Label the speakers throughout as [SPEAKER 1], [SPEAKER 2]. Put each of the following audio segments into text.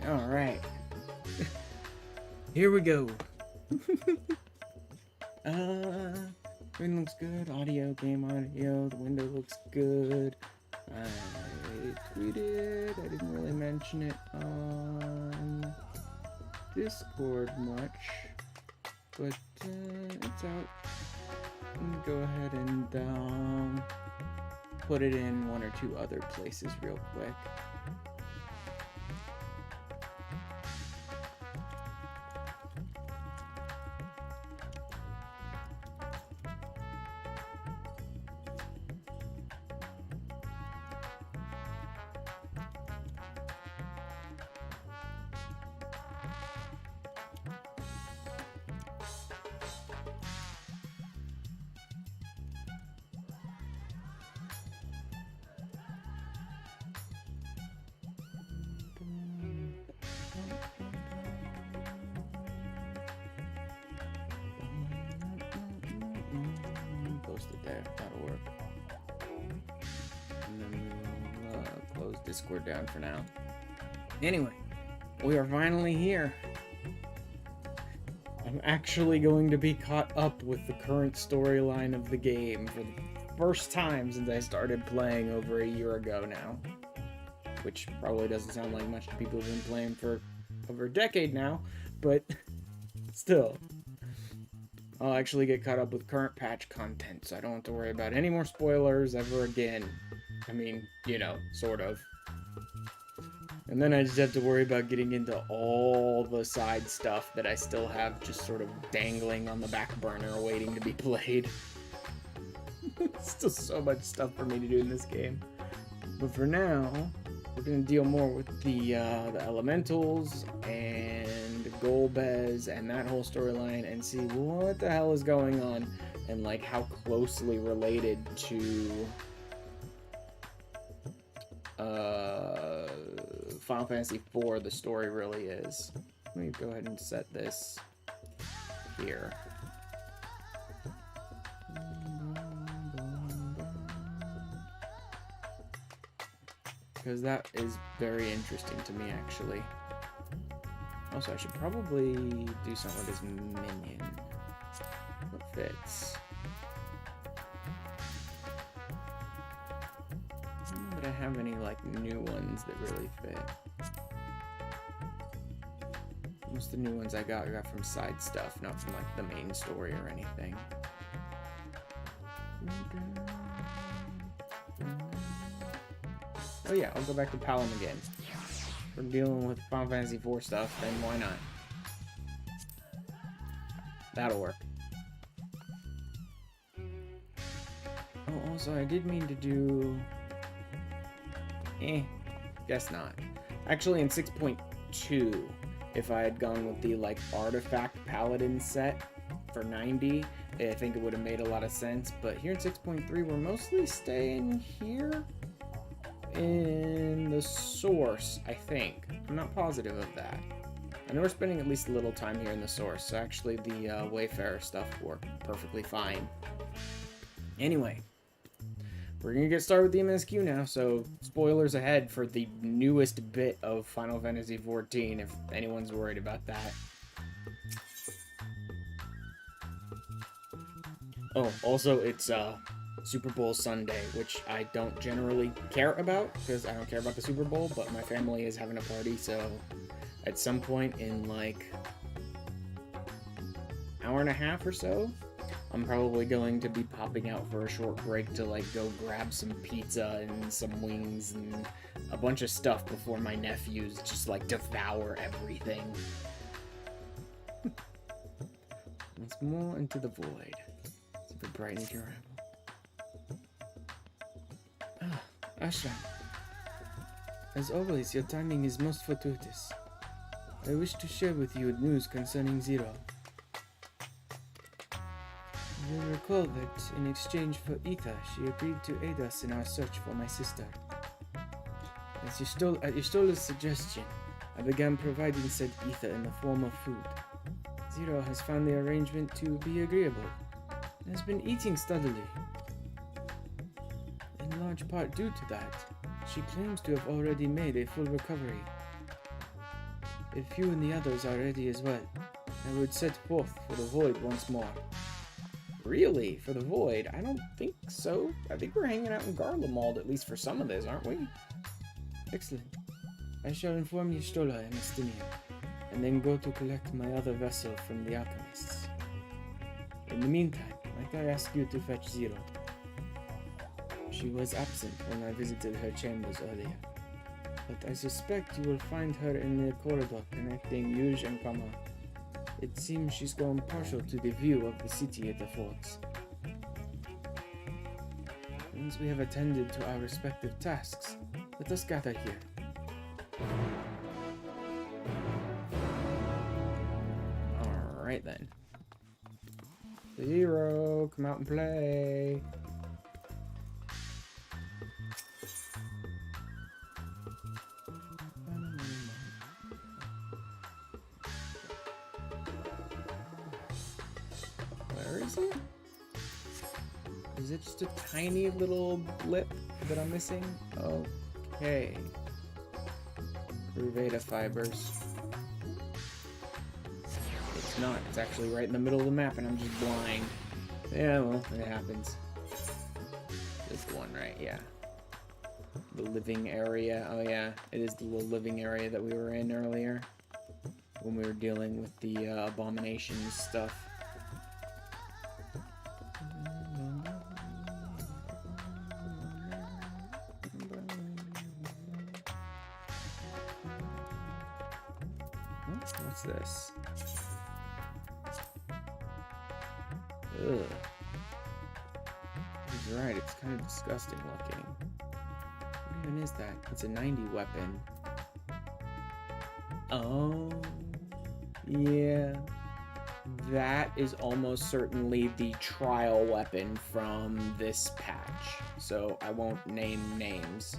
[SPEAKER 1] Alright. Here we go. Everything looks good. Audio, game audio. The window looks good. I tweeted. I didn't really mention it on Discord much. But it's out. I'm gonna go ahead and put it in one or two other places real quick. Post it there. That'll work. And then we'll close Discord down for now. Anyway, we are finally here. I'm actually going to be caught up with the current storyline of the game for the first time since I started playing over a year ago now. Which probably doesn't sound like much to people who've been playing for over a decade now, but still. I'll actually get caught up with current patch content, so I don't have to worry about any more spoilers ever again. I mean, you know, sort of. And then I just have to worry about getting into all the side stuff that I still have just sort of dangling on the back burner waiting to be played. Still so much stuff for me to do in this game. But for now, we're going to deal more with the elementals and Golbez and that whole storyline and see what the hell is going on and like how closely related to Final Fantasy IV the story really is. Let me go ahead and set this here. Because that is very interesting to me, actually. Also, I should probably do something with this minion. What fits? I don't know that I have any, like, new ones that really fit. Most of the new ones I got from side stuff, not from, like, the main story or anything. Oh yeah, I'll go back to Palom again. If we're dealing with Final Fantasy IV stuff, then why not? That'll work. Oh, also, I did mean to do... guess not. Actually, in 6.2, if I had gone with the, like, Artifact Paladin set for 90, I think it would have made a lot of sense. But here in 6.3, we're mostly staying here in the source, I think. I'm not positive of that. I know we're spending at least a little time here in the source, so actually the Wayfarer stuff worked perfectly fine. Anyway, we're gonna get started with the MSQ now, so spoilers ahead for the newest bit of Final Fantasy XIV, if anyone's worried about that. Oh, also, it's Super Bowl Sunday, which I don't generally care about, because I don't care about the Super Bowl, but my family is having a party, so at some point in, like, hour and a half or so, I'm probably going to be popping out for a short break to, like, go grab some pizza and some wings and a bunch of stuff before my nephews just, like, devour everything. Once more into the void. See if it brightens your eyeball. Asha, as always, your timing is most fortuitous. I wish to share with you news concerning Zero. You will recall that in exchange for Ether, she agreed to aid us in our search for my sister. At Yashtola's suggestion, I began providing said Ether in the form of food. Zero has found the arrangement to be agreeable, and has been eating steadily. In large part due to that, she claims to have already made a full recovery. If you and the others are ready as well, I would set forth for the void once more. Really? For the void? I don't think so. I think we're hanging out in Garlemald, at least for some of this, aren't we? Excellent. I shall inform Y'shtola and Estinian, and then go to collect my other vessel from the alchemists. In the meantime, might I ask you to fetch Zero? She was absent when I visited her chambers earlier, but I suspect you will find her in the corridor connecting Yuj and Kama. It seems she's grown partial to the view of the city it affords. Once we have attended to our respective tasks, let us gather here. Alright then. Zero, come out and play. Where is it? Is it just a tiny little blip that I'm missing? Okay. Ruveda fibers. It's not. It's actually right in the middle of the map and I'm just blind. Yeah, well, it happens. This one, right? Yeah. The living area. Oh yeah, it is the little living area that we were in earlier. When we were dealing with the abominations stuff. What's this? Ugh. He's right, it's kind of disgusting looking. What even is that? It's a 90 weapon. Oh, yeah. That is almost certainly the trial weapon from this patch. So I won't name names.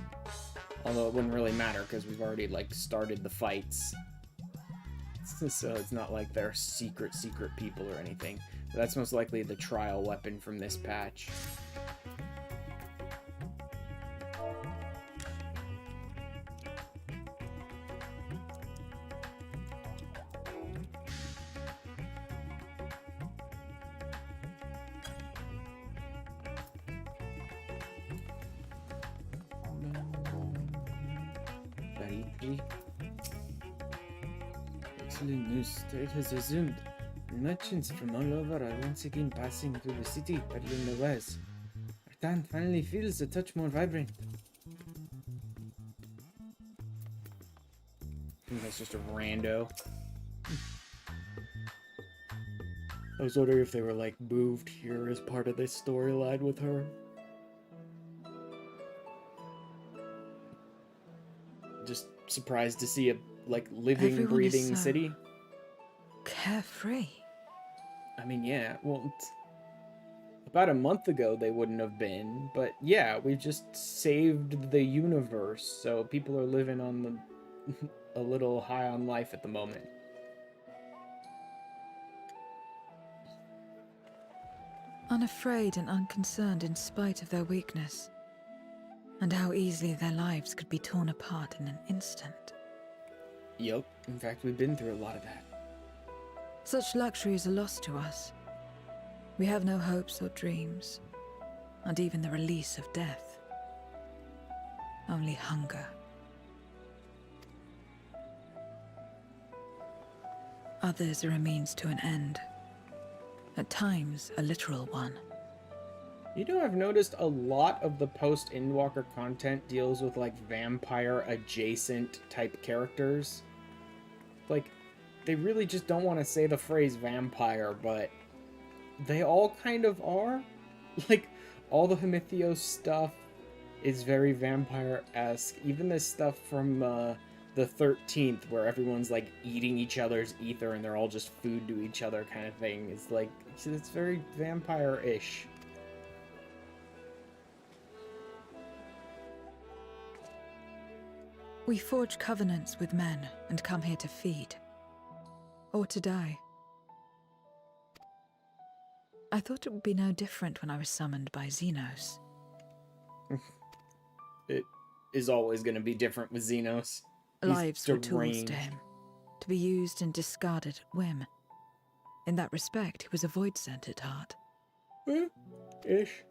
[SPEAKER 1] Although it wouldn't really matter because we've already, like, started the fights. So it's not like they're secret people or anything. But that's most likely the trial weapon from this patch. Excellent news. Trade has resumed. Merchants from all over are once again passing through the city, peddling their wares. Our town finally feels a touch more vibrant. I think that's just a rando. I was wondering if they were, like, moved here as part of this storyline with her. Just surprised to see a, like, living,
[SPEAKER 2] Everyone
[SPEAKER 1] breathing
[SPEAKER 2] is so
[SPEAKER 1] city.
[SPEAKER 2] carefree.
[SPEAKER 1] I mean, yeah, well, about a month ago they wouldn't have been, but yeah, we've just saved the universe, so people are living on the a little high on life at the moment.
[SPEAKER 2] Unafraid and unconcerned in spite of their weakness, and how easily their lives could be torn apart in an instant.
[SPEAKER 1] Yup, in fact, we've been through a lot of that.
[SPEAKER 2] Such luxury is a loss to us. We have no hopes or dreams, not even the release of death. Only hunger. Others are a means to an end. At times, a literal one.
[SPEAKER 1] You know, I've noticed a lot of the post-Endwalker content deals with, like, vampire-adjacent type characters. Like, they really just don't want to say the phrase vampire, but they all kind of are. Like, all the Hemithio stuff is very vampire-esque. Even this stuff from the 13th, where everyone's, like, eating each other's ether and they're all just food to each other kind of thing. It's like, it's very vampire-ish.
[SPEAKER 2] We forge covenants with men and come here to feed. Or to die. I thought it would be no different when I was summoned by Xenos.
[SPEAKER 1] It is always going to be different with Xenos. He's
[SPEAKER 2] Lives were tools
[SPEAKER 1] deranged.
[SPEAKER 2] to him. to be used and discarded at whim. In that respect, he was a void-sent at heart.
[SPEAKER 1] Ish.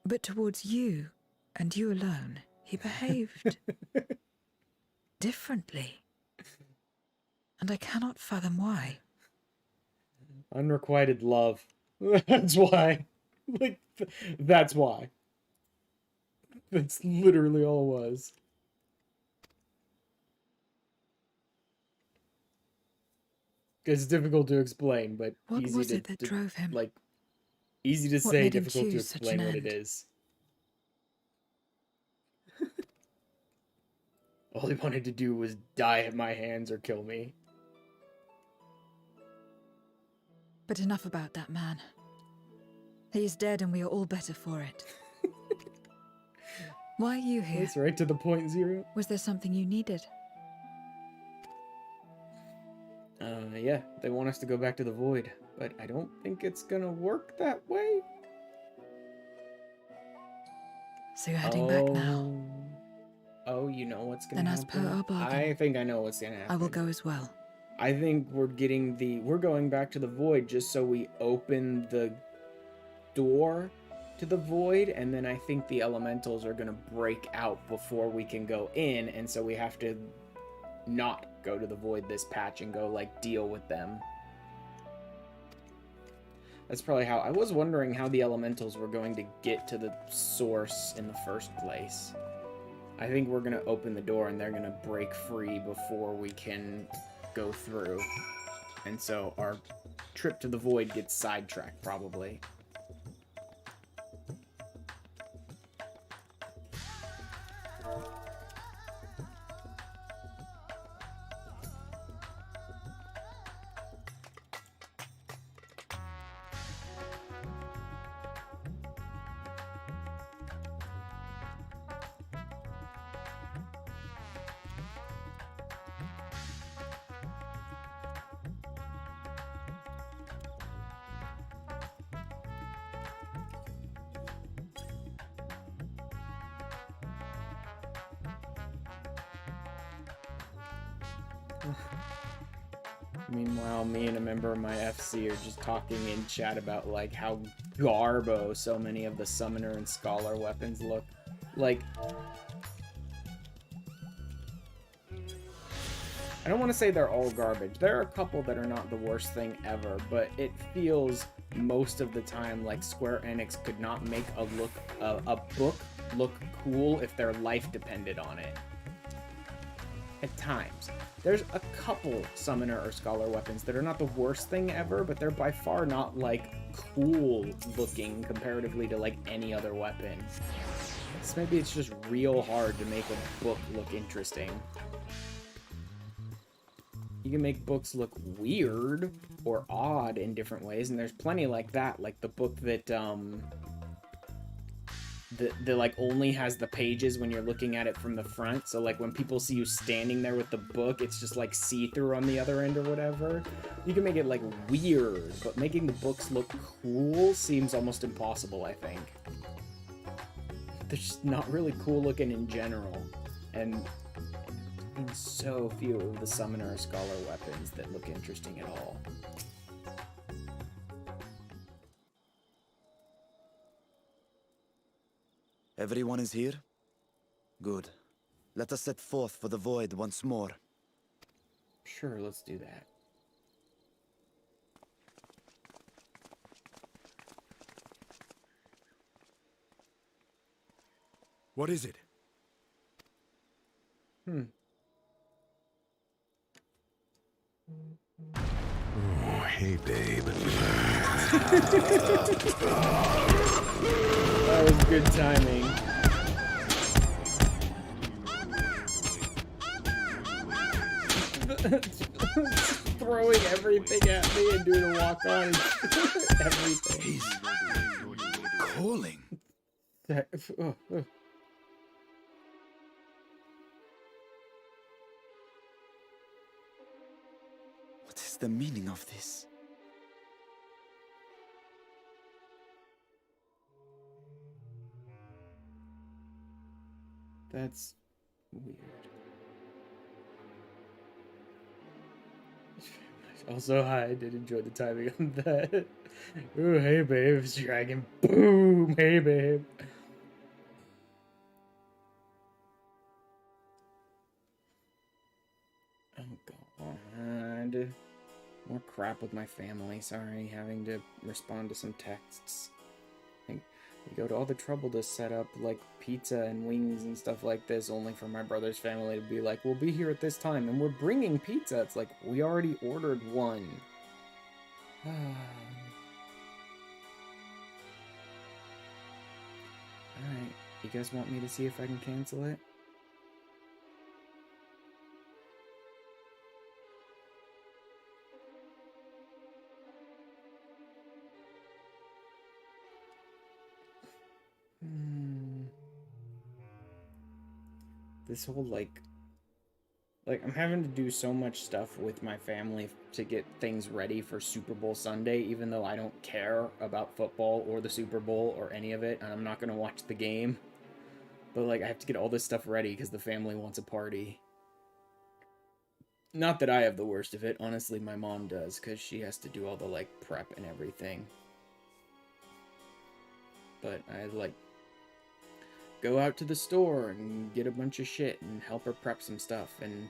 [SPEAKER 2] But towards you, and you alone, he behaved differently. And I cannot fathom why.
[SPEAKER 1] Unrequited love. That's why. Like, that's why. That's literally all it was. It's difficult to explain, but
[SPEAKER 2] What
[SPEAKER 1] easy
[SPEAKER 2] was
[SPEAKER 1] to,
[SPEAKER 2] it that drove him?
[SPEAKER 1] like, easy to
[SPEAKER 2] What
[SPEAKER 1] say,
[SPEAKER 2] made him
[SPEAKER 1] difficult to
[SPEAKER 2] choose such
[SPEAKER 1] explain
[SPEAKER 2] an
[SPEAKER 1] what it
[SPEAKER 2] end?
[SPEAKER 1] is. All he wanted to do was die at my hands or kill me.
[SPEAKER 2] But enough about that man. He is dead and we are all better for it. Why are you here?
[SPEAKER 1] That's right to the point, Zero.
[SPEAKER 2] Was there something you needed?
[SPEAKER 1] Yeah, they want us to go back to the Void, but I don't think it's gonna work that way.
[SPEAKER 2] So you're heading back now?
[SPEAKER 1] Oh, you know what's gonna
[SPEAKER 2] Then as
[SPEAKER 1] happen?
[SPEAKER 2] per our bargain,
[SPEAKER 1] I think I know what's gonna happen.
[SPEAKER 2] I will go as well.
[SPEAKER 1] I think we're going back to the Void just so we open the door to the Void, and then I think the elementals are gonna break out before we can go in, and so we have to not go to the Void this patch and go, like, deal with them. That's probably how... I was wondering how the elementals were going to get to the source in the first place. I think we're gonna open the door and they're gonna break free before we can go through. And so our trip to the Void gets sidetracked, probably. Meanwhile, me and a member of my FC are just talking in chat about, like, how garbo so many of the Summoner and Scholar weapons look. Like, I don't want to say they're all garbage. There are a couple that are not the worst thing ever, but it feels most of the time like Square Enix could not make a book look cool if their life depended on it. At times. There's a couple Summoner or Scholar weapons that are not the worst thing ever, but they're by far not, like, cool looking comparatively to, like, any other weapon. So maybe it's just real hard to make a book look interesting. You can make books look weird or odd in different ways, and there's plenty like that, like the book that, that like only has the pages when you're looking at it from the front. So like when people see you standing there with the book, it's just like see-through on the other end or whatever. You can make it like weird, but making the books look cool seems almost impossible, I think. They're just not really cool looking in general. And so few of the Summoner or Scholar weapons that look interesting at all.
[SPEAKER 3] Everyone is here? Good. Let us set forth for the Void once more.
[SPEAKER 1] Sure, let's do that.
[SPEAKER 4] What is it? Oh, hey, babe.
[SPEAKER 1] That was good timing. Throwing everything at me and doing a walk on and everything.
[SPEAKER 3] He's calling. What is the meaning of this?
[SPEAKER 1] That's weird. Also, I did enjoy the timing on that. Ooh, hey babe, it's dragon. Boom, hey babe. Oh god. More crap with my family, sorry, having to respond to some texts. Like, we go to all the trouble to set up, like, pizza and wings and stuff like this, only for my brother's family to be like, we'll be here at this time, and we're bringing pizza. It's like, we already ordered one. Alright, you guys want me to see if I can cancel it? This whole, like, I'm having to do so much stuff with my family to get things ready for Super Bowl Sunday, even though I don't care about football or the Super Bowl or any of it, and I'm not going to watch the game. But, like, I have to get all this stuff ready because the family wants a party. Not that I have the worst of it. Honestly, my mom does, because she has to do all the, like, prep and everything. But I, like, go out to the store and get a bunch of shit and help her prep some stuff. And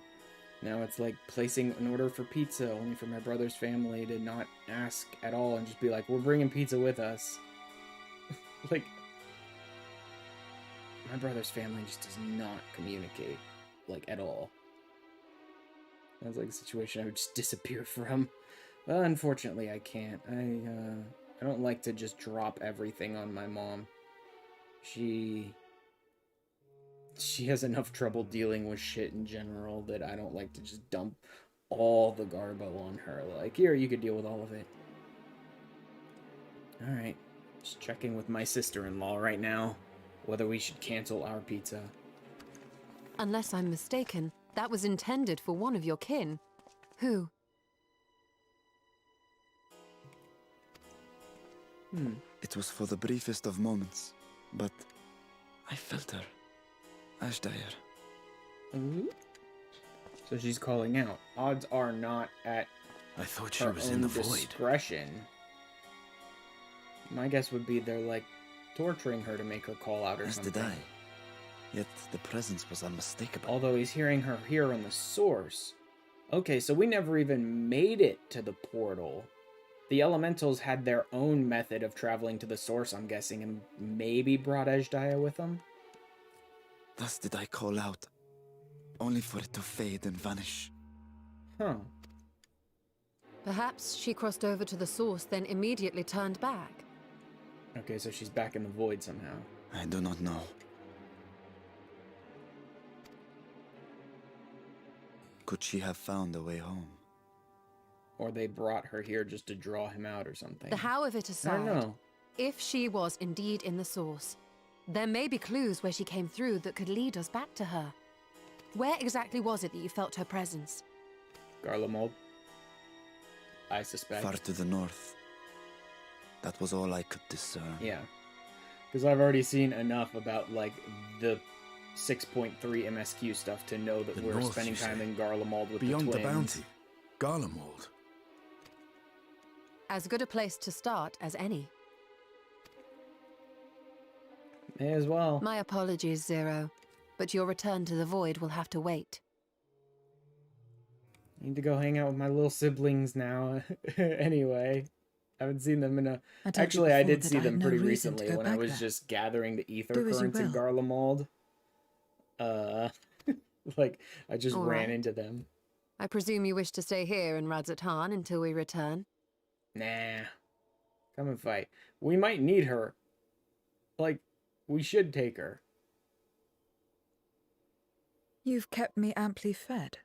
[SPEAKER 1] now it's like placing an order for pizza only for my brother's family to not ask at all and just be like, we're bringing pizza with us. Like, my brother's family just does not communicate, like, at all. That's like a situation I would just disappear from. Well, unfortunately, I can't. I don't like to just drop everything on my mom. She has enough trouble dealing with shit in general that I don't like to just dump all the garbo on her. Like, here, you could deal with all of it. Alright. Just checking with my sister-in-law right now whether we should cancel our pizza.
[SPEAKER 5] Unless I'm mistaken, that was intended for one of your kin. Who?
[SPEAKER 3] It was for the briefest of moments, but I felt her. Ashdire.
[SPEAKER 1] Ooh. So she's calling out. Odds are not at
[SPEAKER 3] I thought she
[SPEAKER 1] her
[SPEAKER 3] was
[SPEAKER 1] own
[SPEAKER 3] in the void.
[SPEAKER 1] discretion. My guess would be they're, like, torturing her to make her call out or
[SPEAKER 3] As
[SPEAKER 1] something.
[SPEAKER 3] did I. Yet the presence was unmistakable.
[SPEAKER 1] Although he's hearing her here on the source. Okay, so we never even made it to the portal. The elementals had their own method of traveling to the source, I'm guessing, and maybe brought Ejdiah with them?
[SPEAKER 3] Thus did I call out, only for it to fade and vanish.
[SPEAKER 1] Huh.
[SPEAKER 5] Perhaps she crossed over to the source, then immediately turned back.
[SPEAKER 1] Okay, so she's back in the void somehow.
[SPEAKER 3] I do not know. Could she have found a way home?
[SPEAKER 1] Or they brought her here just to draw him out or something.
[SPEAKER 5] The how of it
[SPEAKER 1] I
[SPEAKER 5] aside,
[SPEAKER 1] don't know.
[SPEAKER 5] if she was indeed in the source, there may be clues where she came through that could lead us back to her. Where exactly was it that you felt her presence?
[SPEAKER 1] Garlemald, I suspect.
[SPEAKER 3] Far to the north. That was all I could discern.
[SPEAKER 1] Yeah. Because I've already seen enough about, like, the 6.3 MSQ stuff to know that
[SPEAKER 4] The
[SPEAKER 1] we're
[SPEAKER 4] north,
[SPEAKER 1] spending
[SPEAKER 4] you
[SPEAKER 1] time
[SPEAKER 4] say?
[SPEAKER 1] in Garlemald with
[SPEAKER 4] Beyond
[SPEAKER 1] the
[SPEAKER 4] the
[SPEAKER 1] twins.
[SPEAKER 4] bounty. Garlemald.
[SPEAKER 5] As good a place to start as any.
[SPEAKER 1] May as well.
[SPEAKER 5] My apologies, Zero, but your return to the void will have to wait.
[SPEAKER 1] I need to go hang out with my little siblings now. Anyway, I haven't seen them in a...
[SPEAKER 2] I told you
[SPEAKER 1] Actually, I
[SPEAKER 2] before
[SPEAKER 1] did
[SPEAKER 2] that
[SPEAKER 1] see
[SPEAKER 2] I had
[SPEAKER 1] them
[SPEAKER 2] no
[SPEAKER 1] pretty
[SPEAKER 2] reason to
[SPEAKER 1] recently
[SPEAKER 2] go
[SPEAKER 1] when I
[SPEAKER 2] back
[SPEAKER 1] was
[SPEAKER 2] there.
[SPEAKER 1] just gathering the ether
[SPEAKER 2] Do as you
[SPEAKER 1] currents in
[SPEAKER 2] will.
[SPEAKER 1] Garlemald. Like, I just
[SPEAKER 5] All
[SPEAKER 1] ran
[SPEAKER 5] right.
[SPEAKER 1] into them.
[SPEAKER 5] I presume you wish to stay here in Radzatan until we return?
[SPEAKER 1] Nah. Come and fight. We might need her. Like, we should take her.
[SPEAKER 2] You've kept me amply fed.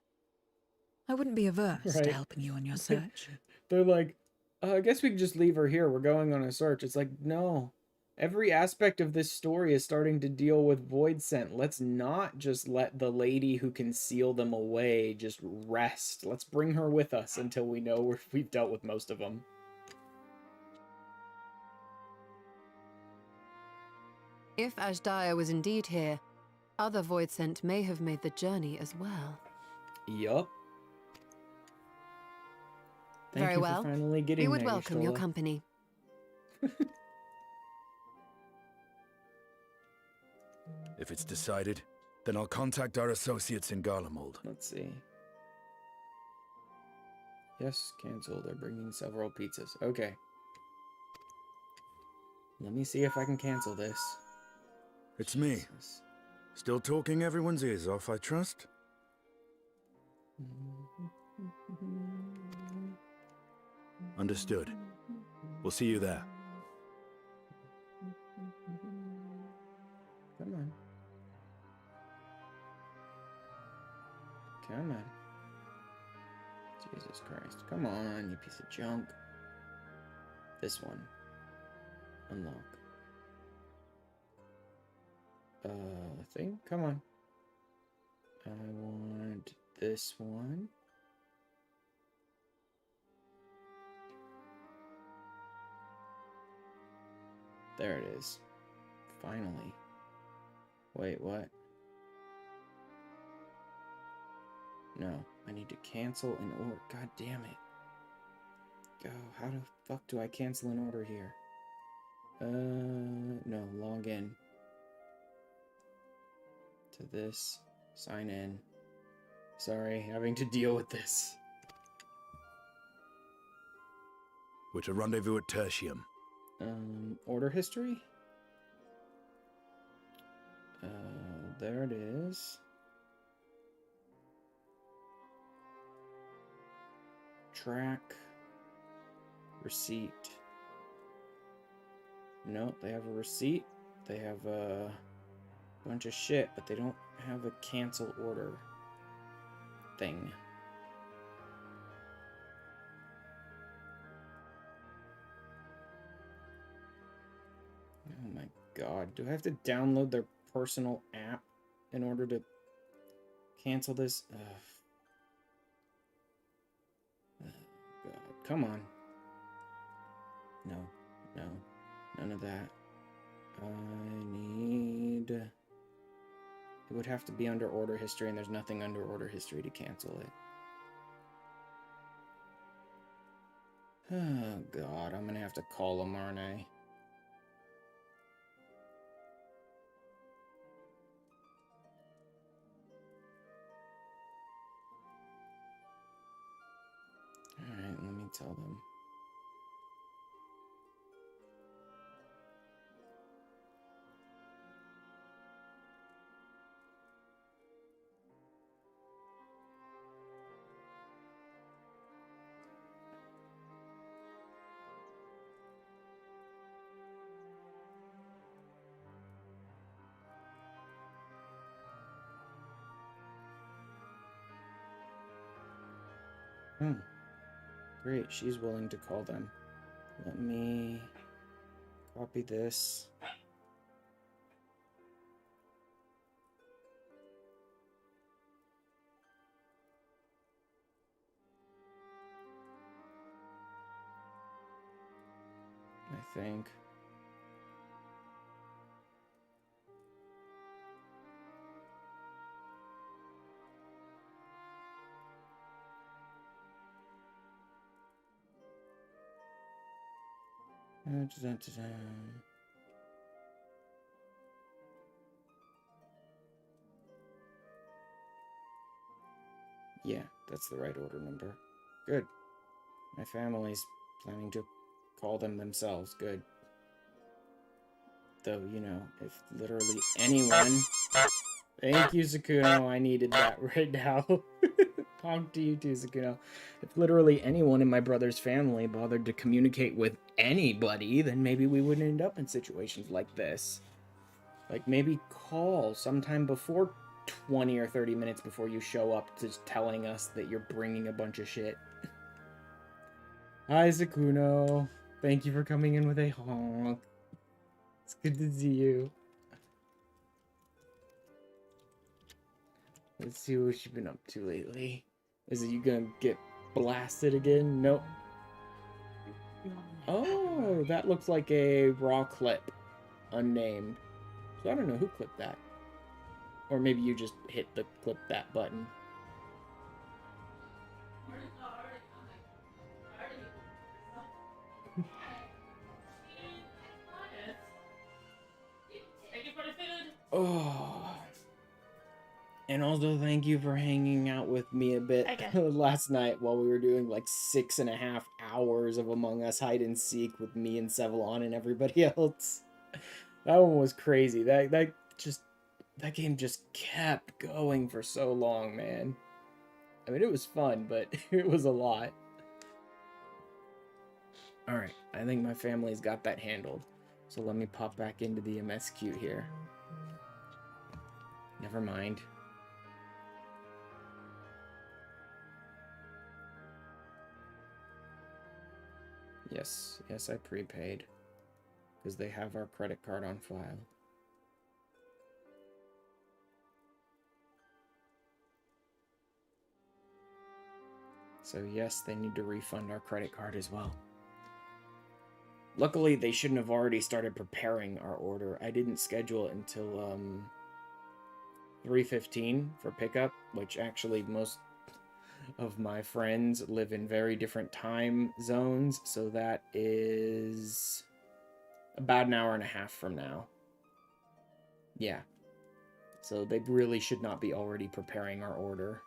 [SPEAKER 2] I wouldn't be averse
[SPEAKER 1] Right.
[SPEAKER 2] to helping you on your search.
[SPEAKER 1] They're like, I guess we can just leave her here. We're going on a search. It's like, no. Every aspect of this story is starting to deal with void scent. Let's not just let the lady who can seal them away just rest. Let's bring her with us until we know we've dealt with most of them.
[SPEAKER 5] If Ejdiah was indeed here, other void scent may have made the journey as well.
[SPEAKER 1] Yup. Thank
[SPEAKER 5] Very
[SPEAKER 1] you
[SPEAKER 5] well.
[SPEAKER 1] for finally getting
[SPEAKER 5] We would
[SPEAKER 1] there,
[SPEAKER 5] welcome your
[SPEAKER 1] Y'shtola.
[SPEAKER 5] company.
[SPEAKER 4] If it's decided, then I'll contact our associates in Garlemald.
[SPEAKER 1] Let's see. Yes, cancel. They're bringing several pizzas. Okay. Let me see if I can cancel this.
[SPEAKER 4] It's me.
[SPEAKER 1] Jesus.
[SPEAKER 4] Still talking everyone's ears off, I trust? Understood. We'll see you there.
[SPEAKER 1] Come on. Come on. Jesus Christ. Come on, you piece of junk. This one. Unlock. Thing? Come on. I want this one. There it is. Finally. Wait, what? No, I need to cancel an order. God damn it. Go, how the fuck do I cancel an order here? No, log in. To this. Sign in. Sorry, having to deal with this.
[SPEAKER 4] We're to rendezvous at Tertium.
[SPEAKER 1] Order history? There it is. Track. Receipt. No, they have a receipt. They have a bunch of shit, but they don't have a cancel order thing. Oh my god. Do I have to download their personal app in order to cancel this? Ugh. Oh god. Come on. No. No. None of that. I need... It would have to be under order history, and there's nothing under order history to cancel it. Oh god, I'm gonna have to call them, aren't I? Alright, let me tell them. Hmm. Great, she's willing to call them. Let me copy this. I think. Yeah, that's the right order number. Good. My family's planning to call them themselves. Good. Though, you know, if literally anyone... Thank you, Sakuno. I needed that right now. Honk to you too, Sakuno. If literally anyone in my brother's family bothered to communicate with anybody, then maybe we wouldn't end up in situations like this. Like, maybe call sometime before 20 or 30 minutes before you show up, just telling us that you're bringing a bunch of shit. Hi, Sakuno. Thank you for coming in with a honk. It's good to see you. Let's see what you've been up to lately. Is it you gonna get blasted again? Nope. Oh, that looks like a raw clip. Unnamed. So I don't know who clipped that. Or maybe you just hit the clip that button. Oh. And also thank you for hanging out with me a bit last night while we were doing like 6.5 hours of Among Us hide and seek with me and Sevillon and everybody else. That one was crazy. That game just kept going for so long, man. I mean, it was fun, but it was a lot. Alright, I think my family's got that handled. So let me pop back into the MSQ here. Never mind. Yes, I prepaid. Because they have our credit card on file. So yes, they need to refund our credit card as well. Luckily, they shouldn't have already started preparing our order. I didn't schedule it until 3:15 for pickup, which actually most of my friends live in very different time zones, so that is about an hour and a half from now. Yeah. So they really should not be already preparing our order.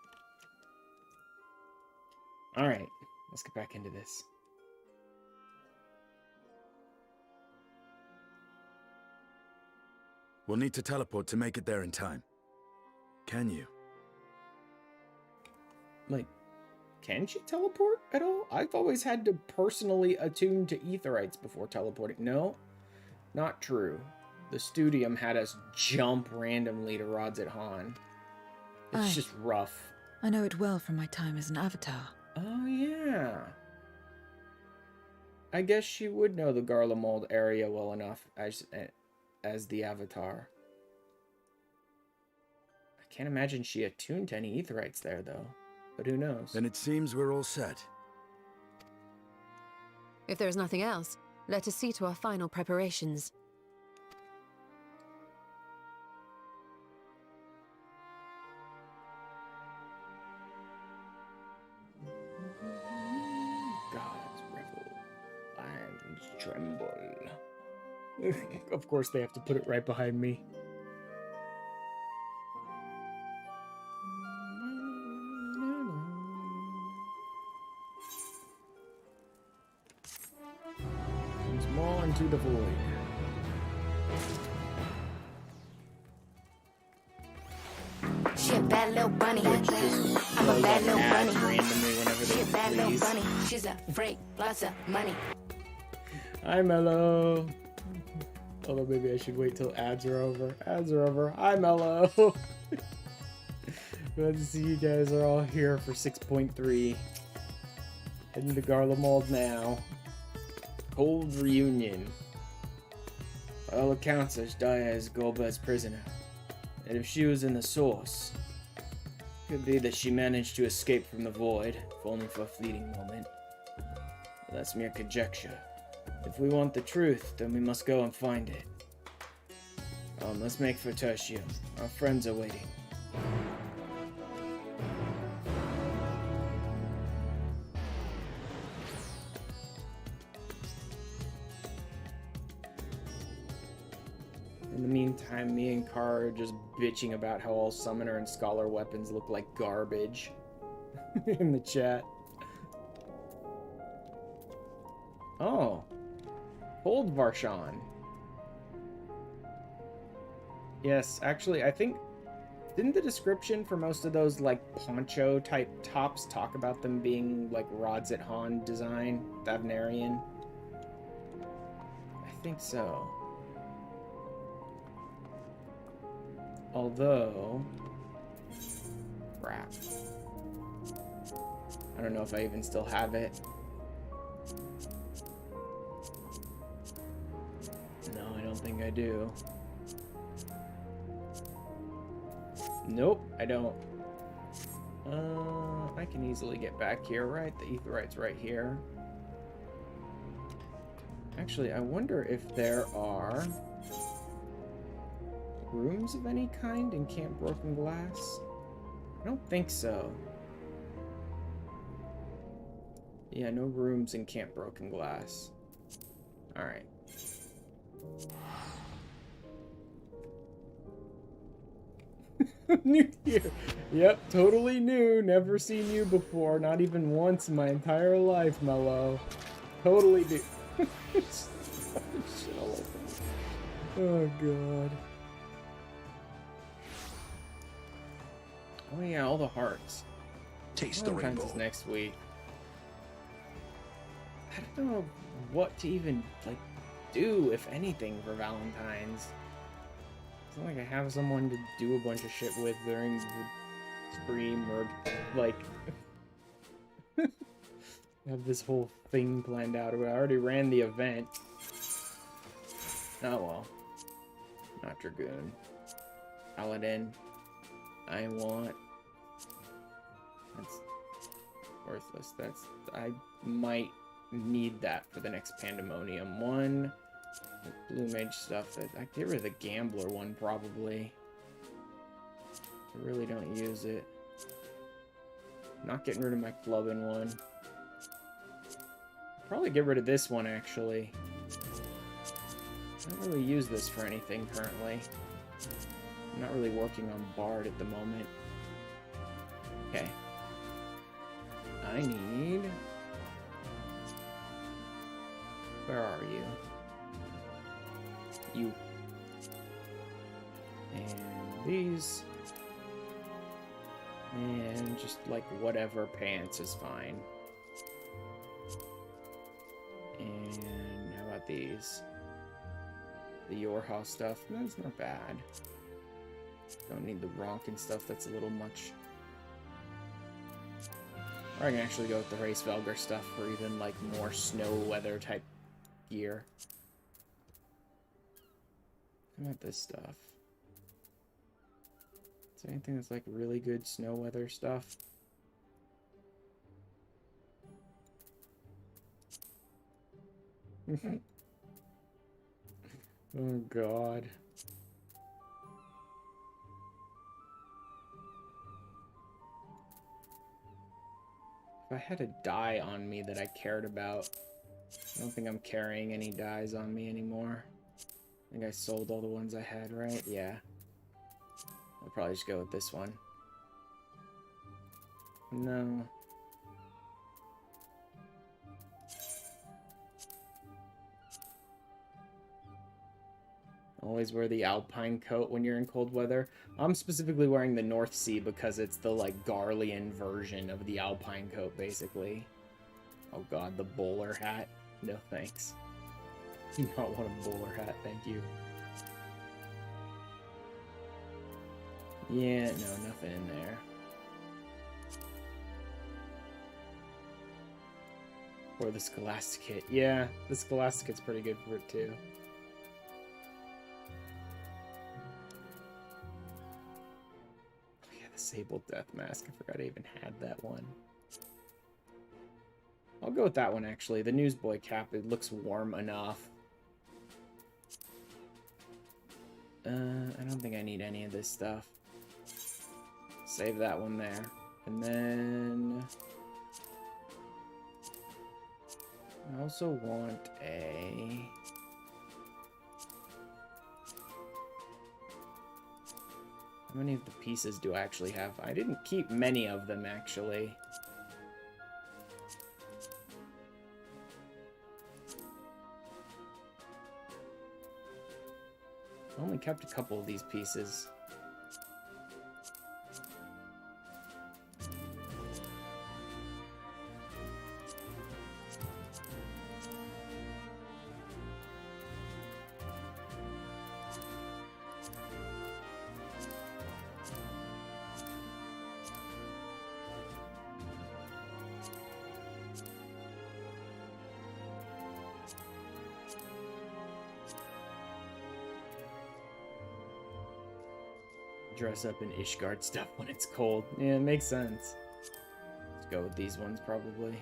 [SPEAKER 1] Alright, let's get back into this.
[SPEAKER 4] We'll need to teleport to make it there in time. Can you?
[SPEAKER 1] Like, can she teleport at all? I've always had to personally attune to aetherites before teleporting. No, not true. The Studium had us jump randomly to Rods at Han. It's just rough.
[SPEAKER 2] I know it well from my time as an avatar.
[SPEAKER 1] Oh, yeah. I guess she would know the Garlemald area well enough as the avatar. I can't imagine she attuned to any aetherites there, though. But who knows?
[SPEAKER 4] Then it seems we're all set.
[SPEAKER 5] If there is nothing else, let us see to our final preparations.
[SPEAKER 1] Gods, Revel, and Tremble. Of course they have to put it right behind me. Comes more into the void.
[SPEAKER 6] She a bad little bunny. I'm a bad little bunny. She a bad little bunny. She's a freak, lots of money.
[SPEAKER 1] Hi, Mello. Although maybe I should wait till ads are over. Ads are over. Hi, Mello. Glad to see you guys are all here for 6.3. Heading to Garlemald now. Cold reunion. By all accounts, Ashdaya is Golba's prisoner. And if she was in the source, it could be that she managed to escape from the void, if only for a fleeting moment. But that's mere conjecture. If we want the truth, then we must go and find it. Let's make for Tertium. Our friends are waiting. In the meantime, me and Kara are just bitching about how all Summoner and Scholar weapons look like garbage in the chat. Oh. Hold Varshan. Yes, actually, I think... Didn't the description for most of those, like, poncho-type tops talk about them being, like, Rods at Han design? Thavnarian? I think so. Although... Crap. I don't know if I even still have it. No, I don't think I do. Nope, I don't. I can easily get back here, right? The aetherite's right here. Actually, I wonder if there are rooms of any kind in Camp Broken Glass? I don't think so. Yeah, no rooms in Camp Broken Glass. Alright. New year. Yep, totally new. Never seen you before. Not even once in my entire life, Mello. Totally new. Shit all over me. Oh, God. Oh, yeah, all the hearts.
[SPEAKER 7] Taste the
[SPEAKER 1] Valentine's
[SPEAKER 7] rainbow.
[SPEAKER 1] is next week. I don't know what to even, like, do, if anything, for Valentine's. It's not like I have someone to do a bunch of shit with during the stream, or, like, have this whole thing planned out. I already ran the event. Oh, well. Not Dragoon. Paladin. I want... That's worthless. I might need that for the next Pandemonium one. The Blue Mage stuff, that I get rid of the Gambler one, probably. I really don't use it. Not getting rid of my Clubbin one. Probably get rid of this one, actually. I don't really use this for anything currently. I'm not really working on Bard at the moment. Okay. I need... Where are you? You. And these. And just, like, whatever pants is fine. And how about these? The Yorha stuff. That's not bad. Don't need the Ronkin stuff. That's a little much. Or I can actually go with the Race Velgar stuff for even, like, more snow weather type gear. How about this stuff? Is there anything that's, like, really good snow weather stuff? Oh, God. If I had a dye on me that I cared about, I don't think I'm carrying any dyes on me anymore. I think I sold all the ones I had, right? Yeah. I'll probably just go with this one. No. Always wear the alpine coat when you're in cold weather. I'm specifically wearing the North Sea because it's the, like, Garlean version of the alpine coat, basically. Oh god, the bowler hat. No thanks. Do not want a bowler hat, thank you. Yeah, no, nothing in there. Or the Scholasticate. Yeah, the Scholasticate's pretty good for it, too. Sable Death Mask. I forgot I even had that one. I'll go with that one, actually. The Newsboy cap, it looks warm enough. I don't think I need any of this stuff. Save that one there. And then... I also want a... How many of the pieces do I actually have? I didn't keep many of them, actually. I only kept a couple of these pieces. Dress up in Ishgard stuff when it's cold. Yeah, it makes sense. Let's go with these ones, probably.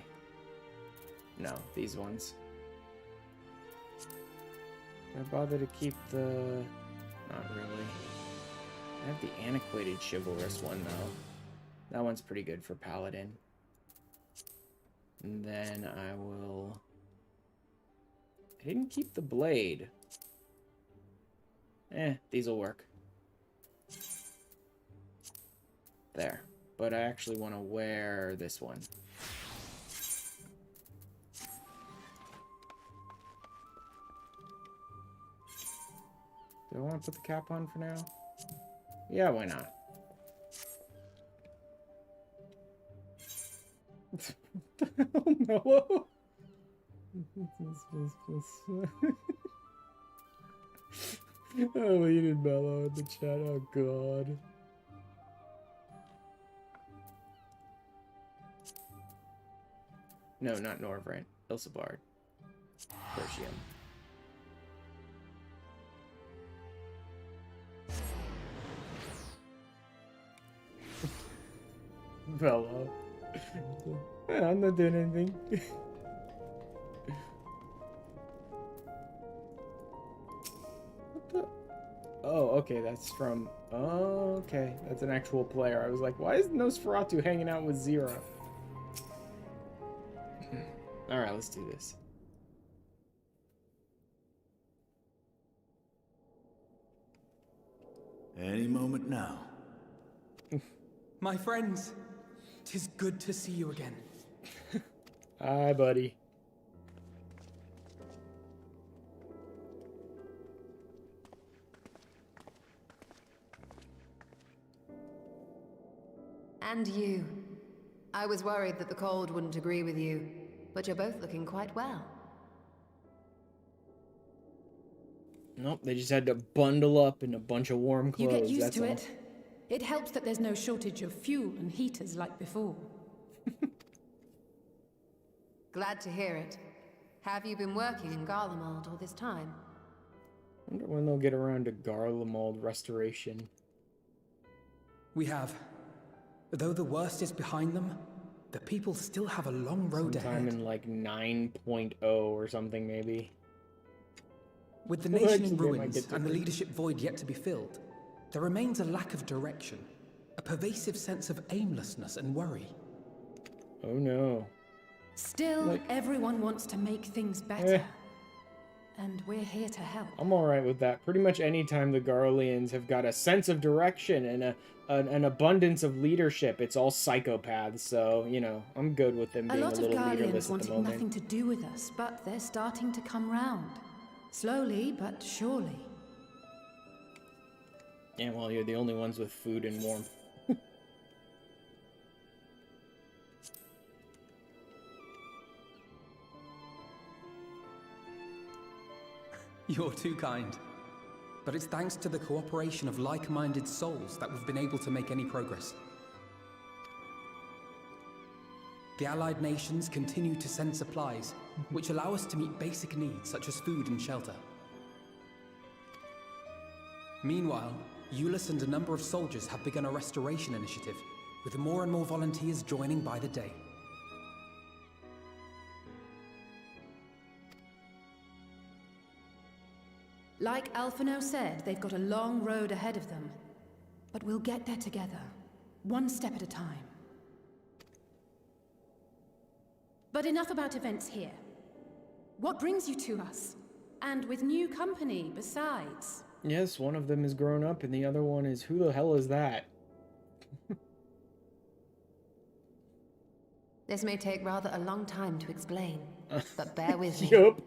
[SPEAKER 1] No, these ones. Did I bother to keep the... Not really. I have the antiquated chivalrous one, though. That one's pretty good for Paladin. And then I will... I didn't keep the blade. These will work. There. But I actually want to wear this one. Do I want to put the cap on for now? Yeah, why not? Oh no! Oh, he did Mellow in the chat. Oh god. No, not Norvrant. Ilsabard. Tertium. Mellow. I'm not doing anything. What the? Oh, okay, that's from... Oh, okay, that's an actual player. I was like, why is Nosferatu hanging out with Zero? Alright, let's do this.
[SPEAKER 4] Any moment now.
[SPEAKER 7] My friends, 'tis good to see you again.
[SPEAKER 1] Hi, buddy.
[SPEAKER 5] And you. I was worried that the cold wouldn't agree with you, but you're both looking quite well.
[SPEAKER 1] Nope, they just had to bundle up in a bunch of warm clothes.
[SPEAKER 8] You get used
[SPEAKER 1] that's
[SPEAKER 8] to
[SPEAKER 1] all.
[SPEAKER 8] it. It helps that there's no shortage of fuel and heaters like before.
[SPEAKER 5] Glad to hear it. Have you been working in Garlemald all this time?
[SPEAKER 1] I wonder when they'll get around to Garlemald restoration.
[SPEAKER 7] We have. Though the worst is behind them, the people still have a long road
[SPEAKER 1] Sometime
[SPEAKER 7] ahead.
[SPEAKER 1] in like 9.0 or something, maybe.
[SPEAKER 7] With the
[SPEAKER 1] Well,
[SPEAKER 7] nation
[SPEAKER 1] actually,
[SPEAKER 7] in
[SPEAKER 1] they might
[SPEAKER 7] ruins
[SPEAKER 1] get
[SPEAKER 7] and the
[SPEAKER 1] different.
[SPEAKER 7] leadership void yet to be filled, there remains a lack of direction, a pervasive sense of aimlessness and worry.
[SPEAKER 1] Oh no.
[SPEAKER 8] Still,
[SPEAKER 1] Like-
[SPEAKER 8] everyone wants to make things better. And we're here to help.
[SPEAKER 1] I'm alright with that. Pretty much any time the Garleans have got a sense of direction and an abundance of leadership, it's all psychopaths, so, you know, I'm good with them
[SPEAKER 8] A
[SPEAKER 1] being a
[SPEAKER 8] lot of
[SPEAKER 1] little
[SPEAKER 8] Guardians
[SPEAKER 1] leaderless at the
[SPEAKER 8] wanted
[SPEAKER 1] moment.
[SPEAKER 8] nothing to do with us, but they're starting to come round. Slowly, but surely.
[SPEAKER 1] Yeah, well, you're the only ones with food and warmth.
[SPEAKER 7] You're too kind. But it's thanks to the cooperation of like-minded souls that we've been able to make any progress. The allied nations continue to send supplies, which allow us to meet basic needs such as food and shelter. Meanwhile, Euless and a number of soldiers have begun a restoration initiative, with more and more volunteers joining by the day.
[SPEAKER 8] Like Alphino said, they've got a long road ahead of them. But we'll get there together, one step at a time. But enough about events here. What brings you to us? And with new company, besides.
[SPEAKER 1] Yes, one of them is grown up and the other one is, who the hell is that?
[SPEAKER 5] This may take rather a long time to explain, but bear with me.
[SPEAKER 1] Yup.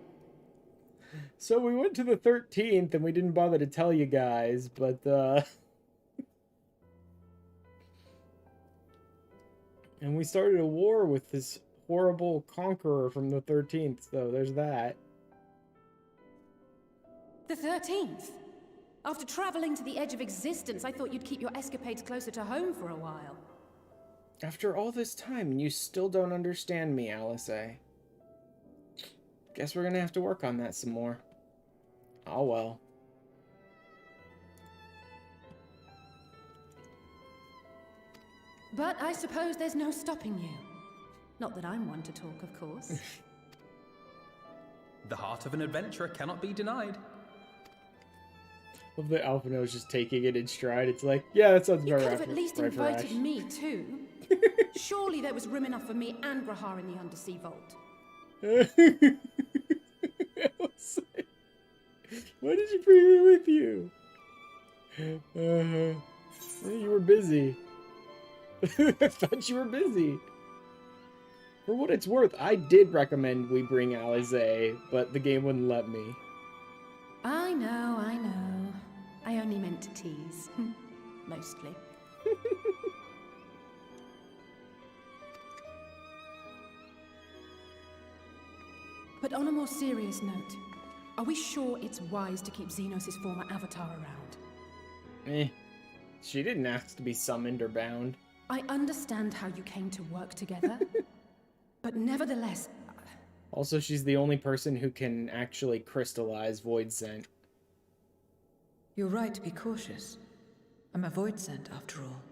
[SPEAKER 1] So we went to the 13th and we didn't bother to tell you guys, but and we started a war with this horrible conqueror from the 13th, so there's that.
[SPEAKER 8] The 13th? After traveling to the edge of existence, I thought you'd keep your escapades closer to home for a while.
[SPEAKER 1] After all this time, and you still don't understand me, Alice. Guess we're gonna have to work on that some more. Oh well.
[SPEAKER 8] But I suppose there's no stopping you. Not that I'm one to talk, of course.
[SPEAKER 7] The heart of an adventurer cannot be denied.
[SPEAKER 1] Love that Alphino's just taking it in stride. It's like, yeah, that sounds
[SPEAKER 8] You
[SPEAKER 1] very
[SPEAKER 8] could have at least
[SPEAKER 1] right for
[SPEAKER 8] invited
[SPEAKER 1] Ash.
[SPEAKER 8] me too. Surely there was room enough for me and Grahar in the undersea vault.
[SPEAKER 1] Alice, why did you bring me with you? You were busy. I thought you were busy. For what it's worth, I did recommend we bring Alize, but the game wouldn't let me.
[SPEAKER 8] I know, I know. I only meant to tease. Mostly. But on a more serious note, are we sure it's wise to keep Xenos' former avatar around?
[SPEAKER 1] She didn't ask to be summoned or bound.
[SPEAKER 8] I understand how you came to work together, but nevertheless...
[SPEAKER 1] Also, she's the only person who can actually crystallize Void Scent.
[SPEAKER 2] You're right to be cautious. I'm a Void Scent, after all.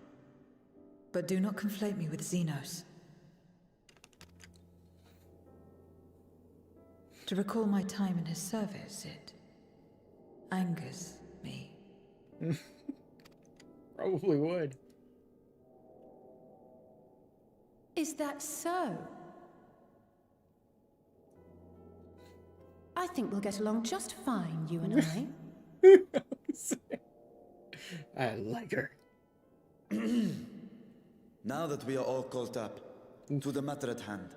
[SPEAKER 2] But do not conflate me with Xenos. To recall my time in his service, it angers me.
[SPEAKER 1] Probably would.
[SPEAKER 8] Is that so? I think we'll get along just fine, you and I.
[SPEAKER 1] I like her.
[SPEAKER 3] Now that we are all caught up, to the matter at hand.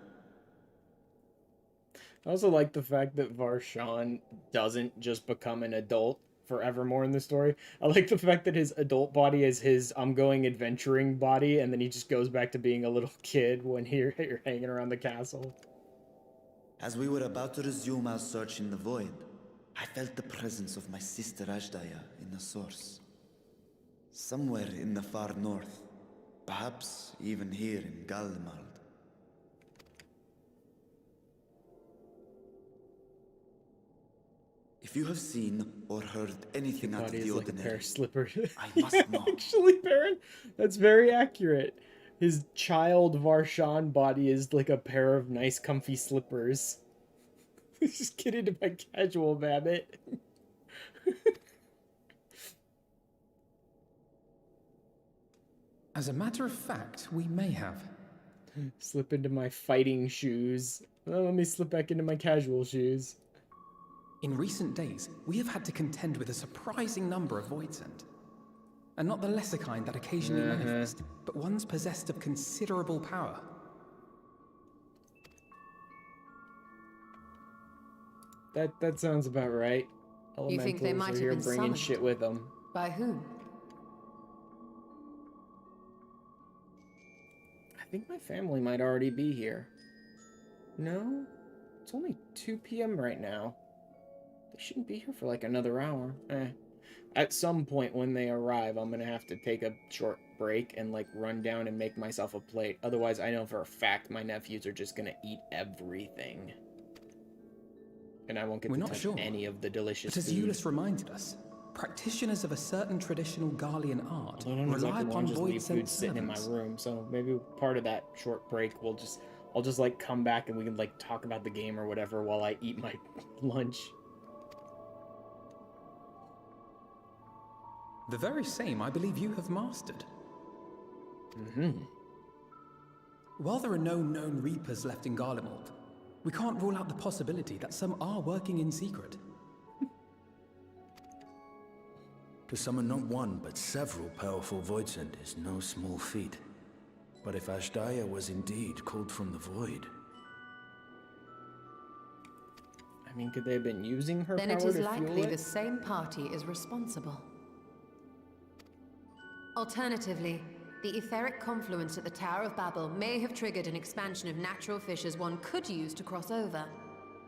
[SPEAKER 1] I also like the fact that Varshan doesn't just become an adult forevermore in the story. I like the fact that his adult body is his I'm going adventuring body, and then he just goes back to being a little kid when you're hanging around the castle.
[SPEAKER 3] As we were about to resume our search in the void, I felt the presence of my sister Ashdaya in the source. Somewhere in the far north, perhaps even here in Galmald. If you have seen or heard anything out of the
[SPEAKER 1] Like a pair
[SPEAKER 3] ordinary,
[SPEAKER 1] of slippers.
[SPEAKER 3] I must know.
[SPEAKER 1] Actually, Baron, that's very accurate. His child Varshan body is like a pair of nice comfy slippers. Just kidding to my casual Babbitt.
[SPEAKER 7] As a matter of fact, we may have.
[SPEAKER 1] Slip into my fighting shoes. Well, let me slip back into my casual shoes.
[SPEAKER 7] In recent days, we have had to contend with a surprising number of Voidsent. And not the lesser kind that occasionally manifest, but ones possessed of considerable power.
[SPEAKER 1] That sounds about right.
[SPEAKER 5] You think they might
[SPEAKER 1] Elementals are
[SPEAKER 5] have
[SPEAKER 1] here
[SPEAKER 5] been
[SPEAKER 1] bringing
[SPEAKER 5] summoned?
[SPEAKER 1] shit with them.
[SPEAKER 5] By whom?
[SPEAKER 1] I think my family might already be here. No? It's only 2 p.m. right now. They shouldn't be here for like another hour. At some point when they arrive, I'm gonna have to take a short break and like run down and make myself a plate. Otherwise, I know for a fact my nephews are just gonna eat everything. And I won't get to touch any of the delicious
[SPEAKER 7] But as
[SPEAKER 1] food.
[SPEAKER 7] Euless reminded us, practitioners of a certain traditional Garlean art
[SPEAKER 1] I don't
[SPEAKER 7] rely
[SPEAKER 1] exactly
[SPEAKER 7] upon
[SPEAKER 1] want to just leave
[SPEAKER 7] Voidsent
[SPEAKER 1] food sitting in my
[SPEAKER 7] servants.
[SPEAKER 1] room, so maybe part of that short break I'll just like come back and we can like talk about the game or whatever while I eat my lunch.
[SPEAKER 7] The very same I believe you have mastered. While there are no known Reapers left in Garlemald, we can't rule out the possibility that some are working in secret.
[SPEAKER 4] To summon not one, but several powerful Voidsent is no small feat. But if Ashdaya was indeed called from the void...
[SPEAKER 1] I mean, could they have been using her
[SPEAKER 5] Then
[SPEAKER 1] power
[SPEAKER 5] it is
[SPEAKER 1] to
[SPEAKER 5] likely
[SPEAKER 1] fuel it?
[SPEAKER 5] the same party is responsible. Alternatively, the etheric confluence at the Tower of Babel may have triggered an expansion of natural fissures one could use to cross over.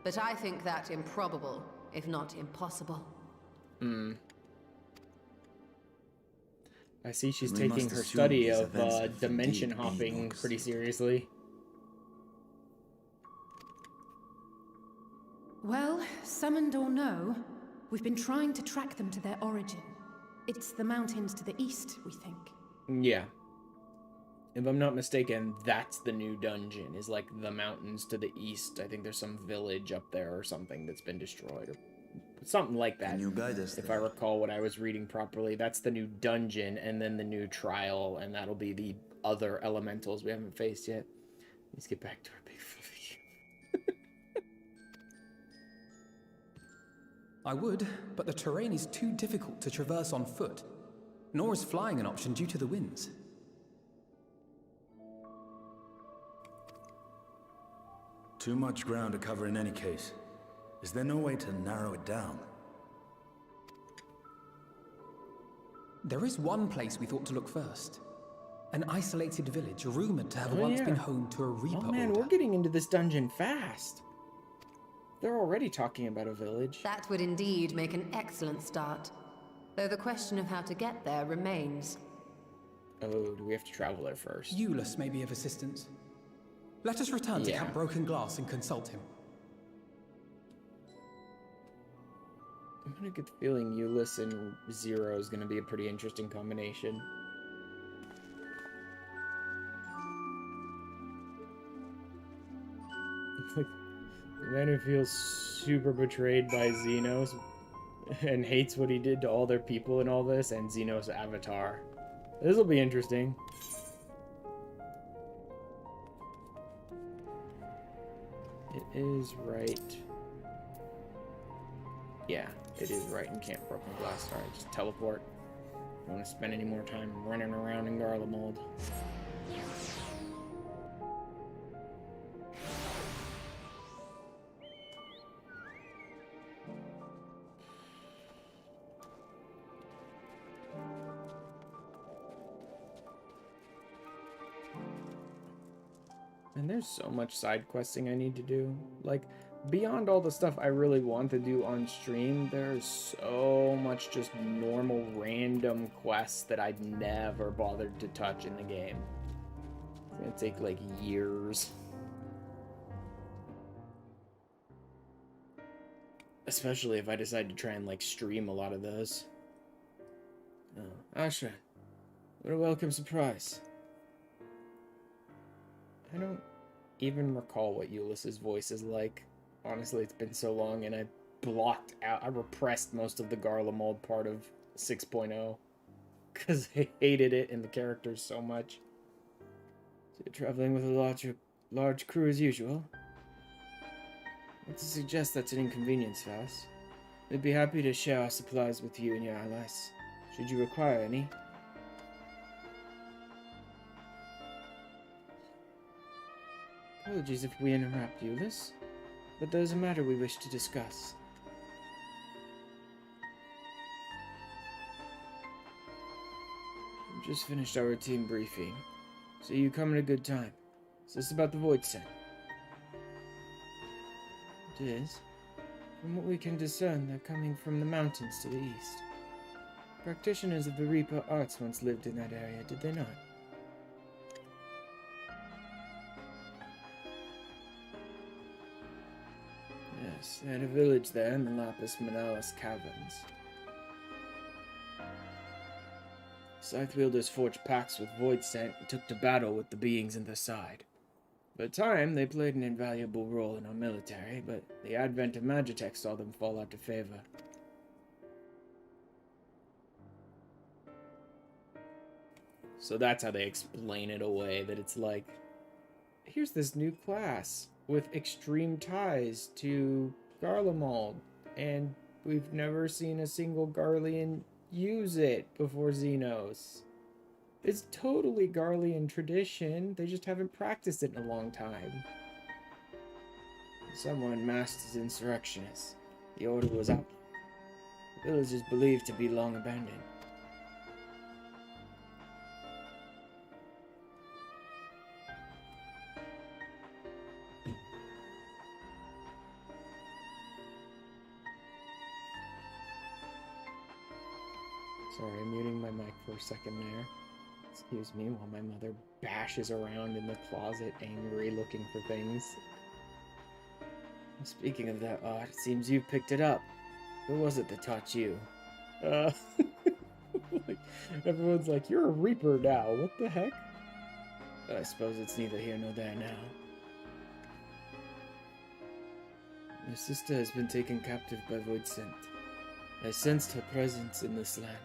[SPEAKER 5] But I think that improbable, if not impossible.
[SPEAKER 1] I see she's
[SPEAKER 3] We
[SPEAKER 1] taking
[SPEAKER 3] must
[SPEAKER 1] her
[SPEAKER 3] assume
[SPEAKER 1] study
[SPEAKER 3] these
[SPEAKER 1] of
[SPEAKER 3] events have
[SPEAKER 1] dimension
[SPEAKER 3] indeed been
[SPEAKER 1] hopping pretty
[SPEAKER 3] orchestrated.
[SPEAKER 1] seriously.
[SPEAKER 8] Well, summoned or no, we've been trying to track them to their origin. It's the mountains to the east, we think.
[SPEAKER 1] Yeah. If I'm not mistaken, that's the new dungeon, is like the mountains to the east. I think there's some village up there or something that's been destroyed, or something like that.
[SPEAKER 3] Can you guide us
[SPEAKER 1] If I
[SPEAKER 3] there?
[SPEAKER 1] recall what I was reading properly, that's the new dungeon, and then the new trial, and that'll be the other elementals we haven't faced yet. Let's get back to our big fluffy.
[SPEAKER 7] I would, but the terrain is too difficult to traverse on foot. Nor is flying an option due to the winds.
[SPEAKER 4] Too much ground to cover in any case. Is there no way to narrow it down?
[SPEAKER 7] There is one place we thought to look first. An isolated village rumored to have once been home to a Reaper
[SPEAKER 1] Oh man,
[SPEAKER 7] order.
[SPEAKER 1] we're getting into this dungeon fast. They're already talking about a village.
[SPEAKER 5] That would indeed make an excellent start. Though the question of how to get there remains.
[SPEAKER 1] Oh, do we have to travel there first?
[SPEAKER 7] Euless may be of assistance. Let us return to Camp Broken Glass and consult him.
[SPEAKER 1] I'm gonna get the feeling Euless and Zero is gonna be a pretty interesting combination. Like, the man who feels super betrayed by Xenos and hates what he did to all their people and all this, and Xenos' avatar. This will be interesting. It is right. Yeah, it is right in Camp Broken Glass. Alright, just teleport. I don't want to spend any more time running around in Garlemald. And there's so much side questing I need to do. Like, beyond all the stuff I really want to do on stream, there's so much just normal random quests that I'd never bothered to touch in the game. It's gonna take like years. Especially if I decide to try and like stream a lot of those. Oh, Asha, what a welcome surprise. I don't even recall what Euless' voice is like. Honestly, it's been so long, and I blocked out, I repressed most of the Garlemald part of 6.0 because I hated it and the characters so much. So you're traveling with a large crew as usual? Not to suggest that's an inconvenience for us. We'd be happy to share our supplies with you and your allies, should you require any. Apologies if we interrupt, Euless, but there's a matter we wish to discuss. We just finished our routine briefing, so you come at a good time. Is this about the Void Scent? It is. From what we can discern, they're coming from the mountains to the east. Practitioners of the Reaper arts once lived in that area, did they not? Yes, they had a village there in the Lapis Manalis caverns. Scythe-wielders forged pacts with Void Scent and took to battle with the beings in their side. For a time, they played an invaluable role in our military, but the advent of Magitech saw them fall out of favor. So that's how they explain it away, that it's like, here's this new class with extreme ties to Garlemald, and we've never seen a single Garlean use it before Xenos. It's totally Garlean tradition, they just haven't practiced it in a long time. Someone masked as insurrectionists. The order was up. The village is believed to be long abandoned. Sorry, I'm muting my mic for a second there. Excuse me while my mother bashes around in the closet, angry, looking for things. Speaking of that art, it seems you picked it up. Who was it that taught you? Like, everyone's like, you're a Reaper now, what the heck? I suppose it's neither here nor there now. My sister has been taken captive by Void Scent. I sensed her presence in this land,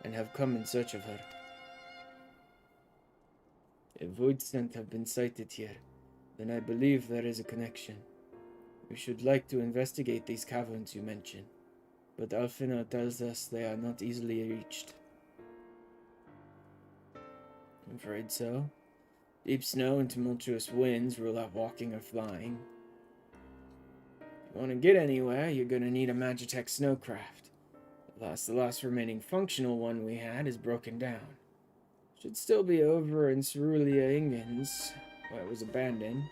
[SPEAKER 1] and have come in search of her. If Void Scent have been sighted here, then I believe there is a connection. We should like to investigate these caverns you mentioned, but Alfina tells us they are not easily reached. I'm afraid so. Deep snow and tumultuous winds rule out walking or flying. If you want to get anywhere, you're gonna need a Magitech snowcraft. The last remaining functional one we had is broken down. Should still be over in Cerulia Ingens, where it was abandoned.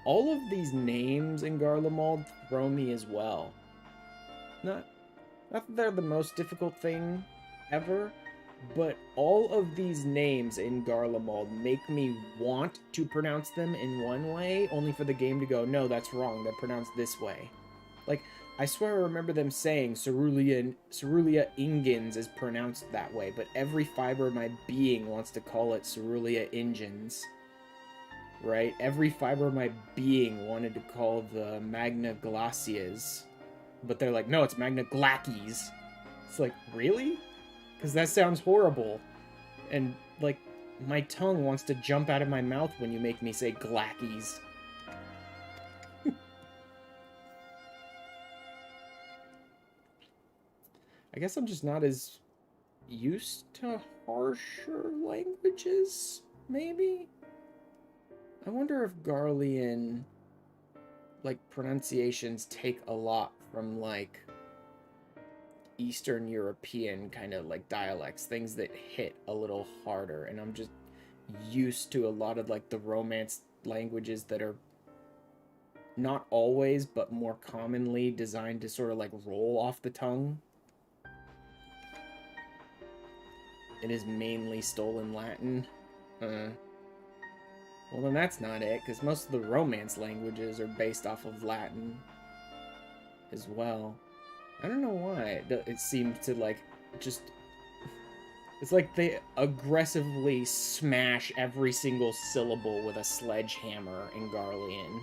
[SPEAKER 1] All of these names in Garlemald throw me as well. Not that they're the most difficult thing ever, but all of these names in Garlemald make me want to pronounce them in one way, only for the game to go, no, that's wrong, they're pronounced this way. Like, I swear I remember them saying Cerulia Ingens is pronounced that way, but every fiber of my being wants to call it Cerulia Ingens. Right? Every fiber of my being wanted to call the Magna Glacias. But they're like, no, it's Magna Glackies. It's like, really? Because that sounds horrible. And, like, my tongue wants to jump out of my mouth when you make me say Glackies. I guess I'm just not as used to harsher languages, maybe? I wonder if Garlean, like, pronunciations take a lot from, like, Eastern European kind of, like, dialects, things that hit a little harder, and I'm just used to a lot of, like, the Romance languages that are not always, but more commonly designed to sort of, like, roll off the tongue. It is mainly stolen Latin. Well, then that's not it, because most of the Romance languages are based off of Latin as well. I don't know why. It seems to, like, just... It's like they aggressively smash every single syllable with a sledgehammer in Garlean.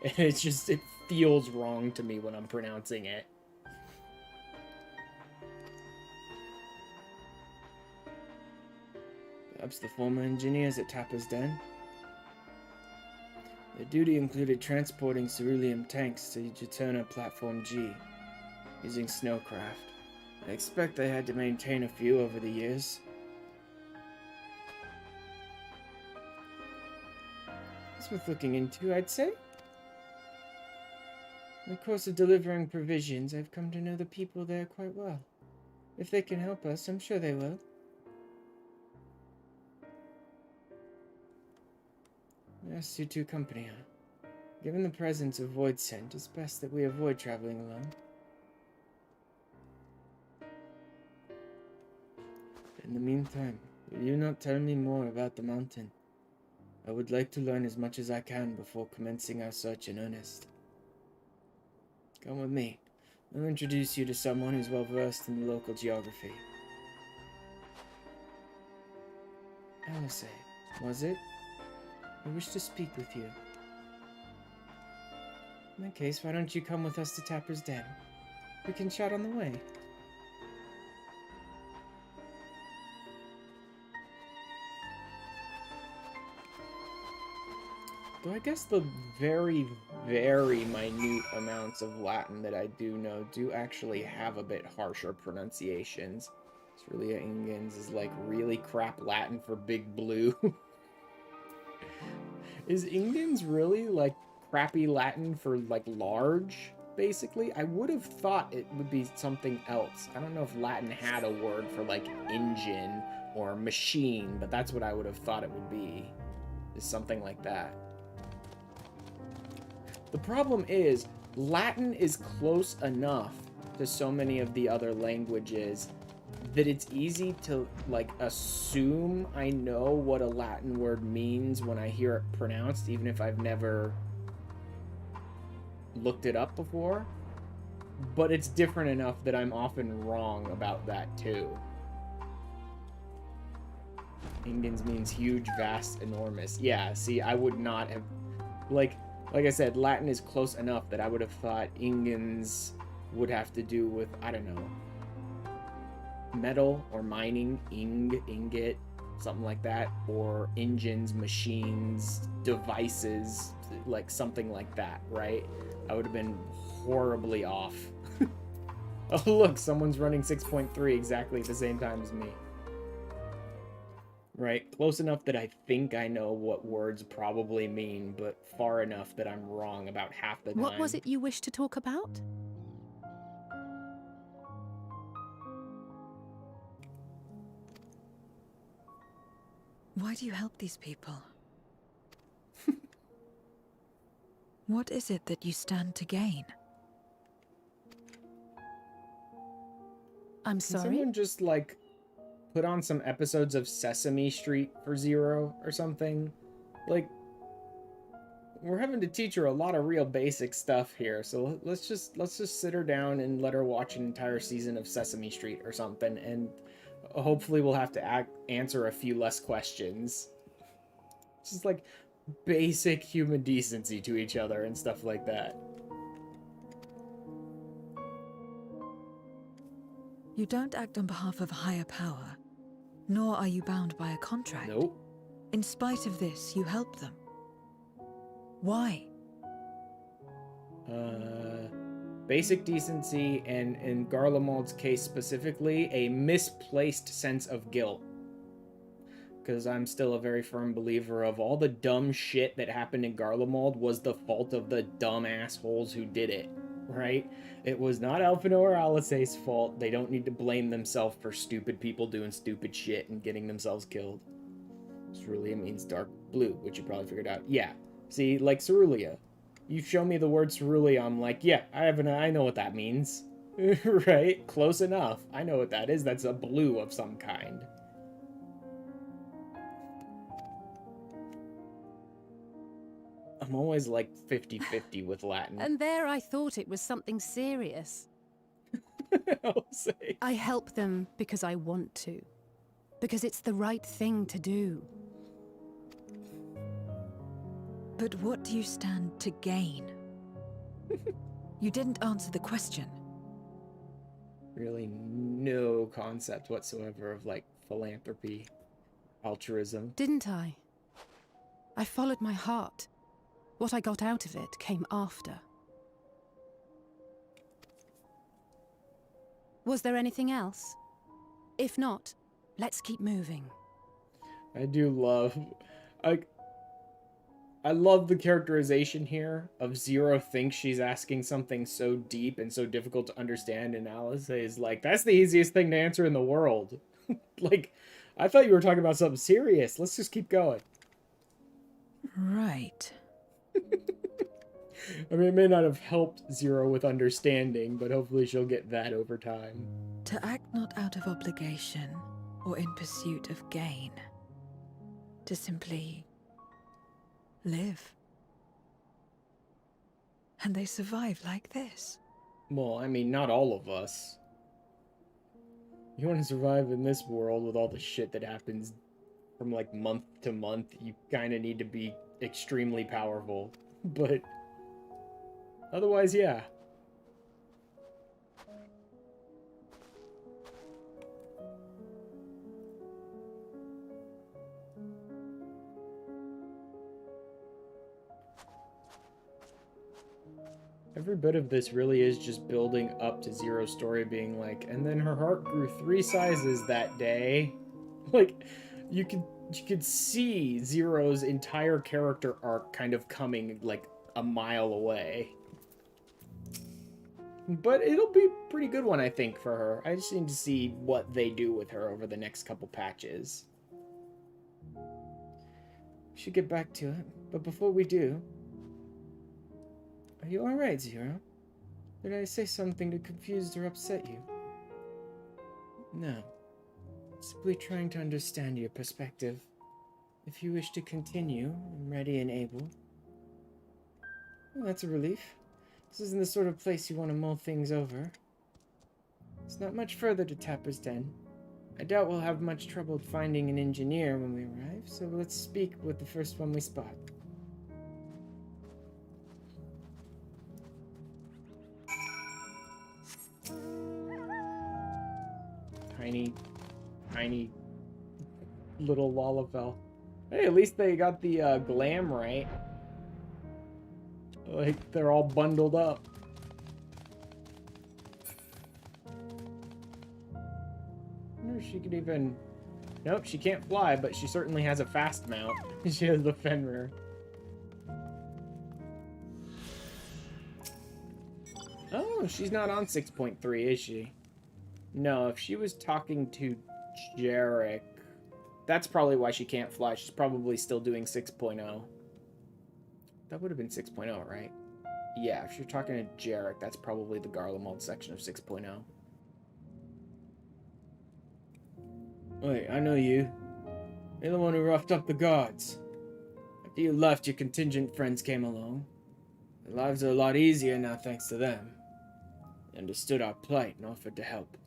[SPEAKER 1] It's just, it feels wrong to me when I'm pronouncing it. Perhaps the former engineers at Tapper's Den. Their duty included transporting cerulean tanks to Juturna Platform G, using snowcraft. I expect they had to maintain a few over the years. It's worth looking into, I'd say. In the course of delivering provisions, I've come to know the people there quite well. If they can help us, I'm sure they will. Yes, you two company, huh? Given the presence of void scent, it's best that we avoid traveling alone. In the meantime, will you not tell me more about the mountain? I would like to learn as much as I can before commencing our search in earnest. Come with me. I'll introduce you to someone who's well versed in the local geography. Alice, was it? I wish to speak with you. In that case, why don't you come with us to Tapper's Den? We can chat on the way. Though I guess the very, very minute amounts of Latin that I do know do actually have a bit harsher pronunciations. Cerulia Ingens is like really crap Latin for big blue. Is Ingens really, like, crappy Latin for, like, large, basically? I would have thought it would be something else. I don't know if Latin had a word for, like, engine or machine, but that's what I would have thought it would be. Is something like that. The problem is, Latin is close enough to so many of the other languages that it's easy to, like, assume I know what a Latin word means when I hear it pronounced, even if I've never looked it up before. But it's different enough that I'm often wrong about that, too. Ingens means huge, vast, enormous. Yeah, see, I would not have... Like I said, Latin is close enough that I would have thought Ingens would have to do with, I don't know, metal or mining, ingot, something like that, or engines, machines, devices, like something like that, right? I would have been horribly off. Oh, look, someone's running 6.3 exactly at the same time as me. Right? Close enough that I think I know what words probably mean, but far enough that I'm wrong about half the time.
[SPEAKER 8] What was it you wished to talk about?
[SPEAKER 2] Why do you help these people? What is it that you stand to gain?
[SPEAKER 8] I'm
[SPEAKER 1] Can
[SPEAKER 8] sorry?
[SPEAKER 1] someone just, like, put on some episodes of Sesame Street for Zero or something? Like, we're having to teach her a lot of real basic stuff here, so let's just sit her down and let her watch an entire season of Sesame Street or something, and hopefully we'll have to answer a few less questions. Just like basic human decency to each other and stuff like that.
[SPEAKER 2] You don't act on behalf of a higher power, nor are you bound by a contract.
[SPEAKER 1] Nope.
[SPEAKER 2] In spite of this, you help them. Why?
[SPEAKER 1] Basic decency, and in Garlemald's case specifically, a misplaced sense of guilt. Because I'm still a very firm believer of all the dumb shit that happened in Garlemald was the fault of the dumb assholes who did it, right? It was not Alphinaud or Alisae's fault. They don't need to blame themselves for stupid people doing stupid shit and getting themselves killed. Cerulean means dark blue, which you probably figured out. Yeah. See, like Cerulia. You show me the word Cerulia, I'm like, yeah, I know what that means. Right? Close enough. I know what that is. That's a blue of some kind. I'm always like 50-50 with Latin.
[SPEAKER 8] And there I thought it was something serious.
[SPEAKER 1] I'll say.
[SPEAKER 8] I help them because I want to. Because it's the right thing to do.
[SPEAKER 2] But what do you stand to gain? You didn't answer the question.
[SPEAKER 1] Really no concept whatsoever of, like, philanthropy, altruism.
[SPEAKER 8] Didn't I? I followed my heart. What I got out of it came after. Was there anything else? If not, let's keep moving.
[SPEAKER 1] I do love... I love the characterization here of Zero thinks she's asking something so deep and so difficult to understand, and Alice is like, that's the easiest thing to answer in the world. Like, I thought you were talking about something serious. Let's just keep going.
[SPEAKER 2] Right.
[SPEAKER 1] I mean, it may not have helped Zero with understanding, but hopefully she'll get that over time.
[SPEAKER 2] To act not out of obligation or in pursuit of gain. To simply live. And they survive like this.
[SPEAKER 1] Well, I mean, not all of us. You want to survive in this world with all the shit that happens from, like, month to month, you kind of need to be extremely powerful. But otherwise, yeah. Every bit of this really is just building up to Zero's story being like, and then her heart grew 3 sizes that day. Like, you could see Zero's entire character arc kind of coming, like, a mile away. But it'll be a pretty good one, I think, for her. I just need to see what they do with her over the next couple patches. We should get back to it, but before we do... Are you alright, Zero? Did I say something to confuse or upset you? No. Simply trying to understand your perspective. If you wish to continue, I'm ready and able. Well, that's a relief. This isn't the sort of place you want to mull things over. It's not much further to Tapper's Den. I doubt we'll have much trouble finding an engineer when we arrive, so let's speak with the first one we spot. Tiny little Lalafell. Hey, at least they got the glam right. Like, they're all bundled up. I wonder if she could even Nope, she can't fly, but she certainly has a fast mount. She has the Fenrir. Oh, she's not on 6.3, is she? No, if she was talking to Jarek, that's probably why she can't fly. She's probably still doing 6.0. That would have been 6.0, right? Yeah, if you're talking to Jarek, that's probably the Garlemald section of 6.0. Wait, I know you. You're the one who roughed up the guards. After you left, your contingent friends came along. Their lives are a lot easier now thanks to them. They understood our plight and offered to help,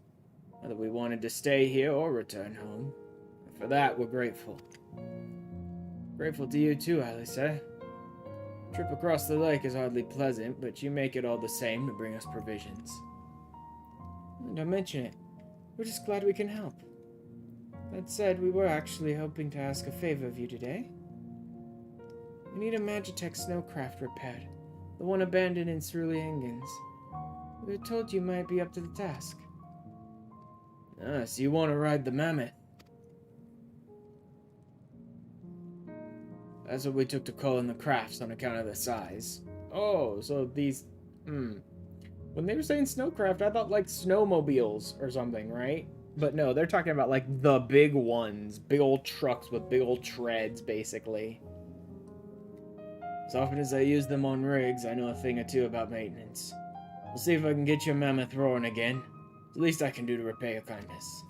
[SPEAKER 1] whether we wanted to stay here or return home. And for that, we're grateful. Grateful to you too, Alice. Trip across the lake is hardly pleasant, but you make it all the same to bring us provisions. Don't mention it. We're just glad we can help. That said, we were actually hoping to ask a favor of you today. We need a Magitech snowcraft repaired, the one abandoned in Cerulean Engines. We were told you might be up to the task. Ah, so you want to ride the mammoth? That's what we took to calling the crafts on account of the size. Oh, so these... When they were saying snowcraft, I thought like snowmobiles or something, right? But no, they're talking about like the big ones. Big old trucks with big old treads, basically. As often as I use them on rigs, I know a thing or two about maintenance. We'll see if I can get your mammoth roaring again. It's the least I can do to repay your kindness.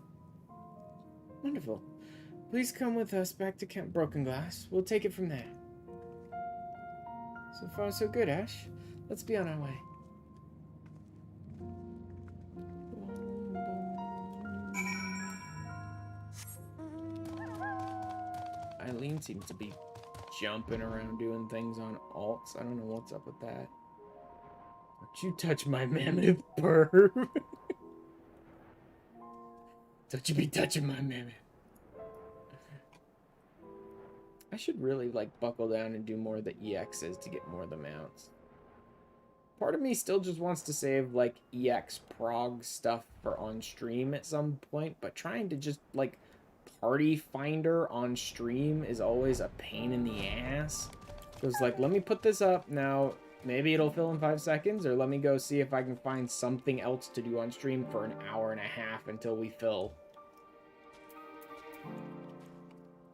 [SPEAKER 1] Wonderful. Please come with us back to Camp Broken Glass. We'll take it from there. So far, so good, Ash. Let's be on our way. Eileen seems to be jumping around doing things on alts. I don't know what's up with that. Don't you touch my mammoth, perv. Don't you be touching my mammoth. I should really, like, buckle down and do more of the EXs to get more of the mounts. Part of me still just wants to save, like, EX prog stuff for on stream at some point, but trying to just, like, party finder on stream is always a pain in the ass. So it's like, let me put this up now. Maybe it'll fill in 5 seconds, or let me go see if I can find something else to do on stream for an hour and a half until we fill.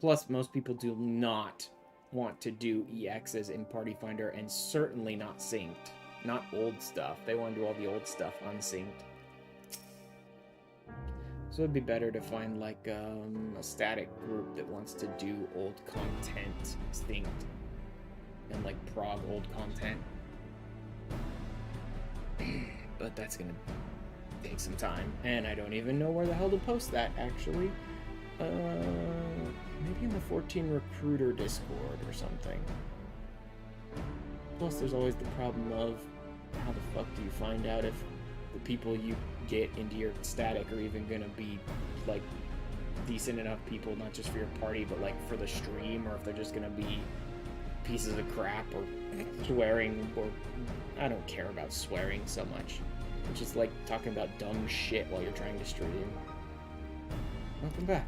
[SPEAKER 1] Plus, most people do not want to do EXs in Party Finder, and certainly not synced. Not old stuff. They want to do all the old stuff unsynced. So it'd be better to find, like, a static group that wants to do old content synced. And, like, prog old content. But that's gonna take some time. And I don't even know where the hell to post that, actually. Maybe in the 14 Recruiter Discord or something. Plus, there's always the problem of how the fuck do you find out if the people you get into your static are even gonna be, like, decent enough people, not just for your party, but, like, for the stream, or if they're just gonna be pieces of crap or swearing, or I don't care about swearing so much. It's just like talking about dumb shit while you're trying to stream. Welcome back.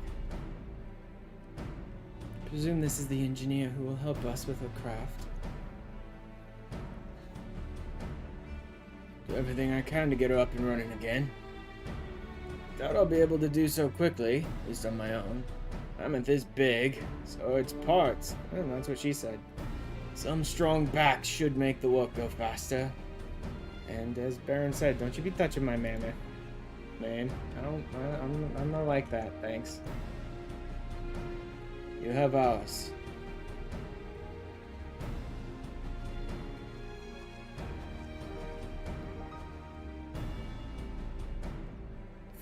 [SPEAKER 1] Presume this is the engineer who will help us with our craft. Do everything I can to get her up and running again. Doubt I'll be able to do so quickly, at least on my own. Mammoth is big, so it's parts. And that's what she said. Some strong backs should make the work go faster. And as Baron said, don't you be touching my mammoth, man. I'm not like that, thanks. You have ours.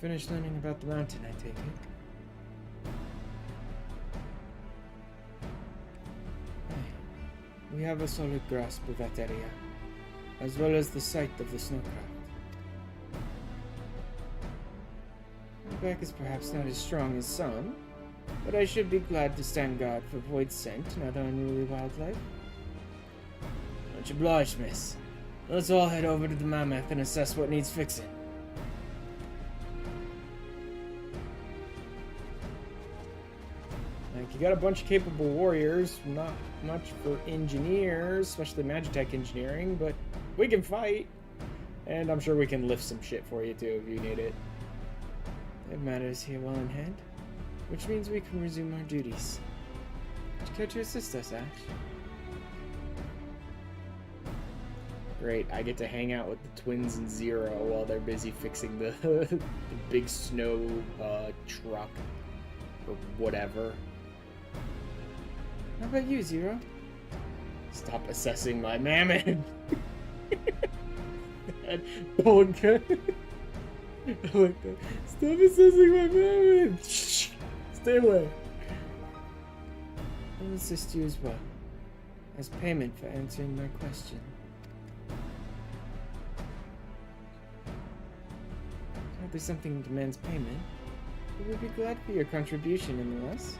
[SPEAKER 1] Finished learning about the mountain, I take it. We have a solid grasp of that area, as well as the site of the snowcraft. My back is perhaps not as strong as some, but I should be glad to stand guard for void scent and other unruly wildlife. Much obliged, miss. Let's all head over to the mammoth and assess what needs fixing. you got a bunch of capable warriors, not much for engineers, especially Magitech engineering, but we can fight. And I'm sure we can lift some shit for you too if you need it. That matters here well in hand, which means we can resume our duties. Would you care to assist us, Ash? Great, I get to hang out with the twins and Zero while they're busy fixing the, the big snow truck or whatever. How about you, Zero? Stop assessing my mammon! Bonka. I like that. Stop assessing my mammon! Stay away. I'll assist you as well, as payment for answering my question. If there's something that demands payment, we would be glad for your contribution nonetheless.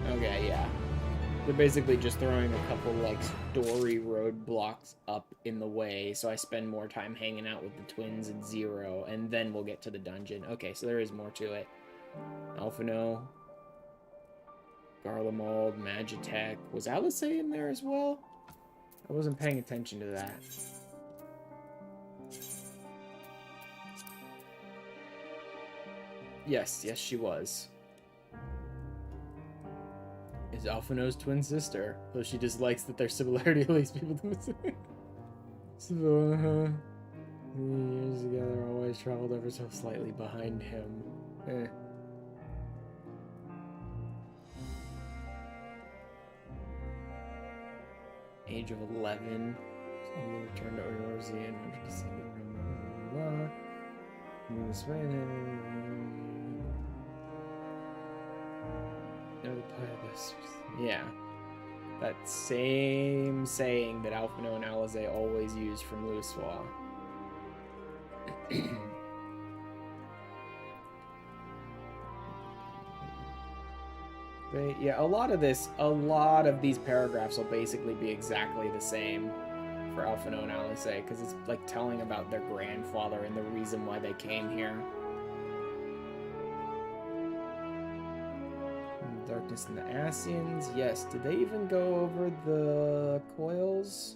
[SPEAKER 1] Okay, yeah. They're basically just throwing a couple, like, story roadblocks up in the way, so I spend more time hanging out with the twins and Zero, and then we'll get to the dungeon. Okay, so there is more to it. Alphino, Garlemald, Magitech. Was Alice in there as well? I wasn't paying attention to that. Yes, yes she was. Is Alphino's twin sister, though she dislikes that their similarity leads people to so, years together always traveled ever so slightly behind him. Eh. Age of 11. Someone returned to Oriorzy and wanted to see yeah. That same saying that Alphino and Alize always use from Louisoix. Yeah, a lot of these paragraphs will basically be exactly the same for Alphino and Alice, because it's like telling about their grandfather and the reason why they came here. Darkness and the Asians. Yes, did they even go over the coils?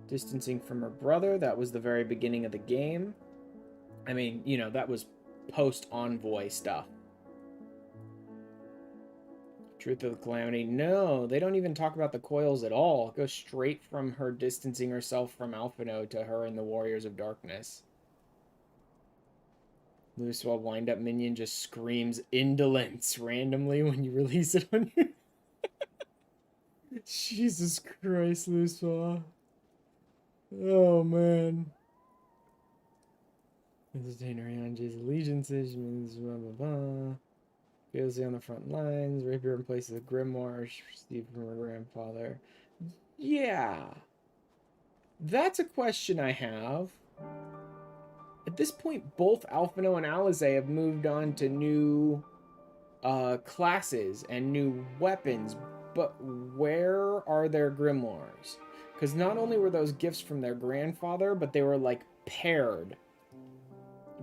[SPEAKER 1] Distancing from her brother, that was the very beginning of the game. I mean, you know, that was post-Envoy stuff. Truth of the Calamity. No, they don't even talk about the coils at all. It goes straight from her distancing herself from Alphino to her and the Warriors of Darkness. Louisoix wind-up minion just screams indolence randomly when you release it on you. Jesus Christ, Louisoix. Oh, man. Entertain Ariange's allegiances, means blah blah blah. Fealsy on the front lines, rapier in place of the grimoire received from her grandfather. Yeah. That's a question I have. At this point, both Alphino and Alize have moved on to new classes and new weapons, but where are their grimoires? Because not only were those gifts from their grandfather, but they were, like, paired.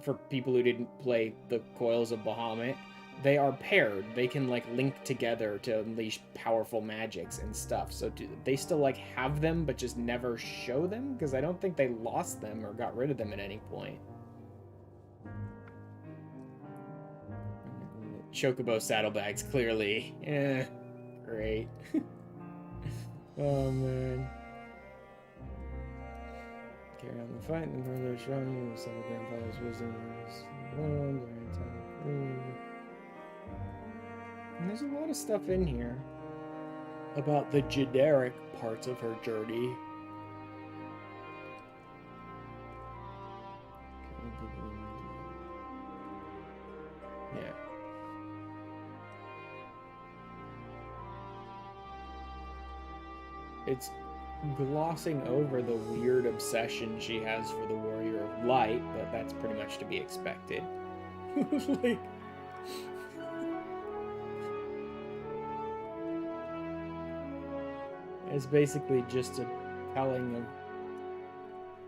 [SPEAKER 1] For people who didn't play the Coils of Bahamut, they are paired. They can, like, link together to unleash powerful magics and stuff. So do they still, like, have them, but just never show them? Because I don't think they lost them or got rid of them at any point. Chocobo saddlebags, clearly. Eh, great. Oh, man. Carry on the fight, and further showing some of grandfather's wisdom. And there's a lot of stuff in here about the generic parts of her journey. Yeah. It's glossing over the weird obsession she has for the Warrior of Light, but that's pretty much to be expected. Like, it's basically just a telling of...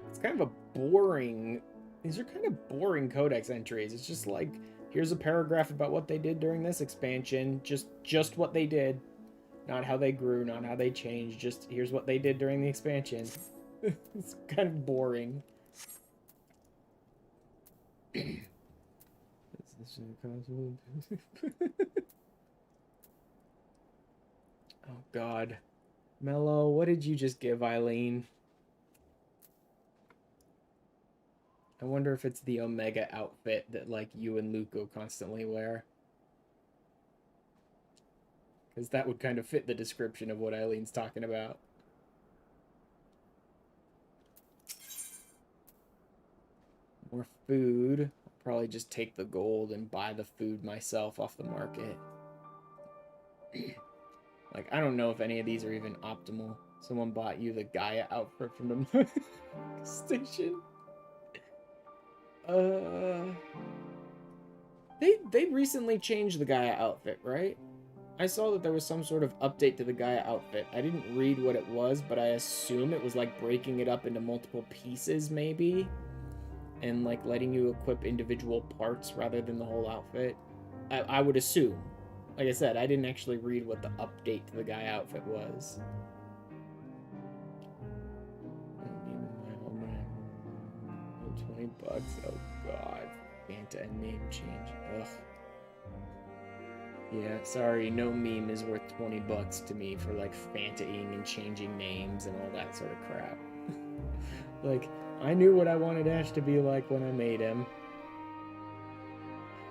[SPEAKER 1] It's kind of a boring These are kind of boring codex entries. It's just like, here's a paragraph about what they did during this expansion. Just what they did. Not how they grew, not how they changed. Just here's what they did during the expansion. It's kind of boring. Oh god. Mello, what did you just give Eileen? I wonder if it's the Omega outfit that like you and Luco constantly wear. Because that would kind of fit the description of what Eileen's talking about. More food. I'll probably just take the gold and buy the food myself off the market. Like, I don't know if any of these are even optimal. Someone bought you the Gaia outfit from the station. They recently changed the Gaia outfit, right? I saw that there was some sort of update to the Gaia outfit. I didn't read what it was, but I assume it was like breaking it up into multiple pieces, maybe? And like letting you equip individual parts rather than the whole outfit. I would assume. Like I said, I didn't actually read what the update to the Gaia outfit was. 20 bucks. Oh god. Fanta and name change. Ugh. Yeah, sorry, no meme is worth 20 bucks to me for like Fanta-ing and changing names and all that sort of crap. Like, I knew what I wanted Ash to be like when I made him.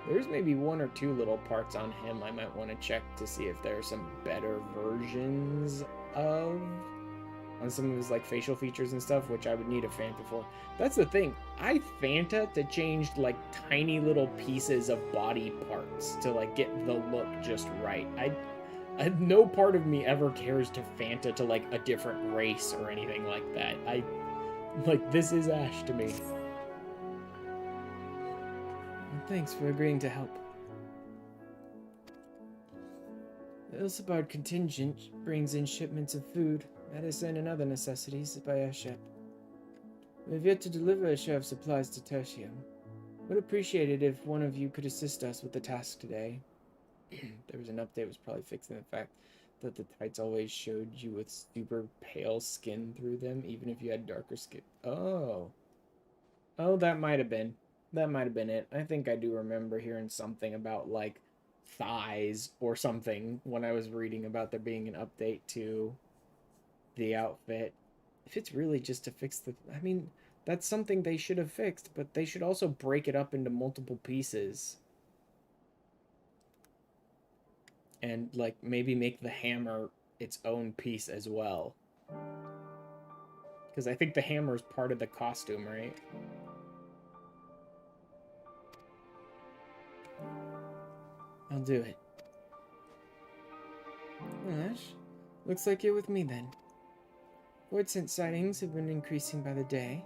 [SPEAKER 1] There's maybe one or two little parts on him I might want to check to see if there are some better versions of on some of his like facial features and stuff, which I would need a Fanta for. That's the thing. I Fanta to change like tiny little pieces of body parts to like get the look just right. I no part of me ever cares to Fanta to like a different race or anything like that. Like, this is Ash to me. Thanks for agreeing to help. The Ilsabard contingent brings in shipments of food, medicine, and other necessities by airship. We have yet to deliver a share of supplies to Tertium. Would appreciate it if one of you could assist us with the task today. There was an update, was probably fixing the fact that the tights always showed you with super pale skin through them, even if you had darker skin. Oh, that might have been. That might have been it. I think I do remember hearing something about, like, thighs or something when I was reading about there being an update to the outfit. If it's really just to fix the... I mean, that's something they should have fixed, but they should also break it up into multiple pieces. And, like, maybe make the hammer its own piece as well. Because I think the hammer is part of the costume, right? I'll do it. Well, Ash, looks like you're with me then. Void scent sightings have been increasing by the day,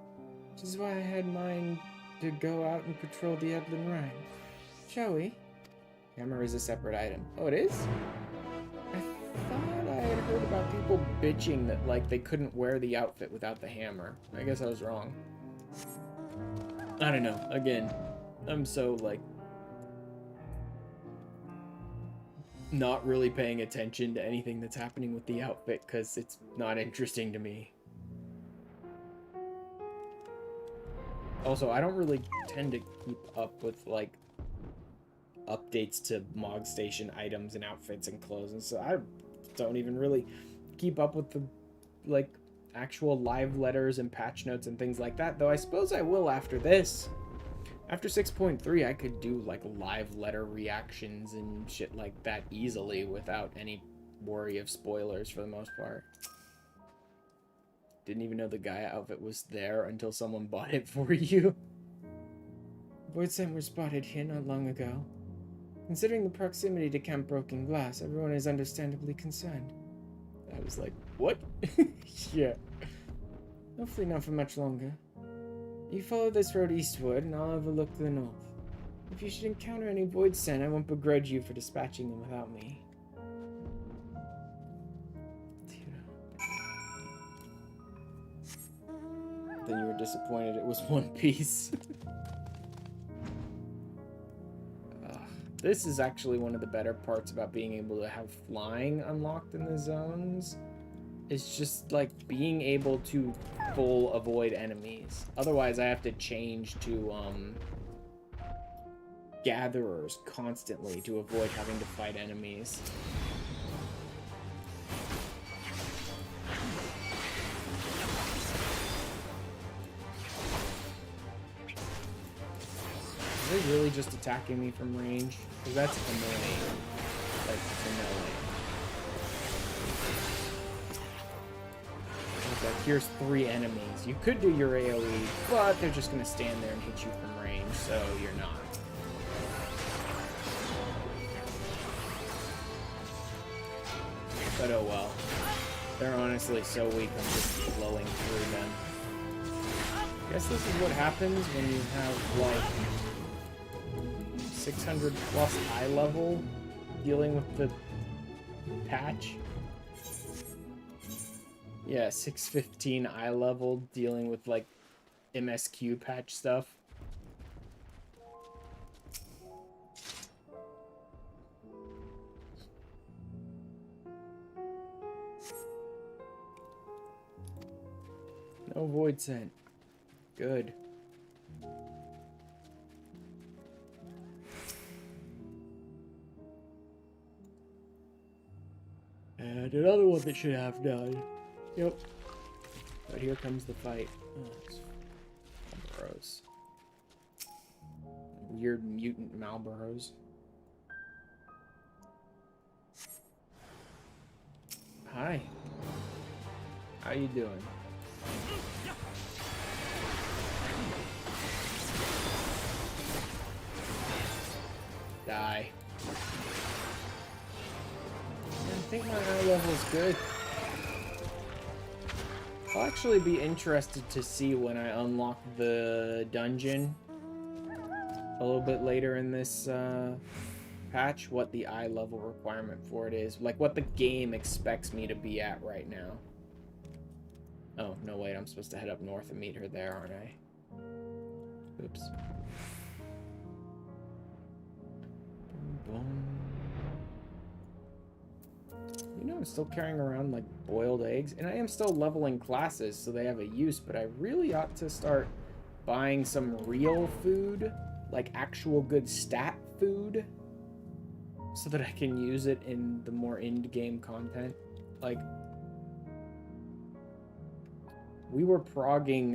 [SPEAKER 1] which is why I had mind to go out and patrol the Edlin Rhine. Shall we? Hammer is a separate item. Oh, it is? I thought I had heard about people bitching that, like, they couldn't wear the outfit without the hammer. I guess I was wrong. I don't know. Again, I'm so, like, not really paying attention to anything that's happening with the outfit because it's not interesting to me. Also, I don't really tend to keep up with, like, updates to Mog Station items and outfits and clothes, and so I don't even really keep up with the, like, actual live letters and patch notes and things like that, though I suppose I will after this. After 6.3, I could do, like, live letter reactions and shit like that easily without any worry of spoilers for the most part. Didn't even know the Gaia outfit was there until someone bought it for you. Void scent were spotted here not long ago. Considering the proximity to Camp Broken Glass, everyone is understandably concerned. I was like, what? Yeah. Hopefully not for much longer. You follow this road eastward, and I'll overlook to the north. If you should encounter any void scent, I won't begrudge you for dispatching them without me. then you were disappointed it was One Piece. This is actually one of the better parts about being able to have flying unlocked in the zones. It's just like being able to full avoid enemies. Otherwise, I have to change to gatherers constantly to avoid having to fight enemies. Are they really just attacking me from range? Because that's annoying. Like, annoying. Okay, here's 3 enemies. You could do your AoE, but they're just going to stand there and hit you from range, so you're not. But oh well. They're honestly so weak, I'm just blowing through them. I guess this is what happens when you have, like, 600 plus eye level dealing with the patch. Yeah, 615 eye level dealing with like MSQ patch stuff. No void scent. Good. And another one that should have done. Yep. But here comes the fight. Oh, it's Malboros. Weird mutant Malboros. Hi. How you doing? Die. I think my eye level's good. I'll actually be interested to see when I unlock the dungeon a little bit later in this patch what the eye level requirement for it is. Like what the game expects me to be at right now. Oh, no wait, I'm supposed to head up north and meet her there, aren't I? Oops. You know, I'm still carrying around, like, boiled eggs. And I am still leveling classes, so they have a use. But I really ought to start buying some real food. Like, actual good stat food. So that I can use it in the more end-game content. Like, we were progging,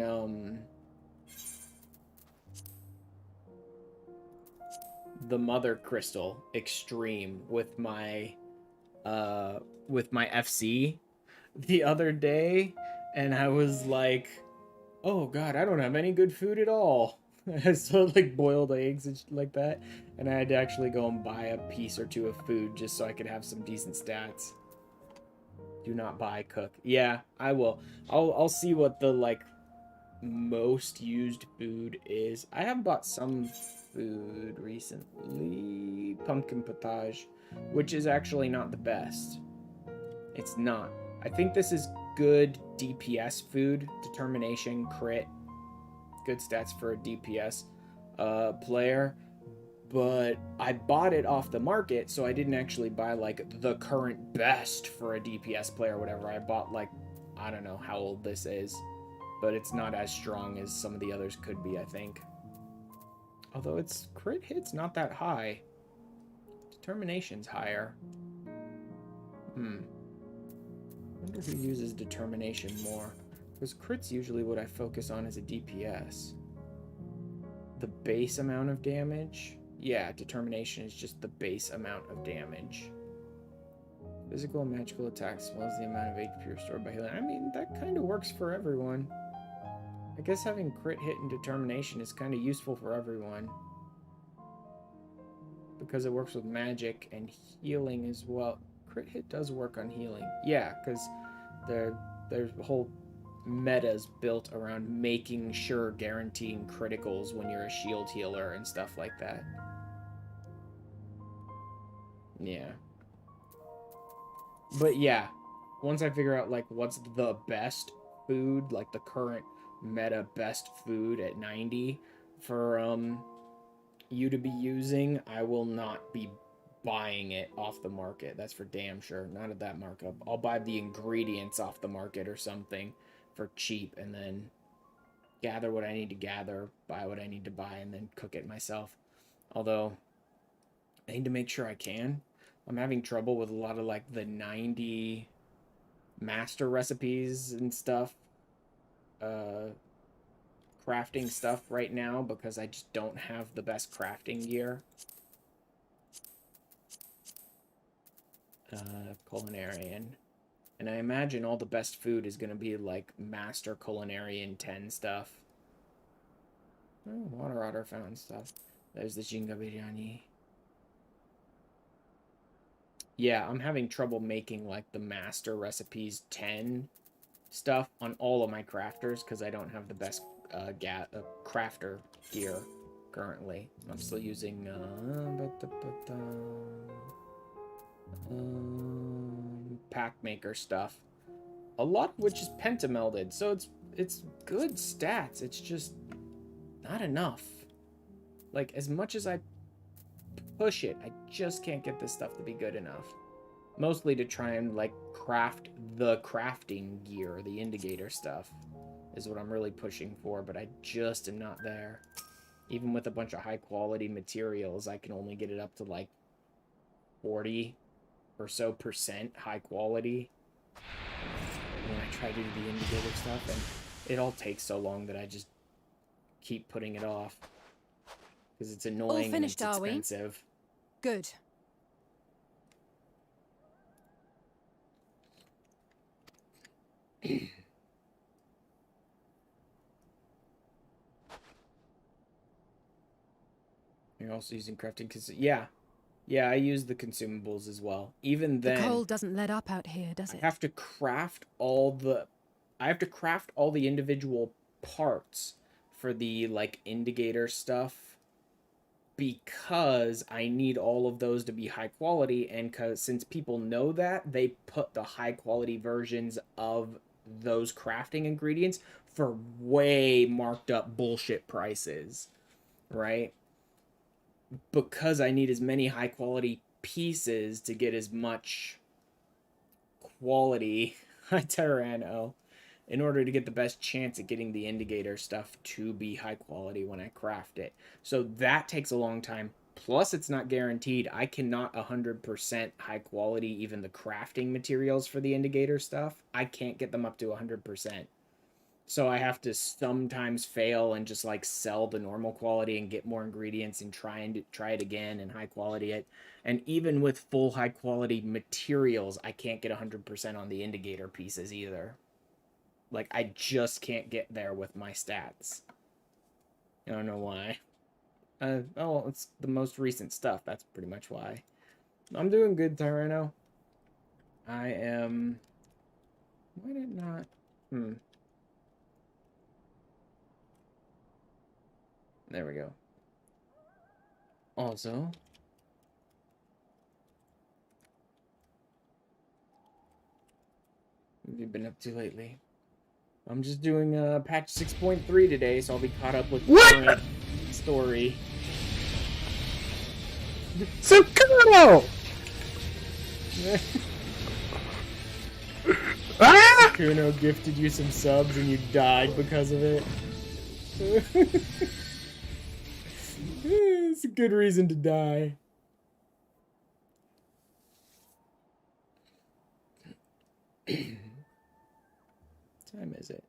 [SPEAKER 1] the Mother Crystal Extreme with my FC the other day, and I was like, oh god, I don't have any good food at all. I still like boiled eggs and shit like that, and I had to actually go and buy a piece or two of food just so I could have some decent stats. Do not buy, cook. Yeah, I will. I'll see what the like most used food is. I have bought some food recently. Pumpkin potage, which is actually not the best. It's not. I think this is good DPS food. Determination, crit. Good stats for a DPS player. But I bought it off the market, so I didn't actually buy, like, the current best for a DPS player or whatever. I bought, like, I don't know how old this is. But it's not as strong as some of the others could be, I think. Although its crit hit's not that high. Determination's higher. I wonder who uses determination more. Because crit's usually what I focus on as a DPS. The base amount of damage? Yeah, determination is just the base amount of damage. Physical and magical attacks, as well as the amount of HP restored by healing. I mean, that kind of works for everyone. I guess having crit hit and determination is kind of useful for everyone. Because it works with magic and healing as well. Crit hit does work on healing. Yeah, because there's whole metas built around making sure guaranteeing criticals when you're a shield healer and stuff like that. Yeah. But yeah, once I figure out like what's the best food, like the current meta best food at 90 for you to be using, I will not be buying it off the market. That's for damn sure. Not at that markup. I'll buy the ingredients off the market or something for cheap, and then gather what I need to gather, buy what I need to buy, and then cook it myself. Although, I need to make sure I can. I'm having trouble with a lot of, like, the 90 master recipes and stuff. Crafting stuff right now because I just don't have the best crafting gear. Culinarian. And I imagine all the best food is going to be like Master Culinarian 10 stuff. Oh, water otter fountain stuff. There's the Jinga Biryani. Yeah, I'm having trouble making like the Master Recipes 10 stuff on all of my crafters because I don't have the best crafter gear currently. I'm still using pack maker stuff, a lot of which is pentamelded, so it's good stats. It's just not enough. Like, as much as I push it, I just can't get this stuff to be good enough. Mostly to try and like craft the crafting gear, the indicator stuff is what I'm really pushing for, but I just am not there. Even with a bunch of high quality materials, I can only get it up to like 40 or so % high quality when I try to do the indicator stuff, and it all takes so long that I just keep putting it off because it's annoying.
[SPEAKER 8] All finished,
[SPEAKER 1] and it's
[SPEAKER 8] are we?
[SPEAKER 1] expensive.
[SPEAKER 8] Good.
[SPEAKER 1] You're also using crafting because yeah, I use the consumables as well. Even then,
[SPEAKER 8] The cold doesn't let up out here, does it?
[SPEAKER 1] I have to craft all the individual parts for the like indicator stuff because I need all of those to be high quality, and since people know that, they put the high quality versions of those crafting ingredients for way marked up bullshit prices, right? Because I need as many high quality pieces to get as much quality Tyranno in order to get the best chance at getting the indicator stuff to be high quality when I craft it. So that takes a long time. Plus, it's not guaranteed. I cannot 100% high quality even the crafting materials for the indicator stuff. I can't get them up to 100%. So I have to sometimes fail and just like sell the normal quality and get more ingredients and try it again and high quality it. And even with full high quality materials, I can't get 100% on the indicator pieces either. Like, I just can't get there with my stats. I don't know why. Oh, it's the most recent stuff. That's pretty much why. I'm doing good, Tyranno. I am... Why did it not... There we go. Also... What have you been up to lately? I'm just doing patch 6.3 today, so I'll be caught up with the current story.
[SPEAKER 9] Sakano!
[SPEAKER 1] Kuno gifted you some subs and you died because of it. It's a good reason to die. What time is it?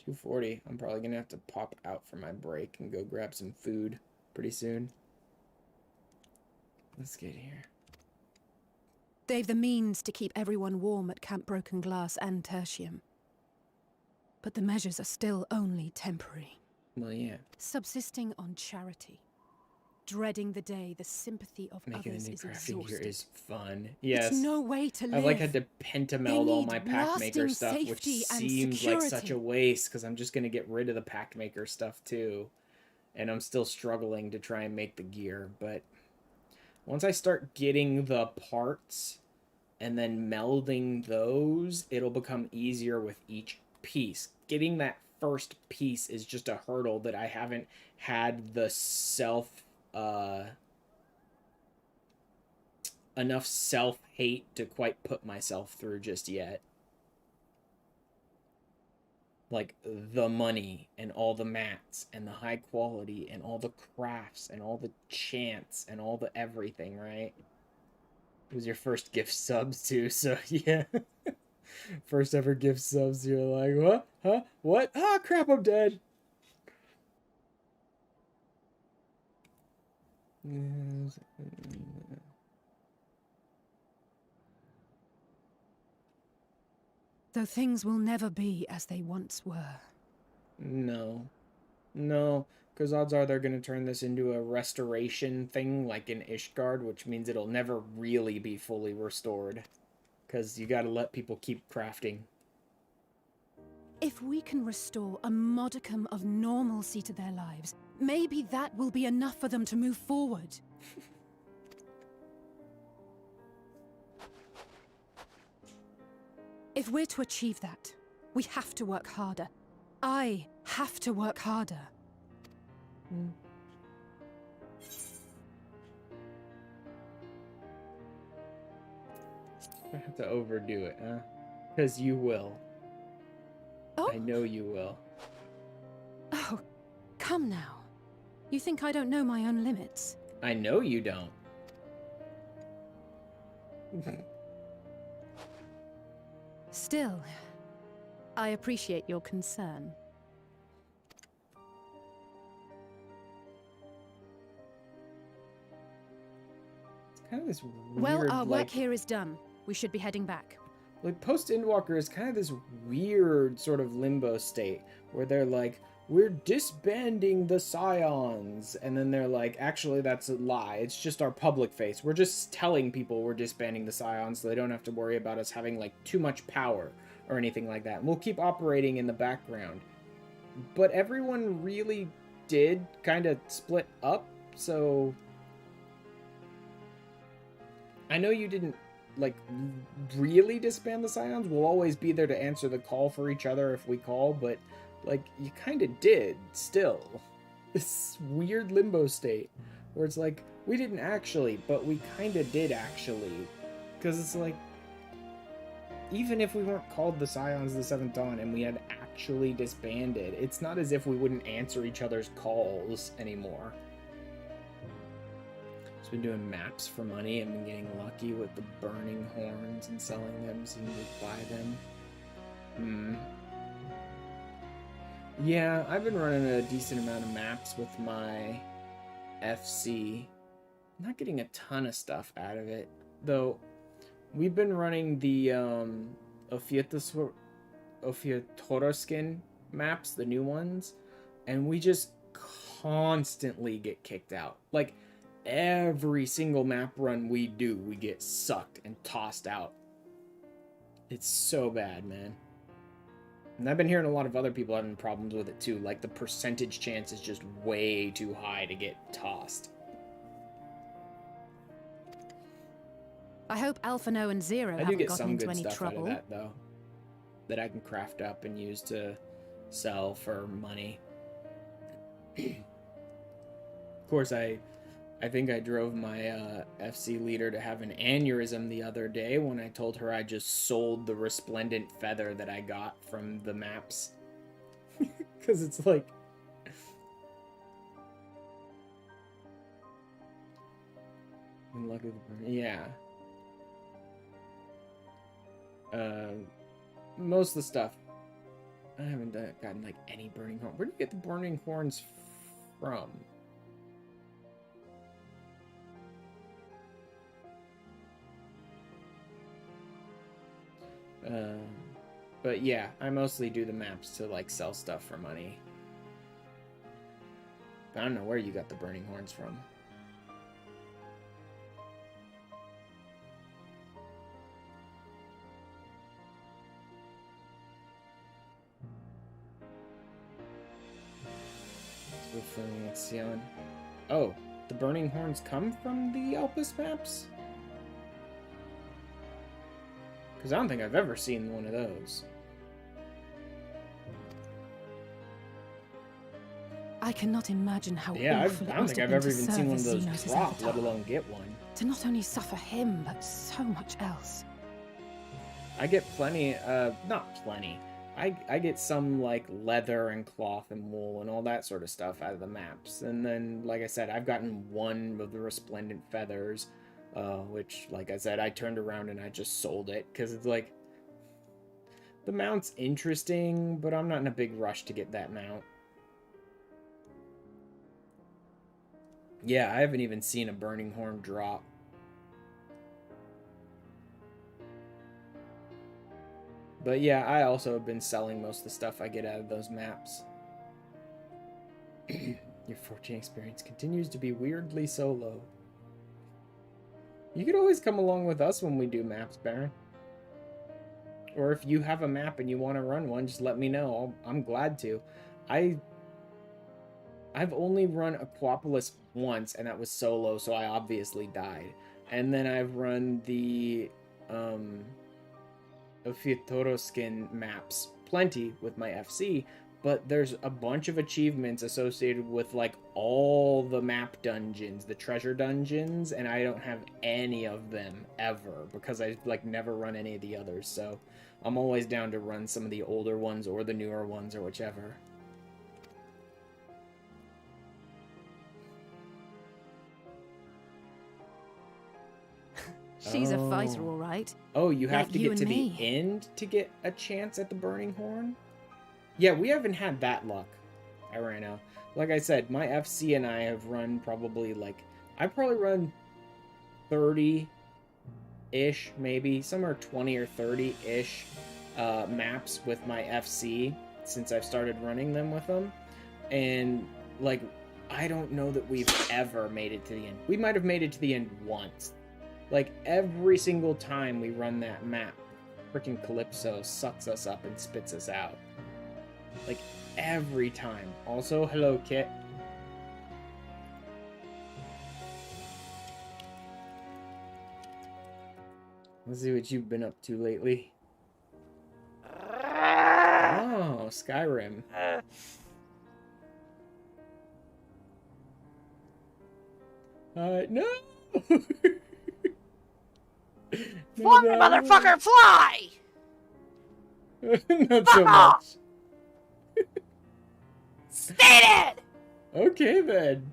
[SPEAKER 1] 2:40. I'm probably gonna have to pop out for my break and go grab some food pretty soon. Let's get here.
[SPEAKER 8] They've the means to keep everyone warm at Camp Broken Glass and Tertium. But the measures are still only temporary.
[SPEAKER 1] Well, yeah.
[SPEAKER 8] Subsisting on charity. Dreading the day the sympathy of
[SPEAKER 1] Making
[SPEAKER 8] others
[SPEAKER 1] a new
[SPEAKER 8] is
[SPEAKER 1] crafting gear
[SPEAKER 8] exhausted.
[SPEAKER 1] is fun. Yes.
[SPEAKER 8] It's no way to live.
[SPEAKER 1] I like had to pentameld all my pack maker
[SPEAKER 8] lasting
[SPEAKER 1] stuff, which
[SPEAKER 8] safety and
[SPEAKER 1] seems like such
[SPEAKER 8] security.
[SPEAKER 1] a waste because I'm just gonna get rid of the pack maker stuff too, and I'm still struggling to try and make the gear. But once I start getting the parts and then melding those, it'll become easier with each piece. Getting that first piece is just a hurdle that I haven't had the enough self-hate to quite put myself through just yet. Like, the money, and all the mats, and the high quality, and all the crafts, and all the chants, and all the everything, right? It was your first gift subs, too, so yeah. First ever gift subs, you're like, what? Huh? What? Ah, crap, I'm dead!
[SPEAKER 8] Though things will never be as they once were.
[SPEAKER 1] No. No, because odds are they're going to turn this into a restoration thing like in Ishgard, which means it'll never really be fully restored. Because you got to let people keep crafting.
[SPEAKER 8] If we can restore a modicum of normalcy to their lives, maybe that will be enough for them to move forward. If we're to achieve that, we have to work harder. I have to work harder.
[SPEAKER 1] I have to overdo it, huh? Because you will.
[SPEAKER 8] Oh?
[SPEAKER 1] I know you will.
[SPEAKER 8] Oh, come now. You think I don't know my own limits?
[SPEAKER 1] I know you don't.
[SPEAKER 8] Still, I appreciate your concern.
[SPEAKER 1] It's kind of this weird,
[SPEAKER 8] Well, our work
[SPEAKER 1] like,
[SPEAKER 8] here is done. We should be heading back.
[SPEAKER 1] like, post-Endwalker is kind of this weird sort of limbo state where they're like, we're disbanding the Scions, and then they're like, actually, that's a lie. It's just our public face. We're just telling people we're disbanding the Scions so they don't have to worry about us having, like, too much power or anything like that. And we'll keep operating in the background. But everyone really did kind of split up, so... I know you didn't, like, really disband the Scions. We'll always be there to answer the call for each other if we call, but, like, you kind of did, still. This weird limbo state where it's like, we didn't actually, but we kind of did actually. Because it's like, even if we weren't called the Scions of the Seventh Dawn and we had actually disbanded, it's not as if we wouldn't answer each other's calls anymore. Been doing maps for money and been getting lucky with the burning horns and selling them so you can just buy them. Yeah, I've been running a decent amount of maps with my FC. Not getting a ton of stuff out of it, though. We've been running the Ophiotoroskin maps, the new ones, and we just constantly get kicked out. Like, every single map run we do, we get sucked and tossed out. It's so bad, man. And I've been hearing a lot of other people having problems with it too. Like, the percentage chance is just way too high to get tossed.
[SPEAKER 8] I hope Alphano and Zero
[SPEAKER 1] I do
[SPEAKER 8] haven't
[SPEAKER 1] get
[SPEAKER 8] gotten
[SPEAKER 1] some
[SPEAKER 8] into
[SPEAKER 1] good
[SPEAKER 8] any
[SPEAKER 1] stuff
[SPEAKER 8] trouble.
[SPEAKER 1] out of that, though. That I can craft up and use to sell for money. Of course, I think I drove my FC leader to have an aneurysm the other day when I told her I just sold the resplendent feather that I got from the maps. Because it's like... Yeah. Most of the stuff... I haven't gotten, like, any burning horn. Where do you get the burning horns from? But yeah, I mostly do the maps to, like, sell stuff for money. I don't know where you got the burning horns from. Oh, the burning horns come from the Elpis maps? Because I don't think I've ever seen one of those.
[SPEAKER 8] I cannot imagine how
[SPEAKER 1] Yeah, I
[SPEAKER 8] awful it
[SPEAKER 1] don't
[SPEAKER 8] must
[SPEAKER 1] think
[SPEAKER 8] have
[SPEAKER 1] I've
[SPEAKER 8] been
[SPEAKER 1] ever
[SPEAKER 8] to
[SPEAKER 1] even seen one of
[SPEAKER 8] serve
[SPEAKER 1] those
[SPEAKER 8] Xenos as
[SPEAKER 1] drop,
[SPEAKER 8] Avatar.
[SPEAKER 1] let alone get one.
[SPEAKER 8] To not only suffer him, but so much else.
[SPEAKER 1] I get plenty, not plenty. I get some, like, leather and cloth and wool and all that sort of stuff out of the maps. And then, like I said, I've gotten one of the resplendent feathers, which, like I said, I turned around and I just sold it. Because it's like, the mount's interesting, but I'm not in a big rush to get that mount. Yeah, I haven't even seen a burning horn drop. But yeah, I also have been selling most of the stuff I get out of those maps. Your 14 experience continues to be weirdly so low. You could always come along with us when we do maps, Baron. Or if you have a map and you want to run one, just let me know. I'm glad to. I've only run Aquapolis once, and that was solo, so I obviously died. And then I've run the Fiatoro skin maps plenty with my FC, but there's a bunch of achievements associated with like all the map dungeons, the treasure dungeons, and I don't have any of them ever because I like never run any of the others. So I'm always down to run some of the older ones or the newer ones or whichever.
[SPEAKER 8] She's a fighter, all right.
[SPEAKER 1] Oh, you have
[SPEAKER 8] Like
[SPEAKER 1] to
[SPEAKER 8] you
[SPEAKER 1] get to
[SPEAKER 8] and
[SPEAKER 1] the
[SPEAKER 8] me.
[SPEAKER 1] end to get a chance at the Burning Horn? Yeah, we haven't had that luck, Irano. Like I said, my FC and I have run probably like... I've probably run 30-ish, maybe. Somewhere 20 or 30-ish maps with my FC since I've started running them with them. And, like, I don't know that we've ever made it to the end. We might have made it to the end once. Like, every single time we run that map, freaking Calypso sucks us up and spits us out. Like, every time. Also, hello, Kit. Let's see what you've been up to lately. Oh, Skyrim. No!
[SPEAKER 9] Fly, motherfucker, fly!
[SPEAKER 1] Not
[SPEAKER 9] Fuck
[SPEAKER 1] so
[SPEAKER 9] off!
[SPEAKER 1] much.
[SPEAKER 9] Stated!
[SPEAKER 1] Okay, then.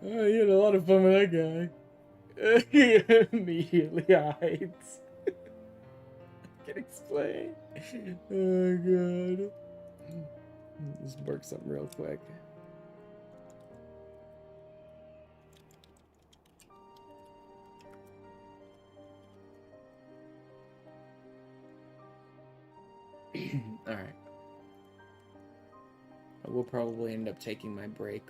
[SPEAKER 1] Oh, you had a lot of fun with that guy. He immediately hides. I can explain. Oh, God. Just work something real quick. Alright. I will probably end up taking my break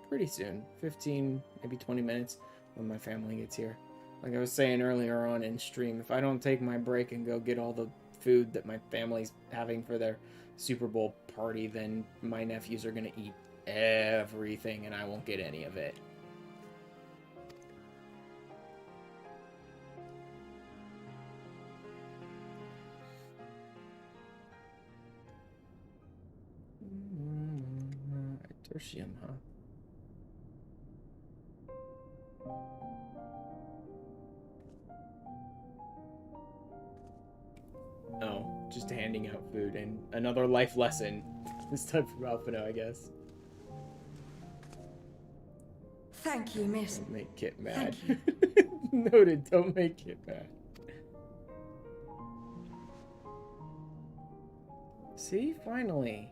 [SPEAKER 1] pretty soon. 15, maybe 20 minutes when my family gets here. Like I was saying earlier on in stream, if I don't take my break and go get all the food that my family's having for their Super Bowl party, then my nephews are going to eat everything and I won't get any of it. Tertium, huh? Oh, just handing out food and another life lesson. This time from Alphino, I guess.
[SPEAKER 6] Thank you, miss.
[SPEAKER 1] Don't make Kit mad. Noted, don't make Kit mad. See, finally.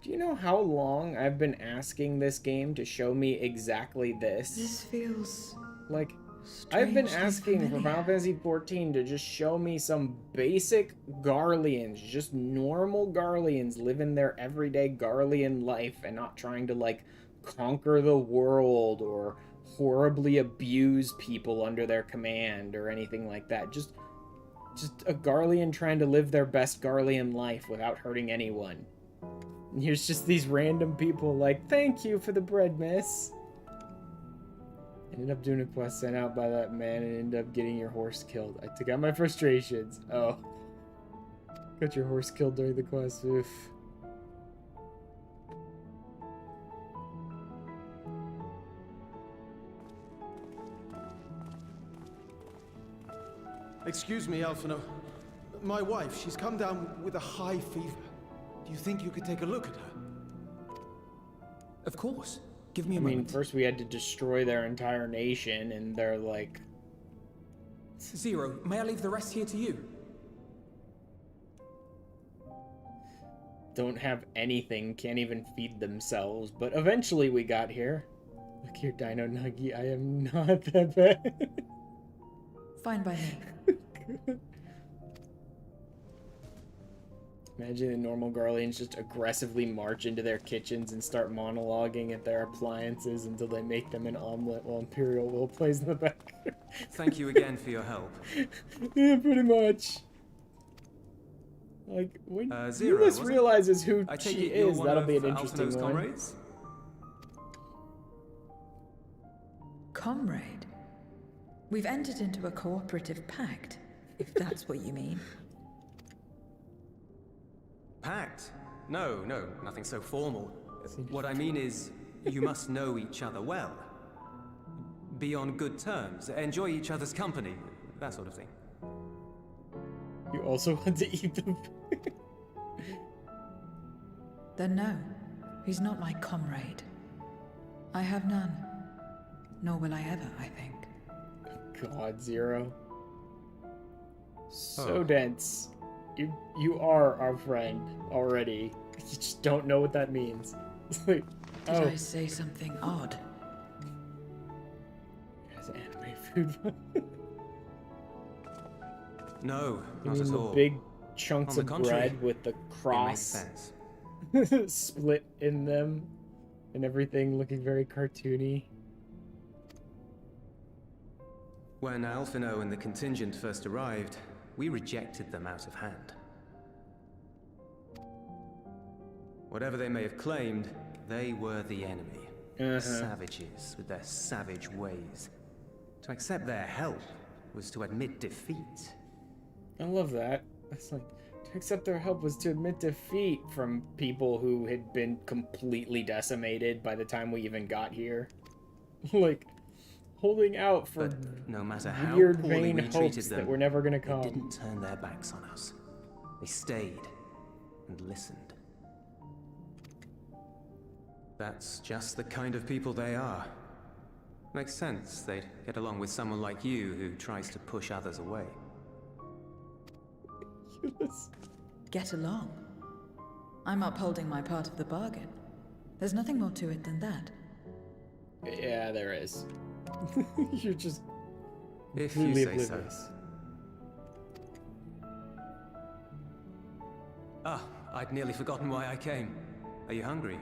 [SPEAKER 1] Do you know how long I've been asking this game to show me exactly this?
[SPEAKER 6] This feels...
[SPEAKER 1] Like, I've been
[SPEAKER 6] strangely
[SPEAKER 1] asking for
[SPEAKER 6] familiar.
[SPEAKER 1] Final Fantasy XIV to just show me some basic Garleans, just normal Garleans living their everyday Garlean life and not trying to, like, conquer the world or horribly abuse people under their command or anything like that. Just a Garlean trying to live their best Garlean life without hurting anyone. And here's just these random people like, thank you for the bread, miss. Ended up doing a quest sent out by that man and ended up getting your horse killed. I took out my frustrations. Oh. Got your horse killed during the quest. Oof.
[SPEAKER 10] Excuse me, Alphino. My wife, she's come down with a high fever. Do you think you could take a look at her?
[SPEAKER 7] Of course. Give me a
[SPEAKER 1] I mean,
[SPEAKER 7] moment.
[SPEAKER 1] first we had to destroy their entire nation, and they're like...
[SPEAKER 7] Zero, may I leave the rest here to you?
[SPEAKER 1] Don't have anything, can't even feed themselves, but eventually we got here. Look here, Dino Nuggy, I am not that bad.
[SPEAKER 2] Fine by me.
[SPEAKER 1] Imagine the normal Garleans just aggressively march into their kitchens and start monologuing at their appliances until they make them an omelet while Imperial Will plays in the back.
[SPEAKER 11] Thank you again for your help.
[SPEAKER 1] Yeah, pretty much. Like, when
[SPEAKER 11] Zero,
[SPEAKER 1] Eunice realizes who
[SPEAKER 11] I take
[SPEAKER 1] she
[SPEAKER 11] it you're
[SPEAKER 1] is,
[SPEAKER 11] one
[SPEAKER 1] that'll
[SPEAKER 11] of
[SPEAKER 1] be an interesting
[SPEAKER 11] Alphino's
[SPEAKER 1] one.
[SPEAKER 11] comrades?
[SPEAKER 2] Comrade? We've entered into a cooperative pact, if that's what you mean.
[SPEAKER 11] Pact? No, nothing so formal. What I mean is, you must know each other well. Be on good terms, enjoy each other's company, that sort of thing.
[SPEAKER 1] You also want to eat them?
[SPEAKER 2] Then no, he's not my comrade. I have none. Nor will I ever, I think.
[SPEAKER 1] God, Zero. So
[SPEAKER 11] Oh.
[SPEAKER 1] dense. You are our friend already. You just don't know what that means. It's like,
[SPEAKER 2] Did I say something odd?
[SPEAKER 1] Has anime food.
[SPEAKER 11] No,
[SPEAKER 1] You
[SPEAKER 11] not
[SPEAKER 1] mean
[SPEAKER 11] at
[SPEAKER 1] the
[SPEAKER 11] all.
[SPEAKER 1] big chunks
[SPEAKER 11] On
[SPEAKER 1] of
[SPEAKER 11] the contrary,
[SPEAKER 1] bread with the
[SPEAKER 11] It makes
[SPEAKER 1] cross
[SPEAKER 11] sense.
[SPEAKER 1] split in them and everything looking very cartoony?
[SPEAKER 11] When Alphino and the contingent first arrived, we rejected them out of hand. Whatever they may have claimed, they were the enemy. Savages with their savage ways. To accept their help was to admit defeat.
[SPEAKER 1] I love that. It's like, to accept their help was to admit defeat from people who had been completely decimated by the time we even got here. Like, holding out for
[SPEAKER 11] But no matter how
[SPEAKER 1] weird,
[SPEAKER 11] poorly
[SPEAKER 1] vain
[SPEAKER 11] we
[SPEAKER 1] hopes
[SPEAKER 11] treated them,
[SPEAKER 1] that were never gonna
[SPEAKER 11] they
[SPEAKER 1] come.
[SPEAKER 11] didn't turn their backs on us. They stayed and listened. That's just the kind of people they are. Makes sense they'd get along with someone like you who tries to push others away.
[SPEAKER 2] Get along. I'm upholding my part of the bargain. There's nothing more to it than that.
[SPEAKER 1] Yeah, there is. You're just
[SPEAKER 11] If you
[SPEAKER 1] completely
[SPEAKER 11] say so.
[SPEAKER 1] oblivious.
[SPEAKER 11] Ah, I'd nearly forgotten why I came. Are you hungry?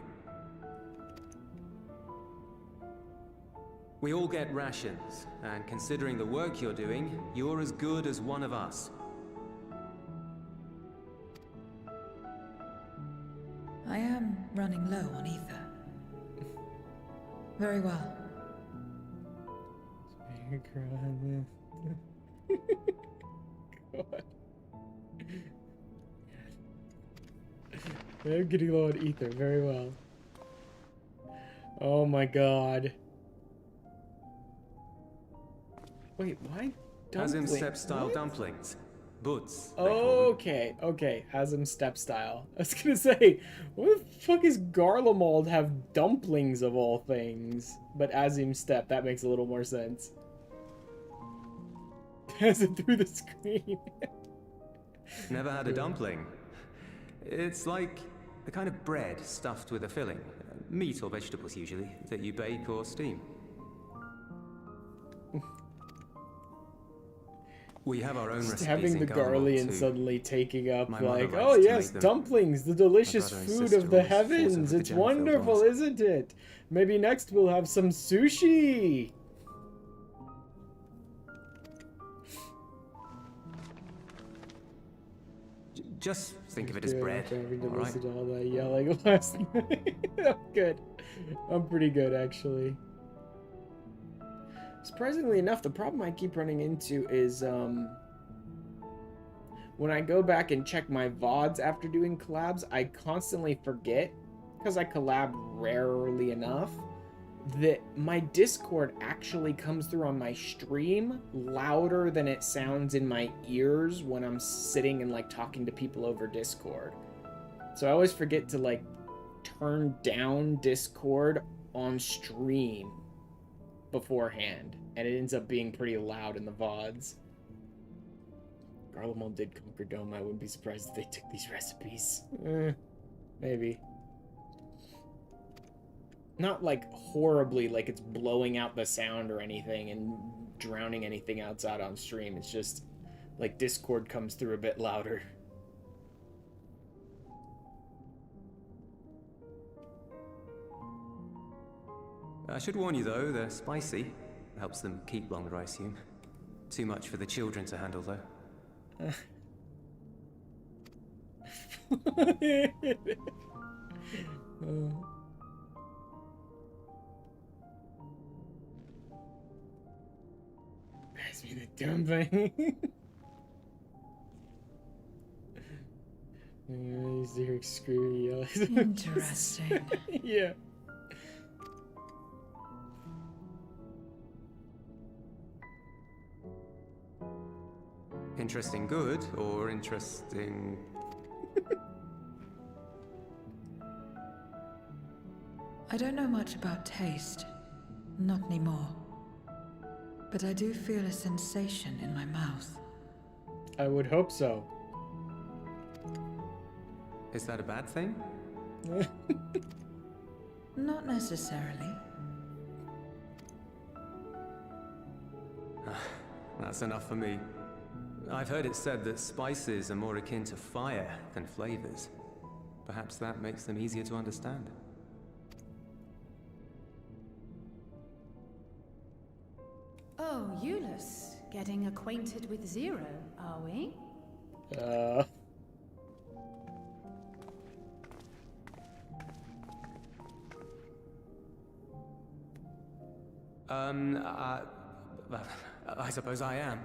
[SPEAKER 11] We all get rations, and considering the work you're doing, you're as good as one of us.
[SPEAKER 2] I am running low on ether. Very well.
[SPEAKER 1] God. I'm getting low on ether. Very well. Oh my god. Wait, why?
[SPEAKER 11] Hazim step-style dumplings. Butz.
[SPEAKER 1] Okay, Hazim step style. I was gonna say, what the fuck is Garlemald have dumplings of all things? But Azim step, that makes a little more sense. Hazim through the screen.
[SPEAKER 11] Never had a dumpling. It's like the kind of bread stuffed with a filling. Meat or vegetables usually, that you bake or steam. We have our own
[SPEAKER 1] Just
[SPEAKER 11] recipes
[SPEAKER 1] having
[SPEAKER 11] in
[SPEAKER 1] the
[SPEAKER 11] Garlemald
[SPEAKER 1] Garlean
[SPEAKER 11] too.
[SPEAKER 1] suddenly taking up
[SPEAKER 11] My mother
[SPEAKER 1] like,
[SPEAKER 11] likes
[SPEAKER 1] oh
[SPEAKER 11] to
[SPEAKER 1] yes,
[SPEAKER 11] make them.
[SPEAKER 1] dumplings, the delicious
[SPEAKER 11] My brother and
[SPEAKER 1] food
[SPEAKER 11] sister
[SPEAKER 1] of the
[SPEAKER 11] always fought over
[SPEAKER 1] heavens.
[SPEAKER 11] the
[SPEAKER 1] It's
[SPEAKER 11] gem-filled
[SPEAKER 1] wonderful,
[SPEAKER 11] ones.
[SPEAKER 1] isn't it? Maybe next we'll have some sushi.
[SPEAKER 11] Just think of it as
[SPEAKER 1] Good
[SPEAKER 11] bread,
[SPEAKER 1] after having to
[SPEAKER 11] all right?
[SPEAKER 1] listen to all that yelling last night. I'm good. I'm pretty good, actually. Surprisingly enough, the problem I keep running into is, when I go back and check my VODs after doing collabs, I constantly forget, because I collab rarely enough, that my Discord actually comes through on my stream louder than it sounds in my ears when I'm sitting and, like, talking to people over Discord. So I always forget to, like, turn down Discord on stream beforehand, and it ends up being pretty loud in the VODs. Garlemald did conquer Dome. I wouldn't be surprised if they took these recipes. Maybe. Not, like, horribly, like it's blowing out the sound or anything and drowning anything outside on stream. It's just, like, Discord comes through a bit louder.
[SPEAKER 11] I should warn you, though, they're spicy. Helps them keep longer, I assume. Too much for the children to handle, though.
[SPEAKER 1] Pass me the dumpling. Zurich screw.
[SPEAKER 2] Interesting.
[SPEAKER 1] Yeah.
[SPEAKER 11] Interesting good, or interesting...
[SPEAKER 2] I don't know much about taste. Not anymore. But I do feel a sensation in my mouth.
[SPEAKER 1] I would hope so.
[SPEAKER 11] Is that a bad thing?
[SPEAKER 2] Not necessarily.
[SPEAKER 11] That's enough for me. I've heard it said that spices are more akin to fire than flavors. Perhaps that makes them easier to understand.
[SPEAKER 8] Oh, Eulus, getting acquainted with Zero, are we?
[SPEAKER 11] I suppose I am.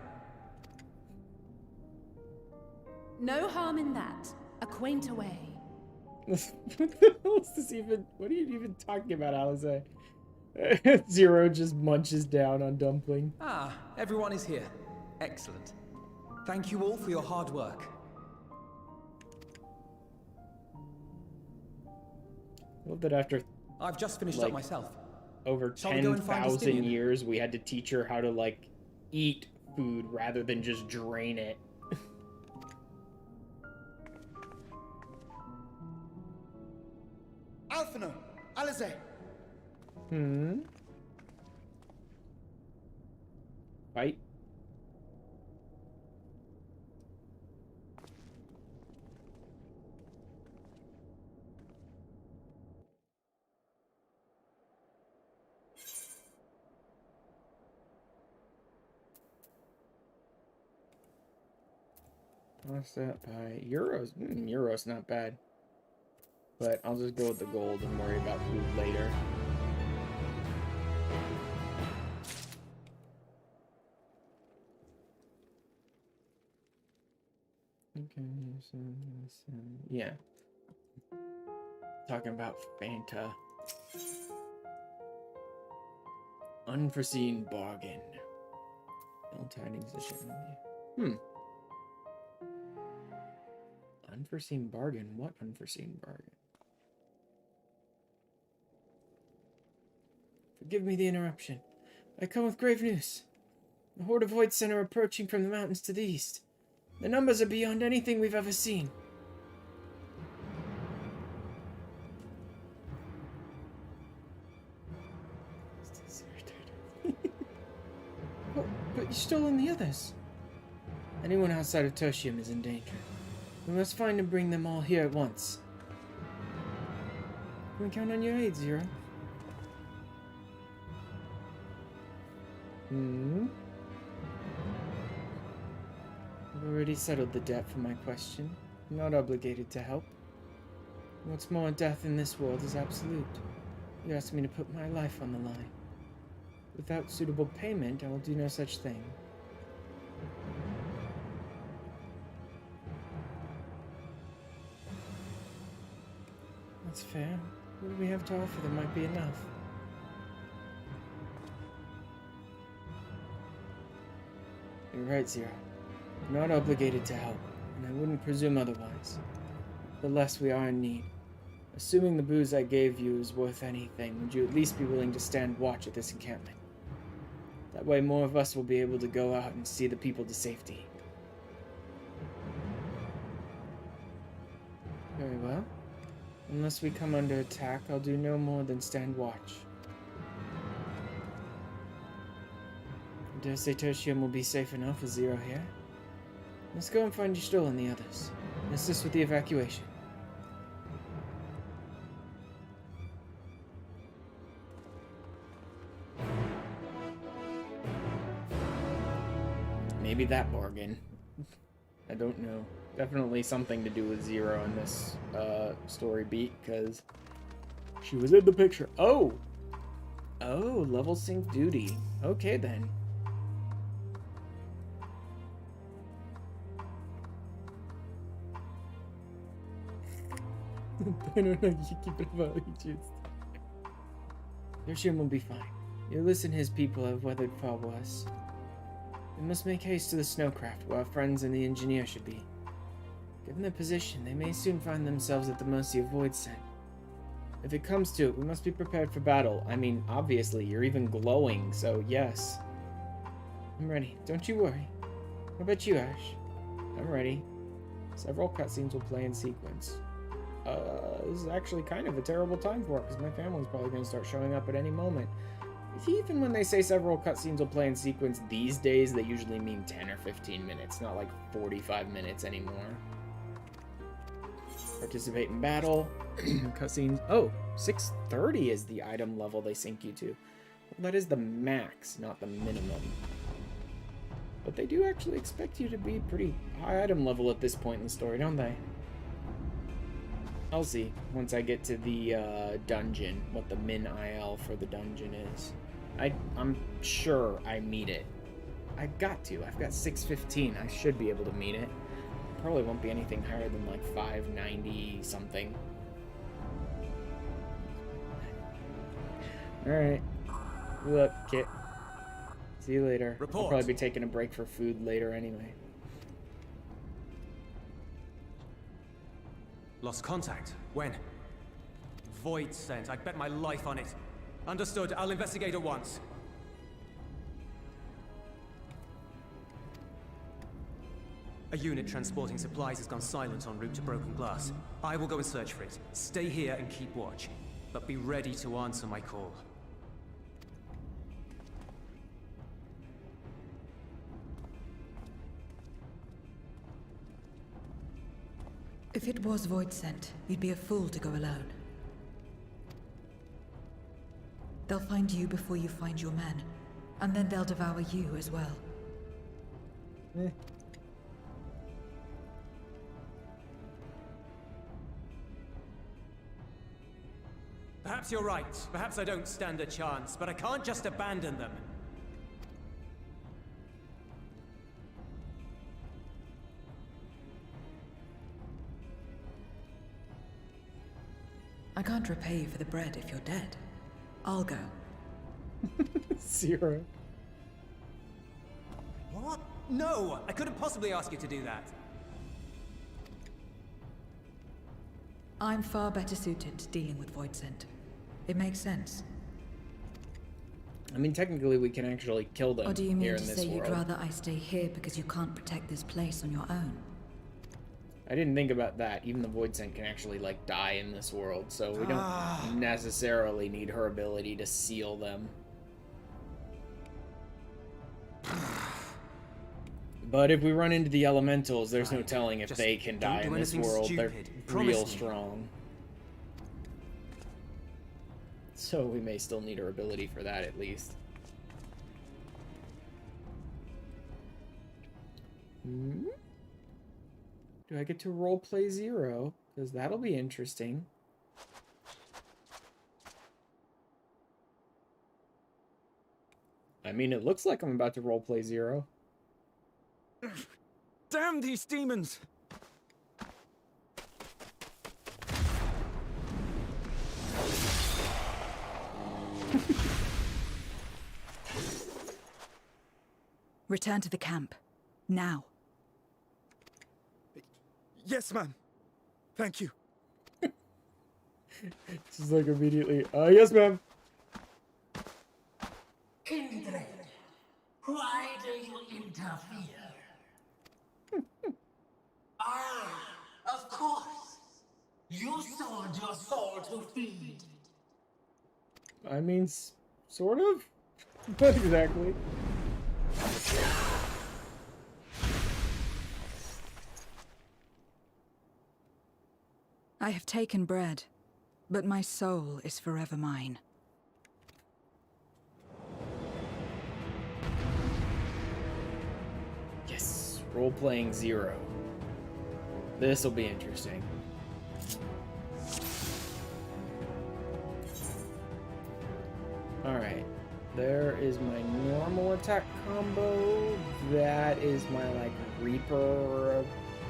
[SPEAKER 8] No harm in that. Acquaint away.
[SPEAKER 1] What the hell is this even? What are you even talking about, Alize? Zero just munches down on dumpling.
[SPEAKER 12] Ah, everyone is here. Excellent. Thank you all for your hard work.
[SPEAKER 1] Love that after
[SPEAKER 12] I've just finished up myself.
[SPEAKER 1] Over
[SPEAKER 12] Shall we go and find
[SPEAKER 1] 10,000 years, we had to teach her how to, like, eat food rather than just drain it.
[SPEAKER 3] Alphino! Alize!
[SPEAKER 1] Fight? What's that by euros? Euros not bad. But I'll just go with the gold and worry about food later. Okay, yeah. Talking about Fanta. Unforeseen bargain. No tidings to share. Unforeseen bargain? What unforeseen bargain? Forgive me the interruption. I come with grave news. The horde of Voidsen are approaching from the mountains to the east. The numbers are beyond anything we've ever seen. But you stole in the others. Anyone outside of Tertium is in danger. We must find and bring them all here at once. Can we count on your aid, Zero? I've already settled the debt for my question. I'm not obligated to help. What's more, death in this world is absolute. You asked me to put my life on the line. Without suitable payment, I will do no such thing. That's fair. What do we have to offer that might be enough? You're right, Zero. I'm not obligated to help, and I wouldn't presume otherwise. Nevertheless, we are in need. Assuming the booze I gave you is worth anything, would you at least be willing to stand watch at this encampment? That way more of us will be able to go out and see the people to safety. Very well. Unless we come under attack, I'll do no more than stand watch. I dare say Tertium will be safe enough with Zero here. Let's go and find Stoll and the others. And assist with the evacuation. Maybe that bargain. I don't know. Definitely something to do with Zero in this story beat, because she was in the picture. Oh! Oh, level sync duty. Okay, then. I don't know, you should keep it about you choose. Tertium will be fine. You listen, his people have weathered far worse. We must make haste to the snowcraft, where our friends and the engineer should be. Given their position, they may soon find themselves at the mercy of Void Scent. If it comes to it, we must be prepared for battle. I mean, obviously, you're even glowing, so yes. I'm ready. Don't you worry. What about you, Ash? I'm ready. Several cutscenes will play in sequence. This is actually kind of a terrible time for it, because my family's probably going to start showing up at any moment. Even when they say several cutscenes will play in sequence these days, they usually mean 10 or 15 minutes, not like 45 minutes anymore. Participate in battle. Cutscenes. Oh, 630 is the item level they sync you to. Well, that is the max, not the minimum. But they do actually expect you to be pretty high item level at this point in the story, don't they? I'll see, once I get to the dungeon, what the min IL for the dungeon is. I'm sure I meet it. I've got to. I've got 615. I should be able to meet it. Probably won't be anything higher than like 590 something. Alright. Look, Kit. See you later.
[SPEAKER 11] Report.
[SPEAKER 1] I'll probably be taking a break for food later anyway.
[SPEAKER 11] Lost contact? When? Void Scent. I'd bet my life on it. Understood. I'll investigate at once. A unit transporting supplies has gone silent en route to Broken Glass. I will go and search for it. Stay here and keep watch. But be ready to answer my call.
[SPEAKER 2] If it was Void Scent, you'd be a fool to go alone. They'll find you before you find your men, and then they'll devour you as well.
[SPEAKER 11] Perhaps you're right. Perhaps I don't stand a chance, but I can't just abandon them.
[SPEAKER 2] I can't repay you for the bread if you're dead. I'll go.
[SPEAKER 1] Zero.
[SPEAKER 11] What? No! I couldn't possibly ask you to do that.
[SPEAKER 2] I'm far better suited to dealing with Void Scent. It makes sense.
[SPEAKER 1] I mean, technically we can actually kill them
[SPEAKER 2] Or do you
[SPEAKER 1] here
[SPEAKER 2] mean
[SPEAKER 1] in
[SPEAKER 2] to
[SPEAKER 1] this
[SPEAKER 2] say you'd
[SPEAKER 1] world.
[SPEAKER 2] rather I stay here because you can't protect this place on your own?
[SPEAKER 1] I didn't think about that. Even the Void Scent can actually, like, die in this world, so we don't necessarily need her ability to seal them. But if we run into the elementals, there's no telling if
[SPEAKER 11] Just
[SPEAKER 1] they can
[SPEAKER 11] don't
[SPEAKER 1] die
[SPEAKER 11] do
[SPEAKER 1] in this
[SPEAKER 11] anything
[SPEAKER 1] world.
[SPEAKER 11] stupid.
[SPEAKER 1] They're
[SPEAKER 11] Promise
[SPEAKER 1] real
[SPEAKER 11] me.
[SPEAKER 1] strong. So we may still need her ability for that, at least. Hmm? Do I get to roleplay Zero? Because that'll be interesting. I mean, it looks like I'm about to roleplay Zero.
[SPEAKER 12] Damn these demons!
[SPEAKER 2] Return to the camp. Now.
[SPEAKER 12] Yes, ma'am. Thank you.
[SPEAKER 1] She's like immediately, yes, ma'am.
[SPEAKER 9] Kindred, why do you interfere? Of course. You sold your soul to feed.
[SPEAKER 1] I mean, sort of. Not exactly.
[SPEAKER 2] I have taken bread, but my soul is forever mine.
[SPEAKER 1] Yes, role-playing Zero. This will be interesting. Alright, there is my normal attack combo. That is my, like, Reaper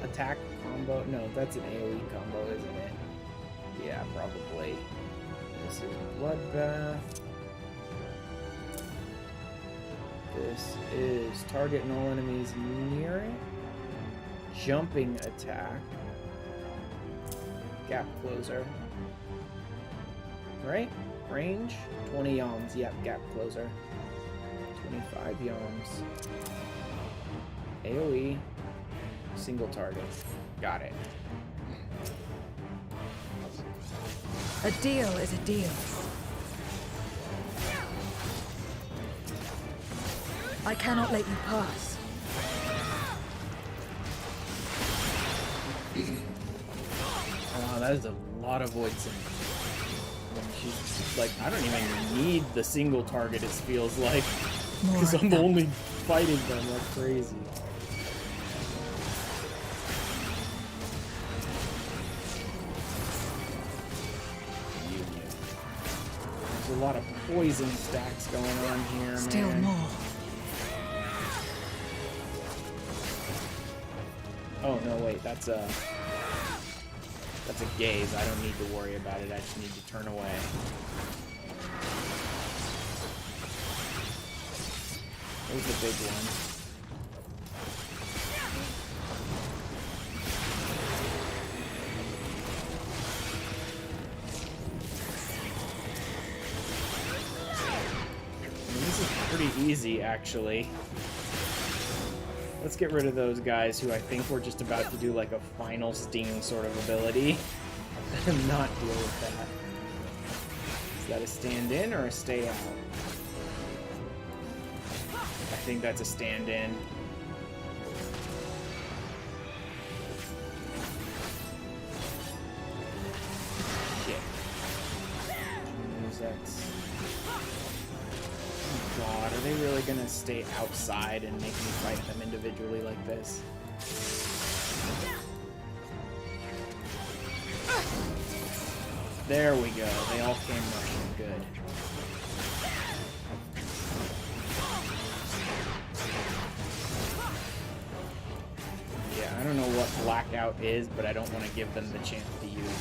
[SPEAKER 1] attack combo. No, that's an AoE combo, isn't it? Yeah, probably. This is Bloodbath. This is target and all enemies near it. Jumping attack. Gap closer. Right? Range? 20 yawns. Yep, gap closer. 25 yawns. AoE. Single target. Got it.
[SPEAKER 2] A deal is a deal. I cannot let you pass.
[SPEAKER 1] Wow, that is a lot of Voidson. She's like, I don't even need the single target, it feels like. Because I'm only fighting them like crazy. There's a lot of poison stacks going on here,
[SPEAKER 2] Still
[SPEAKER 1] man.
[SPEAKER 2] more.
[SPEAKER 1] Oh, no, wait, that's a gaze. I don't need to worry about it. I just need to turn away. There's the big one. I mean, this is pretty easy, actually. Let's get rid of those guys who I think we're just about to do like a final sting sort of ability and not deal with that. Is that a stand-in or a stay out? I think that's a stand-in. Shit. That's... Oh god, are they really gonna stay outside and make me fight them individually like this? There we go. They all came rushing. Good. Yeah, I don't know what blackout is, but I don't want to give them the chance to use it.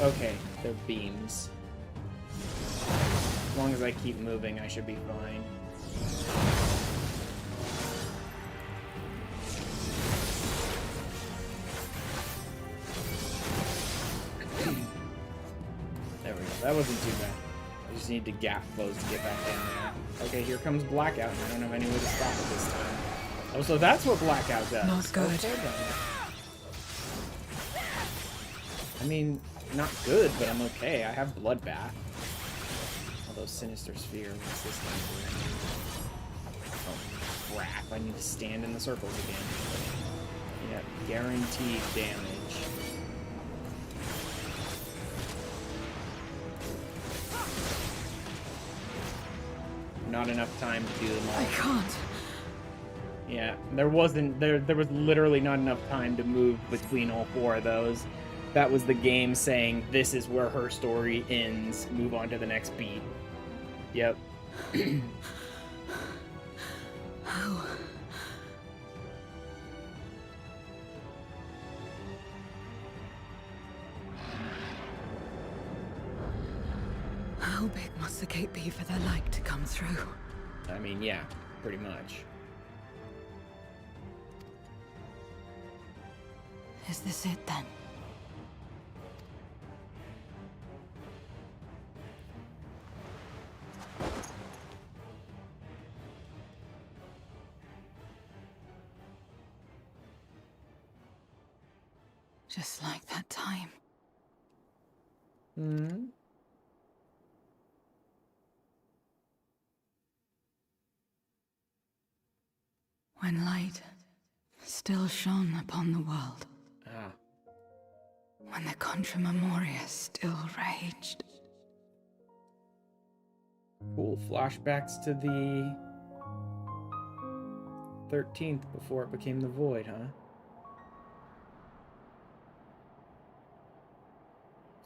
[SPEAKER 1] Okay, they're beams. As long as I keep moving, I should be fine. There we go. That wasn't too bad. I just need to gap close to get back down there. Okay, here comes Blackout, and I don't have any way to stop it this time. Oh, so that's what Blackout does.
[SPEAKER 2] Not good.
[SPEAKER 1] Okay, then. I mean, not good, but I'm okay. I have Bloodbath. Although Sinister Sphere, what's this thing doing? Oh, crap. I need to stand in the circles again. Yeah, guaranteed damage. Not enough time to do them all.
[SPEAKER 2] I can't.
[SPEAKER 1] Yeah, there was literally not enough time to move between all 4 of those. That was the game saying, this is where her story ends, move on to the next beat. Yep.
[SPEAKER 2] How? How big must the gate be for their light to come through?
[SPEAKER 1] I mean, yeah, pretty much.
[SPEAKER 2] Is this it then? Just like that time.
[SPEAKER 1] Hmm.
[SPEAKER 2] When light still shone upon the world.
[SPEAKER 1] Ah.
[SPEAKER 2] When the Contra Memoria still raged.
[SPEAKER 1] Cool. Flashbacks to the 13th before it became the Void, huh?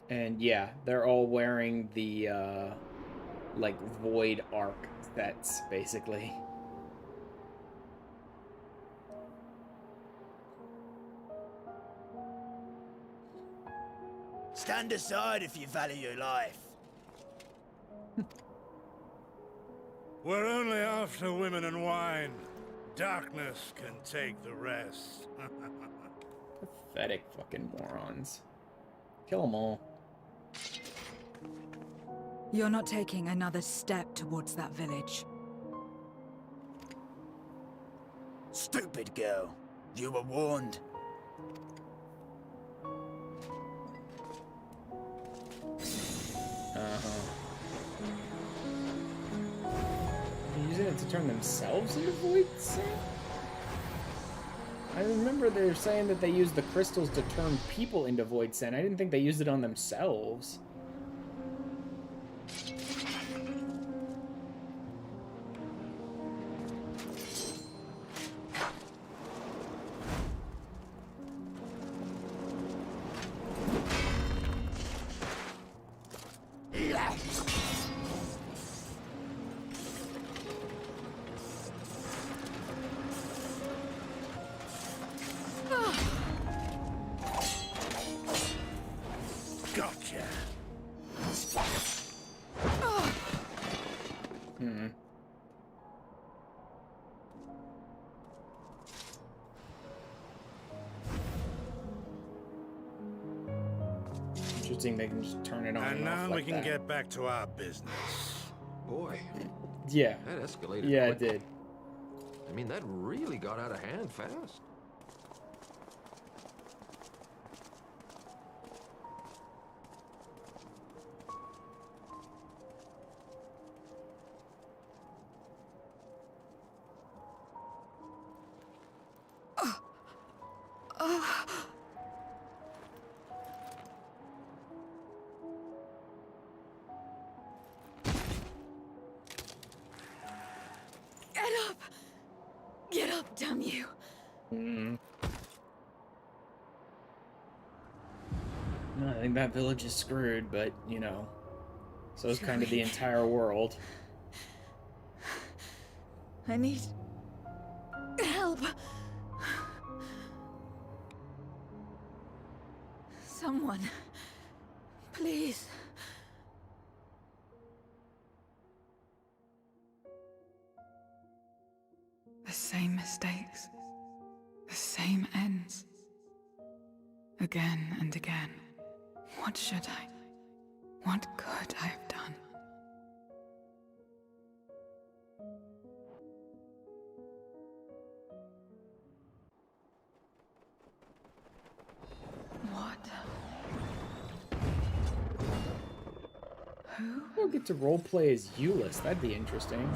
[SPEAKER 1] And yeah, they're all wearing the, like, Void Arc sets, basically.
[SPEAKER 3] Stand aside if you value your life.
[SPEAKER 13] We're only after women and wine. Darkness can take the rest.
[SPEAKER 1] Pathetic fucking morons. Kill them all.
[SPEAKER 2] You're not taking another step towards that village.
[SPEAKER 3] Stupid girl. You were warned.
[SPEAKER 1] They're using it to turn themselves into Void Sent? I remember they're saying that they use the crystals to turn people into Void Sent. I didn't think they used it on themselves.
[SPEAKER 13] Gotcha.
[SPEAKER 1] Interesting, they can just turn it on
[SPEAKER 13] And now
[SPEAKER 1] off
[SPEAKER 13] we
[SPEAKER 1] like
[SPEAKER 13] can
[SPEAKER 1] that.
[SPEAKER 13] get back to our business.
[SPEAKER 14] Boy,
[SPEAKER 1] Yeah.
[SPEAKER 14] that escalated
[SPEAKER 1] Yeah, it
[SPEAKER 14] quickly.
[SPEAKER 1] did.
[SPEAKER 14] I mean, that really got out of hand fast.
[SPEAKER 2] Get up! Get up, damn you!
[SPEAKER 1] No, I think that village is screwed, but, you know, so is kind of the entire world.
[SPEAKER 2] I need help. Someone, please. The same mistakes, the same ends. Again and again. What should I? What could I have done? What? Who?
[SPEAKER 1] We'll get to roleplay as Euless. That'd be interesting.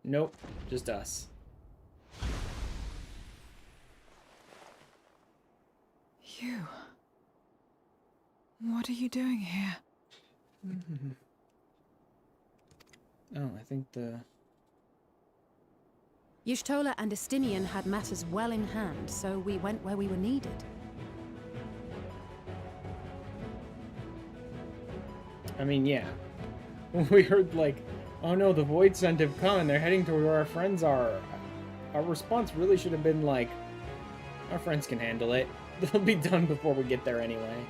[SPEAKER 1] Nope, just us.
[SPEAKER 2] You. What are you doing here?
[SPEAKER 1] Oh, I think the
[SPEAKER 8] Y'shtola and Estinian had matters well in hand, so we went where we were needed.
[SPEAKER 1] I mean, yeah. When we heard, like, oh no, the Void Scent have come and they're heading to where our friends are, our response really should have been like, our friends can handle it. They'll be done before we get there anyway.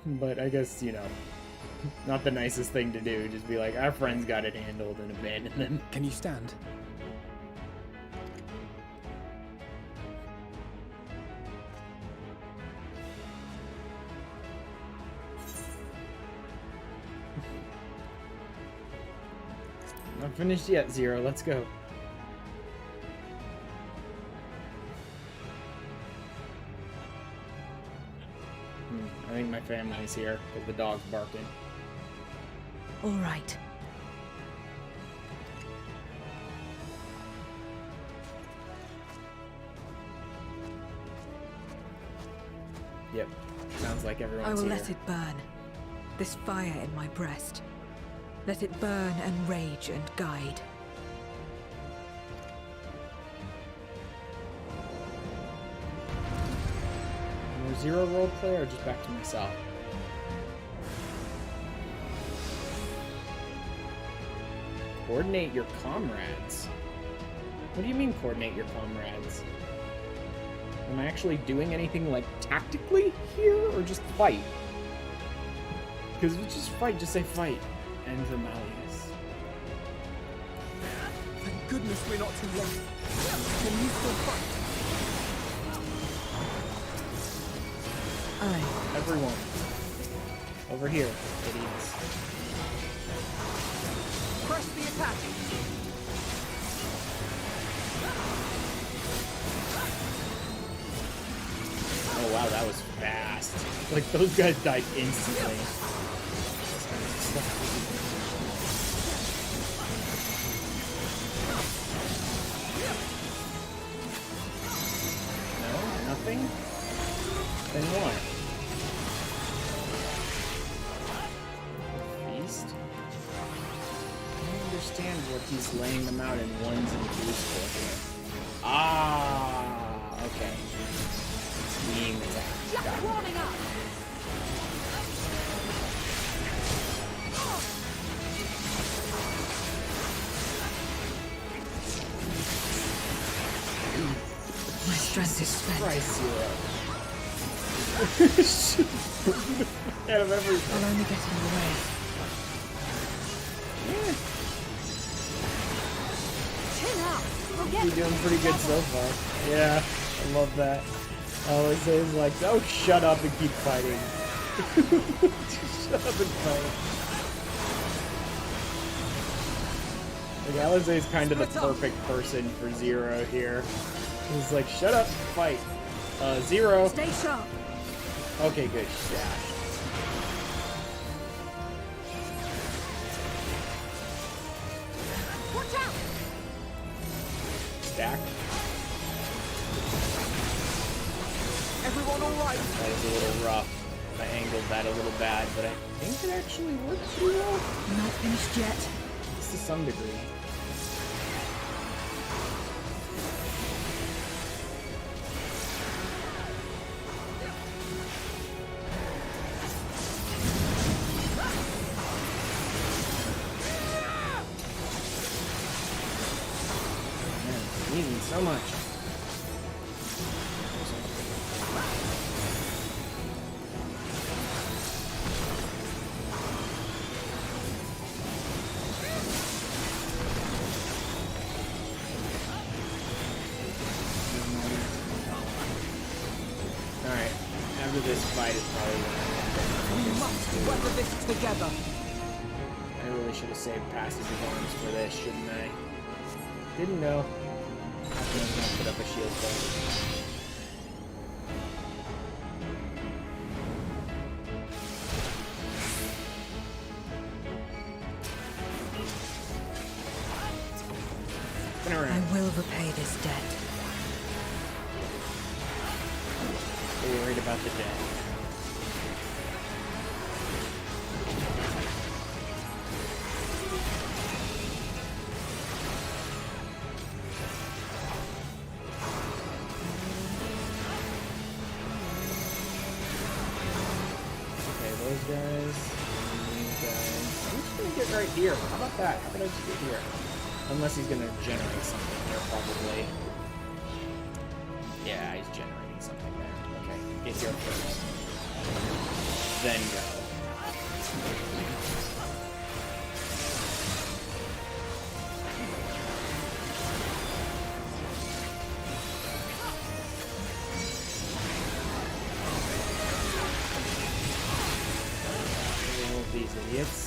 [SPEAKER 1] But I guess, you know, not the nicest thing to do. Just be like, our friends got it handled and abandon them.
[SPEAKER 7] Can you stand?
[SPEAKER 1] Not finished yet, Zero. Let's go. I think my family's here because the dog's barking.
[SPEAKER 2] All right.
[SPEAKER 1] Yep. Sounds like everyone's
[SPEAKER 2] I will
[SPEAKER 1] here.
[SPEAKER 2] let it burn. This fire in my breast. Let it burn and rage and guide.
[SPEAKER 1] More Zero roleplay or just back to myself? Coordinate your comrades? What do you mean coordinate your comrades? Am I actually doing anything, like, tactically here, or just fight? Because if it's just fight, just say fight. And Malleus.
[SPEAKER 12] Thank goodness we're not too late. Can you still fight?
[SPEAKER 2] Aye.
[SPEAKER 1] Everyone. Over here, idiots.
[SPEAKER 12] Press the attack!
[SPEAKER 1] Oh wow, that was fast. Like, those guys died instantly. No? Nothing? Then what? Feast? I don't understand what he's laying them out in ones and twos for here. Ah, okay. Being attacked. Got it.
[SPEAKER 2] My strength is spent.
[SPEAKER 1] Christ, out of everything.
[SPEAKER 2] I'll only get in the way.
[SPEAKER 1] You're doing pretty good so far. Yeah, I love that. I always say is like, oh, shut up and keep fighting. Just shut up and fight. Like, Alize is kind of the perfect person for Zero here. He's like, shut up, fight. Zero.
[SPEAKER 2] Stay sharp.
[SPEAKER 1] Okay, good. Yeah.
[SPEAKER 8] Watch out!
[SPEAKER 1] Stack.
[SPEAKER 12] Everyone all right?
[SPEAKER 1] That was a little rough. I angled that a little bad, but I think it actually worked pretty well.
[SPEAKER 2] Not finished yet.
[SPEAKER 1] Just to some degree. Man, easy so much. Alright, after this fight is probably when
[SPEAKER 12] We must weather this together.
[SPEAKER 1] I really should have saved passage of arms for this, shouldn't I? Didn't know. I was gonna put up a shield though. Spin around.
[SPEAKER 2] I will repay this debt.
[SPEAKER 1] Stay worried about the dead. guys. I'm just gonna get right here. How about that? How about I just get here? Unless he's gonna generate something here, probably. Yeah, he's generating something there. Okay, get here first. Then go. These idiots.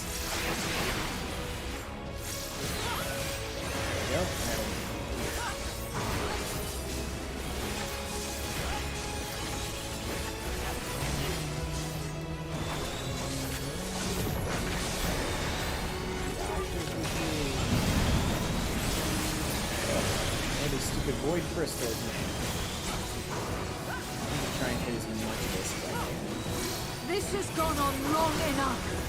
[SPEAKER 1] There we go. These stupid void crystals, man. I'm gonna try and hit as much of this as I can.
[SPEAKER 6] This has gone on long enough.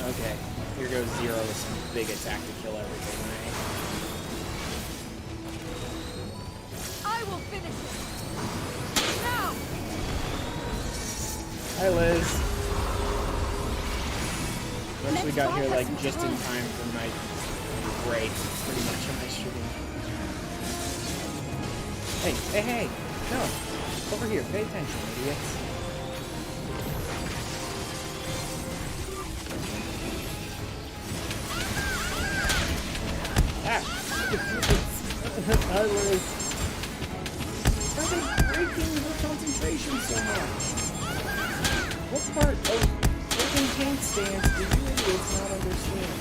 [SPEAKER 1] Okay, here goes Zero with some big attack to kill everything, right?
[SPEAKER 6] I will finish it. Now!
[SPEAKER 1] Hi, Liz. We actually got here, like, just in time for my break, pretty much, on my stream. Hey, hey, hey! No! Over here, pay attention, idiots. Ah! I was... Why are they breaking her concentration so much? What part of freaking tank stance do you idiots not understand?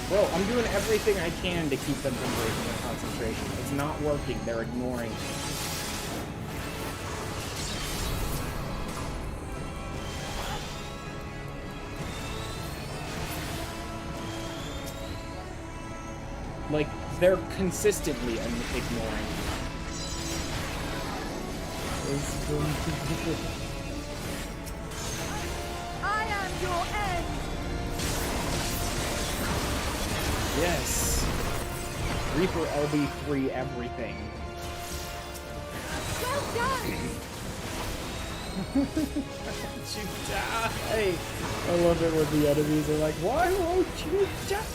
[SPEAKER 1] Bro, I'm doing everything I can to keep them from breaking their concentration. It's not working. They're ignoring me. Like, they're consistently ignoring me.
[SPEAKER 6] I am your end.
[SPEAKER 1] Yes. Reaper LB3 everything.
[SPEAKER 6] Well done.
[SPEAKER 1] Won't you die? I love it when the enemies are like, why won't you die?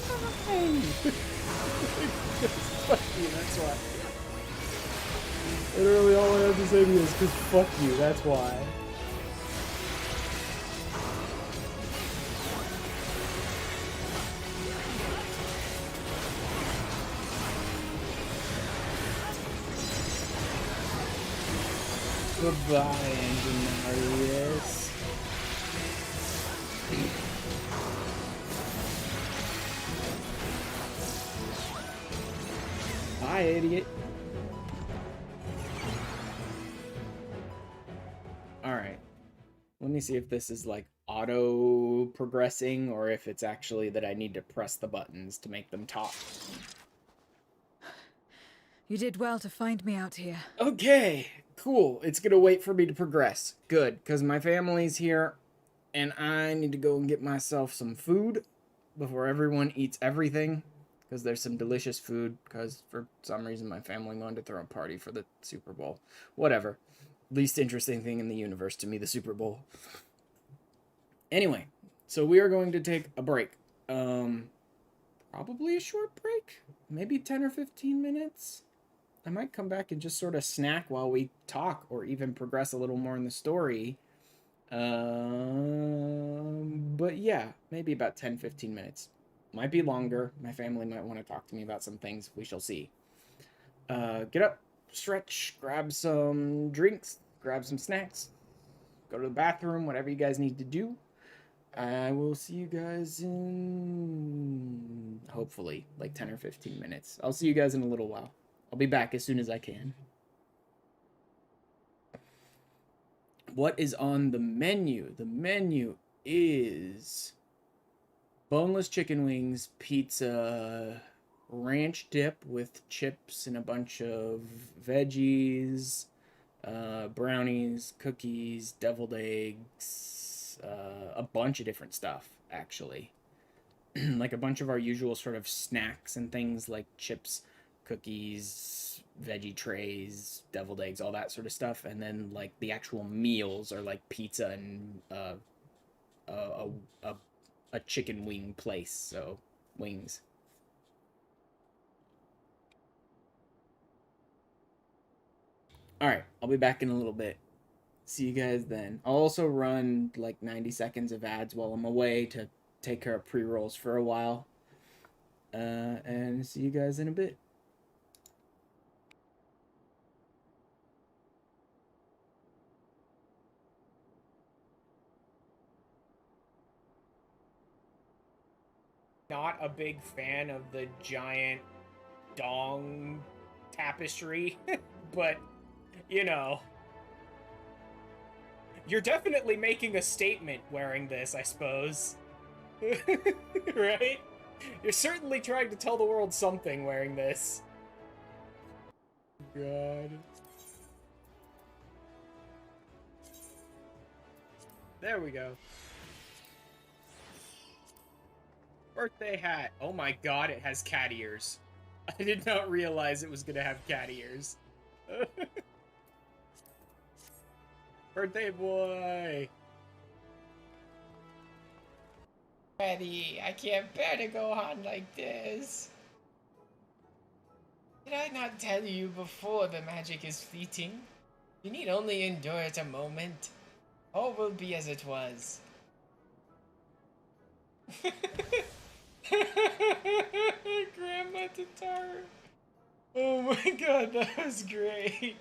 [SPEAKER 1] Fuck you, that's why. Literally all I have to say to you is because fuck you, that's why. Goodbye, Angelarius. Bye, idiot. Alright. Let me see if this is like auto progressing or if it's actually that I need to press the buttons to make them talk.
[SPEAKER 2] You did well to find me out here.
[SPEAKER 1] Okay, cool. It's gonna wait for me to progress. Good, because my family's here and I need to go and get myself some food before everyone eats everything. Because there's some delicious food, because for some reason my family wanted to throw a party for the Super Bowl. Whatever. Least interesting thing in the universe to me, the Super Bowl. Anyway, so we are going to take a break. Probably a short break? Maybe 10 or 15 minutes? I might come back and just sort of snack while we talk, or even progress a little more in the story. But yeah, maybe about 10-15 minutes. Might be longer. My family might want to talk to me about some things. We shall see. Get up, stretch, grab some drinks, grab some snacks, go to the bathroom, whatever you guys need to do. I will see you guys in, hopefully, like 10 or 15 minutes. I'll see you guys in a little while. I'll be back as soon as I can. What is on the menu? The menu is boneless chicken wings, pizza, ranch dip with chips and a bunch of veggies, brownies, cookies, deviled eggs, a bunch of different stuff, actually. Like a bunch of our usual sort of snacks and things like chips, cookies, veggie trays, deviled eggs, all that sort of stuff. And then like the actual meals are like pizza and a chicken wing place, so wings. Alright, I'll be back in a little bit. See you guys then. I'll also run like 90 seconds of ads while I'm away to take care of pre-rolls for a while. And see you guys in a bit. Not a big fan of the giant dong tapestry, but, you know. You're definitely making a statement wearing this, I suppose. Right? You're certainly trying to tell the world something wearing this. God. There we go. Birthday hat. Oh my god, it has cat ears. I did not realize it was gonna have cat ears. Birthday boy! Eddie, I can't bear to go on like this. Did I not tell you before the magic is fleeting? You need only endure it a moment. All will be as it was. Grandma Tatar. Oh my god, that was great.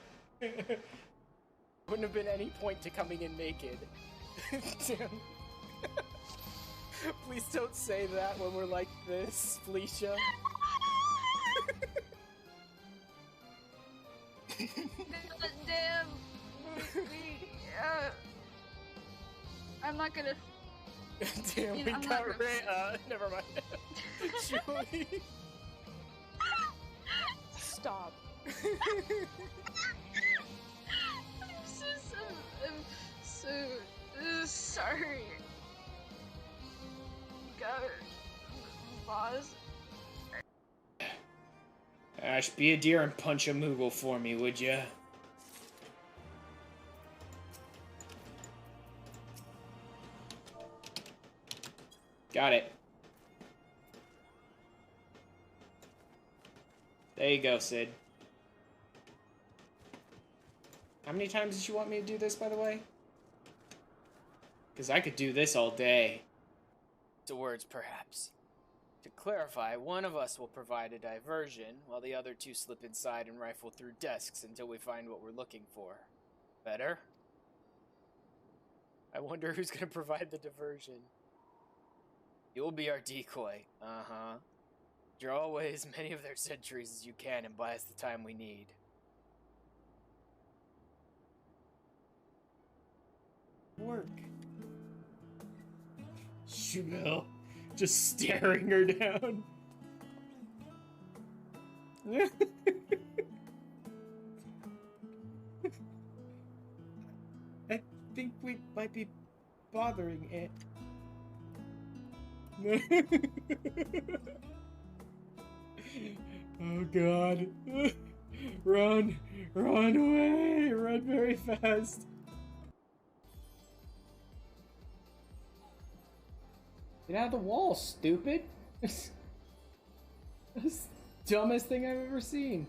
[SPEAKER 1] Wouldn't have been any point to coming in naked. Damn. Please don't say that when we're like this, Felicia.
[SPEAKER 15] Damn. I'm not gonna.
[SPEAKER 1] Damn, we got right. Never mind. Julie.
[SPEAKER 15] Stop. I'm so sorry. God, boss.
[SPEAKER 1] Ash, be a deer and punch a Moogle for me, would ya? Got it. There you go, Sid. How many times did you want me to do this, by the way? Because I could do this all day. To words, perhaps. To clarify, one of us will provide a diversion, while the other two slip inside and rifle through desks until we find what we're looking for. Better? I wonder who's gonna provide the diversion. You'll be our decoy. Uh-huh. Draw away as many of their sentries as you can and buy us the time we need. Work. Chanel, just staring her down. I think we might be bothering it. Oh god. Run! Run away! Run very fast! Get out of the wall, stupid! That's the dumbest thing I've ever seen.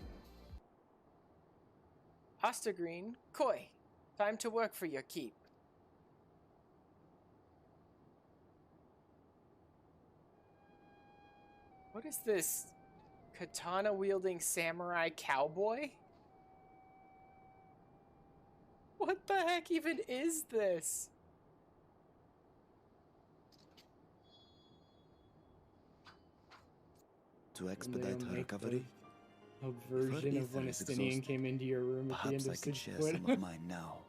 [SPEAKER 1] Ostergreen, Koi, time to work for your keep. What is this? Katana-wielding samurai cowboy? What the heck even is this?
[SPEAKER 3] To expedite her recovery,
[SPEAKER 1] A version of when Estinian came into your room at the end
[SPEAKER 3] perhaps
[SPEAKER 1] of
[SPEAKER 3] I could share
[SPEAKER 1] Six
[SPEAKER 3] some of mine now.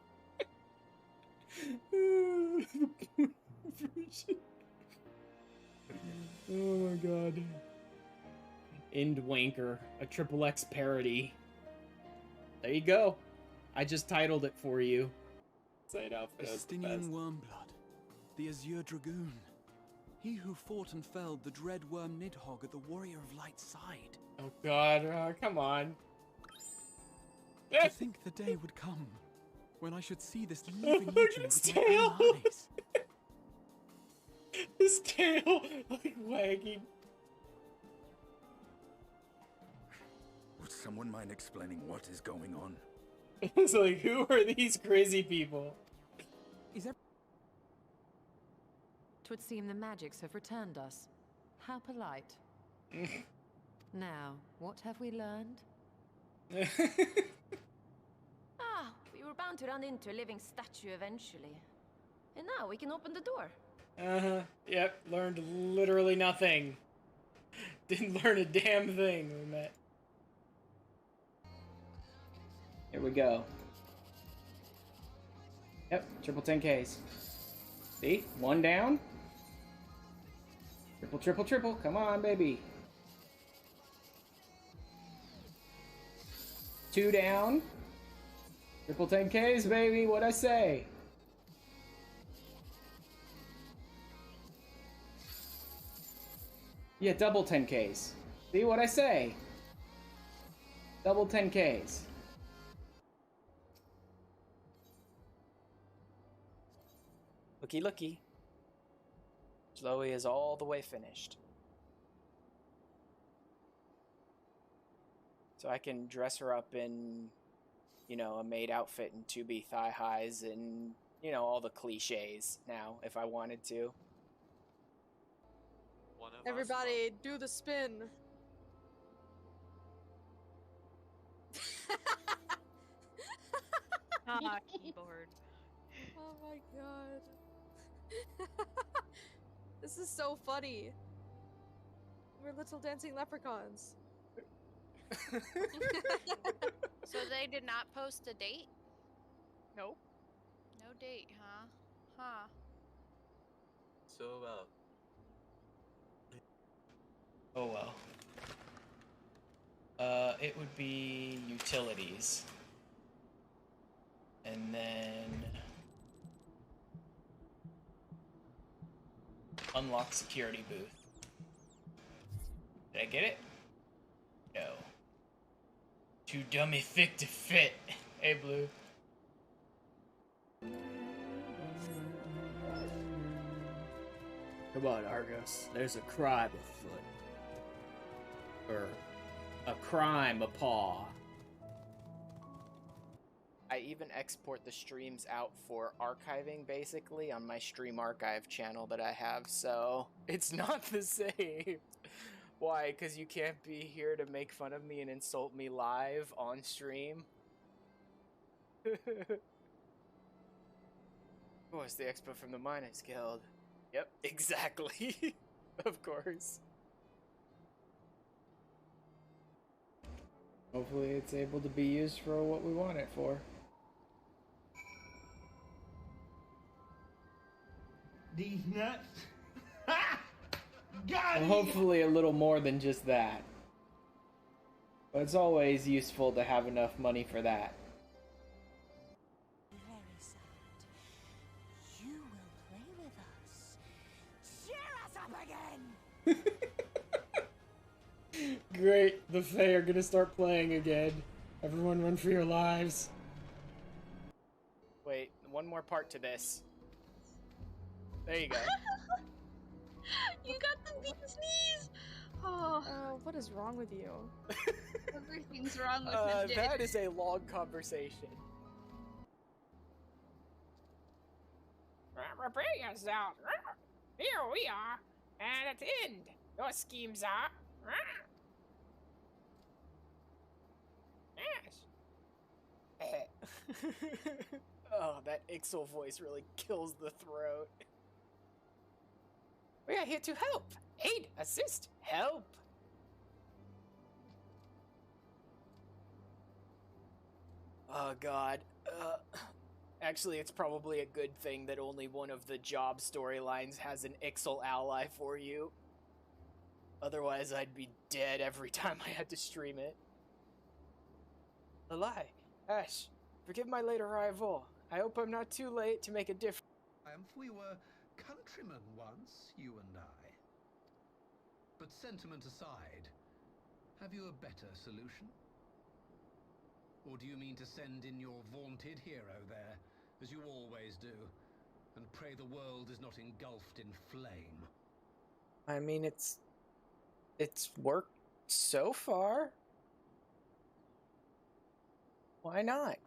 [SPEAKER 1] Oh my god. Endwanker, a XXX parody. There you go. I just titled it for you. Side outfit.
[SPEAKER 16] Estinian Wormblood, the Azure Dragoon. He who fought and felled the dread worm Nidhogg at the Warrior of Light's side.
[SPEAKER 1] Oh god, come on.
[SPEAKER 16] To think the day would come when I should see this living
[SPEAKER 1] Look
[SPEAKER 16] legend
[SPEAKER 1] at his
[SPEAKER 16] with my
[SPEAKER 1] tail!
[SPEAKER 16] own eyes.
[SPEAKER 1] His tail, like, wagging.
[SPEAKER 4] Would someone mind explaining what is going on?
[SPEAKER 1] It's like, who are these crazy people?
[SPEAKER 7] Is that...
[SPEAKER 5] 'Twould seem the magics have returned us. How polite. Now, what have we learned?
[SPEAKER 17] Ah, we were bound to run into a living statue eventually. And now we can open the door.
[SPEAKER 1] Uh-huh. Yep, learned literally nothing. Didn't learn a damn thing when we met. Here we go. Yep, triple 10Ks. See? One down. Triple, triple, triple. Come on, baby. Two down. Triple 10Ks, baby. What'd I say? Yeah, double 10Ks. See what I say? Double 10Ks. Looky, looky. Chloe is all the way finished. So I can dress her up in, you know, a maid outfit and 2B thigh highs and, you know, all the cliches now, if I wanted to.
[SPEAKER 15] Everybody, do the spin.
[SPEAKER 18] Ah, keyboard.
[SPEAKER 15] Oh my god. This is so funny. We're little dancing leprechauns.
[SPEAKER 18] So they did not post a date?
[SPEAKER 15] Nope.
[SPEAKER 18] No date, huh? Huh.
[SPEAKER 19] So,
[SPEAKER 1] Oh well. It would be utilities. And then unlock security booth. Did I get it? No. Too dummy thick to fit. Hey, Blue. Come on, Argos. There's a crime afoot. Or a crime apaw. I even export the streams out for archiving, basically, on my stream archive channel that I have, so it's not the same. Why? Because you can't be here to make fun of me and insult me live on stream? Oh, it's the expo from the Miners Guild. Yep, exactly. Of course. Hopefully it's able to be used for what we want it for.
[SPEAKER 9] These nuts.
[SPEAKER 1] Well, hopefully a little more than just that. But it's always useful to have enough money for that.
[SPEAKER 6] Very sad. You will play with us. Cheer us up again!
[SPEAKER 1] Great, the Fae are gonna start playing again. Everyone run for your lives. Wait, one more part to this. There you go.
[SPEAKER 15] You got the bee's knees! Oh, what is wrong with you?
[SPEAKER 18] Everything's wrong with him.
[SPEAKER 1] That is a long conversation.
[SPEAKER 20] Repeat yourself. Here we are, and at the end, your schemes are. Yes.
[SPEAKER 1] Oh, that Ixel voice really kills the throat.
[SPEAKER 20] We are here to help, aid, assist, help.
[SPEAKER 1] Oh god. Actually, it's probably a good thing that only one of the job storylines has an Ixel ally for you. Otherwise, I'd be dead every time I had to stream it. A lie. Ash, forgive my late arrival. I hope I'm not too late to make a difference.
[SPEAKER 9] We were countrymen once, you and I.
[SPEAKER 21] But sentiment aside, have you a better solution? Or do you mean to send in your vaunted hero there, as you always do, and pray the world is not engulfed in flame?
[SPEAKER 1] I mean, it's worked so far. Why not?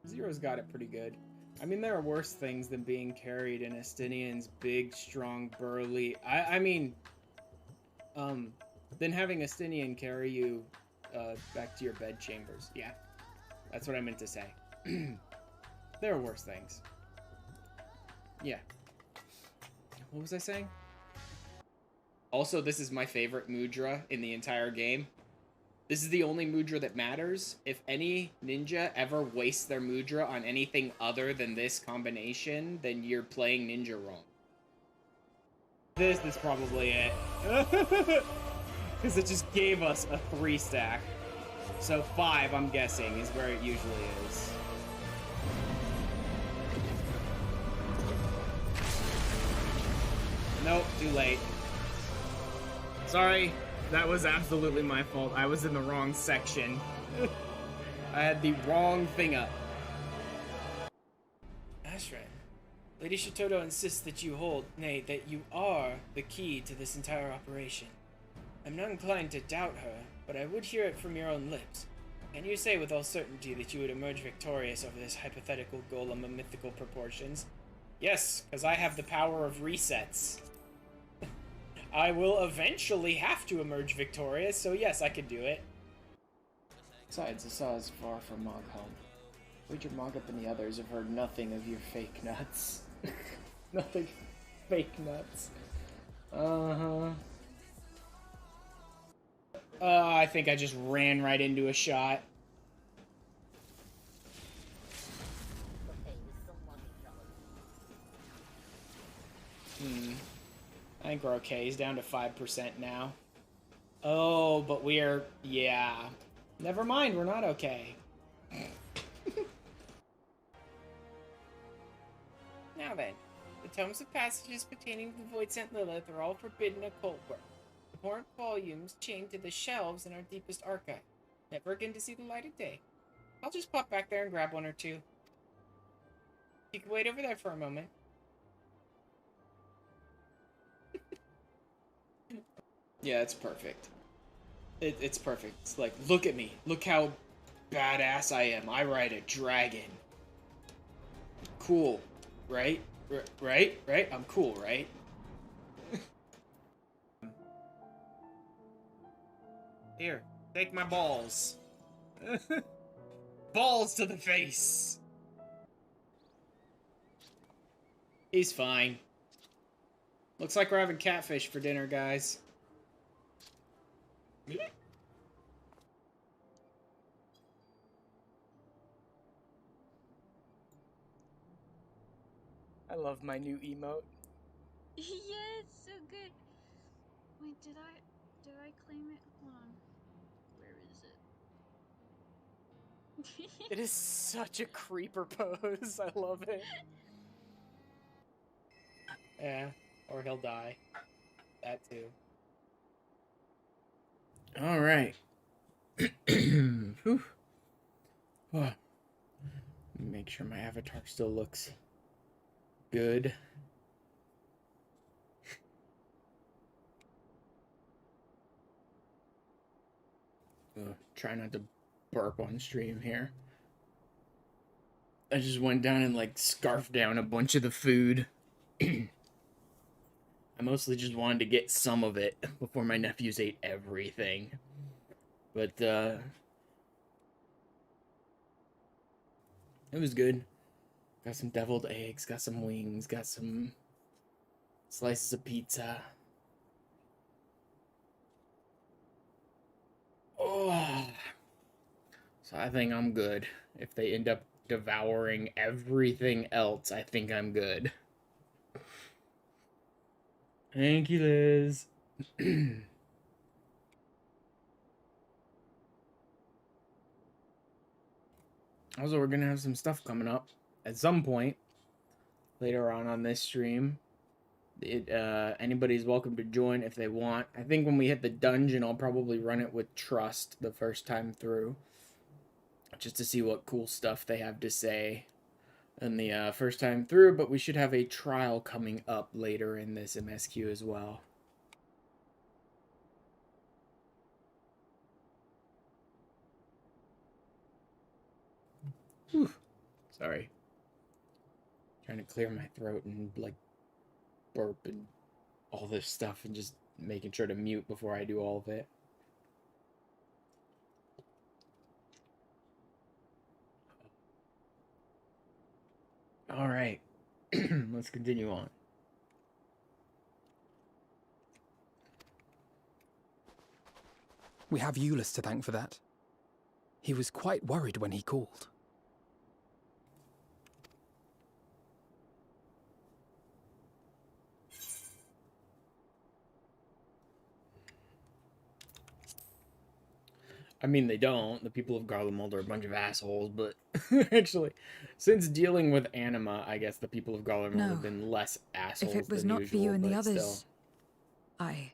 [SPEAKER 1] Zero's got it pretty good. I mean, there are worse things than being carried in Estinian's big, strong, burly... than having Estinian carry you, back to your bed chambers. Yeah, that's what I meant to say. There are worse things. Yeah. What was I saying? Also, this is my favorite mudra in the entire game. This is the only mudra that matters. If any ninja ever wastes their mudra on anything other than this combination, then you're playing ninja wrong. This is probably it. Because it just gave us a 3-stack. So 5, I'm guessing, is where it usually is. Nope, too late. Sorry, that was absolutely my fault. I was in the wrong section. I had the wrong thing up. Ashran, Lady Shitoto insists that you hold, nay, that you are the key to this entire operation. I'm not inclined to doubt her, but I would hear it from your own lips. Can you say with all certainty that you would emerge victorious over this hypothetical golem of mythical proportions? Yes, because I have the power of resets. I will eventually have to emerge victorious, so yes, I could do it. Besides, Asa is far from Moghelm. Wager Mogup and the others have heard nothing of your fake nuts. Nothing fake nuts. I think I just ran right into a shot. I think we're okay. He's down to 5% now. Oh, but we're... yeah. Never mind, we're not okay. Now then, the tomes of passages pertaining to the Void Sent Lilith are all forbidden occult work. Abhorrent volumes chained to the shelves in our deepest archive. Never again to see the light of day. I'll just pop back there and grab one or two. You can wait over there for a moment. Yeah, it's perfect. It's perfect. It's like, look at me. Look how badass I am. I ride a dragon. Cool. Right? Right? I'm cool, right? Here, take my balls. Balls to the face. He's fine. Looks like we're having catfish for dinner, guys. I love my new emote.
[SPEAKER 18] Yeah, it's so good. Wait, did I claim it? Hold on. Where is it?
[SPEAKER 1] It is such a creeper pose. I love it. Yeah, or he'll die. That too. All right. Whew. Oh. Make sure my avatar still looks good. Try not to burp on stream here. I just went down and like scarfed down a bunch of the food. I mostly just wanted to get some of it before my nephews ate everything. But it was good. Got some deviled eggs, got some wings, got some slices of pizza. Oh. So I think I'm good. If they end up devouring everything else, I think I'm good. Thank you, Liz. Also, we're gonna have some stuff coming up at some point later on this stream. Anybody's welcome to join if they want. I think when we hit the dungeon, I'll probably run it with Trust the first time through, just to see what cool stuff they have to say in the first time through, but we should have a trial coming up later in this MSQ as well. Whew. Sorry. Trying to clear my throat and, like, burp and all this stuff and just making sure to mute before I do all of it. All right. Let's continue on.
[SPEAKER 7] We have Euless to thank for that. He was quite worried when he called.
[SPEAKER 1] I mean, they don't. The people of Garlemald are a bunch of assholes, but actually, since dealing with Anima, I guess the people of Garlemald have been less assholes
[SPEAKER 2] If it was
[SPEAKER 1] than
[SPEAKER 2] not
[SPEAKER 1] usual,
[SPEAKER 2] for you and the
[SPEAKER 1] but
[SPEAKER 2] others,
[SPEAKER 1] still.
[SPEAKER 2] I...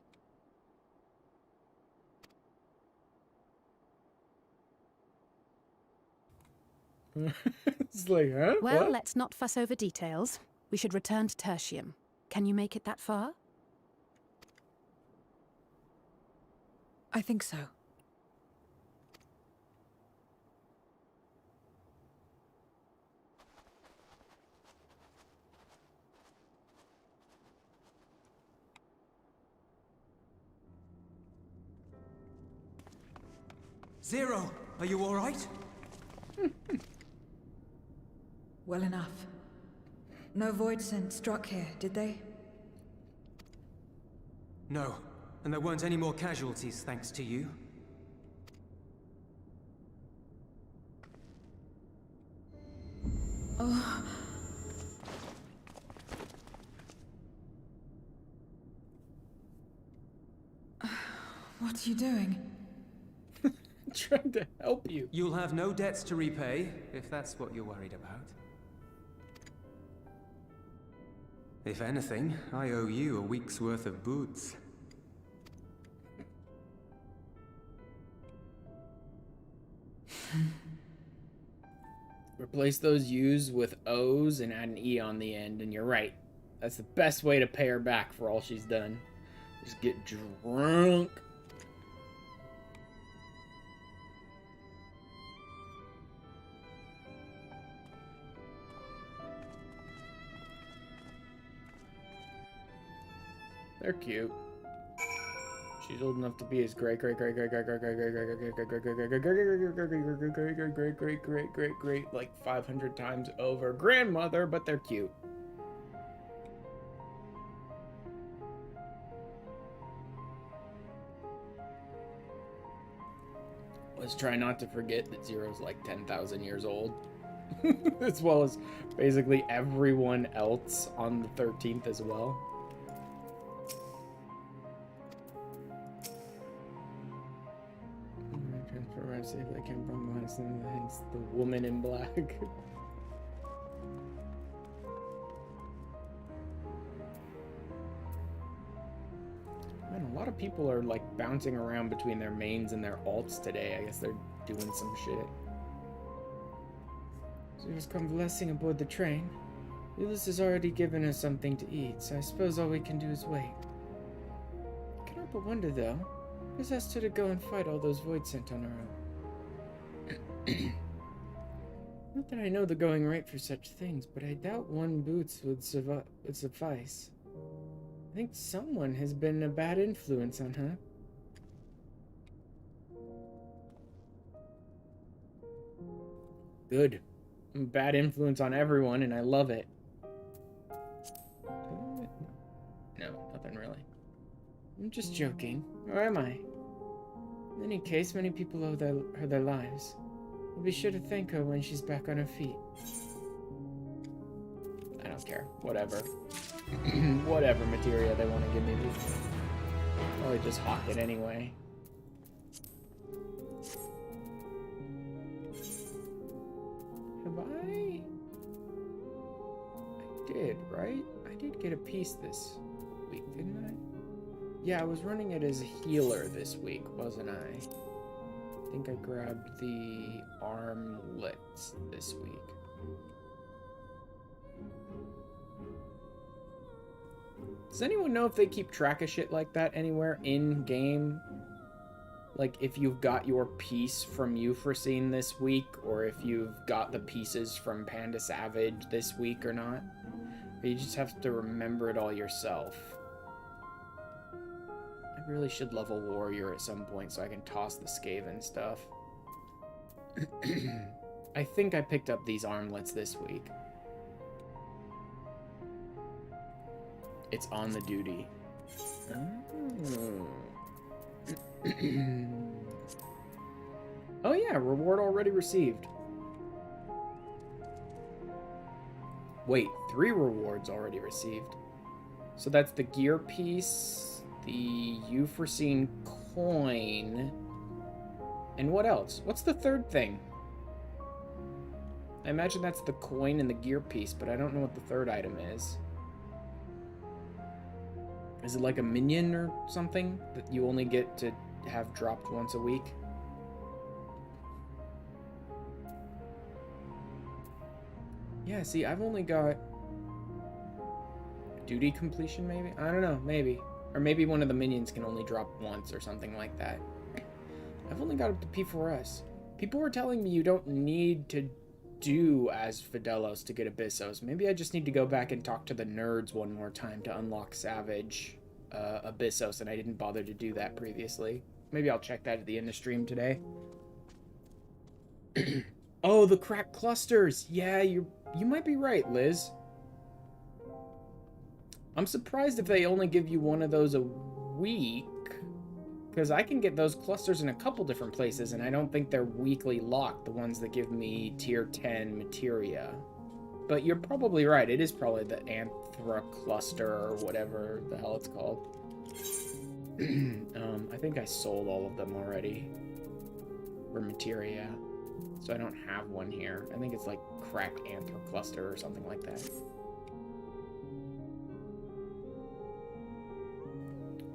[SPEAKER 1] It's like, huh?
[SPEAKER 8] Well,
[SPEAKER 1] What?
[SPEAKER 8] let's not fuss over details. We should return to Tertium. Can you make it that far?
[SPEAKER 2] I think so.
[SPEAKER 12] Zero, are you all right?
[SPEAKER 2] Well enough. No void scent struck here, did they?
[SPEAKER 11] No, and there weren't any more casualties thanks to you.
[SPEAKER 2] Oh. What are you doing?
[SPEAKER 1] Trying to help you.
[SPEAKER 11] You'll have no debts to repay, if that's what you're worried about. If anything, I owe you a week's worth of boots.
[SPEAKER 1] Replace those U's with O's and add an E on the end, and you're right. That's the best way to pay her back for all she's done. Just get drunk. They're cute. She's old enough to be his great like 500 times over grandmother, but they're cute. Let's try not to forget that Zero's like 10,000 years old. As well as basically everyone else on the 13th as well. Safely, I can't bring my son, hence the woman in black. Man, a lot of people are like bouncing around between their mains and their alts today. I guess they're doing some shit. So he was convalescing aboard the train. Euless has already given us something to eat, so I suppose all we can do is wait. I cannot but wonder though, who's asked her to go and fight all those void scent on her own? Not that I know the going rate for such things, but I doubt one boots would suffice. I think someone has been a bad influence on her. Good. Bad influence on everyone, and I love it. No, nothing really. I'm just joking. Or am I? In any case, many people owe her their lives. We'll be sure to thank her when she's back on her feet. I don't care. Whatever. Whatever materia they want to give me. Probably just hawk it anyway. Have I did, right? I did get a piece this week, didn't I? Yeah, I was running it as a healer this week, wasn't I? I think I grabbed the armlets this week. Does anyone know if they keep track of shit like that anywhere in-game? Like, if you've got your piece from Euphrosyne this week, or if you've got the pieces from Panda Savage this week or not? Or you just have to remember it all yourself. I really should level Warrior at some point so I can toss the Skaven stuff. I think I picked up these armlets this week. It's on the duty. Oh yeah, reward already received. Wait, 3 rewards already received. So that's the gear piece, the Euphrosyne coin, and what else? What's the third thing? I imagine that's the coin and the gear piece, but I don't know what the third item is. Is it like a minion or something that you only get to have dropped once a week? Yeah, see, I've only got duty completion, maybe? I don't know, maybe. Or maybe one of the minions can only drop once or something like that. I've only got up to P4S. People were telling me you don't need to do as Fidelos to get Abyssos. Maybe I just need to go back and talk to the nerds one more time to unlock Savage Abyssos, and I didn't bother to do that previously. Maybe I'll check that at the end of stream today. Oh, the cracked clusters! Yeah, you might be right, Liz. I'm surprised if they only give you one of those a week, because I can get those clusters in a couple different places, and I don't think they're weekly locked, the ones that give me tier 10 materia. But you're probably right, it is probably the Anthra cluster or whatever the hell it's called. I think I sold all of them already for materia, so I don't have one here. I think it's like cracked Anthra cluster or something like that.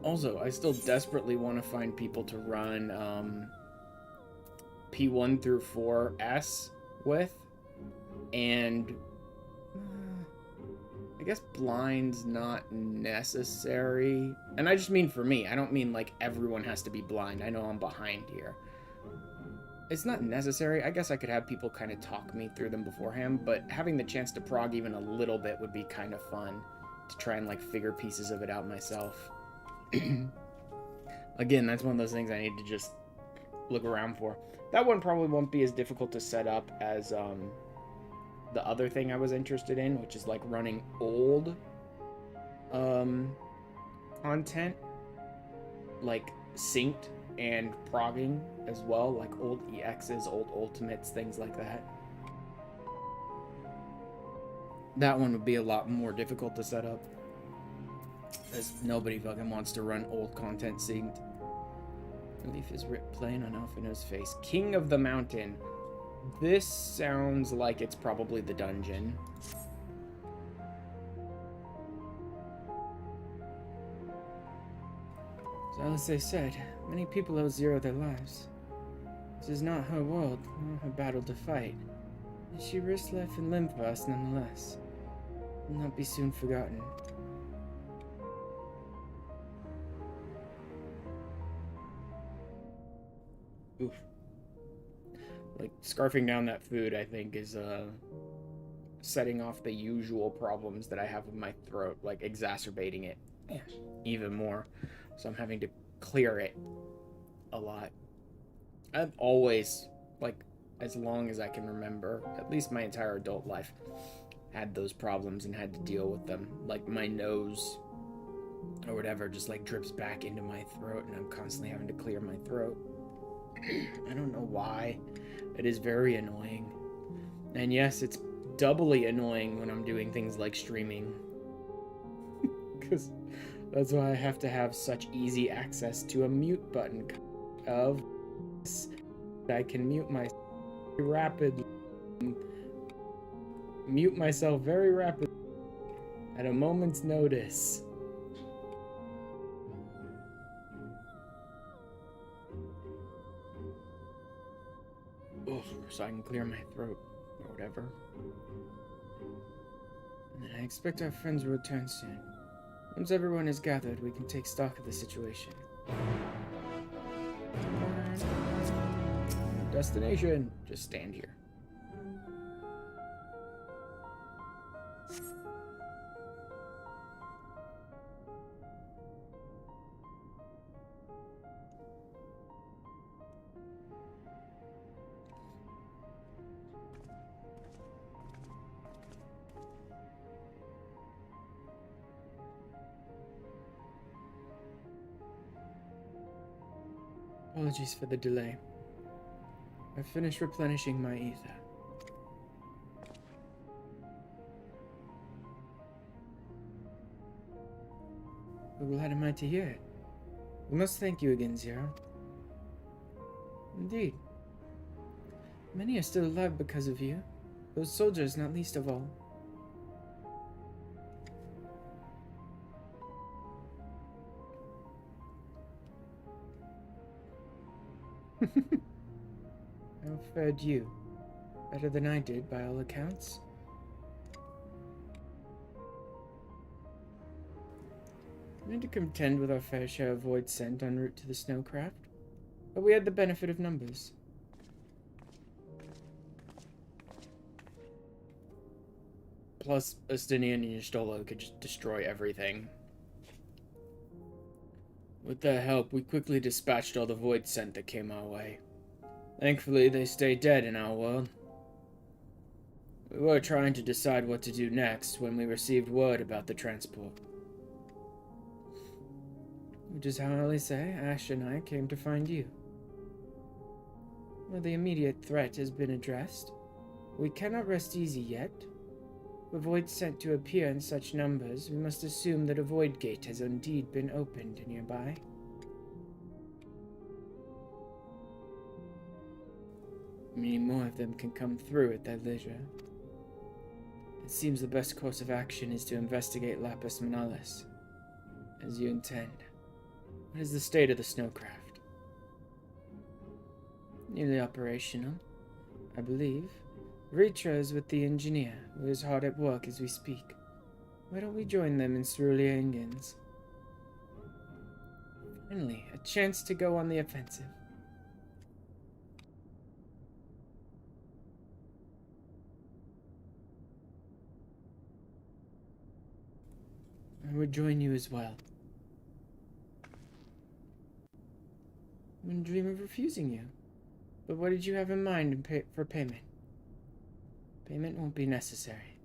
[SPEAKER 1] Also, I still desperately want to find people to run P1 through 4S with, and I guess blind's not necessary. And I just mean for me, I don't mean like everyone has to be blind. I know I'm behind here. It's not necessary. I guess I could have people kind of talk me through them beforehand, but having the chance to prog even a little bit would be kind of fun to try and like figure pieces of it out myself. Again, that's one of those things I need to just look around for. That one probably won't be as difficult to set up as the other thing I was interested in, which is like running old content, like synced and progging as well, like old EXs, old ultimates, things like that. That one would be a lot more difficult to set up, as nobody fucking wants to run old content synced. Leaf is ripped plain on Alphina's face. King of the Mountain. This sounds like it's probably the dungeon. So as they said, many people owe Zero their lives. This is not her world, nor her battle to fight. Yet she risked life and limb for us nonetheless. Will not be soon forgotten. Oof. Like, scarfing down that food, I think, is, setting off the usual problems that I have with my throat, like, exacerbating it even more. So I'm having to clear it a lot. I've always, like, as long as I can remember, at least my entire adult life, had those problems and had to deal with them. Like, my nose or whatever just, like, drips back into my throat, and I'm constantly having to clear my throat. I don't know why. It is very annoying. And yes, it's doubly annoying when I'm doing things like streaming. Because that's why I have to have such easy access to a mute button of I can mute myself rapidly. Mute myself very rapidly at a moment's notice. so I can clear my throat, or whatever. And then I expect our friends will return soon. Once everyone is gathered, we can take stock of the situation. Destination! Just stand here. Apologies for the delay. I finished replenishing my ether. We're glad am I to hear it. We must thank you again, Zero. Indeed. Many are still alive because of you. Those soldiers, not least of all. How fared you? Better than I did, by all accounts. We had to contend with our fair share of void scent en route to the snowcraft, but we had the benefit of numbers. Plus, Estinian and Yastolo could just destroy everything. With their help, we quickly dispatched all the void scent that came our way. Thankfully, they stay dead in our world. We were trying to decide what to do next when we received word about the transport. Which is how I say Ash and I came to find you. While the immediate threat has been addressed, we cannot rest easy yet. For void sent to appear in such numbers, we must assume that a void gate has indeed been opened nearby. Many more of them can come through at their leisure. It seems the best course of action is to investigate Lapis Manalis, as you intend. What is the state of the snowcraft? Nearly operational, I believe. Ritra is with the engineer, who is hard at work as we speak. Why don't we join them in Cerulean Engines? Finally, a chance to go on the offensive. I would join you as well. I wouldn't dream of refusing you. But what did you have in mind for payment? Payment won't be necessary.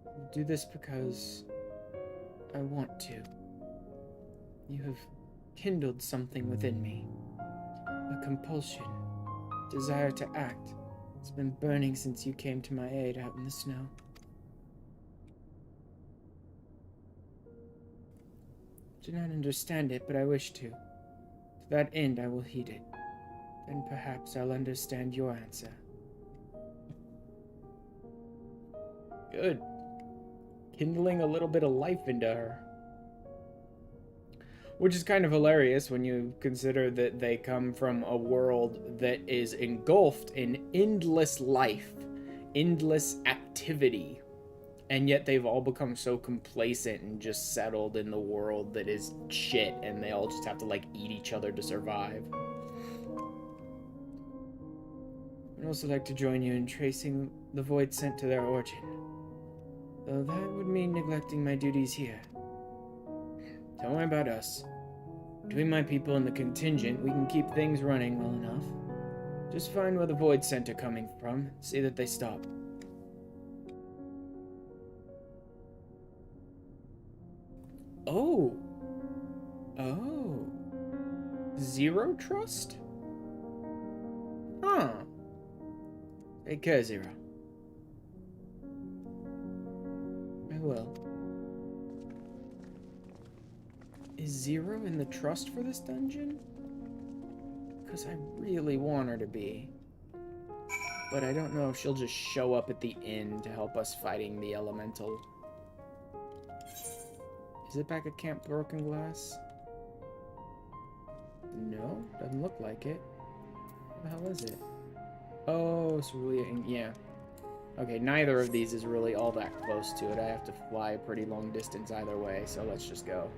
[SPEAKER 1] I'll do this because I want to. You have kindled something within me. A compulsion. Desire to act. It's been burning since you came to my aid out in the snow. I do not understand it, but I wish to. To that end, I will heed it. Then perhaps I'll understand your answer. Good. Kindling a little bit of life into her. Which is kind of hilarious when you consider that they come from a world that is engulfed in endless life, endless activity, and yet they've all become so complacent and just settled in the world that is shit, and they all just have to, like, eat each other to survive. I'd also like to join you in tracing the void sent to their origin, though that would mean neglecting my duties here. Don't worry about us. Between my people and the contingent, we can keep things running well enough. Just find where the void scent are coming from, see that they stop. Oh. Oh. Zero trust? Huh. Take care, Zero. I will. Is Zero in the trust for this dungeon? Because I really want her to be. But I don't know if she'll just show up at the end to help us fighting the elemental. Is it back at Camp Broken Glass? No, doesn't look like it. What the hell is it? Oh, cerulean, yeah. Okay, neither of these is really all that close to it. I have to fly a pretty long distance either way, so let's just go.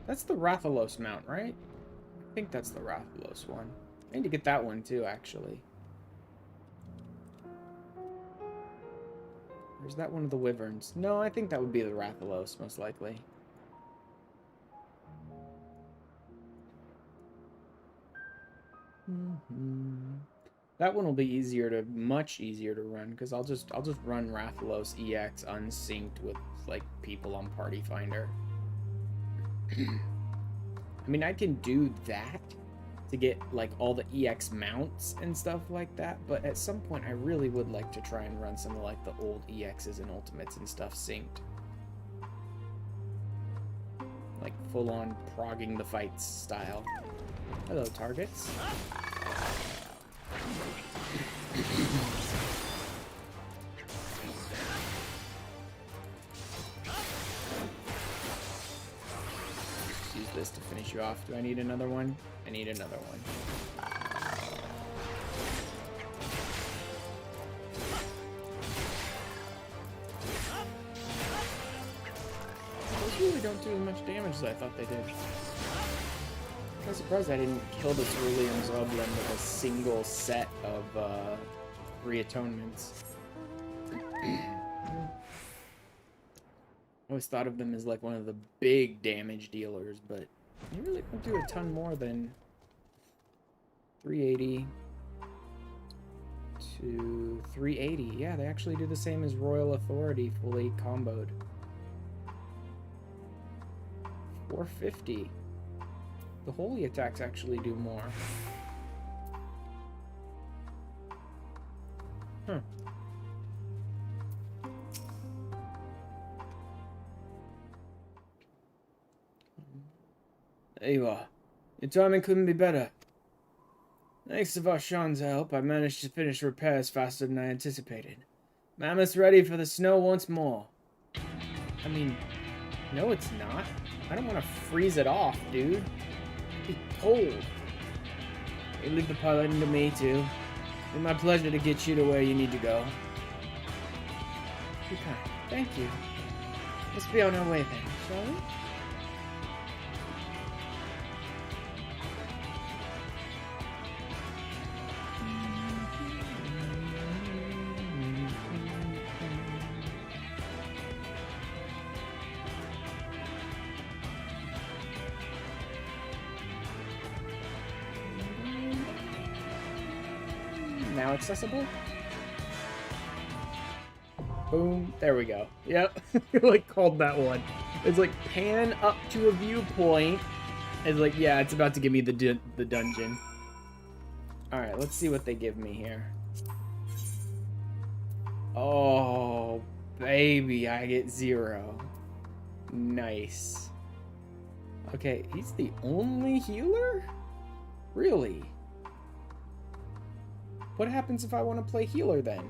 [SPEAKER 1] That's the Rathalos mount, right? I think that's the Rathalos one. I need to get that one too, actually. Or is that one of the Wyverns? No, I think that would be the Rathalos, most likely. That one will be much easier to run, because I'll just run Rathalos EX unsynced with like people on Party Finder. I mean, I can do that to get like all the EX mounts and stuff like that, but at some point I really would like to try and run some of like the old EXs and ultimates and stuff synced. Like full on progging the fights style. Hello, targets. Use this to finish you off. Do I need another one? I need another one. Those really don't do as much damage as I thought they did. I'm surprised I didn't kill the Cerulean Zoblin with a single set of 3 atonements. I always thought of them as like one of the big damage dealers, but they really don't do a ton more than 380 to 380. Yeah, they actually do the same as Royal Authority, fully comboed. 450. The holy attacks actually do more. Huh. There you are. Your timing couldn't be better. Thanks to Varshan's help, I managed to finish repairs faster than I anticipated. Mammoth's ready for the snow once more. I mean, no it's not. I don't want to freeze it off, dude. It'd be cold. You leave the piloting to me, too. It's my pleasure to get you to where you need to go. Too kind. Thank you. Let's be on our way then, shall we? Now accessible? Boom. There we go. Yep. Like called that one. It's like pan up to a viewpoint. It's like, yeah, it's about to give me the dungeon. Alright, let's see what they give me here. Oh, baby, I get 0. Nice. Okay, he's the only healer? Really? What happens if I want to play healer then?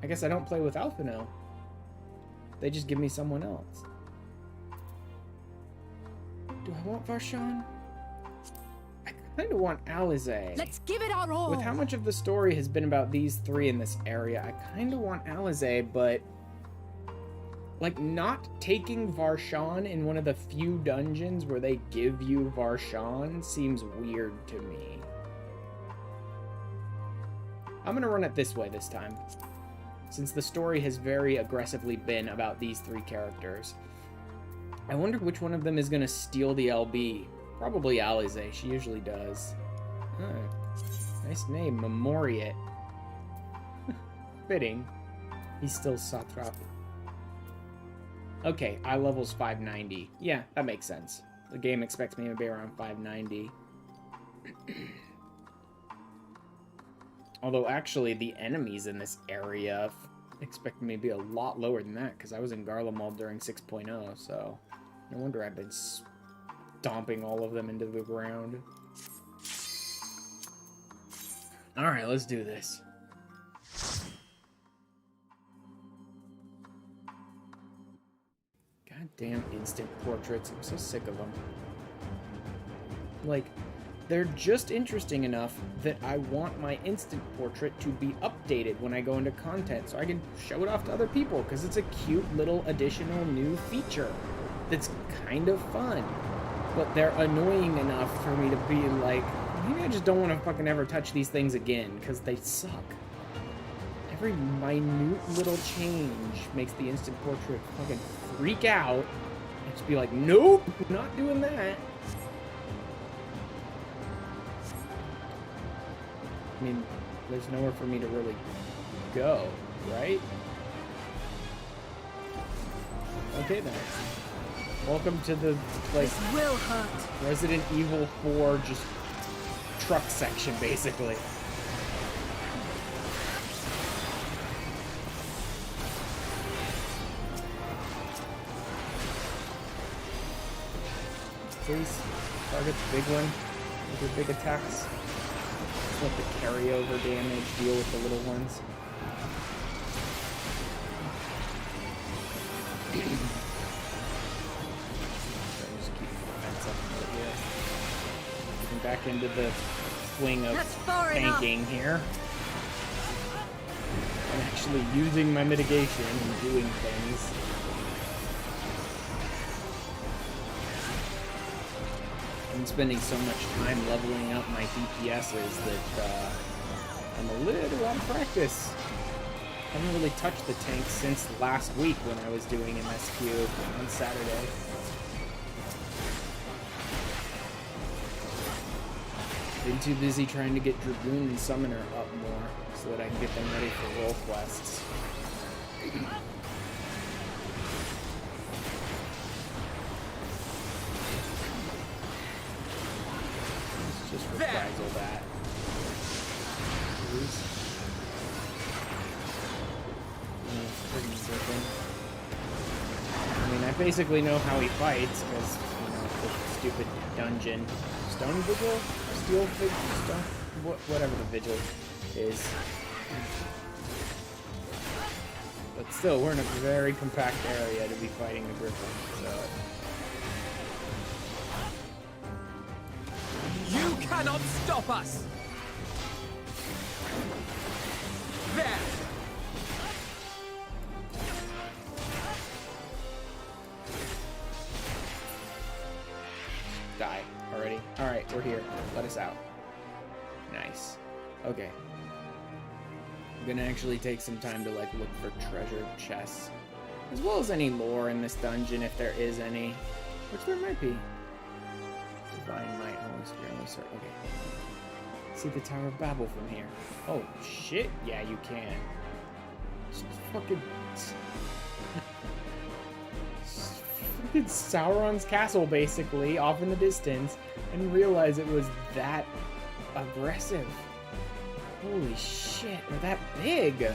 [SPEAKER 1] I guess I don't play with Alphino. They just give me someone else. Do I want Varshan? I kind of want Alizé.
[SPEAKER 8] Let's give it our all.
[SPEAKER 1] With how much of the story has been about these 3 in this area, I kind of want Alizé, but like not taking Varshan in one of the few dungeons where they give you Varshan seems weird to me. I'm gonna run it this way this time, since the story has very aggressively been about these 3 characters. I wonder which one of them is gonna steal the LB. Probably Alizé, she usually does. Oh, nice name, Memoriate. Fitting. He's still Satrap. Okay, eye level's 590. Yeah, that makes sense. The game expects me to be around 590. Although, actually, the enemies in this area expecting me to be a lot lower than that, because I was in Garlemald during 6.0, so no wonder I've been stomping all of them into the ground. Alright, let's do this. Goddamn instant portraits. I'm so sick of them. Like, they're just interesting enough that I want my instant portrait to be updated when I go into content so I can show it off to other people, because it's a cute little additional new feature that's kind of fun. But they're annoying enough for me to be like, maybe I just don't want to fucking ever touch these things again, because they suck. Every minute little change makes the instant portrait fucking freak out and just be like, nope, not doing that. I mean, there's nowhere for me to really go, right? Okay then. Welcome to the, like,
[SPEAKER 2] this will hurt.
[SPEAKER 1] Resident Evil 4 just truck section, basically. Please, target the big one with your big attacks. Let the carryover damage deal with the little ones. Just keep the fence up right here. Getting back into the swing of tanking here. I'm actually using my mitigation and doing things. I'm spending so much time leveling up my DPSs that I'm a little out of practice. I haven't really touched the tank since last week when I was doing MSQ on Saturday. Been too busy trying to get Dragoon and Summoner up more so that I can get them ready for role quests. Just reprisal that. Please. I mean, I basically know how he fights because, you know, the stupid dungeon. Stone Vigil? Steel Vigil? Stone? Whatever the Vigil is. But still, we're in a very compact area to be fighting the Griffin, so...
[SPEAKER 12] You cannot stop us! There!
[SPEAKER 1] Die already. Alright, we're here. Let us out. Nice. Okay. I'm gonna actually take some time to, like, look for treasure chests. As well as any lore in this dungeon, if there is any. Which there might be. Divine Might. Okay. See the Tower of Babel from here. Oh, shit. Yeah, you can. Just fucking... fucking Sauron's castle, basically, off in the distance. I didn't realize it was that aggressive. Holy shit, they're that big.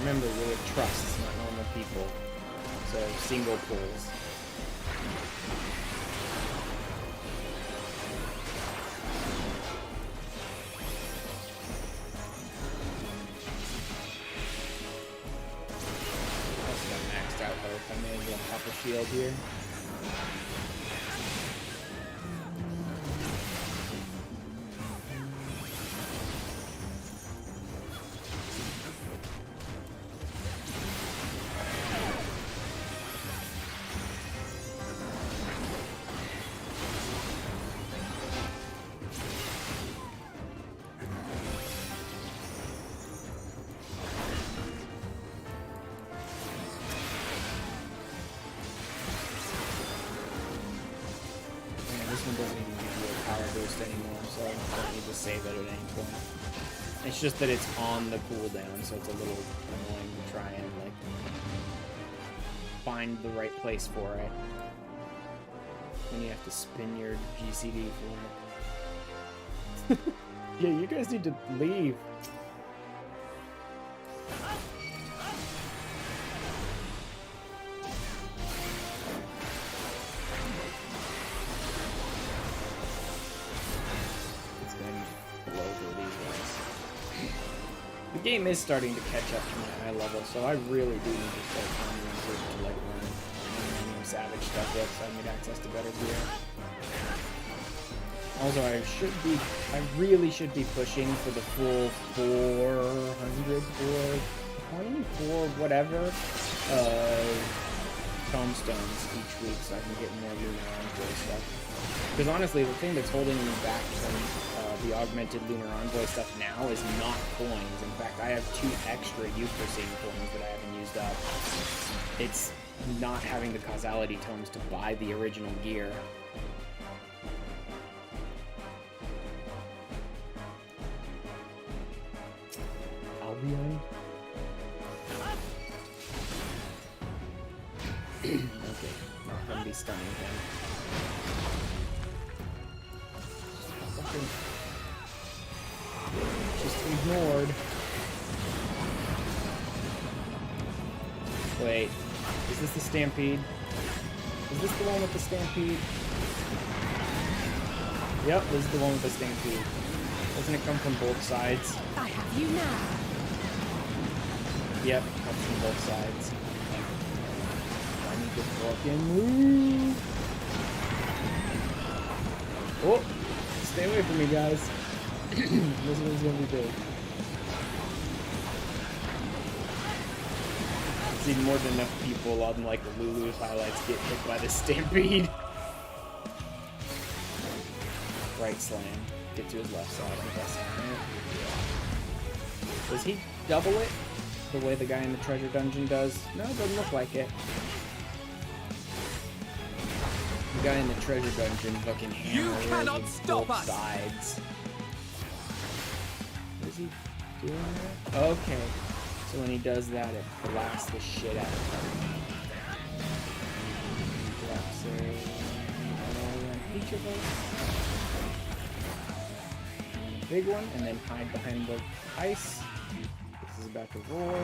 [SPEAKER 1] Remember, we're with trusts, not normal people. So, single pulls. That's not maxed out though, if I may as well pop a shield here. This one doesn't even give you a power boost anymore, so I don't need to save it at any point. It's just that it's on the cooldown, so it's a little annoying to try and, like, find the right place for it. when you have to spin your GCD for it. Yeah, you guys need to leave. It's been blow through these guys. The game is starting to catch up to my eye level, so I really do need to start finding improvement to like learn Savage stuff yet, so I need access to better gear. Also, I really should be pushing for the full 400, 424, whatever, tomestones each week, so I can get more Lunar Envoy stuff. Because honestly, the thing that's holding me back from the augmented Lunar Envoy stuff now is not coins. In fact, I have 2 extra Euphrosyne coins that I haven't used up. It's not having the causality tomes to buy the original gear. Albion? Okay, not gonna be stunning him. Fucking just ignored. Wait. Is this the Stampede? Is this the one with the Stampede? Yep, this is the one with the Stampede. Doesn't it come from both sides?
[SPEAKER 8] I have you now.
[SPEAKER 1] Yep, it comes from both sides. I need to fucking move. Oh! Stay away from me, guys. This one's gonna be big. I've seen more than enough people on like the Lulu's highlights get hit by the Stampede. Right slam. Get to his left side, I'm guessing. Does he double it the way the guy in the treasure dungeon does? No, it doesn't look like it. The guy in the treasure dungeon fucking hammers both sides. What is he doing there? Okay. So when he does that, it blasts the shit out of him. Drops each of us. Big one, and then hide behind the ice. This is about to roar.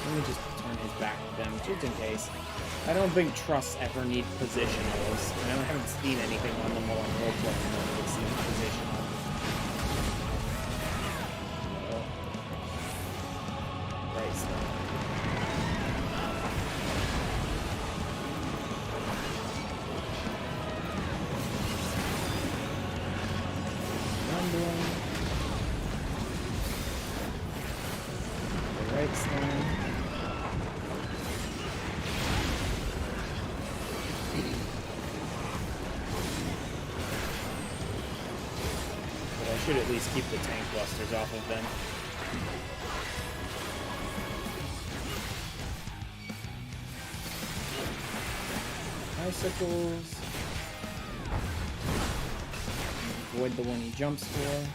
[SPEAKER 1] Let me just turn his back to them, just in case. I don't think trusts ever need positionals, and I haven't seen anything on them while I'm roleplaying them that seems positional. Right side. Rumbling. The right side. Should at least keep the tank blusters off of them. Icicles. Avoid the one he jumps for.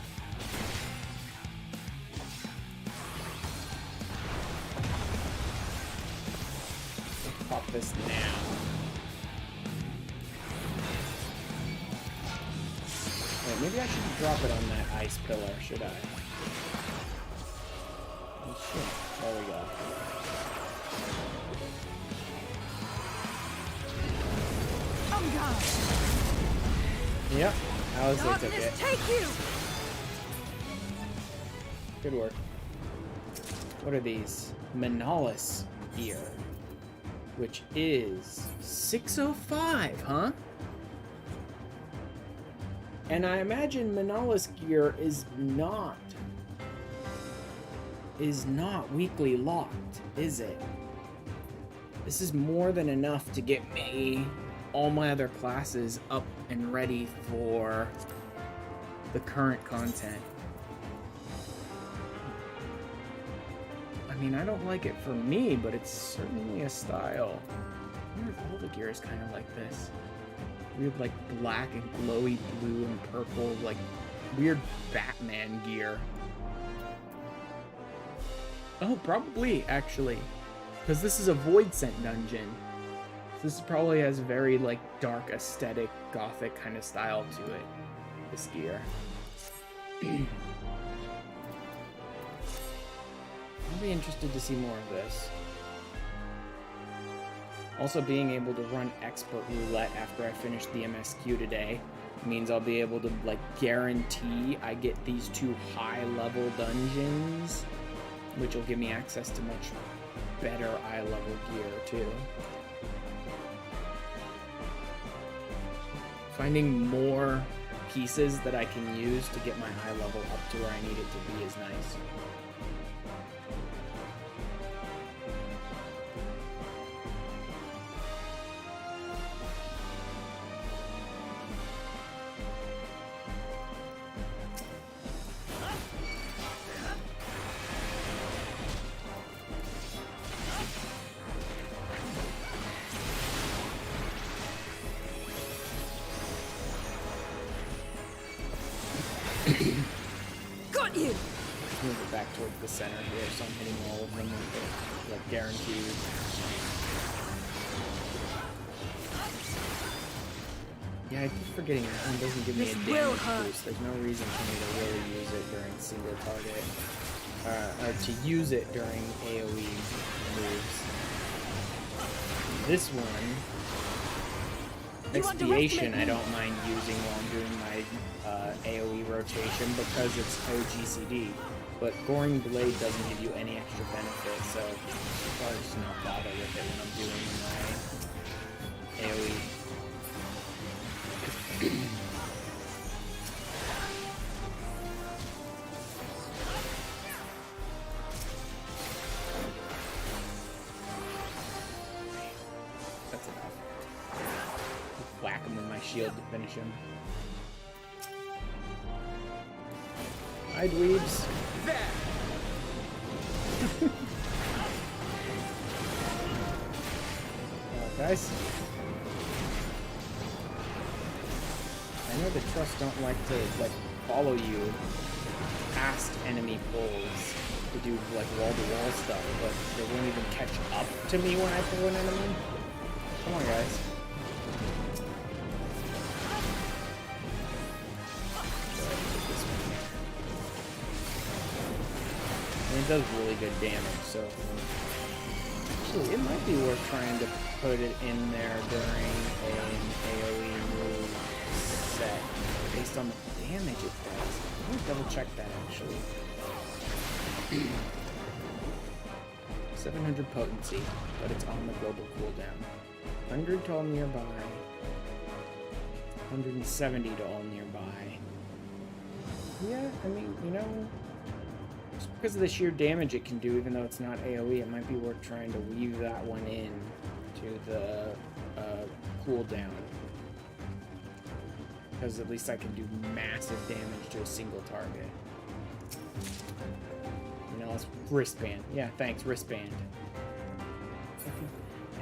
[SPEAKER 1] Pop this now. Maybe I should drop it on that ice pillar, should I? Oh shit. There we go.
[SPEAKER 8] On guard.
[SPEAKER 1] Yep. How's they took it.
[SPEAKER 8] Take you.
[SPEAKER 1] Good work. What are these? Manalis gear. Which is 605, huh? And I imagine Manalis gear is not weekly locked, is it? This is more than enough to get me all my other classes up and ready for the current content. I mean, I don't like it for me, but it's certainly a style. I wonder if all the gear is kind of like this. Weird, like, black and glowy blue and purple, like, weird Batman gear. Oh, probably, actually. Because this is a Void Scent dungeon. This probably has very, like, dark, aesthetic, gothic kind of style to it. This gear. I'll be interested to see more of this. Also, being able to run Expert Roulette after I finish the MSQ today means I'll be able to, like, guarantee I get these 2 high-level dungeons, which will give me access to much better eye-level gear, too. Finding more pieces that I can use to get my eye level up to where I need it to be is nice.
[SPEAKER 2] Got you!
[SPEAKER 1] Move it back towards the center here, so I'm hitting all of them with it, like, guaranteed. Yeah, I keep forgetting that one doesn't give me a damage boost. There's no reason for me to really use it during single target. Or to use it during AoE moves. This one, Expiation, I don't mind using while I'm doing my AoE rotation because it's OGCD. But Goring Blade doesn't give you any extra benefit, so I'll just not bother with it when I'm doing my AoE. That's enough. Whack him with my shield to finish him. Hi, dweebs. Guys. I know the Trust don't like to, like, follow you past enemy pulls to do, like, wall-to-wall stuff, but they won't even catch up to me when I pull an enemy. Come on, guys. And it does really good damage, so... Actually, it might be worth trying to put it in there during an AoE move set, based on the damage it does. I'm gonna double check that, actually. 700 potency, but it's on the global cooldown. 100 to all nearby. 170 to all nearby. Yeah, I mean, you know, just because of the sheer damage it can do, even though it's not AoE, it might be worth trying to weave that one in to the cooldown. Because at least I can do massive damage to a single target. You know, it's wristband. Yeah, thanks, wristband.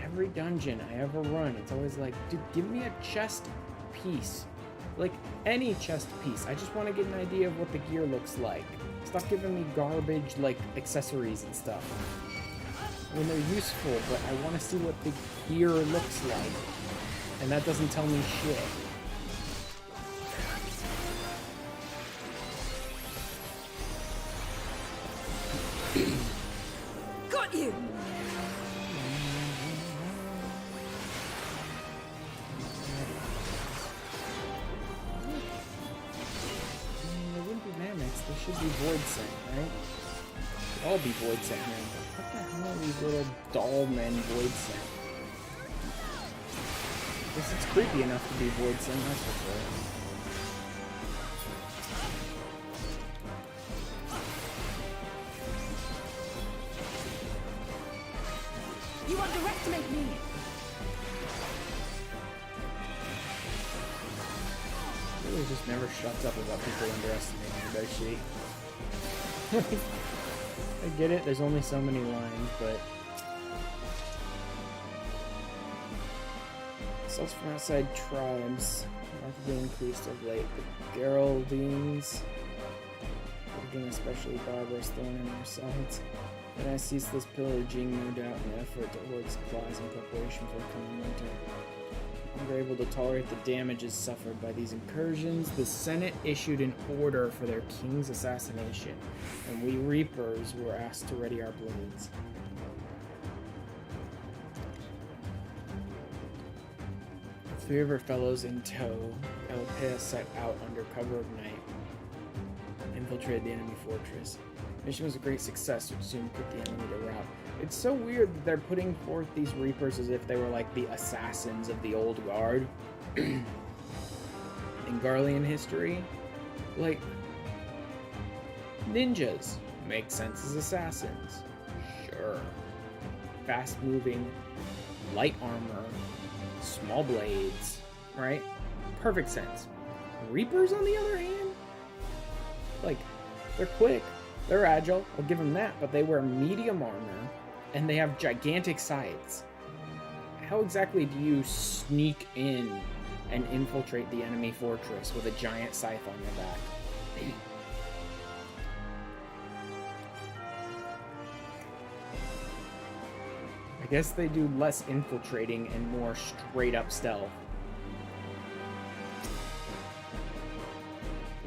[SPEAKER 1] Every dungeon I ever run, it's always like, dude, give me a chest piece. Like, any chest piece. I just want to get an idea of what the gear looks like. Stop giving me garbage, like, accessories and stuff. When they're useful, but I want to see what the gear looks like. And that doesn't tell me shit.
[SPEAKER 2] Got you!
[SPEAKER 1] They wouldn't be mammoths, they should be void scent, right? They'd all be void scent men. What the hell are these little doll men void scent? I guess it's creepy enough to be void scent, that's for sure.
[SPEAKER 2] You underestimate me!
[SPEAKER 1] Really just never shuts up about people underestimating her, does she? I get it, there's only so many lines, but... Assaults from outside tribes markedly increased of late. The Geraldines, again especially barbarous, thorn in our sides. And I ceaseless pillaging, no doubt, in an effort to hoard supplies in preparation for the coming winter. We were able to tolerate the damages suffered by these incursions. The Senate issued an order for their king's assassination, and we Reapers were asked to ready our blades. With 3 of her fellows in tow, Galatea set out under cover of night, infiltrated the enemy fortress. The mission was a great success, which soon put the enemy to rout. It's so weird that they're putting forth these Reapers as if they were like the assassins of the old guard in Garlean history. Like, ninjas make sense as assassins. Sure. Fast-moving, light armor, small blades, right? Perfect sense. Reapers, on the other hand, like, they're quick, they're agile, I'll give them that, but they wear medium armor, and they have gigantic scythes. How exactly do you sneak in and infiltrate the enemy fortress with a giant scythe on your back? I guess they do less infiltrating and more straight-up stealth.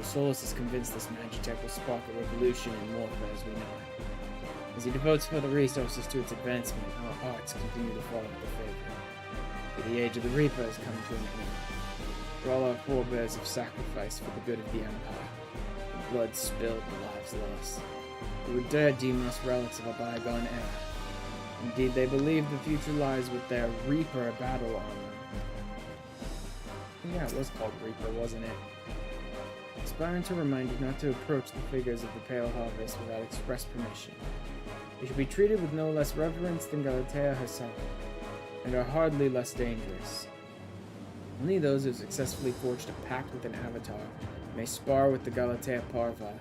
[SPEAKER 1] Solus is convinced this Magitech will spark a revolution in warfare as we know it. As he devotes further resources to its advancement, our arts continue to fall into favor. The age of the Reaper has come to an end. For all our forebears have sacrificed for the good of the Empire. The blood spilled, the lives lost. They would dare deem us relics of a bygone era. Indeed, they believe the future lies with their Reaper battle armor. Yeah, it was called Reaper, wasn't it? Aspiring to remind you not to approach the figures of the Pale Harvest without express permission. They should be treated with no less reverence than Galatea herself, and are hardly less dangerous. Only those who successfully forged a pact with an avatar may spar with the Galatea Parva.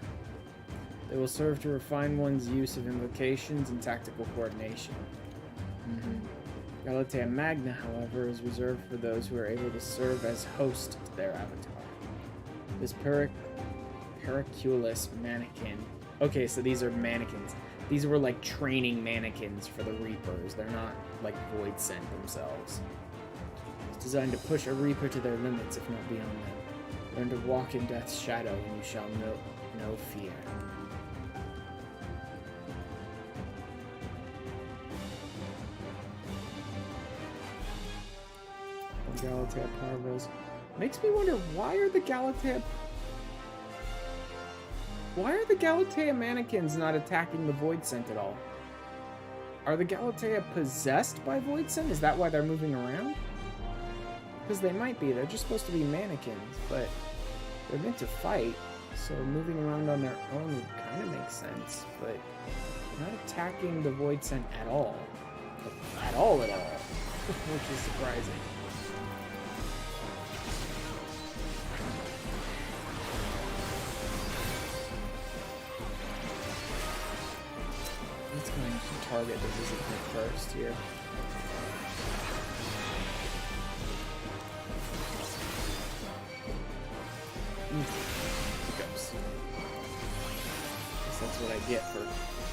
[SPEAKER 1] They will serve to refine one's use of invocations and tactical coordination. Galatea Magna, however, is reserved for those who are able to serve as host to their avatar. This Periculus mannequin. Okay, so these are mannequins. These were like training mannequins for the Reapers. They're not like Void Sent themselves. It's designed to push a Reaper to their limits, if not beyond them. Learn to walk in death's shadow, and you shall know no fear. Galatea Parvos. Makes me wonder, why are the Galatea mannequins not attacking the Void Scent at all? Are the Galatea possessed by Void Scent? Is that why they're moving around? Because they might be. They're just supposed to be mannequins, but they're meant to fight, so moving around on their own would kind of make sense, but not attacking the Void Scent at all. At all, which is surprising. Let's go and target the visitant first here. Hiccups. Guess that's what I get for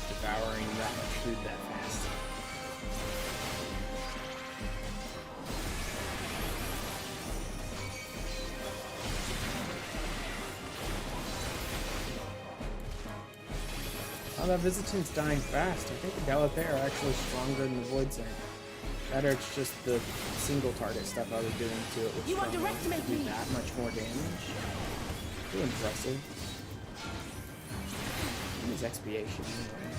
[SPEAKER 1] devouring that much food that fast. Oh, that visitant's dying fast. I think the Galatea are actually stronger than the Void Scent. That or it's just the single target stuff I was doing to it, which did me that much more damage. Pretty impressive. And his expiation anyway.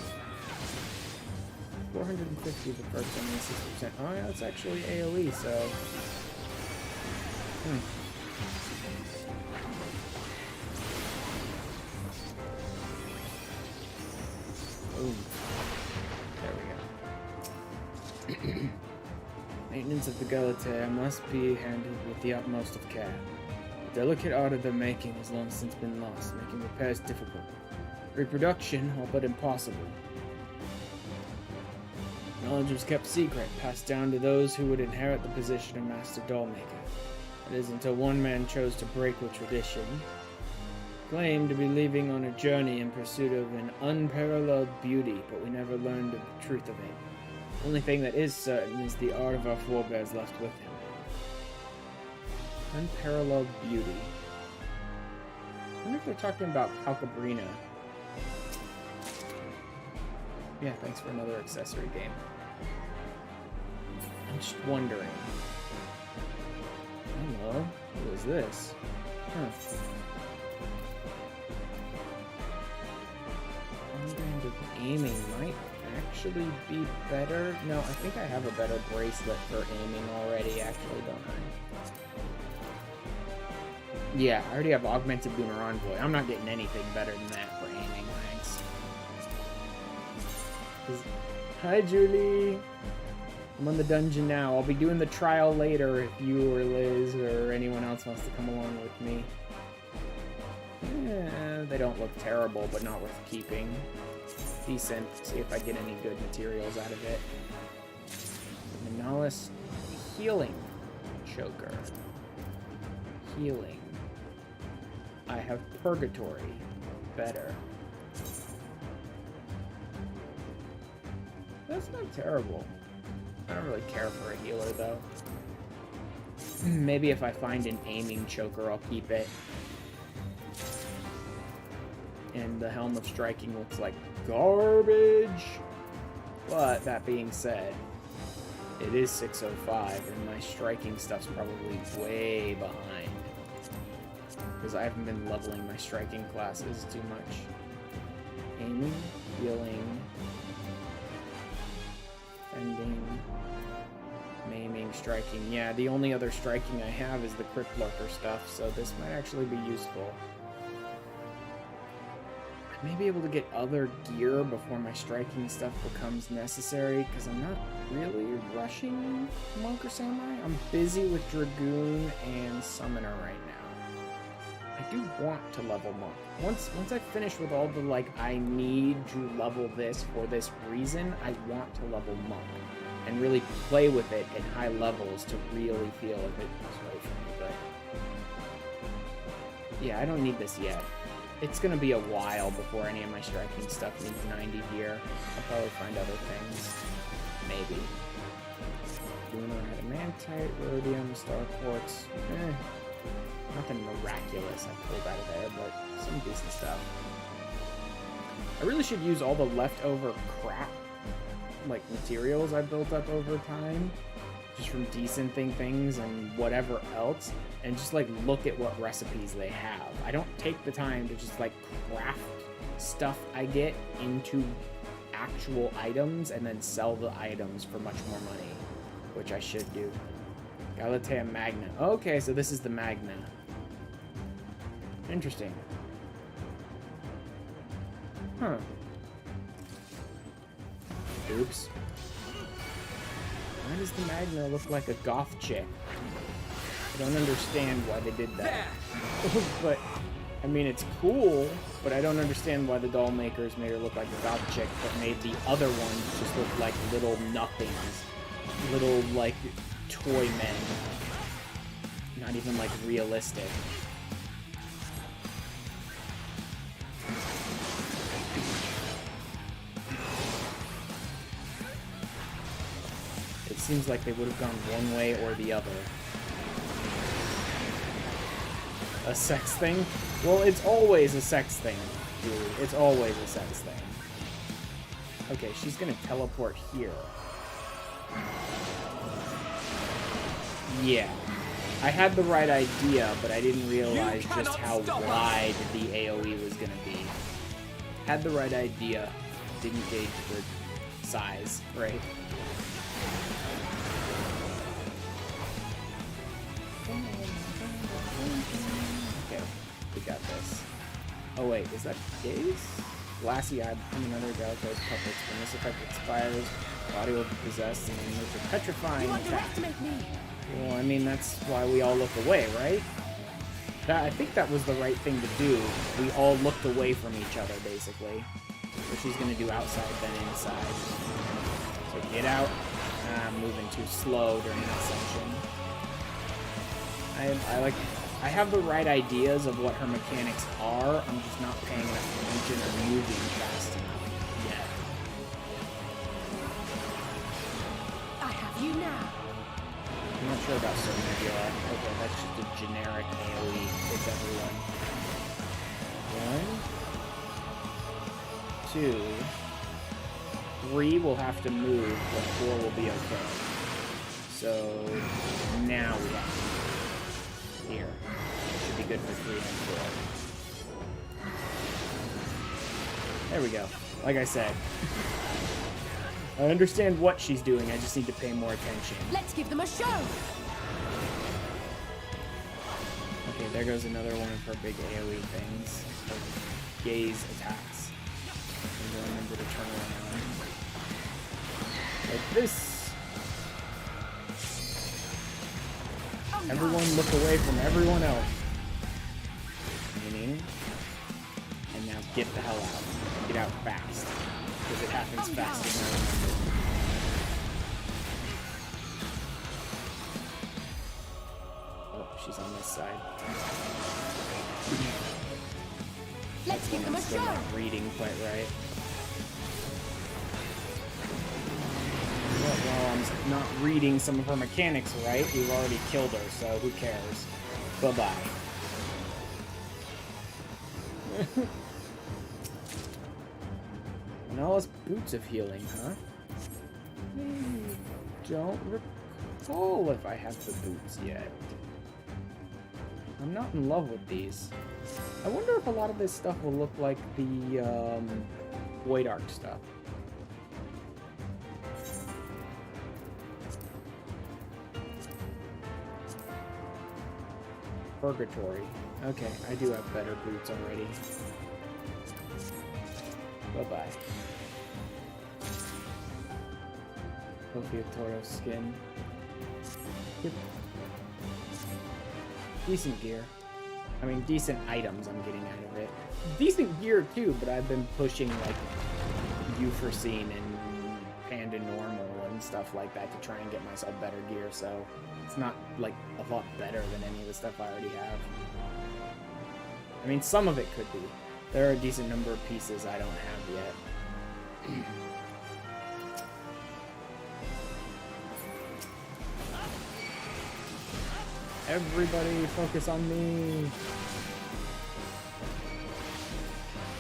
[SPEAKER 1] 450 the first one and 60%. Oh yeah, it's actually AoE, so. Boom. There we go. Maintenance of the Galatea must be handled with the utmost of care. The delicate art of their making has long since been lost, making repairs difficult. Reproduction, all but impossible. Knowledge was kept secret, passed down to those who would inherit the position of Master Dollmaker. It is until one man chose to break with tradition, claimed to be leaving on a journey in pursuit of an unparalleled beauty, but we never learned the truth of it. The only thing that is certain is the art of our forebears left with him. Unparalleled beauty. I wonder if they're talking about Calcabrina. Yeah, thanks for another accessory game. I'm just wondering. I don't know. What is this? Huh. Band of aiming might actually be better. No, I think I have a better bracelet for aiming already, actually, don't I? Yeah, I already have Augmented Lunar Envoy. I'm not getting anything better than that for aiming, thanks. Hi, Julie! I'm on the dungeon now. I'll be doing the trial later if you or Liz or anyone else wants to come along with me. Yeah, they don't look terrible, but not worth keeping. Decent. See if I get any good materials out of it. Manalis Healing Choker. Healing. I have Purgatory. Better. That's not terrible. I don't really care for a healer, though. Maybe if I find an aiming choker, I'll keep it. And the Helm of Striking looks like garbage. But, that being said, it is 605, and my striking stuff's probably way behind. Because I haven't been leveling my striking classes too much. Aiming, healing, fending, maiming, striking. Yeah, the only other striking I have is the Crypt Lurker stuff, so this might actually be useful. I may be able to get other gear before my striking stuff becomes necessary, because I'm not really rushing Monk or Samurai. I'm busy with Dragoon and Summoner right now. I do want to level Monk. Once I finish with all the, like, I need to level this for this reason, I want to level Monk. And really play with it at high levels to really feel if it's right for me, but... yeah, I don't need this yet. It's gonna be a while before any of my striking stuff needs 90 gear. I'll probably find other things. Maybe. Lunar Adamantite, Rhodium, Star Quartz. Nothing miraculous I pulled out of there, but some decent stuff. I really should use all the leftover crap, like materials I built up over time, just from decent things and whatever else, and just like look at what recipes they have. I don't take the time to just like craft stuff I get into actual items and then sell the items for much more money, which I should do. Galatea Magna. Okay, so this is the Magna. Interesting. Huh. Oops. Why does the Magna look like a goth chick? I don't understand why they did that. But, I mean, it's cool, but I don't understand why the doll makers made her look like a goth chick, but made the other ones just look like little nothings. Little, like, toy men. Not even, like, realistic. It seems like they would have gone one way or the other. A sex thing? Well, it's always a sex thing, dude. It's always a sex thing. Okay, she's gonna teleport here. Yeah. I had the right idea, but I didn't realize just how wide the AoE was gonna be. Had the right idea, didn't gauge the size, right? Okay, we got this. Oh wait, is that Gaze? Glassy-eyed from another Galacto's puppets. When this effect expires, the body will be possessed and emerge a petrifying attack. Well, I mean, that's why we all look away, right? I think that was the right thing to do. We all looked away from each other, basically. Which she's gonna do outside, then inside. So get out. I'm moving too slow during that section. I have the right ideas of what her mechanics are. I'm just not paying enough attention or moving fast enough yet.
[SPEAKER 17] I have you now.
[SPEAKER 1] I'm not sure about certain Nebula. Okay, that's just a generic AoE. Hits everyone. 1, 2, 3 will have to move, but 4 will be okay. So now we have to move. Here. Should be good for 3 and 4. There we go. Like I said. I understand what she's doing, I just need to pay more attention.
[SPEAKER 17] Let's give them a show!
[SPEAKER 1] Okay, there goes another one of her big AoE things. Her gaze attacks. I'm going to remember to turn around. Like this! Everyone look away from everyone else. Meaning? And now get the hell out. Get out fast. Because it happens faster than I remember. Oh, she's on this side.
[SPEAKER 17] Let's give them a
[SPEAKER 1] still
[SPEAKER 17] show.
[SPEAKER 1] not reading quite right. Well, I'm not reading some of her mechanics right. We've already killed her, so who cares? Bye-bye. And all us boots of healing, huh? I don't recall if I have the boots yet. I'm not in love with these. I wonder if a lot of this stuff will look like the Void Arc stuff. Purgatory. Okay, I do have better boots already. Bye-bye. Sophia Toro skin. Yep. Decent gear. I mean, decent items I'm getting out of it. Decent gear too, but I've been pushing like Euphrosyne and Panda Normal and stuff like that to try and get myself better gear, so it's not like a lot better than any of the stuff I already have. I mean, some of it could be. There are a decent number of pieces I don't have yet. Everybody focus on me.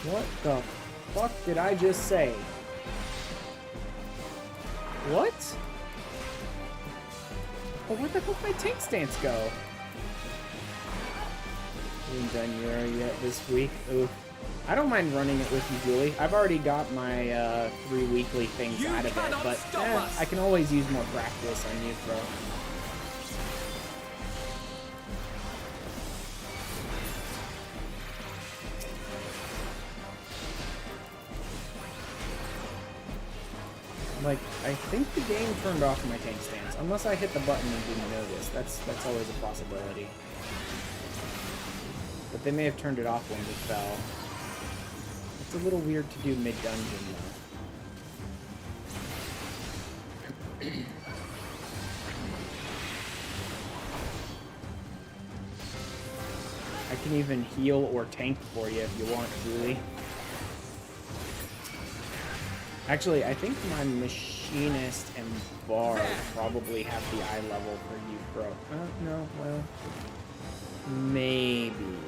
[SPEAKER 1] What the fuck did I just say? What? Oh, where the fuck did my tank stance go? We haven't done Euro yet this week. Oof. I don't mind running it with you, Julie. I've already got my 3 weekly things out of it, but I can always use more practice on you, bro. Like, I think the game turned off my tank stance. Unless I hit the button and didn't notice. That's always a possibility. But they may have turned it off when we fell. It's a little weird to do mid-dungeon, though. I can even heal or tank for you if you want, Julie. Actually, I think my Machinist and Bard probably have the eye level for you, bro. No, well... maybe.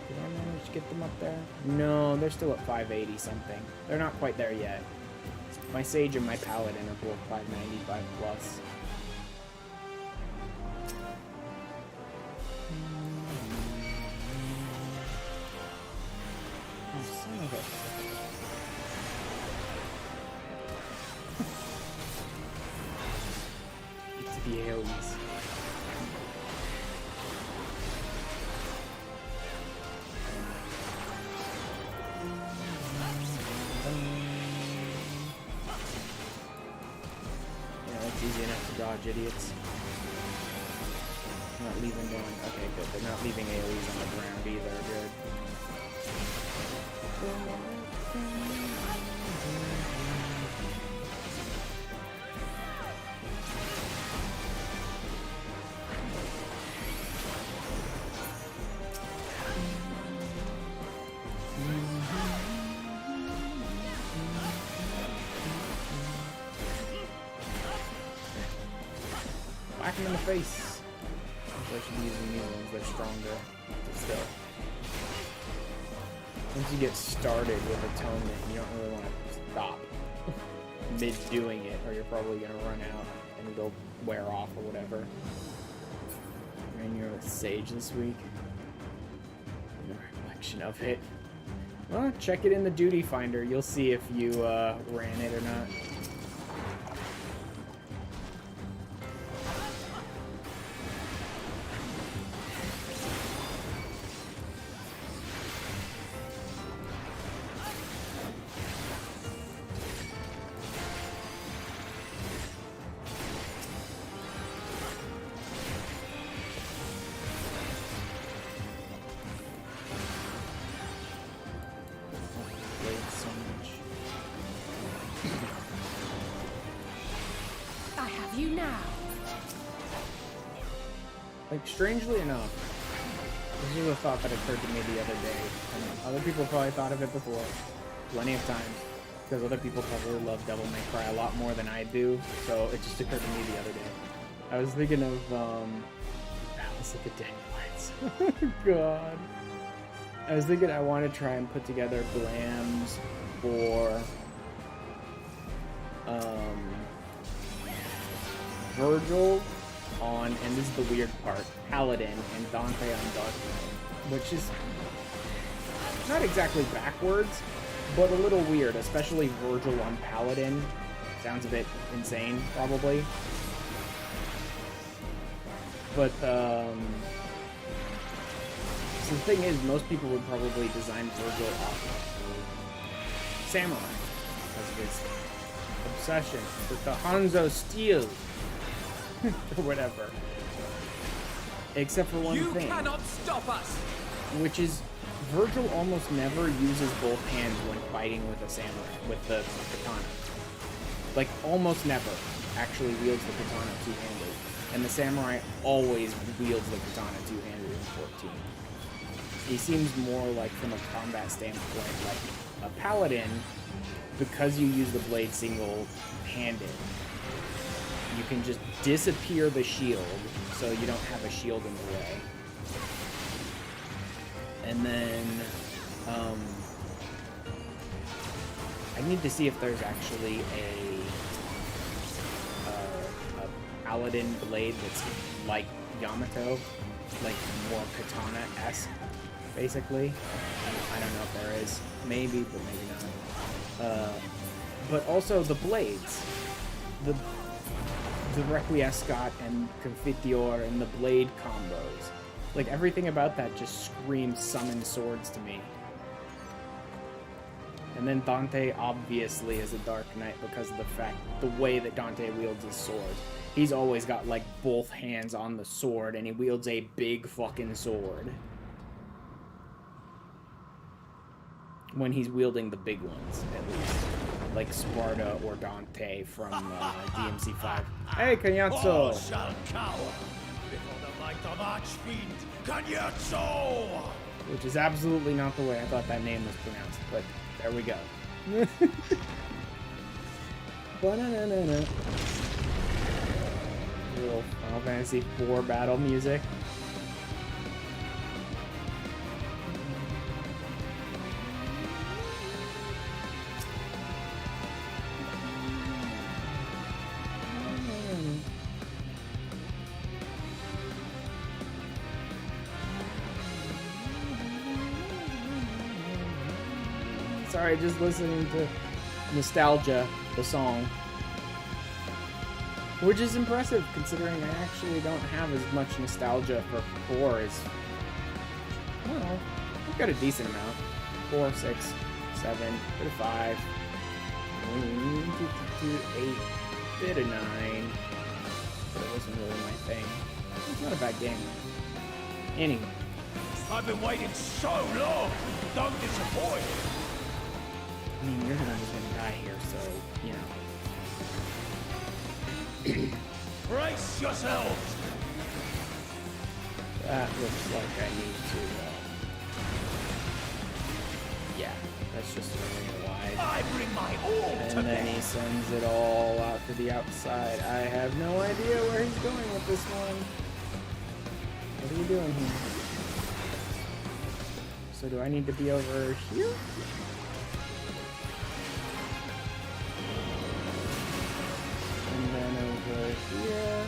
[SPEAKER 1] Did I manage to get them up there? No, they're still at 580 something. They're not quite there yet. My Sage and my Paladin are both 595 plus. Oh, son of a... It's the AoEs. Easy enough to dodge, idiots. Not leaving going. Okay, good. They're not leaving AoEs on the ground either. Good. face. So I should be using these ones, they're stronger. But still. Once you get started with atonement, you don't really want to stop mid-doing it, or you're probably going to run out and it'll wear off or whatever. And you're with Sage this week. No reflection of it. Well, check it in the duty finder. You'll see if you ran it or not. Like, strangely enough, this was a thought that occurred to me the other day, and other people probably thought of it before, plenty of times, because other people probably love Devil May Cry a lot more than I do, so it just occurred to me the other day. I was thinking of, Palace of the Dandelions. God. I was thinking I want to try and put together blams for, Virgil on, and this is the weird part, Paladin and Dante on Dark Knight, which is not exactly backwards, but a little weird, especially Virgil on Paladin. Sounds a bit insane, probably. But, so the thing is, most people would probably design Virgil off Samurai, because of his obsession with the Hanzo steel. Or whatever. Except for one thing. You cannot stop us! Which is, Virgil almost never uses both hands when fighting with a samurai, with the katana. Like, almost never actually wields the katana two-handed. And the samurai always wields the katana two-handed in 14. He seems more like, from a combat standpoint, like a paladin, because you use the blade single-handed. You can just disappear the shield, so you don't have a shield in the way. And then, I need to see if there's actually a paladin blade that's like Yamato, like more katana-esque, basically. I don't know if there is. Maybe, but maybe not. But also the blades. The Requiescat and Confiteor and the blade combos. Like, everything about that just screams summon swords to me. And then Dante obviously is a Dark Knight because of the way that Dante wields his sword. He's always got, like, both hands on the sword, and he wields a big fucking sword. When he's wielding the big ones, at least. Like Sparta or Dante from DMC5. Hey, Cagnazzo!
[SPEAKER 10] All shall cower before the might of Archfiend Cagnazzo!
[SPEAKER 1] Which is absolutely not the way I thought that name was pronounced, but there we go. Ba-na-na-na-na. Little Final Fantasy IV battle music. Sorry, just listening to Nostalgia, the song. Which is impressive, considering I actually don't have as much nostalgia for 4 as... Well, I've got a decent amount. 4, 6, 7, bit of 5, 8, bit of 9. But it wasn't really my thing. It's not a bad game. Anyway.
[SPEAKER 10] I've been waiting so long! Don't disappoint!
[SPEAKER 1] I mean, you're just gonna die here, so, you know.
[SPEAKER 10] Brace yourselves!
[SPEAKER 1] That looks like I need to, yeah, that's just arena wide.
[SPEAKER 10] I bring my all to
[SPEAKER 1] And then he sends it all out to the outside. I have no idea where he's going with this one. What are you doing here? So do I need to be over here? And then over here.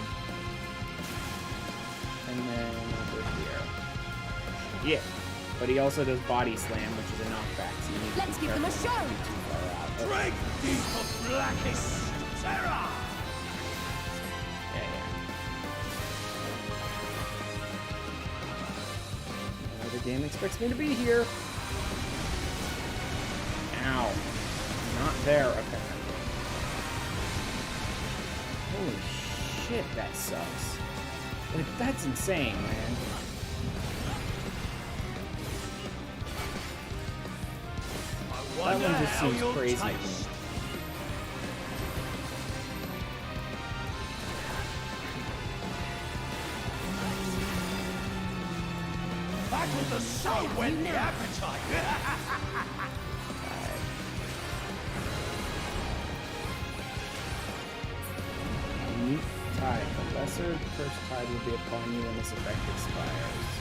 [SPEAKER 1] And then over here. Yeah. But he also does body slam, which is a knockback, so you need to
[SPEAKER 6] Let's
[SPEAKER 1] be
[SPEAKER 6] give them a
[SPEAKER 1] careful
[SPEAKER 6] show.
[SPEAKER 1] not to be too far out.
[SPEAKER 10] Drink deep of blackest terror!
[SPEAKER 1] Yeah. The game expects me to be here. Ow. Not there, apparently. Holy shit, that sucks. Like, that's insane, man. That one just seems crazy to me.
[SPEAKER 10] That was the so whet the appetite!
[SPEAKER 1] Unique tide. The lesser first tide will be upon you when this effect expires.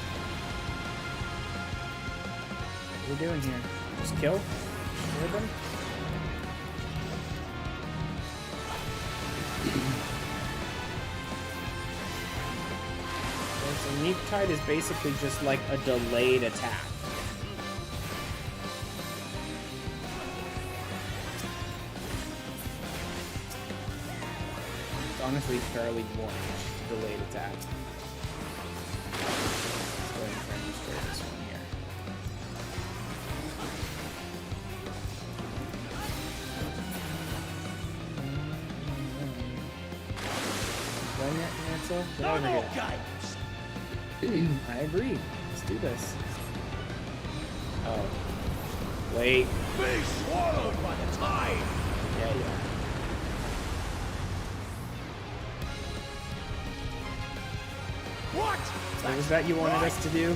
[SPEAKER 1] What are we doing here? Just kill? Destroy them? Okay, so Unique Tide is basically just like a delayed attack. It's honestly fairly boring. It's just a delayed attack. Let's go ahead and try and destroy this one here. Run that cancel. Get over here. I agree. Let's do this. Oh. Wait.
[SPEAKER 10] Be swallowed by the tide!
[SPEAKER 1] Yeah.
[SPEAKER 10] What?
[SPEAKER 1] What was that you wanted us to do?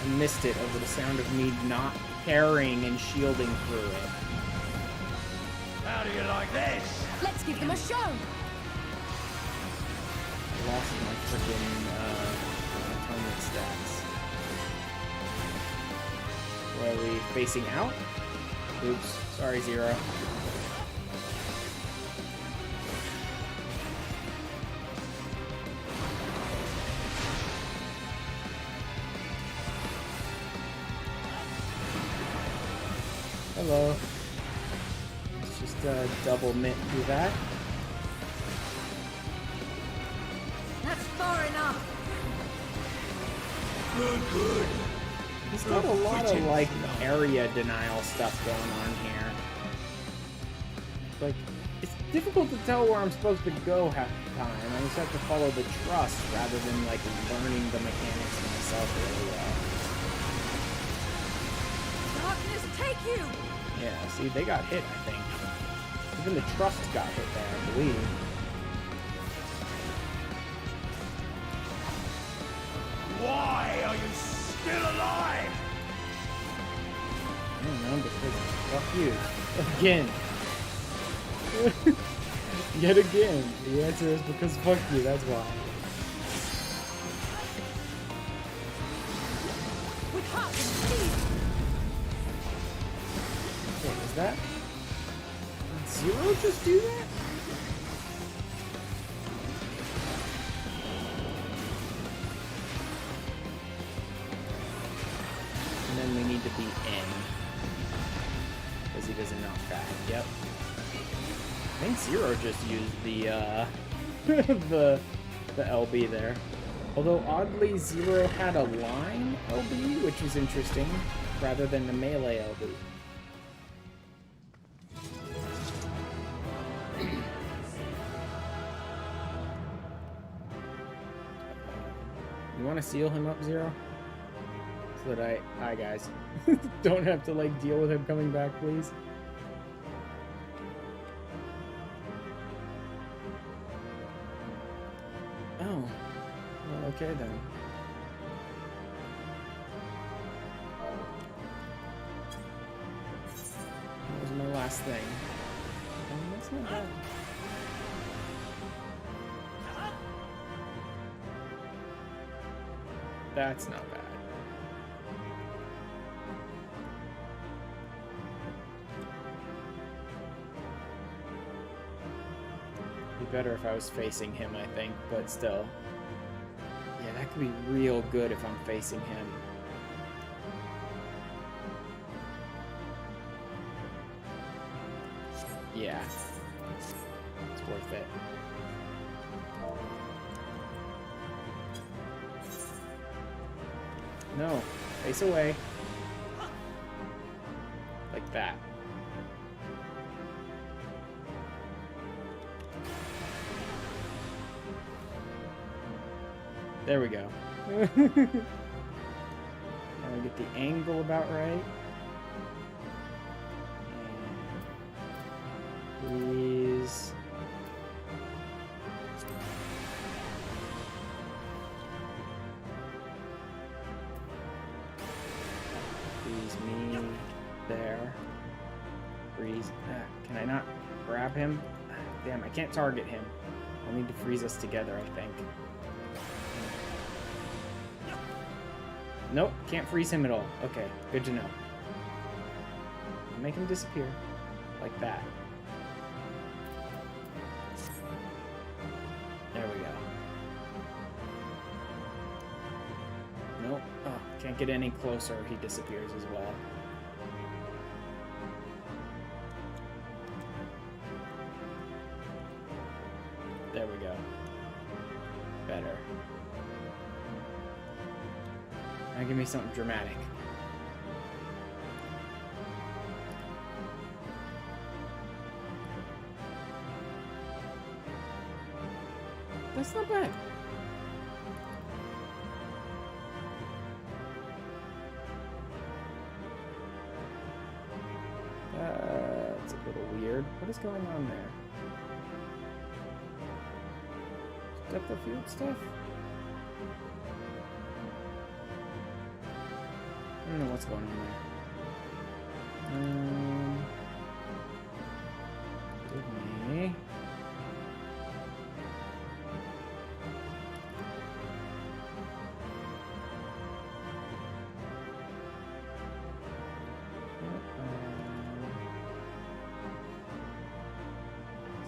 [SPEAKER 1] I missed it over the sound of me not parrying and shielding through it.
[SPEAKER 10] How do you like this?
[SPEAKER 6] Let's give them a show.
[SPEAKER 1] I lost my freaking atonement stats. Where are we facing out? Oops. Sorry, Zero. Hello. Let's just double mint through that.
[SPEAKER 6] That's far enough.
[SPEAKER 10] Good.
[SPEAKER 1] He's got a lot of, like, area denial stuff going on here. Like, it's difficult to tell where I'm supposed to go half the time. I just have to follow the trust rather than, like, learning the mechanics myself really well.
[SPEAKER 6] Darkness, take you!
[SPEAKER 1] Yeah, see, they got hit, I think. Even the trust got hit there, I believe.
[SPEAKER 10] Why are you still alive?
[SPEAKER 1] I don't know, because fuck you. Again. Yet again. The answer is because fuck you, that's why.
[SPEAKER 6] With heart and speed.
[SPEAKER 1] Wait, is that... Did Zero just do that? And then we need to be in. Because he doesn't knock back. Yep. I think Zero just used the, the LB there. Although, oddly, Zero had a line LB, which was interesting, rather than the melee LB. You want to seal him up, Zero? So that hi guys, don't have to like deal with him coming back, please. Oh, well, okay then. this thing. That's not bad. That's not bad. It'd be better if I was facing him, I think, but still. Yeah, that could be real good if I'm facing him. Yeah. It's worth it. No. Face away. Like that. There we go. Now we get the angle about right. Freeze. Freeze me. There. Freeze. Can I not grab him? Damn, I can't target him. I'll need to freeze us together, I think. Nope, can't freeze him at all. Okay, good to know. Make him disappear. Like that. There we go. Nope. Oh, can't get any closer. He disappears as well. There we go. Better. Now give me something dramatic. That's not bad. That's a little weird. What is going on there? Depth of field stuff? I don't know what's going on there. Give me.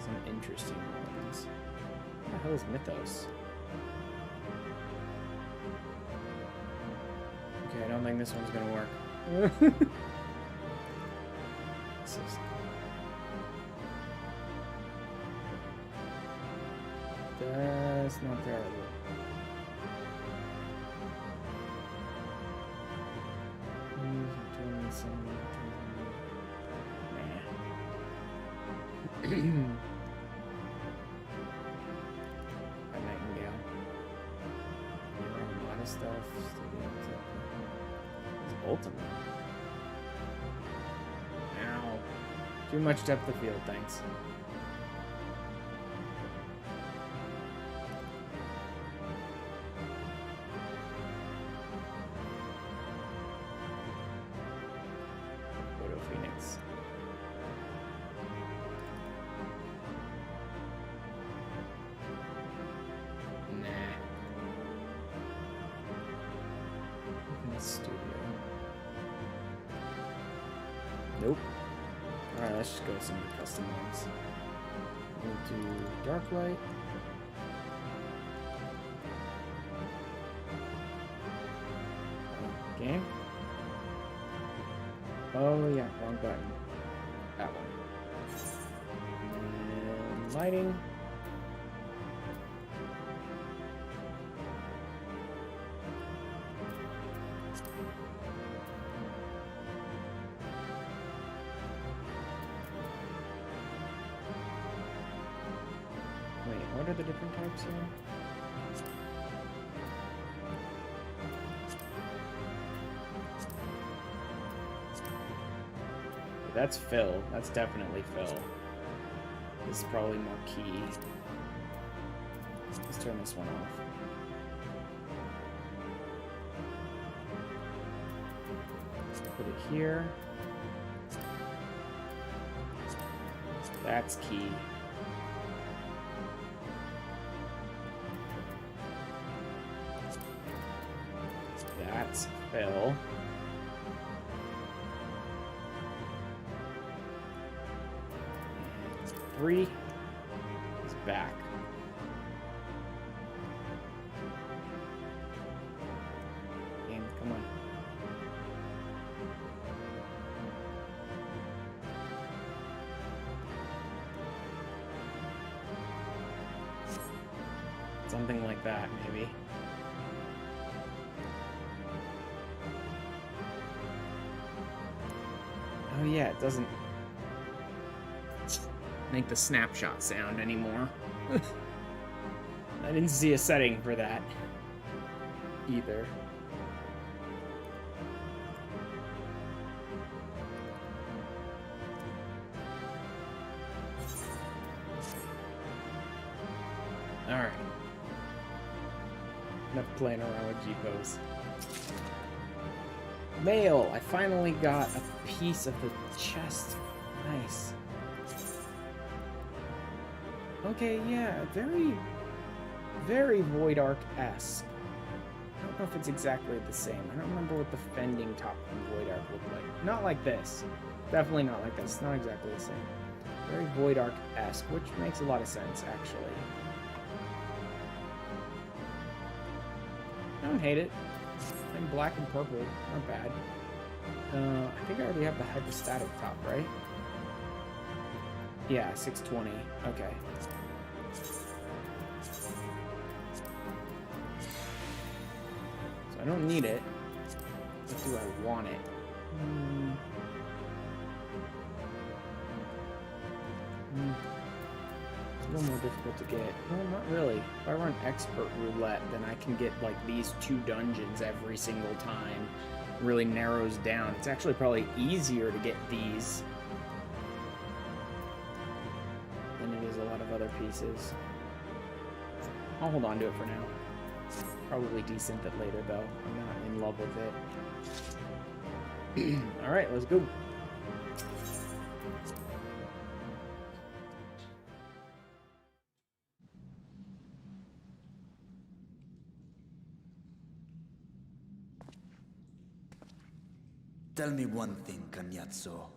[SPEAKER 1] Some interesting ones. What the hell is Mythos? Okay, I don't think this one's gonna work. That's not terrible. A nightingale. You're on a lot of stuff. Ultimate. Ow. Too much depth of field, thanks. Photo Phoenix. Nah. In the studio. Nope. Alright, let's just go with some of the custom ones. We'll do dark light. Game. Oh yeah, wrong button. That one. And lighting. What are the different types here? That's fill. That's definitely fill. This is probably more key. Let's turn this one off. Put it here. That's key. That's Phil. And 3 is back. And come on. Something like that, maybe. Oh yeah, it doesn't make the snapshot sound anymore. I didn't see a setting for that either. Alright. Enough playing around with G-pose. Mail! I finally got a piece of the chest. Nice. Okay, yeah, very Void Ark-esque. I don't know if it's exactly the same. I don't remember what the fending top from Void Ark looked like. Not like this. Definitely not like this. Not exactly the same. Very Void Ark-esque, which makes a lot of sense, actually. I don't hate it. I'm black and purple. Not bad. I think I already have the hypostatic top, right? Yeah, 620. Okay. So I don't need it. But do I want it? It's a little more difficult to get. No, not really. If I run expert roulette, then I can get like these 2 dungeons every single time. It really narrows down. It's actually probably easier to get these than it is a lot of other pieces. I'll hold on to it for now. Probably decent it later though. I'm not in love with it. Alright, let's go.
[SPEAKER 3] Tell me one thing, Cagnazzo.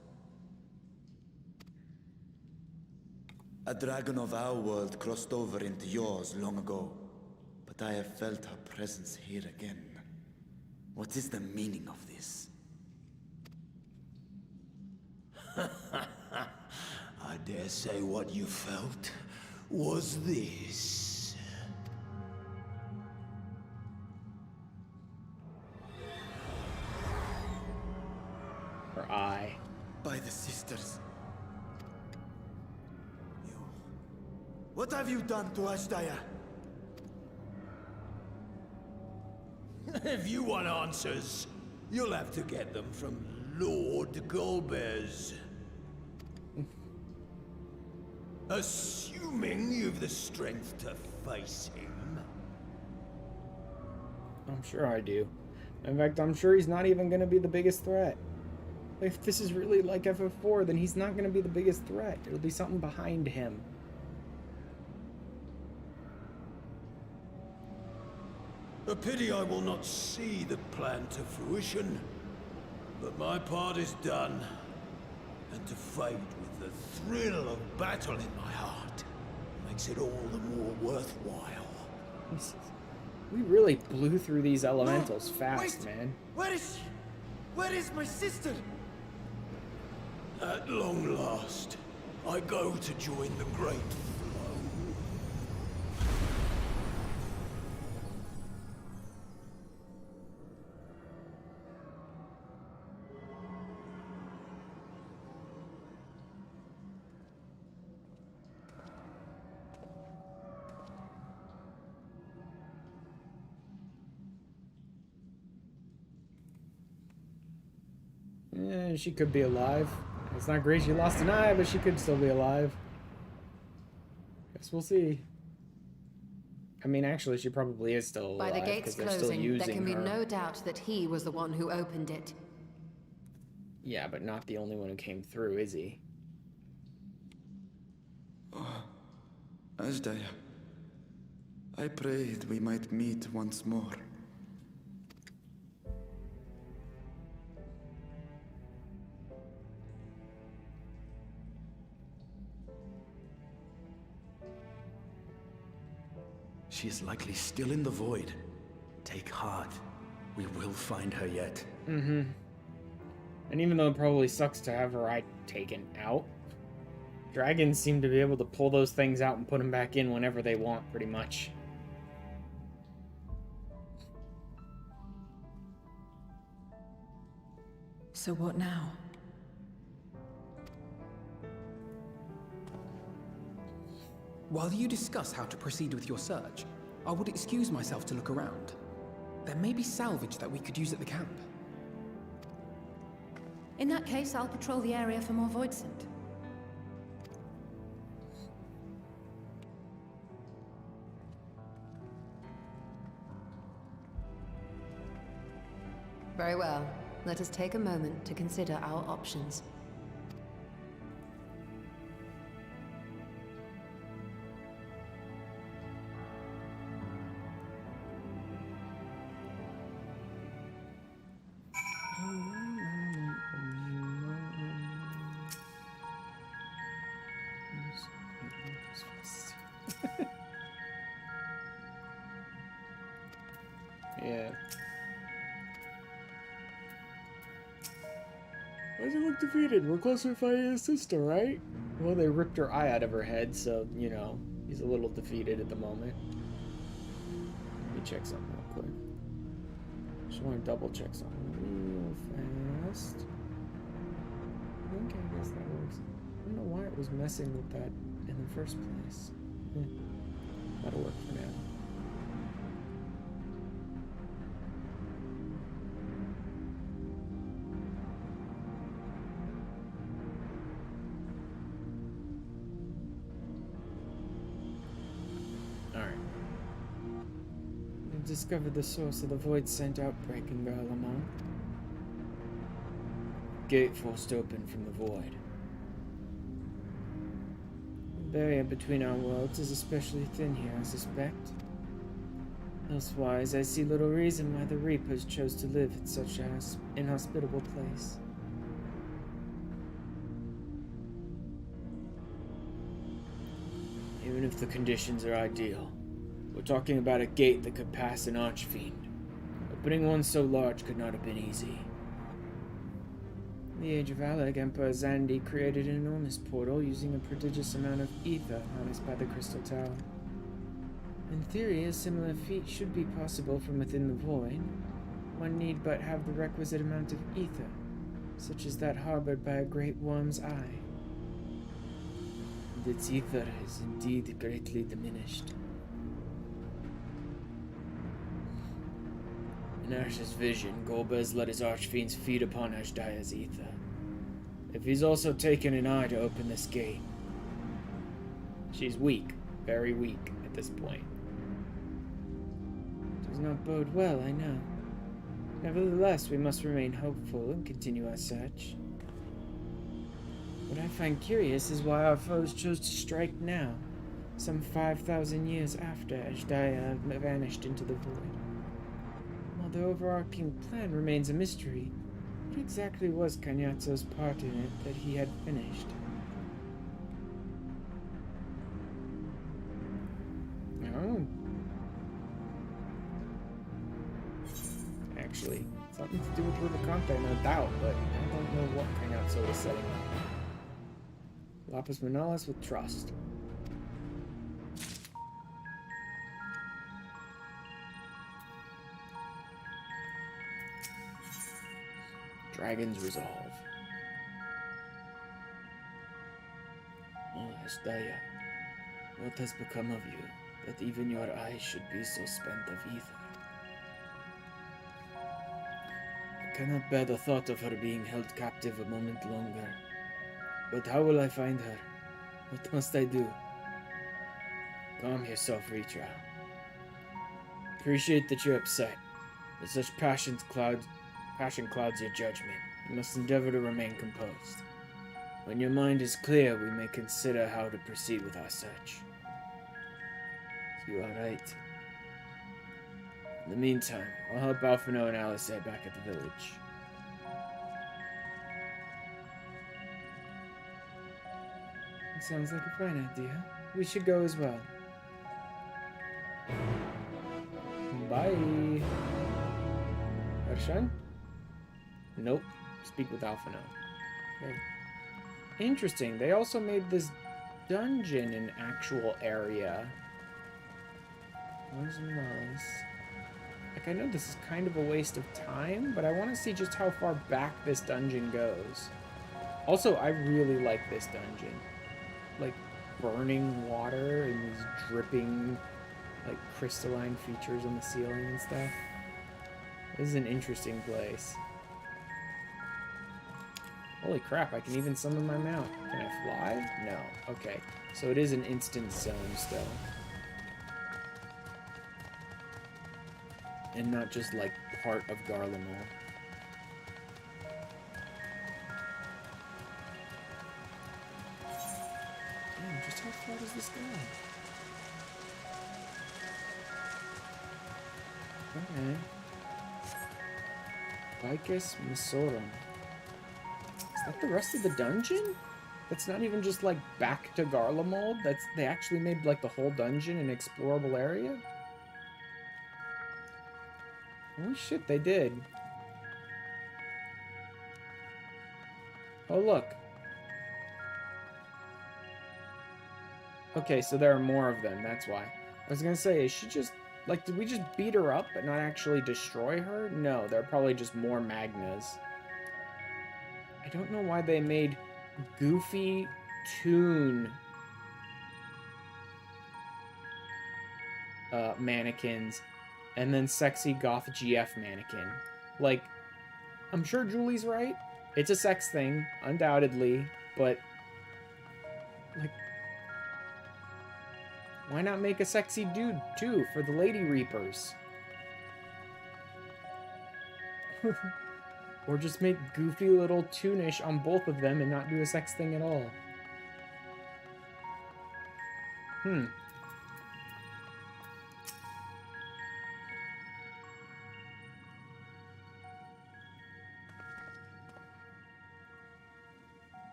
[SPEAKER 3] A dragon of our world crossed over into yours long ago, but I have felt her presence here again. What is the meaning of this?
[SPEAKER 10] I dare say what you felt was this.
[SPEAKER 1] Her eye.
[SPEAKER 3] By the sisters. You... What have you done to Ashdaya?
[SPEAKER 10] If you want answers, you'll have to get them from Lord Golbez. Assuming you've the strength to face him.
[SPEAKER 1] I'm sure I do. In fact, I'm sure he's not even going to be the biggest threat. If this is really like FF4, then he's not going to be the biggest threat. It'll be something behind him.
[SPEAKER 10] A pity I will not see the plan to fruition. But my part is done. And to fight with the thrill of battle in my heart makes it all the more worthwhile.
[SPEAKER 1] We really blew through these elementals fast, man.
[SPEAKER 3] Where is she? Where is my sister?
[SPEAKER 10] At long last, I go to join the great flow.
[SPEAKER 1] Yeah, she could be alive. It's not great she lost an eye, but she could still be alive. Guess we'll see. I mean, actually, she probably is still alive.
[SPEAKER 5] By the gates closing, there can be no doubt that he was the one who opened it.
[SPEAKER 1] Yeah, but not the only one who came through, is he?
[SPEAKER 3] Oh, Ajdaya. I prayed we might meet once more.
[SPEAKER 4] She is likely still in the void. Take heart. We will find her yet.
[SPEAKER 1] Mm-hmm. And even though it probably sucks to have her eye taken out, dragons seem to be able to pull those things out and put them back in whenever they want, pretty much.
[SPEAKER 2] So what now?
[SPEAKER 7] While you discuss how to proceed with your search, I would excuse myself to look around. There may be salvage that we could use at the camp.
[SPEAKER 5] In that case, I'll patrol the area for more void scent. Very well. Let us take a moment to consider our options.
[SPEAKER 1] Yeah. Why does it look defeated? We're closer to finding his sister, right? Well, they ripped her eye out of her head, so, you know, he's a little defeated at the moment. Let me check something real quick. Just want to double check something real fast. Okay, I guess that works. I don't know why it was messing with that in the first place. That'll work for now. Discovered the source of the void scent outbreak in Garlemald. Gate forced open from the void. The barrier between our worlds is especially thin here, I suspect. Elsewise, I see little reason why the Reapers chose to live at such an inhospitable place. Even if the conditions are ideal, we're talking about a gate that could pass an archfiend. Opening one so large could not have been easy. In the Age of Alec, Emperor Zandi created an enormous portal using a prodigious amount of ether harnessed by the Crystal Tower. In theory, a similar feat should be possible from within the void. One need but have the requisite amount of ether, such as that harbored by a great worm's eye. And its ether is indeed greatly diminished. In Ash's vision, Golbez let his archfiends feed upon Ashdaya's ether. If he's also taken an eye to open this gate. She's weak, very weak at this point. Does not bode well, I know. Nevertheless, we must remain hopeful and continue our search. What I find curious is why our foes chose to strike now, some 5,000 years after Ashdaya vanished into the void. The overarching plan remains a mystery. What exactly was Kanyatso's part in it that he had finished? Oh. Actually, something to do with Rubicante, no doubt, but I don't know what Kanyatso was setting up. Lapis Manalis with trust. Dragon's Resolve. Oh, Ashdaya, what has become of you, that even your eyes should be so spent of ether? I cannot bear the thought of her being held captive a moment longer. But how will I find her? What must I do? Calm yourself, Ritra. Appreciate that you're upset, but such passion clouds your judgment. You must endeavor to remain composed. When your mind is clear, we may consider how to proceed with our search. You alright? In the meantime, I'll help Alphino and Alice back at the village. That sounds like a fine idea. We should go as well. Bye. Arshan? Nope. Speak with Alphino. Okay. Interesting. They also made this dungeon an actual area. Nice. Like, I know this is kind of a waste of time, but I want to see just how far back this dungeon goes. Also, I really like this dungeon. Like, burning water and these dripping, like, crystalline features on the ceiling and stuff. This is an interesting place. Holy crap, I can even summon my mount. Can I fly? No. Okay. So it is an instant zone still. And not just, like, part of Garlemald. Damn, just how far does this go? Okay. Bikes Masorum. Is that the rest of the dungeon? That's not even just, like, back to Garlemald? They actually made, like, the whole dungeon an explorable area? Holy shit, they did. Oh, look. Okay, so there are more of them, that's why. I was gonna say, is she just... Like, did we just beat her up but not actually destroy her? No, they're probably just more Magnas. I don't know why they made Goofy Toon mannequins and then Sexy Goth GF mannequin. Like, I'm sure Julie's right. It's a sex thing, undoubtedly, but... Like... Why not make a sexy dude, too, for the Lady Reapers? Or just make goofy little toonish on both of them and not do a sex thing at all. I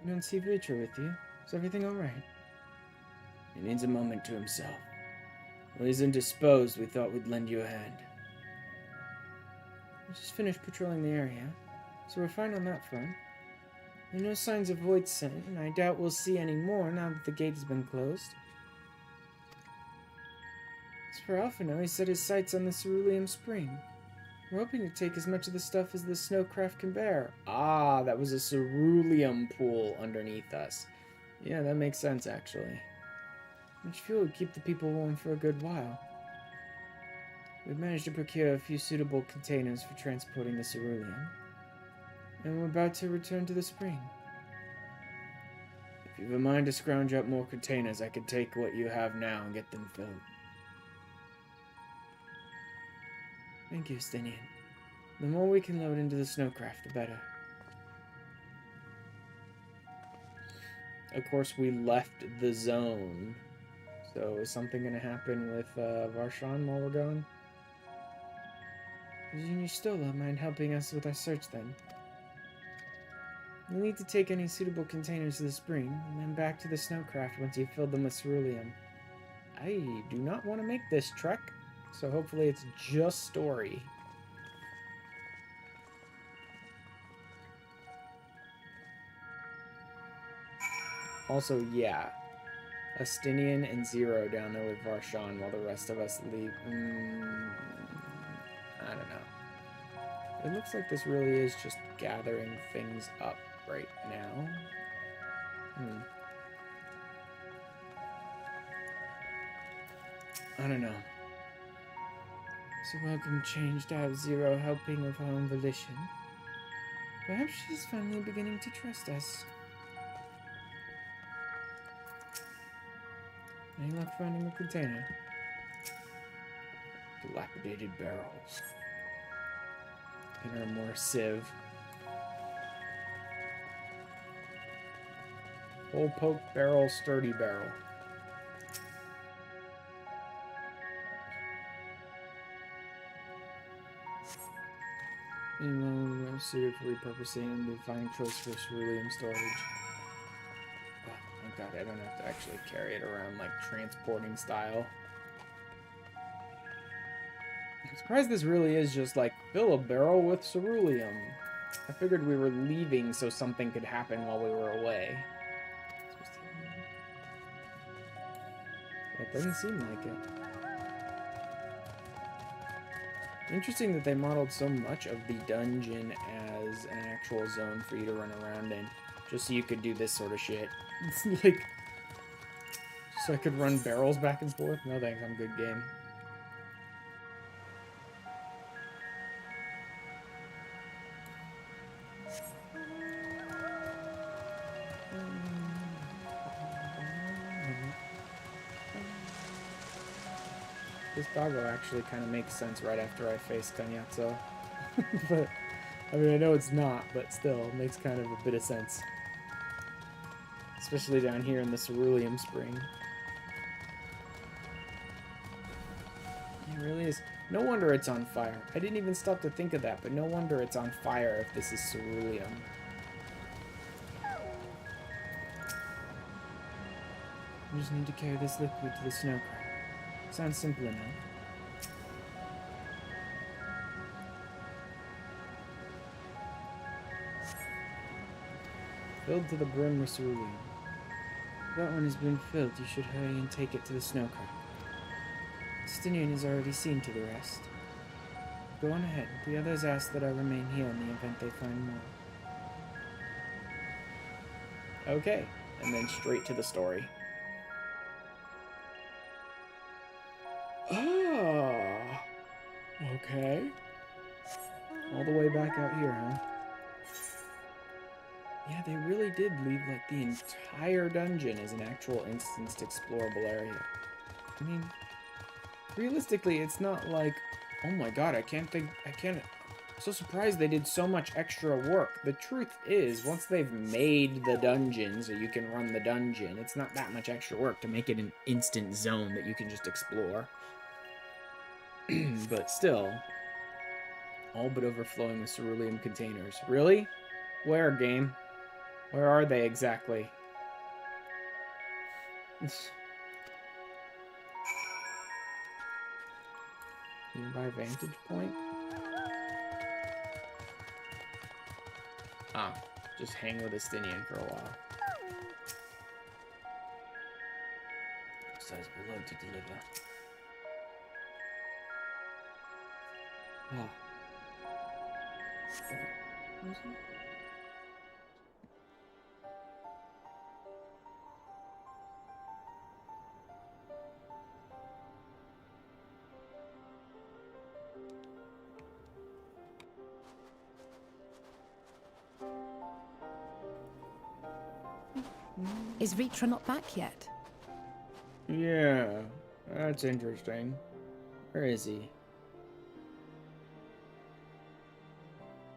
[SPEAKER 1] don't see Vitra with you. Is everything alright? He needs a moment to himself. When he's indisposed, we thought we'd lend you a hand. We just finished patrolling the area, so we're fine on that front. There are no signs of void scent, and I doubt we'll see any more now that the gate has been closed. As for Alphino, he set his sights on the Cerulean Spring. We're hoping to take as much of the stuff as the snowcraft can bear. Ah, that was a cerulean pool underneath us. Yeah, that makes sense, actually. Much fuel would keep the people warm for a good while. We've managed to procure a few suitable containers for transporting the cerulean. And we're about to return to the spring. If you've a mind to scrounge up more containers, I could take what you have now and get them filled. Thank you, Stinian. The more we can load into the snowcraft, the better. Of course, we left the zone. So is something going to happen with Varshan while we're going? Junior Stola, mind helping us with our search then? You'll need to take any suitable containers to the spring, and then back to the snowcraft once you've filled them with cerulean. I do not want to make this trek, so hopefully it's just story. Also, yeah. Astinian and Zero down there with Varshan while the rest of us leave. I don't know. It looks like this really is just gathering things up right now. I don't know. It's a welcome change to have Zero helping of her own volition. Perhaps she's finally beginning to trust us. Any luck finding a container? Dilapidated barrels. in our more civ. Full poke barrel, sturdy barrel. Ammo suited for repurposing and the fine choice for cerulean storage. Oh, thank God I don't have to actually carry it around like transporting style. I'm surprised this really is just like fill a barrel with ceruleum. I figured we were leaving so something could happen while we were away. It doesn't seem like it. Interesting that they modeled so much of the dungeon as an actual zone for you to run around in, just so you could do this sort of shit. It's like, so I could run barrels back and forth? No thanks, I'm good game. This doggo actually kind of makes sense right after I face Cañazzo. But, I mean, I know it's not, but still, it makes kind of a bit of sense. Especially down here in the ceruleum spring. It really is. No wonder it's on fire. I didn't even stop to think of that, but no wonder it's on fire if this is ceruleum. I just need to carry this liquid to the snow crack. Sounds simple enough. Filled to the brim with ceruleum. That one has been filled. You should hurry and take it to the snow crack. Stinian has already seen to the rest. Go on ahead. The others ask that I remain here in the event they find more. Okay, and then straight to the story. Ah, okay. All the way back out here, huh? Yeah, they really did leave like the entire dungeon as an actual instanced explorable area. I mean, realistically, it's not like, oh my god, I'm so surprised they did so much extra work. The truth is, once they've made the dungeon so you can run the dungeon, it's not that much extra work to make it an instant zone that you can just explore. But still, all but overflowing with ceruleum containers. Really? Where, game? Where are they exactly? Nearby vantage point? Ah, just hang with Estinian for a while. Size below to deliver. Oh. What is it?
[SPEAKER 8] Is Ritra not back yet?
[SPEAKER 1] Yeah, that's interesting. Where is he?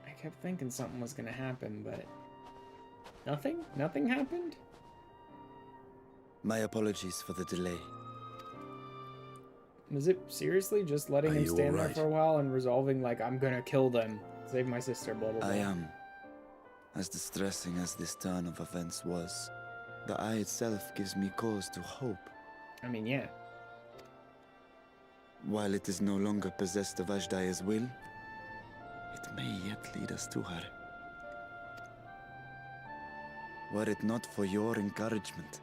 [SPEAKER 1] I kept thinking something was gonna happen, but... Nothing? Nothing happened?
[SPEAKER 3] My apologies for the delay.
[SPEAKER 1] Was it seriously just letting him stand there for a while and resolving, like, I'm gonna kill them, save my sister, blah, blah, blah?
[SPEAKER 3] I am. As distressing as this turn of events was, the eye itself gives me cause to hope.
[SPEAKER 1] I mean, yeah.
[SPEAKER 3] While it is no longer possessed of Ashdaya's will, it may yet lead us to her. Were it not for your encouragement,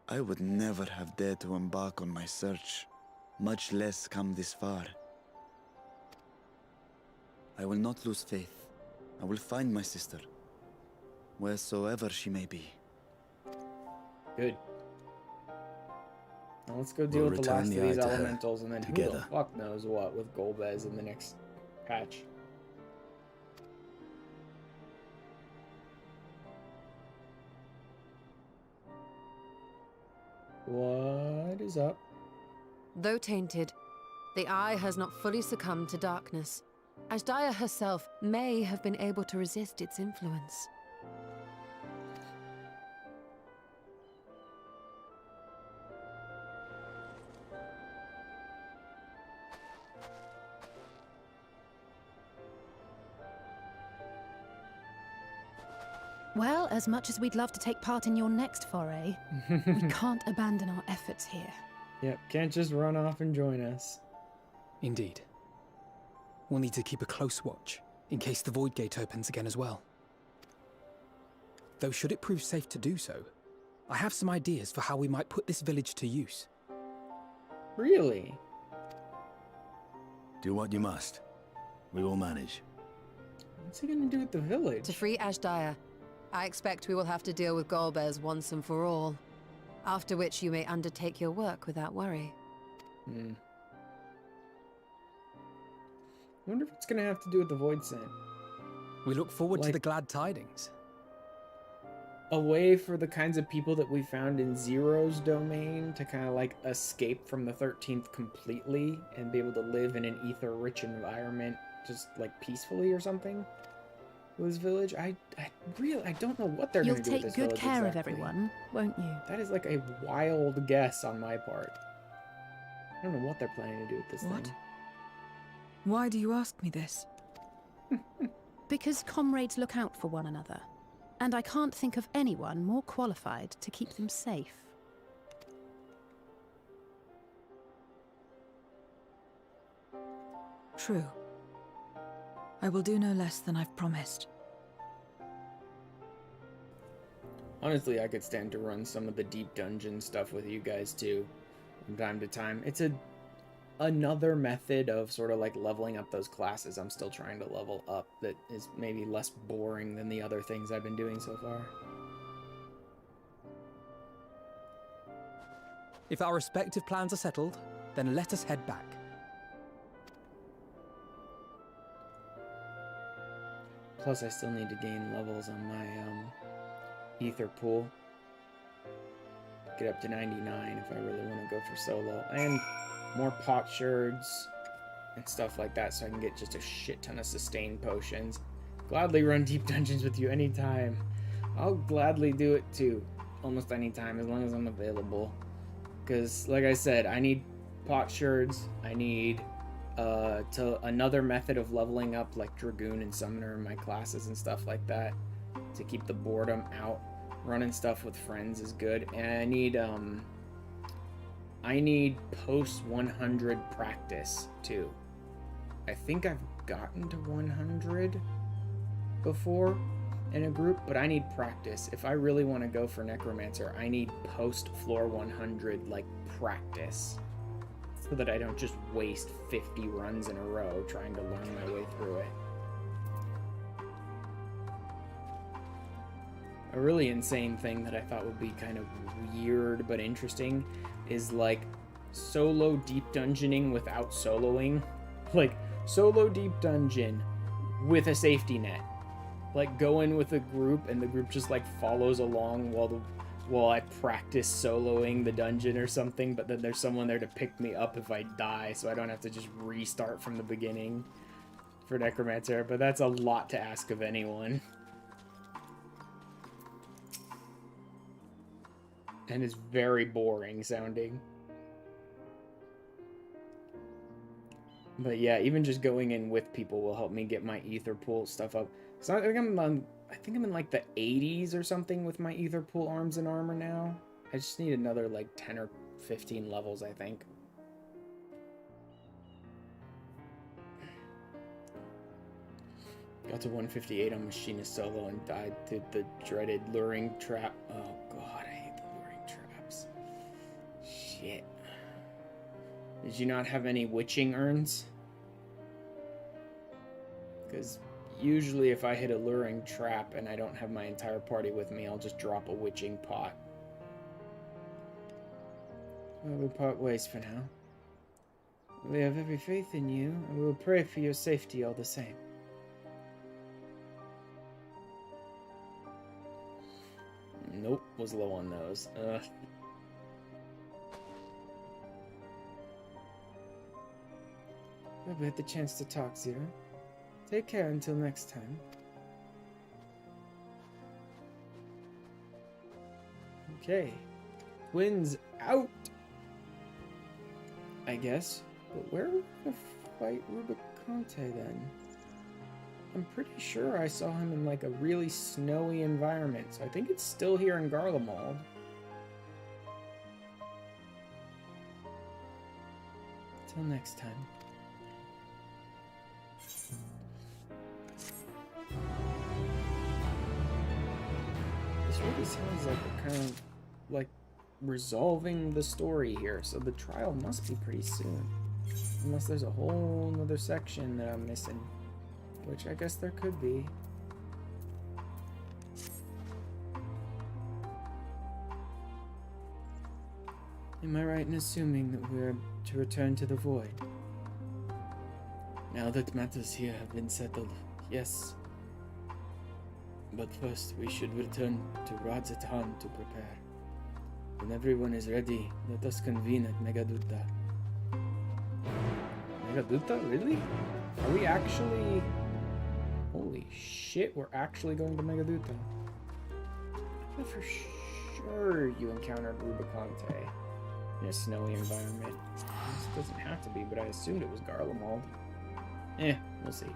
[SPEAKER 3] I would never have dared to embark on my search, much less come this far. I will not lose faith. I will find my sister, wheresoever she may be.
[SPEAKER 1] Good. Now let's go deal with the last of these elementals, and then who the fuck knows what with Golbez in the next patch. What is up?
[SPEAKER 5] Though tainted, the eye has not fully succumbed to darkness. Ashdaya herself may have been able to resist its influence.
[SPEAKER 8] Well, as much as we'd love to take part in your next foray, we can't abandon our efforts here.
[SPEAKER 1] Yep, can't just run off and join us.
[SPEAKER 7] Indeed. We'll need to keep a close watch, in case the Void Gate opens again as well. Though should it prove safe to do so, I have some ideas for how we might put this village to use.
[SPEAKER 1] Really?
[SPEAKER 4] Do what you must. We will manage.
[SPEAKER 1] What's he gonna do with the village?
[SPEAKER 5] To free Ashdaya, I expect we will have to deal with Golbez once and for all. After which you may undertake your work without worry.
[SPEAKER 1] I wonder if it's gonna have to do with the Void Scent.
[SPEAKER 7] We look forward to the glad tidings.
[SPEAKER 1] A way for the kinds of people that we found in Zero's domain to kind of like escape from the 13th completely and be able to live in an ether-rich environment just like peacefully or something. This village, I don't know what they're going to do with this village.
[SPEAKER 8] You'll take good care
[SPEAKER 1] exactly.
[SPEAKER 8] of everyone, won't you?
[SPEAKER 1] That is like a wild guess on my part. I don't know what they're planning to do with this thing.
[SPEAKER 2] Why do you ask me this?
[SPEAKER 8] Because comrades look out for one another, and I can't think of anyone more qualified to keep them safe.
[SPEAKER 2] True. I will do no less than I've promised.
[SPEAKER 1] Honestly, I could stand to run some of the deep dungeon stuff with you guys too, from time to time. It's another method of sort of like leveling up those classes I'm still trying to level up that is maybe less boring than the other things I've been doing so far.
[SPEAKER 7] If our respective plans are settled, then let us head back.
[SPEAKER 1] Plus, I still need to gain levels on my ether pool. Get up to 99 if I really want to go for solo. And more potsherds and stuff like that so I can get just a shit ton of sustain potions. Gladly run deep dungeons with you anytime. I'll gladly do it too. Almost anytime as long as I'm available. Because, like I said, I need potsherds. I need another method of leveling up like Dragoon and Summoner in my classes and stuff like that to keep the boredom out. Running stuff with friends is good. And I need post 100 practice too. I think I've gotten to 100 before in a group, but I need practice. If I really want to go for Necromancer, I need post floor 100 like practice, so that I don't just waste 50 runs in a row trying to learn my way through it. A really insane thing that I thought would be kind of weird but interesting is like solo deep dungeoning without soloing. Like solo deep dungeon with a safety net. Like go in with a group and the group just like follows along while I practice soloing the dungeon or something, but then there's someone there to pick me up if I die, so I don't have to just restart from the beginning for Necromancer, but that's a lot to ask of anyone. And it's very boring sounding. But yeah, even just going in with people will help me get my ether pool stuff up. So I think I'm in like the 80s or something with my ether pool arms and armor now. I just need another like 10 or 15 levels, I think. Got to 158 on Machinist solo and died to the dreaded luring trap. Oh god, I hate the luring traps. Shit. Did you not have any witching urns? Because usually if I hit a luring trap and I don't have my entire party with me, I'll just drop a witching pot. Well, we part ways for now. We have every faith in you, and we will pray for your safety all the same. Nope, was low on those. We had the chance to talk, Zero. Take care until next time. Okay. Twins out! I guess. But where are we gonna fight Rubicante then? I'm pretty sure I saw him in like a really snowy environment, so I think it's still here in Garlemald. Till next time. This really sounds like we're kind of like resolving the story here, so the trial must be pretty soon. Unless there's a whole nother section that I'm missing. Which I guess there could be. Am I right in assuming that we're to return to the Void? Now that matters here have been settled, yes. But first we should return to Radzetan to prepare. When everyone is ready, let us convene at Megaduta. Megaduta? Really? Are we actually... Holy shit, we're actually going to Megaduta. I thought for sure you encountered Rubicante in a snowy environment. This doesn't have to be, but I assumed it was Garlemald. We'll see.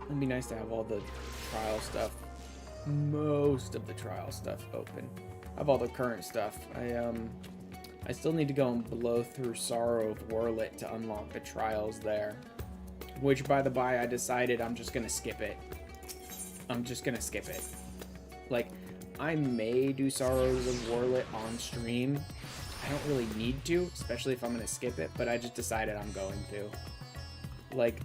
[SPEAKER 1] It'd be nice to have all the trial stuff, most of the trial stuff open. I have all the current stuff. I still need to go and blow through Sorrow of Warlit to unlock the trials there. Which, by the by, I decided I'm just gonna skip it. I'm just gonna skip it. Like, I may do Sorrows of Warlit on stream. I don't really need to, especially if I'm gonna skip it, but I just decided I'm going to. Like,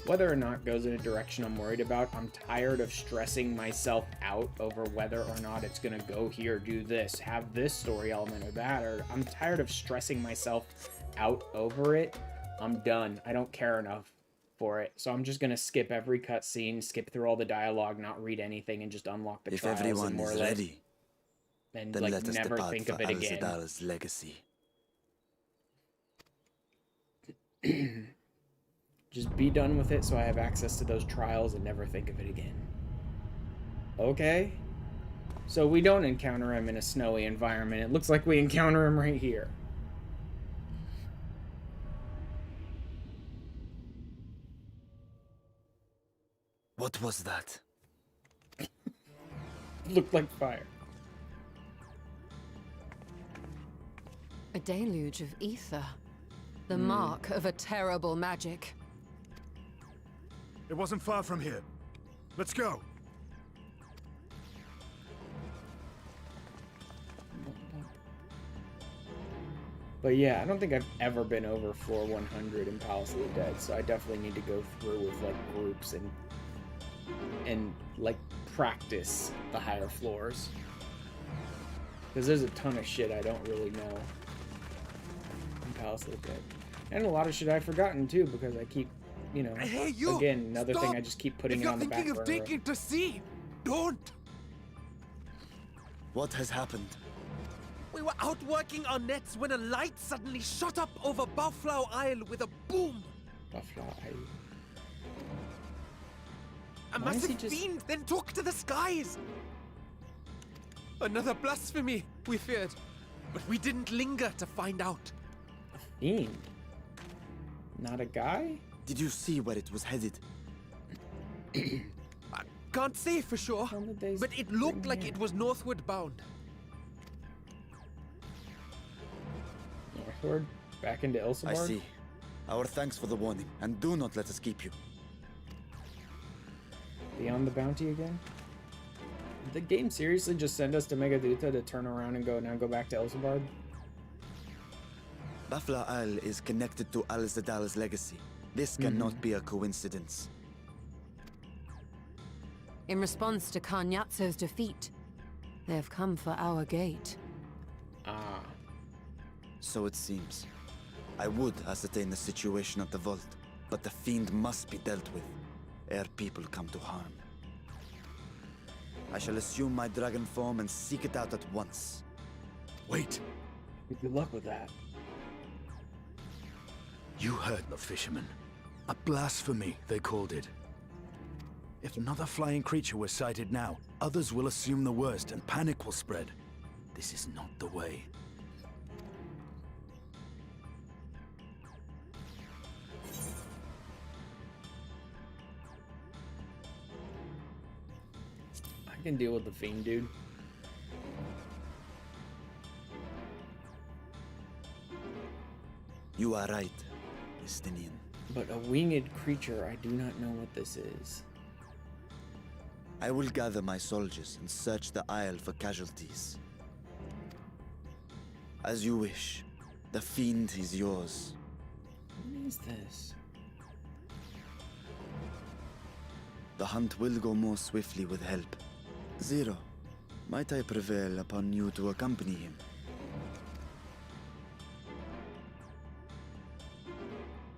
[SPEAKER 1] whether or not it goes in a direction I'm worried about, I'm tired of stressing myself out over whether or not it's gonna go here, do this, have this story element or that, or I'm tired of stressing myself out over it. I'm done. I don't care enough for it. So I'm just gonna skip every cutscene, skip through all the dialogue, not read anything, and just unlock the trials.
[SPEAKER 3] If everyone
[SPEAKER 1] more
[SPEAKER 3] is ready,
[SPEAKER 1] and
[SPEAKER 3] then
[SPEAKER 1] like
[SPEAKER 3] let us
[SPEAKER 1] never
[SPEAKER 3] depart
[SPEAKER 1] think
[SPEAKER 3] for
[SPEAKER 1] of it again.
[SPEAKER 3] Al-Zadal's legacy.
[SPEAKER 1] Just be done with it so I have access to those trials and never think of it again. Okay? So we don't encounter him in a snowy environment. It looks like we encounter him right here.
[SPEAKER 3] What was that?
[SPEAKER 1] Looked like fire.
[SPEAKER 5] A deluge of ether. The mark of a terrible magic.
[SPEAKER 13] It wasn't far from here. Let's go.
[SPEAKER 1] But yeah, I don't think I've ever been over floor 100 in Palace of the Dead, so I definitely need to go through with like groups and like practice the higher floors. Because there's a ton of shit I don't really know in Palace of the Dead. And a lot of shit I've forgotten too, because I keep, you know,
[SPEAKER 13] hey, you!
[SPEAKER 1] Again, another
[SPEAKER 13] Stop!
[SPEAKER 1] thing I just keep putting
[SPEAKER 13] If
[SPEAKER 1] it on the back
[SPEAKER 13] you're thinking
[SPEAKER 1] burner.
[SPEAKER 13] of taking to sea, don't!
[SPEAKER 3] What has happened?
[SPEAKER 22] We were out working our nets when a light suddenly shot up over Buffalo Isle with a boom.
[SPEAKER 1] Buffalo Isle.
[SPEAKER 22] A
[SPEAKER 1] Why is he
[SPEAKER 22] massive fiend then took to the skies. Another blasphemy, we feared, but we didn't linger to find out.
[SPEAKER 1] A fiend? Not a guy?
[SPEAKER 3] Did you see where it was headed?
[SPEAKER 22] I can't say for sure, but it looked like it was northward bound.
[SPEAKER 1] Northward? Back into Ilsebard?
[SPEAKER 3] I see. Our thanks for the warning, and do not let us keep you.
[SPEAKER 1] Beyond the bounty again? Did the game seriously just send us to Megaduta to turn around and now go back to Ilsebard?
[SPEAKER 3] Buffalo Isle is connected to Al-Zadal's legacy. This cannot be a coincidence.
[SPEAKER 5] In response to Karnyatso's defeat, they have come for our gate.
[SPEAKER 1] Ah.
[SPEAKER 3] So it seems. I would ascertain the situation at the vault, but the fiend must be dealt with, ere people come to harm. I shall assume my dragon form and seek it out at once.
[SPEAKER 13] Wait.
[SPEAKER 1] Good luck with that.
[SPEAKER 4] You heard the fisherman. A blasphemy, they called it. If another flying creature was sighted now, others will assume the worst and panic will spread. This is not the way.
[SPEAKER 1] I can deal with the fiend, dude.
[SPEAKER 3] You are right, Estinian.
[SPEAKER 1] But a winged creature, I do not know what this is.
[SPEAKER 3] I will gather my soldiers and search the Isle for casualties. As you wish. The fiend is yours.
[SPEAKER 1] What is this?
[SPEAKER 3] The hunt will go more swiftly with help. Zero, might I prevail upon you to accompany him?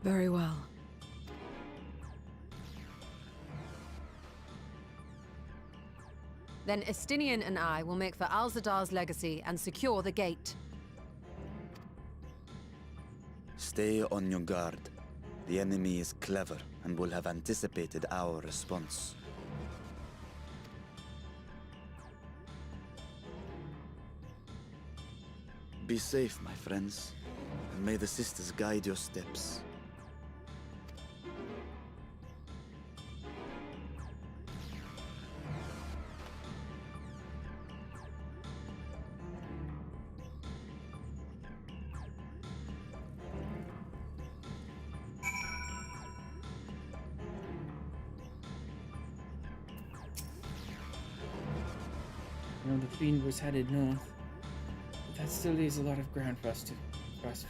[SPEAKER 2] Very well.
[SPEAKER 5] Then Estinian and I will make for Alzadar's legacy and secure the gate.
[SPEAKER 3] Stay on your guard. The enemy is clever and will have anticipated our response. Be safe, my friends, and may the sisters guide your steps.
[SPEAKER 1] I know the fiend was headed north, but that still leaves a lot of ground for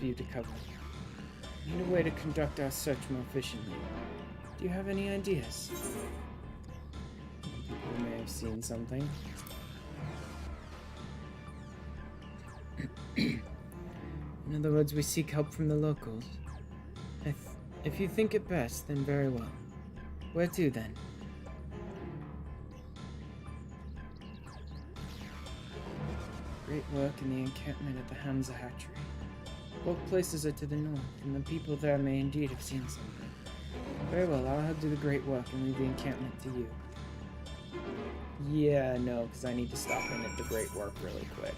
[SPEAKER 1] you to cover. We need a way to conduct our search more efficiently. Do you have any ideas? People may have seen something. In other words, we seek help from the locals. If you think it best, then very well. Where to, then? Great work in the encampment at the Hamza hatchery. Both places are to the north, and the people there may indeed have seen something. Very well, I'll help do the great work and leave the encampment to you. Yeah, no, because I need to stop in at the great work really quick.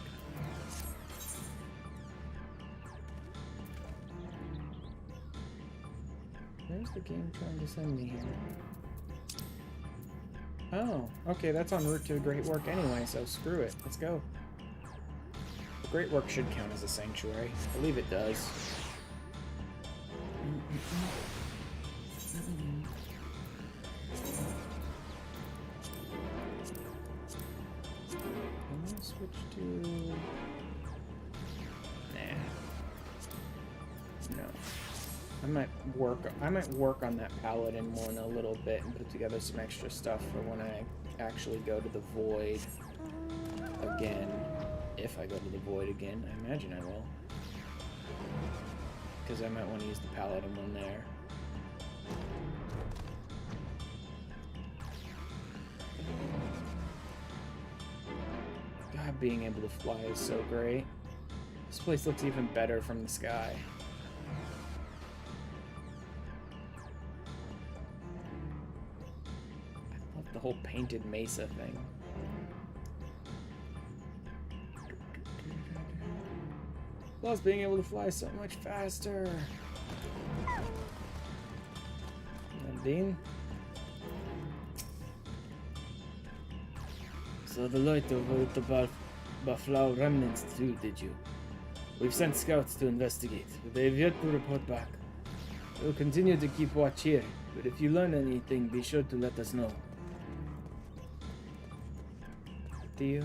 [SPEAKER 1] Where's the game trying to send me here? Oh, okay, that's en route to the great work anyway, so screw it. Let's go. The great work should count as a sanctuary. I believe it does. I'm gonna switch to... Nah. No. I might work on that paladin one a little bit and put together some extra stuff for when I actually go to the void again. If I go to the void again, I imagine I will. Because I might want to use the paladin one there. God, being able to fly is so great. This place looks even better from the sky. I love the whole painted mesa thing. Plus being able to fly so much faster. Nadine? So the light over at the Buffalo remnants too, did you? We've sent scouts to investigate, but they've yet to report back. We'll continue to keep watch here, but if you learn anything, be sure to let us know. Theo?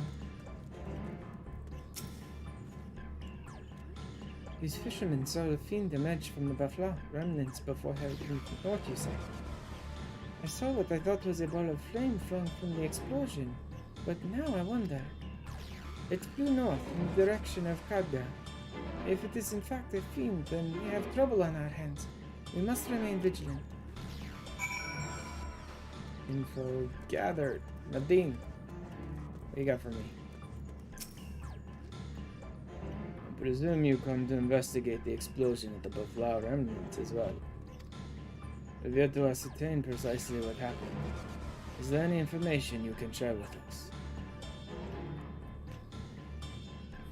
[SPEAKER 1] These fishermen saw the fiend emerge from the Buffalo remnants before heading north, you say? I saw what I thought was a ball of flame flung from the explosion, but now I wonder. It flew north in the direction of Kadga. If it is in fact a fiend, then we have trouble on our hands. We must remain vigilant. Info gathered. Nadine, what do you got for me? presume you come to investigate the explosion at the Baflau remnants as well. We've yet to ascertain precisely what happened. Is there any information you can share with us?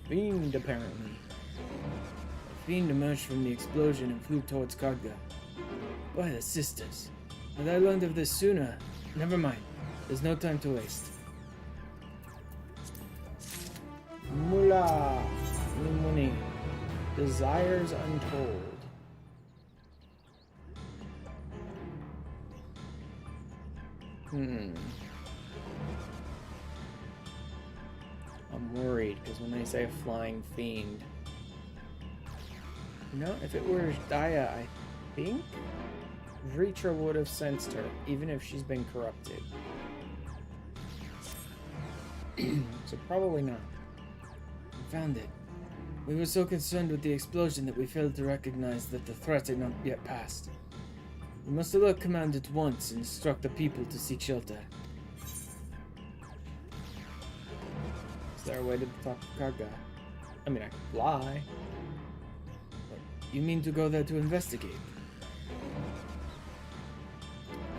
[SPEAKER 1] Fiend, apparently. A fiend emerged from the explosion and flew towards Khadga. By the sisters. Had I learned of this sooner? Never mind. There's no time to waste. Mullah! Money. Desires untold. I'm worried, because when they say a flying fiend... You know, if it were Daya, I think Reacher would have sensed her, even if she's been corrupted. So probably not. I found it. We were so concerned with the explosion that we failed to recognize that the threat had not yet passed. We must alert command at once and instruct the people to seek shelter. Is there a way to the top of Khadga? I mean, I can fly. But you mean to go there to investigate?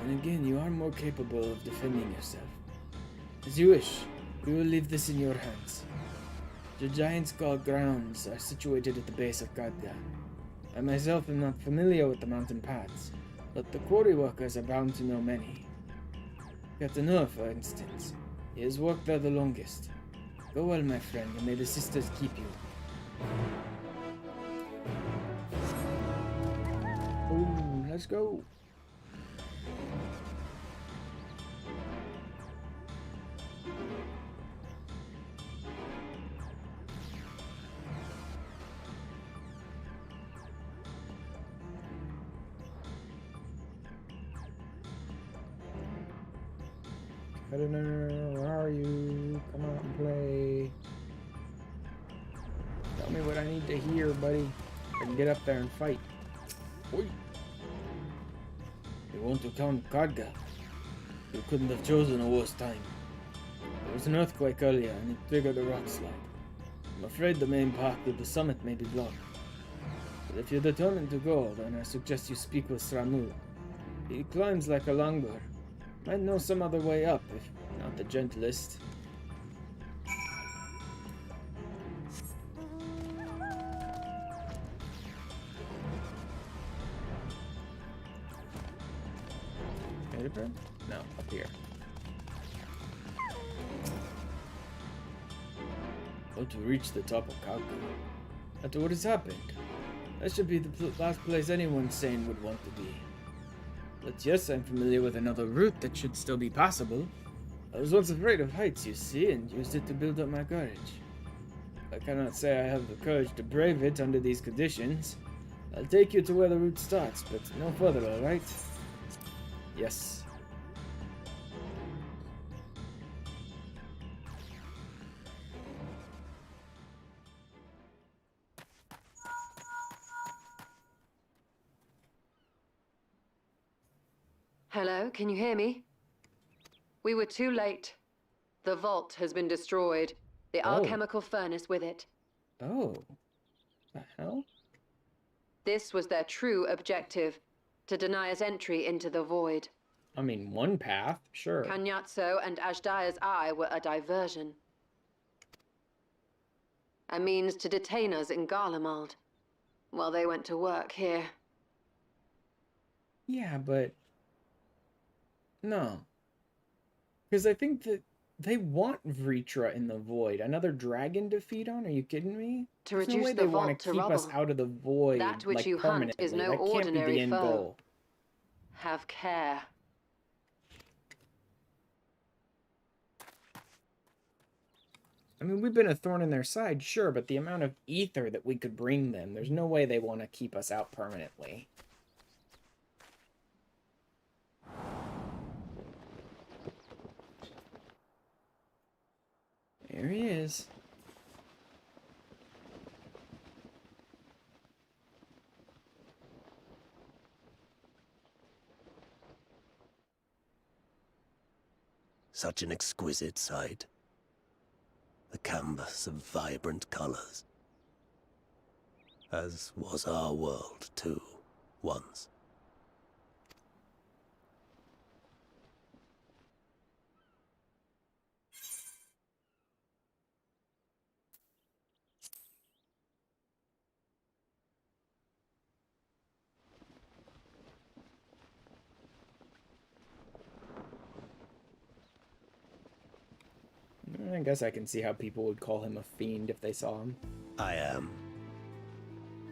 [SPEAKER 1] And again, you are more capable of defending yourself. As you wish. We will leave this in your hands. The Giant Skull grounds are situated at the base of Khadga. I myself am not familiar with the mountain paths, but the quarry workers are bound to know many. Katanur, for instance. He has worked there the longest. Go well, my friend, and may the sisters keep you. Ooh, let's go. Katanur, where are you? Come out and play. Tell me what I need to hear, buddy. I can get up there and fight. Oi. You want to come, Khadga? You couldn't have chosen a worse time. There was an earthquake earlier and it triggered a rock slide. I'm afraid the main path to the summit may be blocked. But if you're determined to go, then I suggest you speak with Sramu. He climbs like a langur. Might know some other way up, if not the gentlest. No, up here. Oh, to reach the top of Khadga. After what has happened, that should be the last place anyone sane would want to be. But yes, I'm familiar with another route that should still be passable. I was once afraid of heights, you see, and used it to build up my courage. I cannot say I have the courage to brave it under these conditions. I'll take you to where the route starts, but no further, alright? Yes.
[SPEAKER 5] Hello, can you hear me? We were too late. The vault has been destroyed. The alchemical furnace with it.
[SPEAKER 1] Oh. The hell?
[SPEAKER 5] This was their true objective, to deny us entry into the void.
[SPEAKER 1] I mean, one path, sure.
[SPEAKER 5] Kanyatso and Ajdaya's eye were a diversion. A means to detain us in Garlemald, while they went to work here.
[SPEAKER 1] Yeah, but... No. Because I think that they want Vritra in the void. Another dragon to feed on? Are you kidding me?
[SPEAKER 5] To
[SPEAKER 1] There's
[SPEAKER 5] reduce
[SPEAKER 1] no way
[SPEAKER 5] the
[SPEAKER 1] they want
[SPEAKER 5] vault
[SPEAKER 1] to
[SPEAKER 5] to
[SPEAKER 1] keep us
[SPEAKER 5] rubble.
[SPEAKER 1] out of the void,
[SPEAKER 5] That which
[SPEAKER 1] like,
[SPEAKER 5] you hunt
[SPEAKER 1] permanently.
[SPEAKER 5] is no
[SPEAKER 1] That can't be
[SPEAKER 5] ordinary
[SPEAKER 1] the end
[SPEAKER 5] foe.
[SPEAKER 1] goal.
[SPEAKER 5] Have care.
[SPEAKER 1] I mean, we've been a thorn in their side, sure, but the amount of ether that we could bring them, there's no way they want to keep us out permanently. There he is.
[SPEAKER 14] Such an exquisite sight. A canvas of vibrant colors. As was our world, too, once.
[SPEAKER 1] I guess I can see how people would call him a fiend if they saw him.
[SPEAKER 14] I am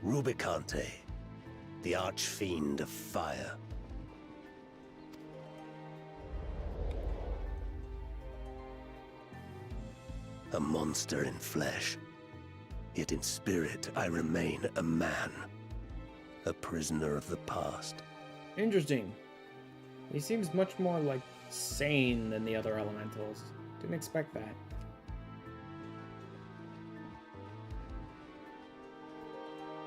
[SPEAKER 14] Rubicante, the archfiend of fire. A monster in flesh, yet in spirit I remain a man, a prisoner of the past.
[SPEAKER 1] Interesting. He seems much more, like, sane than the other elementals. Didn't expect that.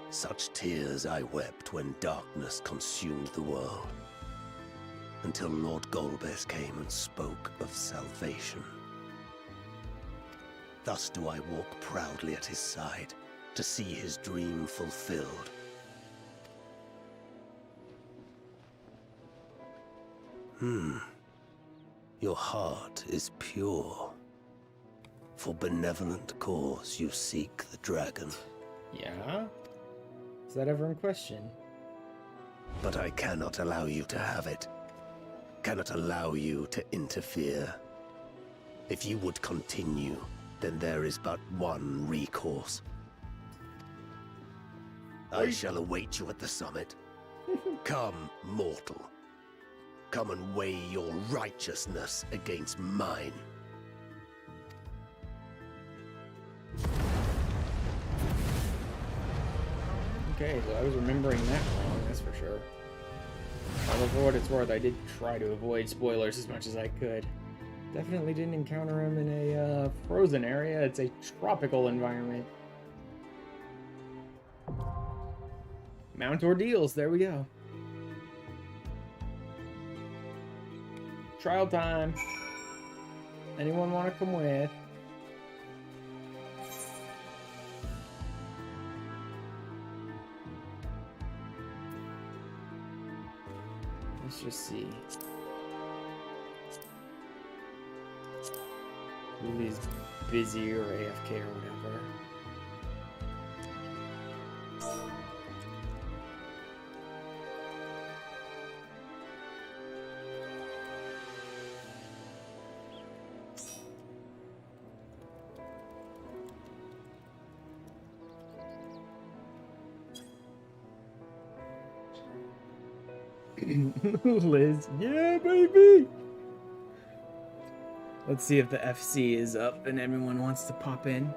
[SPEAKER 14] Such tears I wept when darkness consumed the world, until Lord Golbez came and spoke of salvation. Thus do I walk proudly at his side, to see his dream fulfilled. Your heart is pure. For benevolent cause you seek the dragon.
[SPEAKER 1] Yeah? Is that ever in question?
[SPEAKER 14] But I cannot allow you to have it. Cannot allow you to interfere. If you would continue, then there is but one recourse. I shall await you at the summit. Come, mortal. Come and weigh your righteousness against mine.
[SPEAKER 1] Okay, so I was remembering that wrong, that's for sure. Although for what it's worth, I did try to avoid spoilers as much as I could. Definitely didn't encounter him in a frozen area, it's a tropical environment. Mount ordeals, there we go. Trial time. Anyone want to come with? Let's just see. Lily's busy or AFK or whatever. Liz, yeah, baby! Let's see if the FC is up and everyone wants to pop in.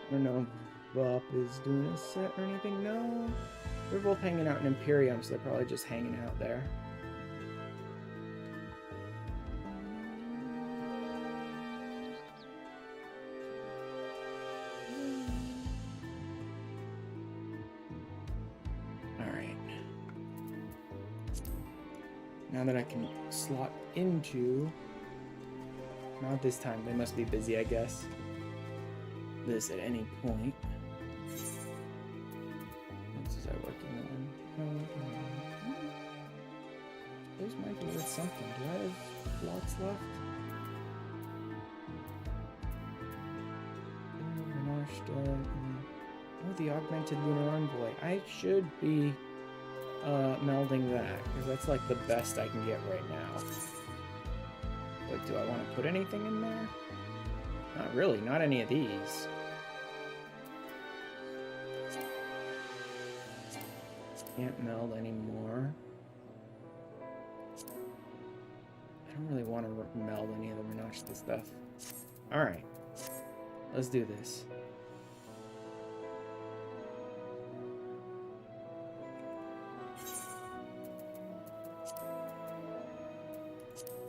[SPEAKER 1] I don't know if Bop is doing a set or anything. No. They're both hanging out in Imperium, so they're probably just hanging out there. Now that I can slot into... Not this time, they must be busy, I guess. This at any point. What else is I working on? Those might be worth something. Do I have slots left? Oh, the Augmented Lunar Envoy. I should be... melding that, because that's like the best I can get right now. But do I want to put anything in there? Not really, not any of these. Can't meld anymore. I don't really want to meld any of the Minashta stuff. Alright, let's do this.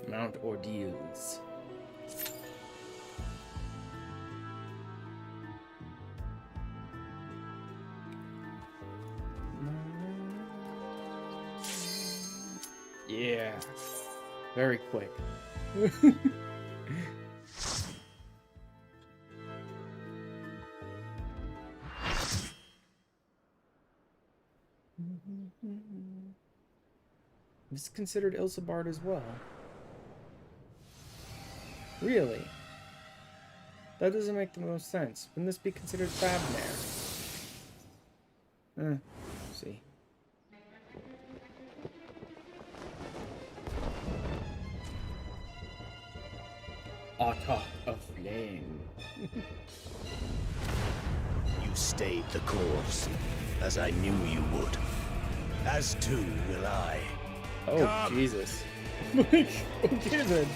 [SPEAKER 1] Mount ordeals. Yeah. Very quick. This is considered Ilsebard as well. Really? That doesn't make the most sense. Wouldn't this be considered Fafnir? See. Attack of Flame.
[SPEAKER 14] You stayed the course, as I knew you would. As too will I.
[SPEAKER 1] Oh,
[SPEAKER 14] Come.
[SPEAKER 1] Jesus. Okay then.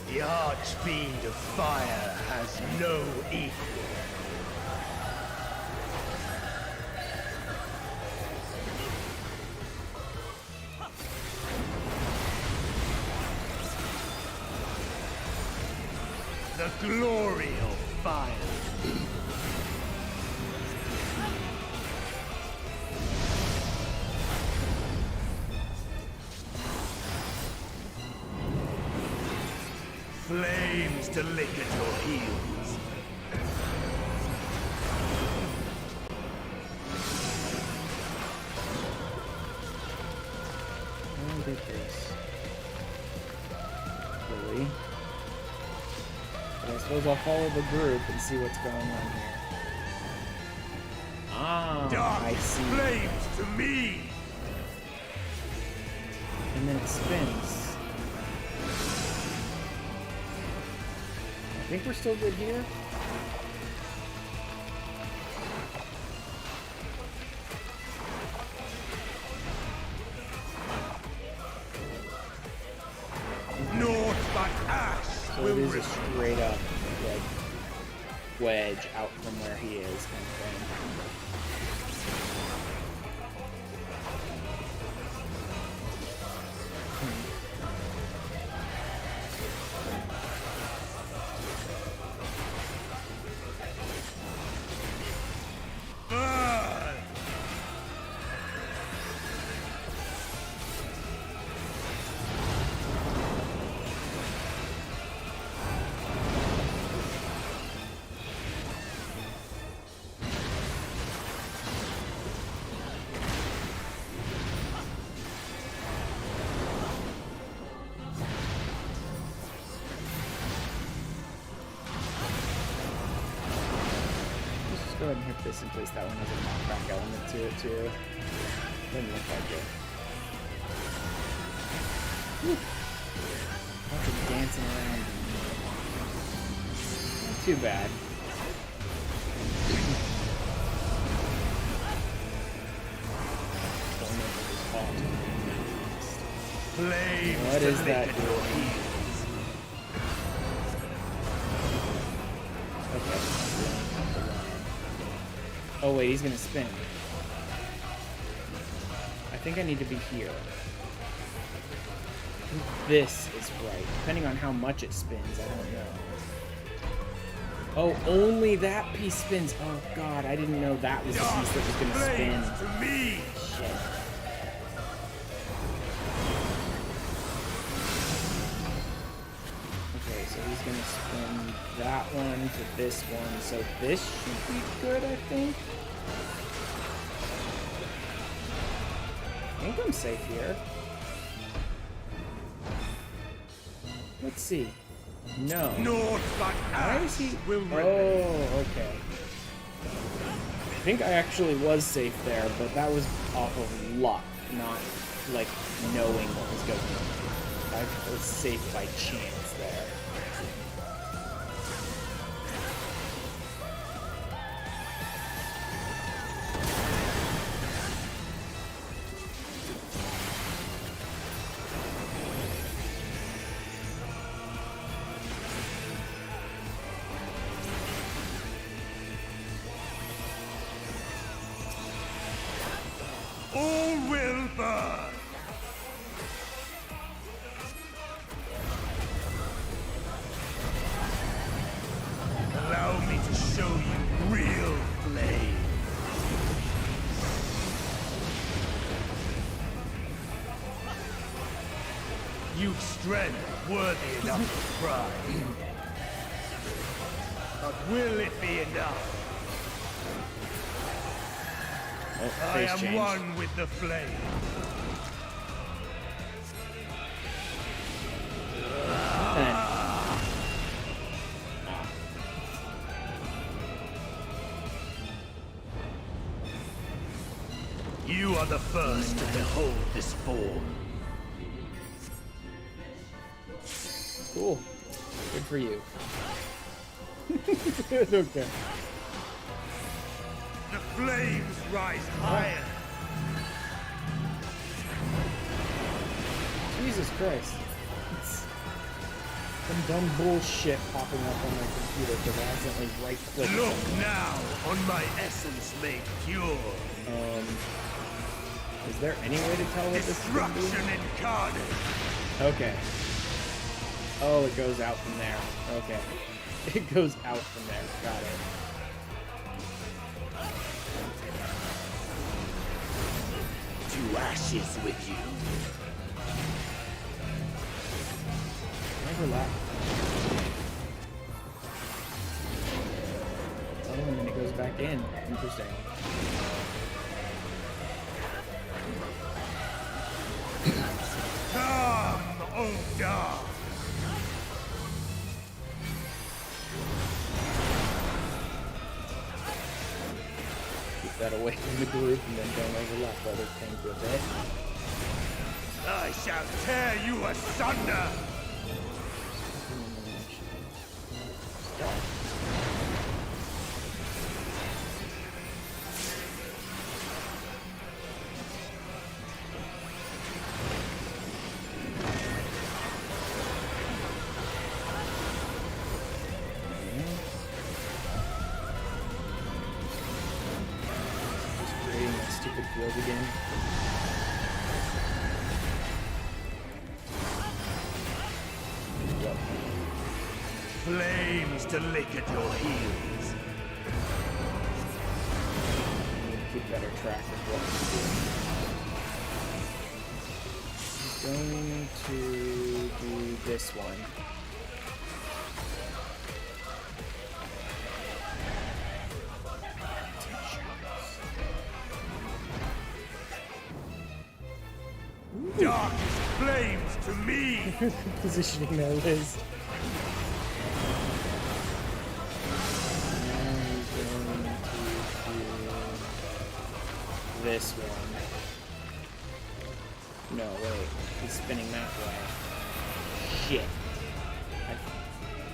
[SPEAKER 14] The Archfiend of Fire has no equal. The glory of fire. Flames to lick at your heels.
[SPEAKER 1] I'll get this. Really? But I suppose I'll follow the group and see what's going on here. Ah,
[SPEAKER 14] Dark
[SPEAKER 1] I see.
[SPEAKER 14] flames to me.
[SPEAKER 1] And then it spins. I think we're still good here.
[SPEAKER 14] Naught but ash
[SPEAKER 1] So
[SPEAKER 14] will
[SPEAKER 1] it is a
[SPEAKER 14] remain.
[SPEAKER 1] straight up like wedge out from where he is kind of thing. Go ahead and hit this in case that one has a knockback element to it too. Doesn't look like it. Whew. Lots of dancing around. Not too bad.
[SPEAKER 14] Flames
[SPEAKER 1] What
[SPEAKER 14] to
[SPEAKER 1] is
[SPEAKER 14] lick
[SPEAKER 1] that
[SPEAKER 14] at your
[SPEAKER 1] doing?
[SPEAKER 14] heels.
[SPEAKER 1] Okay. Oh wait, he's gonna spin. I think I need to be here. I think this is right. Depending on how much it spins, I don't know. Oh, only that piece spins. Oh god, I didn't know that was the piece that was gonna spin.
[SPEAKER 14] To me.
[SPEAKER 1] Shit. Okay, so he's gonna spin that one to this one. So this should be good, I think. I think I'm safe here. Let's see. No.
[SPEAKER 14] Naught but
[SPEAKER 1] Why is he?
[SPEAKER 14] will remain.
[SPEAKER 1] Oh, okay. I think I actually was safe there, but that was off of luck, not like knowing what was going on. I was safe by chance there.
[SPEAKER 10] brute strength worthy enough of pride. But will it be enough?
[SPEAKER 1] Oh,
[SPEAKER 10] I
[SPEAKER 1] face
[SPEAKER 10] am
[SPEAKER 1] change.
[SPEAKER 10] one with the flame. You are the first to behold this form.
[SPEAKER 1] Cool. Good for you. Okay.
[SPEAKER 10] The flames rise higher.
[SPEAKER 1] Jesus Christ. It's some dumb bullshit popping up on my computer because I accidentally right-clicked.
[SPEAKER 10] Look now on my essence made pure.
[SPEAKER 1] Is there any way to tell what this is gonna be?
[SPEAKER 10] Destruction incarnate.
[SPEAKER 1] Okay. Oh, it goes out from there. Okay. It goes out from there. Got it.
[SPEAKER 10] To ashes with you.
[SPEAKER 1] Never left. Oh, and then it goes back in. Interesting.
[SPEAKER 10] Come, O dark.
[SPEAKER 1] Keep that away from the group and then don't overlap other things with it.
[SPEAKER 10] I shall tear you asunder.
[SPEAKER 1] Again. Yep.
[SPEAKER 10] Flames to lick at your heels.
[SPEAKER 1] I need to keep better track of what he's doing. He's going to do this one.
[SPEAKER 10] Darkest flames to me!
[SPEAKER 1] Positioning there, Liz. Now he's going to do this one. No, wait. He's spinning that way. Shit. I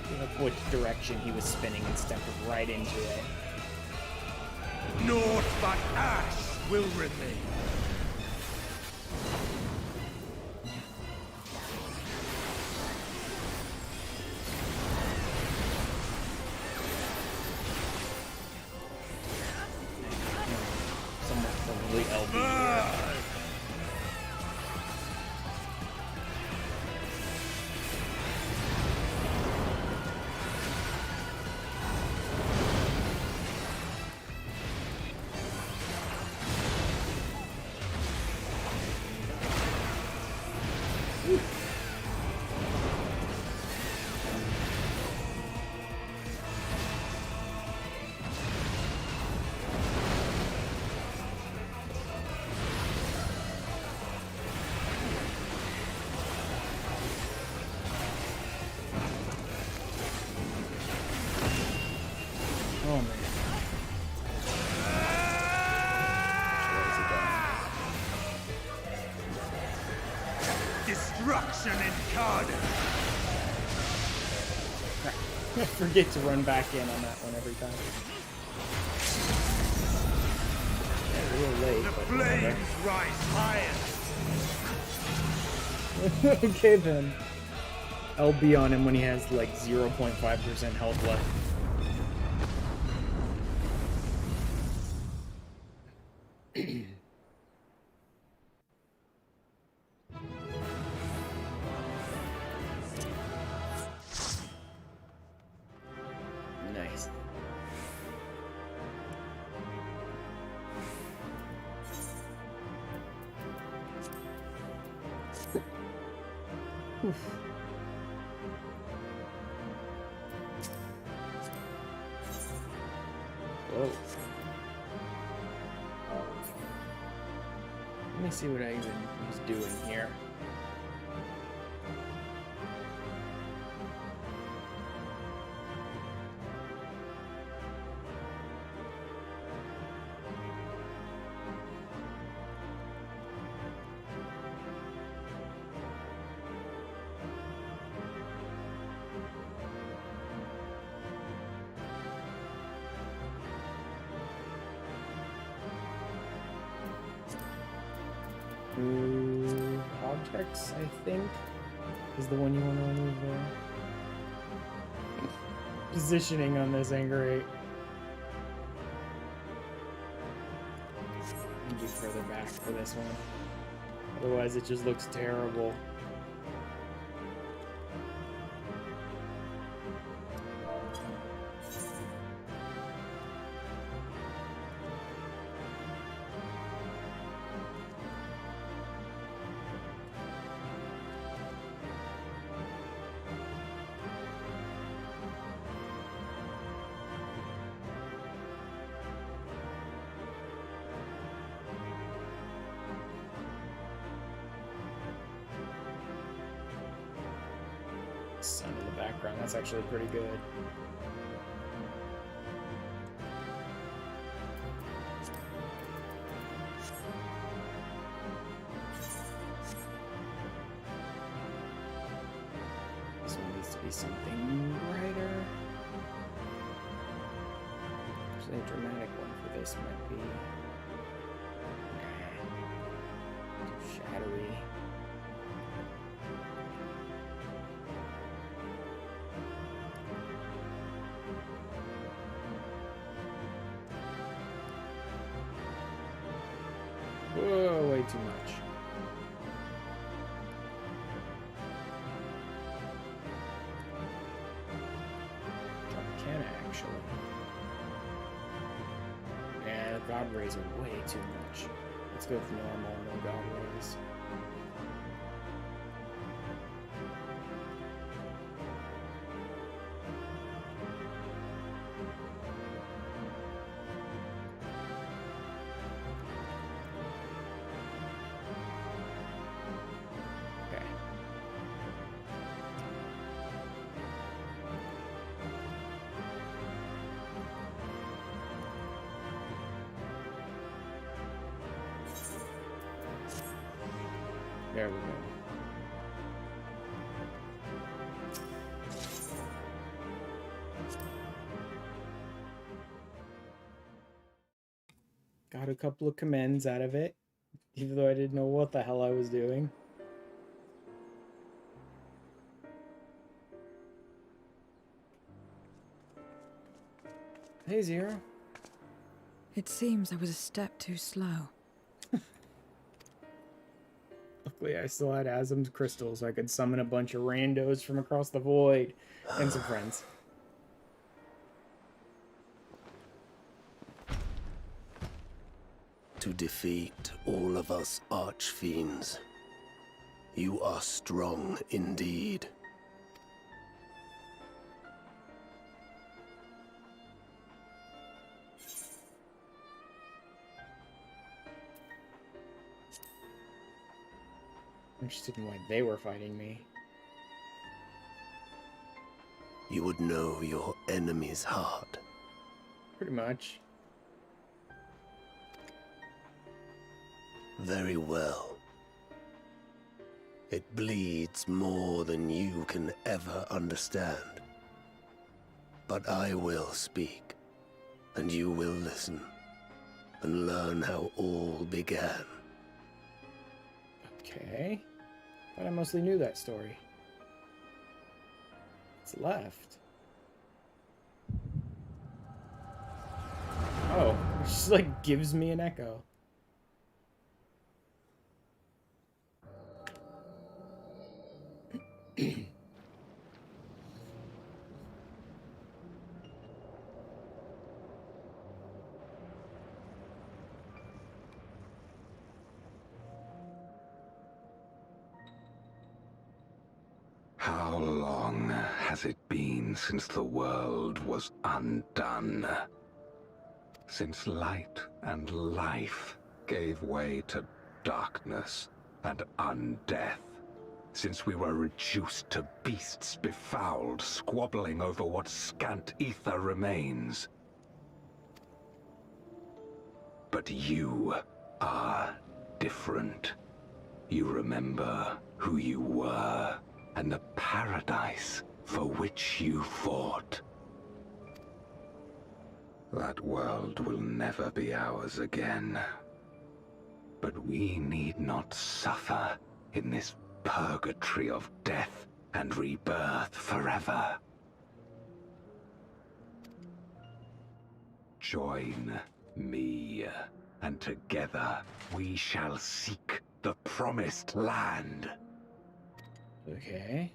[SPEAKER 1] don't know which direction he was spinning and stepped right into it.
[SPEAKER 10] Naught but ash will remain.
[SPEAKER 1] Oh man.
[SPEAKER 10] Destruction incarnate.
[SPEAKER 1] I forget to run back in on that one every time. Yeah, a little late.
[SPEAKER 10] The
[SPEAKER 1] But
[SPEAKER 10] flames rise higher.
[SPEAKER 1] Okay then. I'll be on him when he has like 0.5% health left. Nice. Oof. Whoa. Let me see what I even was doing here. Objects, I think, is the one you want to remove there. Positioning on this ain't great. I'll be further back for this one. Otherwise, it just looks terrible. Sun in the background, that's actually pretty good. This one needs to be something brighter. Actually, a dramatic one for this might be... Nah. Too shadowy. Whoa, way too much. Tropicana, actually. Yeah, God rays are way too much. Let's go with normal, no God rays. There we go. Got a couple of commends out of it, even though I didn't know what the hell I was doing. Hey, Zero.
[SPEAKER 2] It seems I was a step too slow.
[SPEAKER 1] Luckily, I still had Asm's crystals, so I could summon a bunch of randos from across the void and some friends.
[SPEAKER 14] To defeat all of us archfiends, you are strong indeed.
[SPEAKER 1] I'm interested in why they were fighting me.
[SPEAKER 14] You would know your enemy's heart.
[SPEAKER 1] Pretty much.
[SPEAKER 14] Very well. It bleeds more than you can ever understand. But I will speak, and you will listen, and learn how all began.
[SPEAKER 1] Okay. But I mostly knew that story. It's left. Oh, it just like gives me an echo.
[SPEAKER 16] How long has it been since the world was undone? Since light and life gave way to darkness and undeath? Since we were reduced to beasts befouled, squabbling over what scant ether remains? But you are different. You remember who you were and the paradise for which you fought. That world will never be ours again. But we need not suffer in this purgatory of death and rebirth forever. Join me, and together we shall seek the promised land.
[SPEAKER 1] Okay.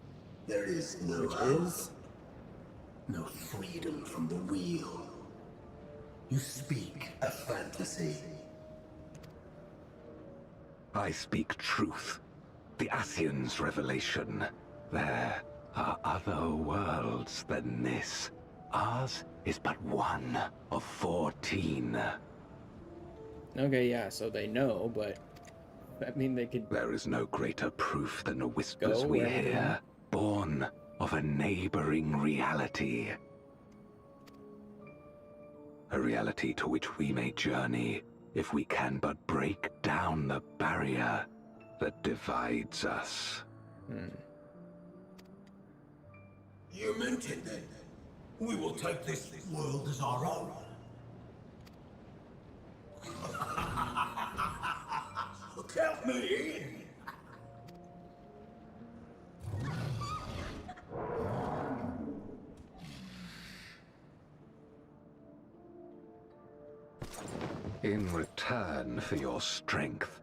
[SPEAKER 14] There is no
[SPEAKER 1] Which
[SPEAKER 14] hope,
[SPEAKER 1] is?
[SPEAKER 14] no freedom from the wheel. You speak a fantasy.
[SPEAKER 16] I speak truth. The Ascian's revelation. There are other worlds than this. Ours is but one of 14.
[SPEAKER 1] Okay, yeah, so they know, but that mean they could...
[SPEAKER 16] There is no greater proof than the whispers
[SPEAKER 1] Go
[SPEAKER 16] we
[SPEAKER 1] where they
[SPEAKER 16] hear,
[SPEAKER 1] want.
[SPEAKER 16] born of a neighboring reality. A reality to which we may journey if we can but break down the barrier that divides us.
[SPEAKER 10] You meant it then. We will take this world as our own. Count me in.
[SPEAKER 16] In return for your strength,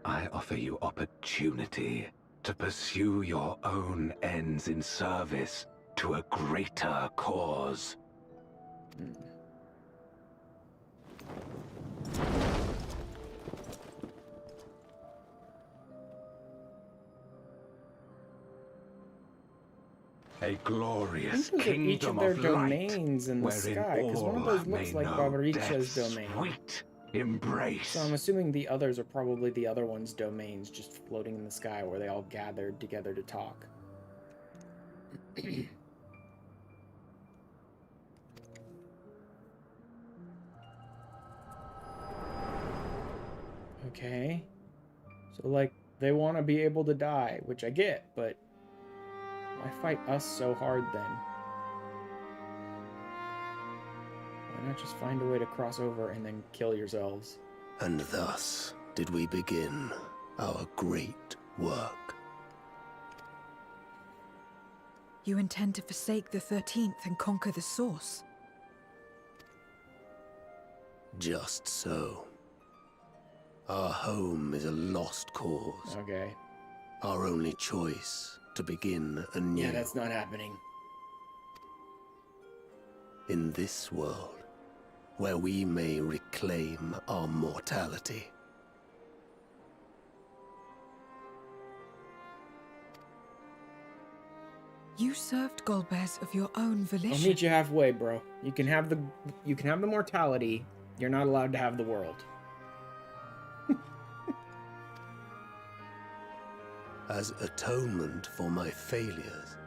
[SPEAKER 16] I offer you opportunity to pursue your own ends in service to a greater cause. A glorious
[SPEAKER 1] Think of each
[SPEAKER 16] kingdom
[SPEAKER 1] of their
[SPEAKER 16] of light,
[SPEAKER 1] domains in the
[SPEAKER 16] wherein
[SPEAKER 1] sky, because one of
[SPEAKER 16] all
[SPEAKER 1] those looks
[SPEAKER 16] may
[SPEAKER 1] like
[SPEAKER 16] know
[SPEAKER 1] Bavaricha's
[SPEAKER 16] death's
[SPEAKER 1] domain.
[SPEAKER 16] sweet embrace.
[SPEAKER 1] So I'm assuming the others are probably the other one's domains, just floating in the sky where they all gathered together to talk. Okay. So, like, they want to be able to die, which I get, but why fight us so hard then? Why not just find a way to cross over and then kill yourselves?
[SPEAKER 14] And thus did we begin our great work.
[SPEAKER 2] You intend to forsake the 13th and conquer the Source?
[SPEAKER 14] Just so. Our home is a lost cause.
[SPEAKER 1] Okay.
[SPEAKER 14] Our only choice to begin anew.
[SPEAKER 1] Yeah, that's not happening.
[SPEAKER 14] In this world, where we may reclaim our mortality.
[SPEAKER 2] You served Golbez of your own volition.
[SPEAKER 1] I'll meet you halfway, bro. You can have the mortality. You're not allowed to have the world.
[SPEAKER 14] As atonement for my failures,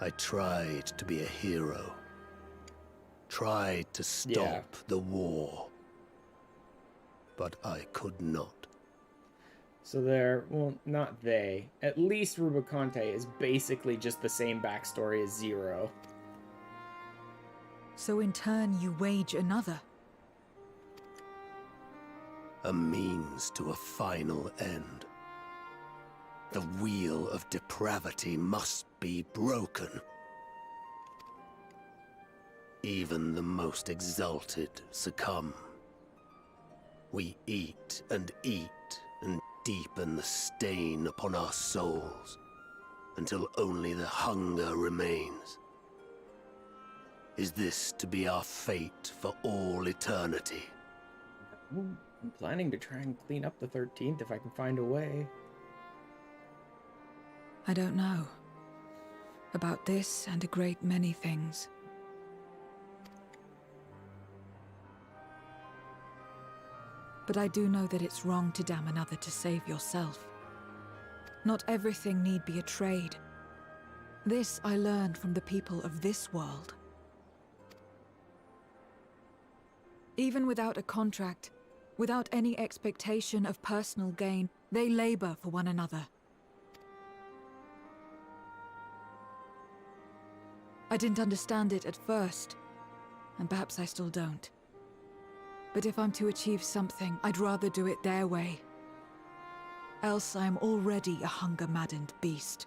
[SPEAKER 14] I tried to be a hero. Tried to stop the war. But I could not.
[SPEAKER 1] So well, not they. At least Rubicante is basically just the same backstory as Zero.
[SPEAKER 2] So in turn, you wage another.
[SPEAKER 14] A means to a final end. The wheel of depravity must be broken. Even the most exalted succumb. We eat and deepen the stain upon our souls, until only the hunger remains. Is this to be our fate for all eternity?
[SPEAKER 1] I'm planning to try and clean up the 13th if I can find a way.
[SPEAKER 2] I don't know. About this and a great many things. But I do know that it's wrong to damn another to save yourself. Not everything need be a trade. This I learned from the people of this world. Even without a contract, without any expectation of personal gain, they labor for one another. I didn't understand it at first, and perhaps I still don't. But if I'm to achieve something, I'd rather do it their way. Else I'm already a hunger-maddened beast.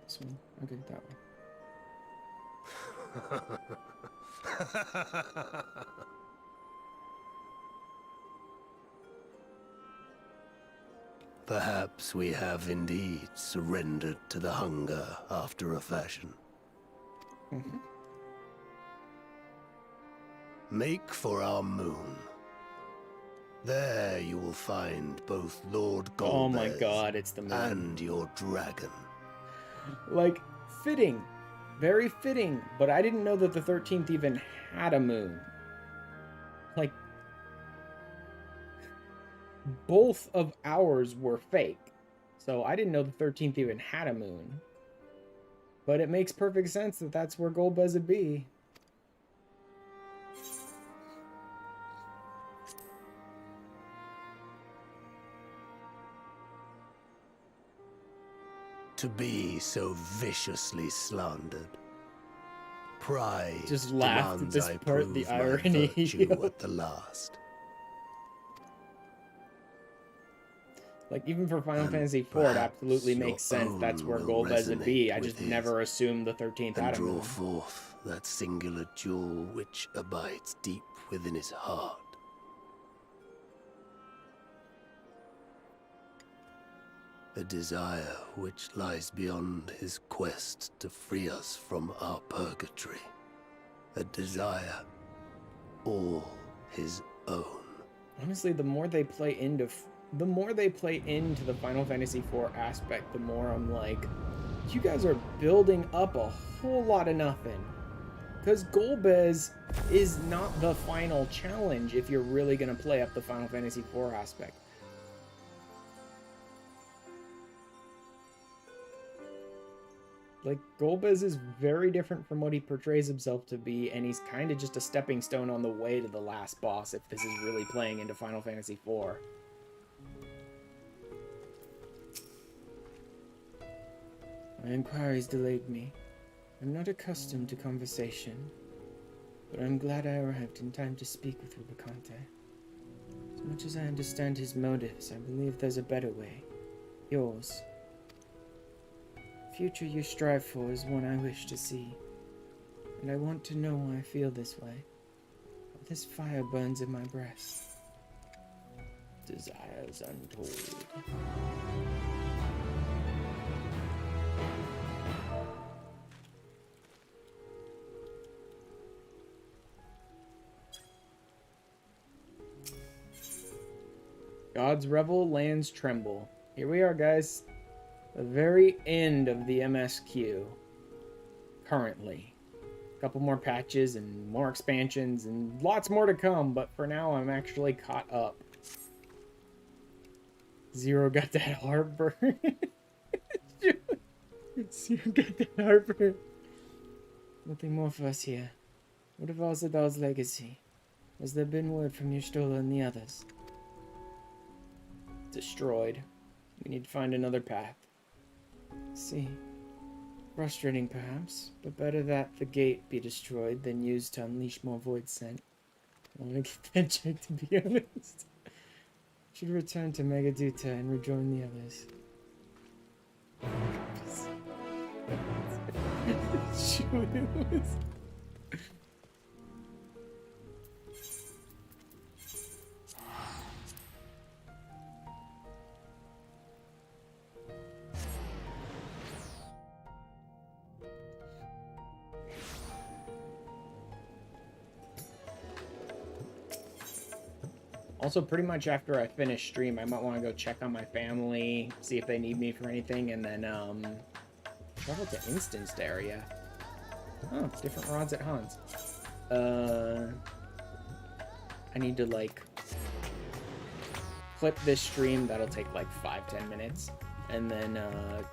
[SPEAKER 1] This one. Okay, that one.
[SPEAKER 14] Perhaps we have indeed surrendered to the hunger after a fashion. Make for our moon. There you will find both Lord Golbez
[SPEAKER 1] oh my god, it's the moon.
[SPEAKER 14] And your dragon.
[SPEAKER 1] Like, fitting. Very fitting. But I didn't know that the 13th even had a moon. Like, both of ours were fake. So I didn't know the 13th even had a moon. But it makes perfect sense that that's where Golbez would be.
[SPEAKER 14] To be so viciously slandered. Pride
[SPEAKER 1] just laughed at this
[SPEAKER 14] I
[SPEAKER 1] part, the
[SPEAKER 14] prove my
[SPEAKER 1] irony.
[SPEAKER 14] virtue at the last.
[SPEAKER 1] Like, even for Final Fantasy IV, it absolutely makes sense that's where Golbez would be. I just never assumed the 13th had a
[SPEAKER 14] draw
[SPEAKER 1] moon.
[SPEAKER 14] forth that singular jewel which abides deep within his heart. A desire which lies beyond his quest to free us from our purgatory. A desire all his own.
[SPEAKER 1] Honestly, the more they play into the Final Fantasy IV aspect, the more I'm like, you guys are building up a whole lot of nothing. Because Golbez is not the final challenge if you're really going to play up the Final Fantasy IV aspect. Like, Golbez is very different from what he portrays himself to be, and he's kind of just a stepping stone on the way to the last boss if this is really playing into Final Fantasy IV. My inquiries delayed me. I'm not accustomed to conversation, but I'm glad I arrived in time to speak with Rubicante. As much as I understand his motives, I believe there's a better way. Yours. The future you strive for is one I wish to see, and I want to know why I feel this way. This fire burns in my breast. Desires untold. God's Revel lands Tremble. Here we are, guys. The very end of the MSQ. Currently. A couple more patches and more expansions and lots more to come, but for now I'm actually caught up. Zero got that heartburn. Zero got that heartburn. Nothing more for us here. What of Alzadal's legacy? Has there been word from Y'shtola and the others? Destroyed. We need to find another path. See. Frustrating, perhaps, but better that the gate be destroyed than used to unleash more void scent. I want to get that checked, to be honest. Should return to Megaduta and rejoin the others. Also, pretty much after I finish stream, I might want to go check on my family, see if they need me for anything, and then, travel to Instanced area. Oh, different rods at Hans. I need to, like, clip this stream. That'll take, like, 5-10 minutes. And then,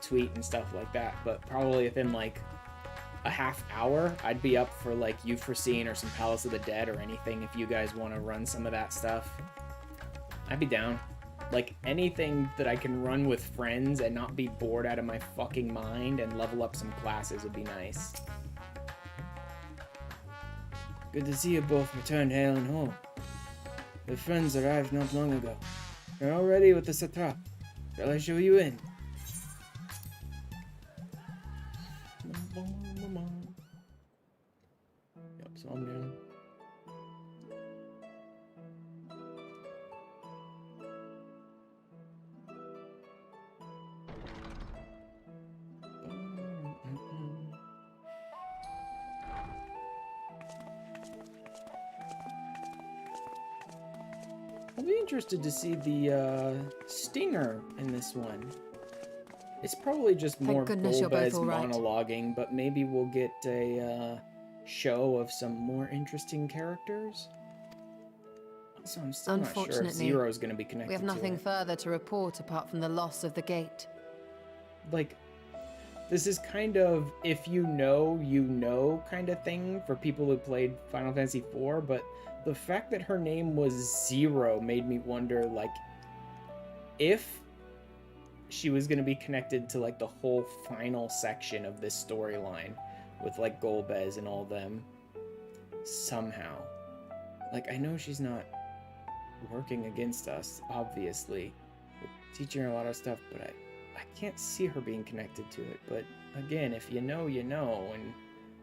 [SPEAKER 1] tweet and stuff like that. But probably within, like, a half hour, I'd be up for, like, Euphrosyne or some Palace of the Dead or anything if you guys want to run some of that stuff. I'd be down. Like, anything that I can run with friends and not be bored out of my fucking mind and level up some classes would be nice. Good to see you both returned hale and whole. Your friends arrived not long ago. You're all ready with the satrap. Shall I show you in? Yep, so I'm down. I'll be interested to see the stinger in this one. It's probably just more Golbez monologuing, but maybe we'll get a show of some more interesting characters. Also, I'm still not sure if Zero's going to be connected to it.
[SPEAKER 5] We have nothing further to report apart from the loss of the gate.
[SPEAKER 1] Like, this is kind of if you know kind of thing for people who played Final Fantasy IV, but the fact that her name was Zero made me wonder, like, if she was going to be connected to, like, the whole final section of this storyline with, like, Golbez and all them somehow. Like, I know she's not working against us, obviously. We're teaching her a lot of stuff, but I can't see her being connected to it. But, again, if you know, you know, and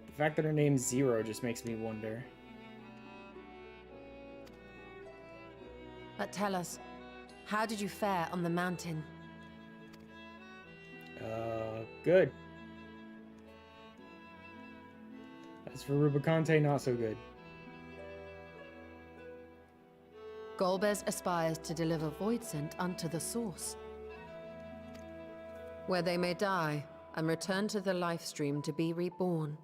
[SPEAKER 1] the fact that her name's Zero just makes me wonder.
[SPEAKER 5] But tell us, how did you fare on the mountain?
[SPEAKER 1] Good. As for Rubicante, not so good.
[SPEAKER 5] Golbez aspires to deliver Voidsent unto the source, where they may die and return to the life stream to be reborn.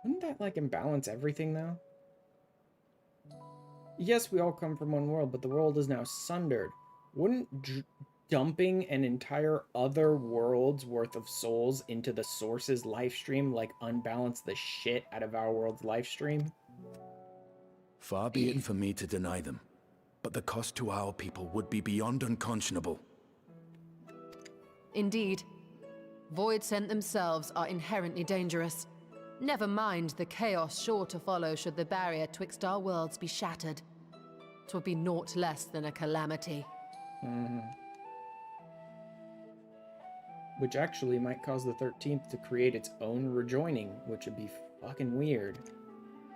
[SPEAKER 1] Wouldn't that, like, imbalance everything, though? Yes, we all come from one world, but the world is now sundered. Wouldn't dumping an entire other world's worth of souls into the source's life stream, like, unbalance the shit out of our world's life stream?
[SPEAKER 4] Far be it for me to deny them, but the cost to our people would be beyond unconscionable.
[SPEAKER 5] Indeed. Voidsent themselves are inherently dangerous. Never mind the chaos sure to follow should the barrier twixt our worlds be shattered. 'Twould be naught less than a calamity.
[SPEAKER 1] Which actually might cause the 13th to create its own rejoining, which would be fucking weird.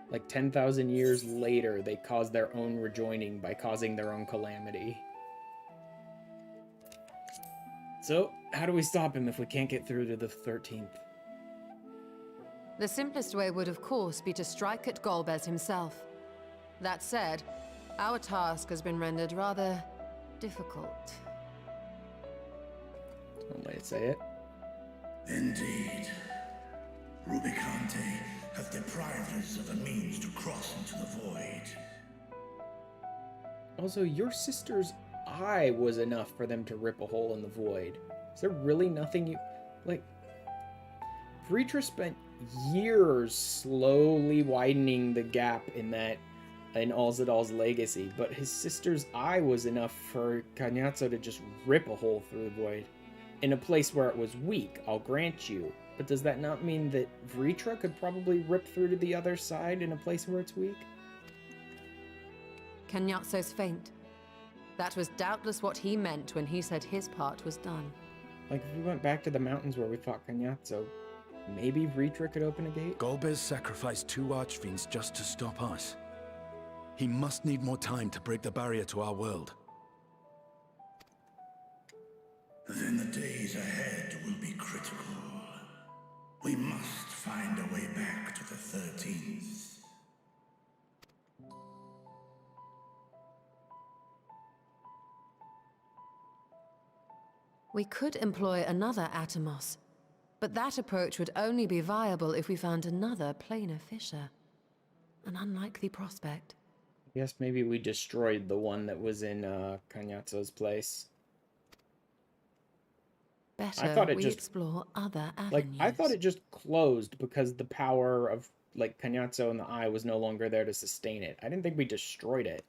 [SPEAKER 1] Like 10,000 years later, they cause their own rejoining by causing their own calamity. So, how do we stop him if we can't get through to the 13th?
[SPEAKER 5] The simplest way would, of course, be to strike at Golbez himself. That said, our task has been rendered rather difficult.
[SPEAKER 1] One way to say it.
[SPEAKER 10] Indeed. Rubicante have deprived us of a means to cross into the void.
[SPEAKER 1] Also, your sister's eye was enough for them to rip a hole in the void. Is there really nothing you... Like... Vritra spent years slowly widening the gap in that... in Alzadal's legacy, but his sister's eye was enough for Cagnazzo to just rip a hole through the void. In a place where it was weak, I'll grant you. But does that not mean that Vritra could probably rip through to the other side in a place where it's weak?
[SPEAKER 5] Cagnazzo's faint. That was doubtless what he meant when he said his part was done.
[SPEAKER 1] Like, if we went back to the mountains where we fought Cagnazzo, maybe Vritra could open a gate?
[SPEAKER 4] Golbez sacrificed 2 archfiends just to stop us. He must need more time to break the barrier to our world.
[SPEAKER 10] Then the days ahead will be critical. We must find a way back to the 13th.
[SPEAKER 5] We could employ another Atomos, but that approach would only be viable if we found another planar fissure. An unlikely prospect.
[SPEAKER 1] I guess maybe we destroyed the one that was in Kanyatso's place.
[SPEAKER 5] Better we explore other avenues.
[SPEAKER 1] Like, I thought it just closed because the power of, like, Kanyatso and the Eye was no longer there to sustain it. I didn't think we destroyed it.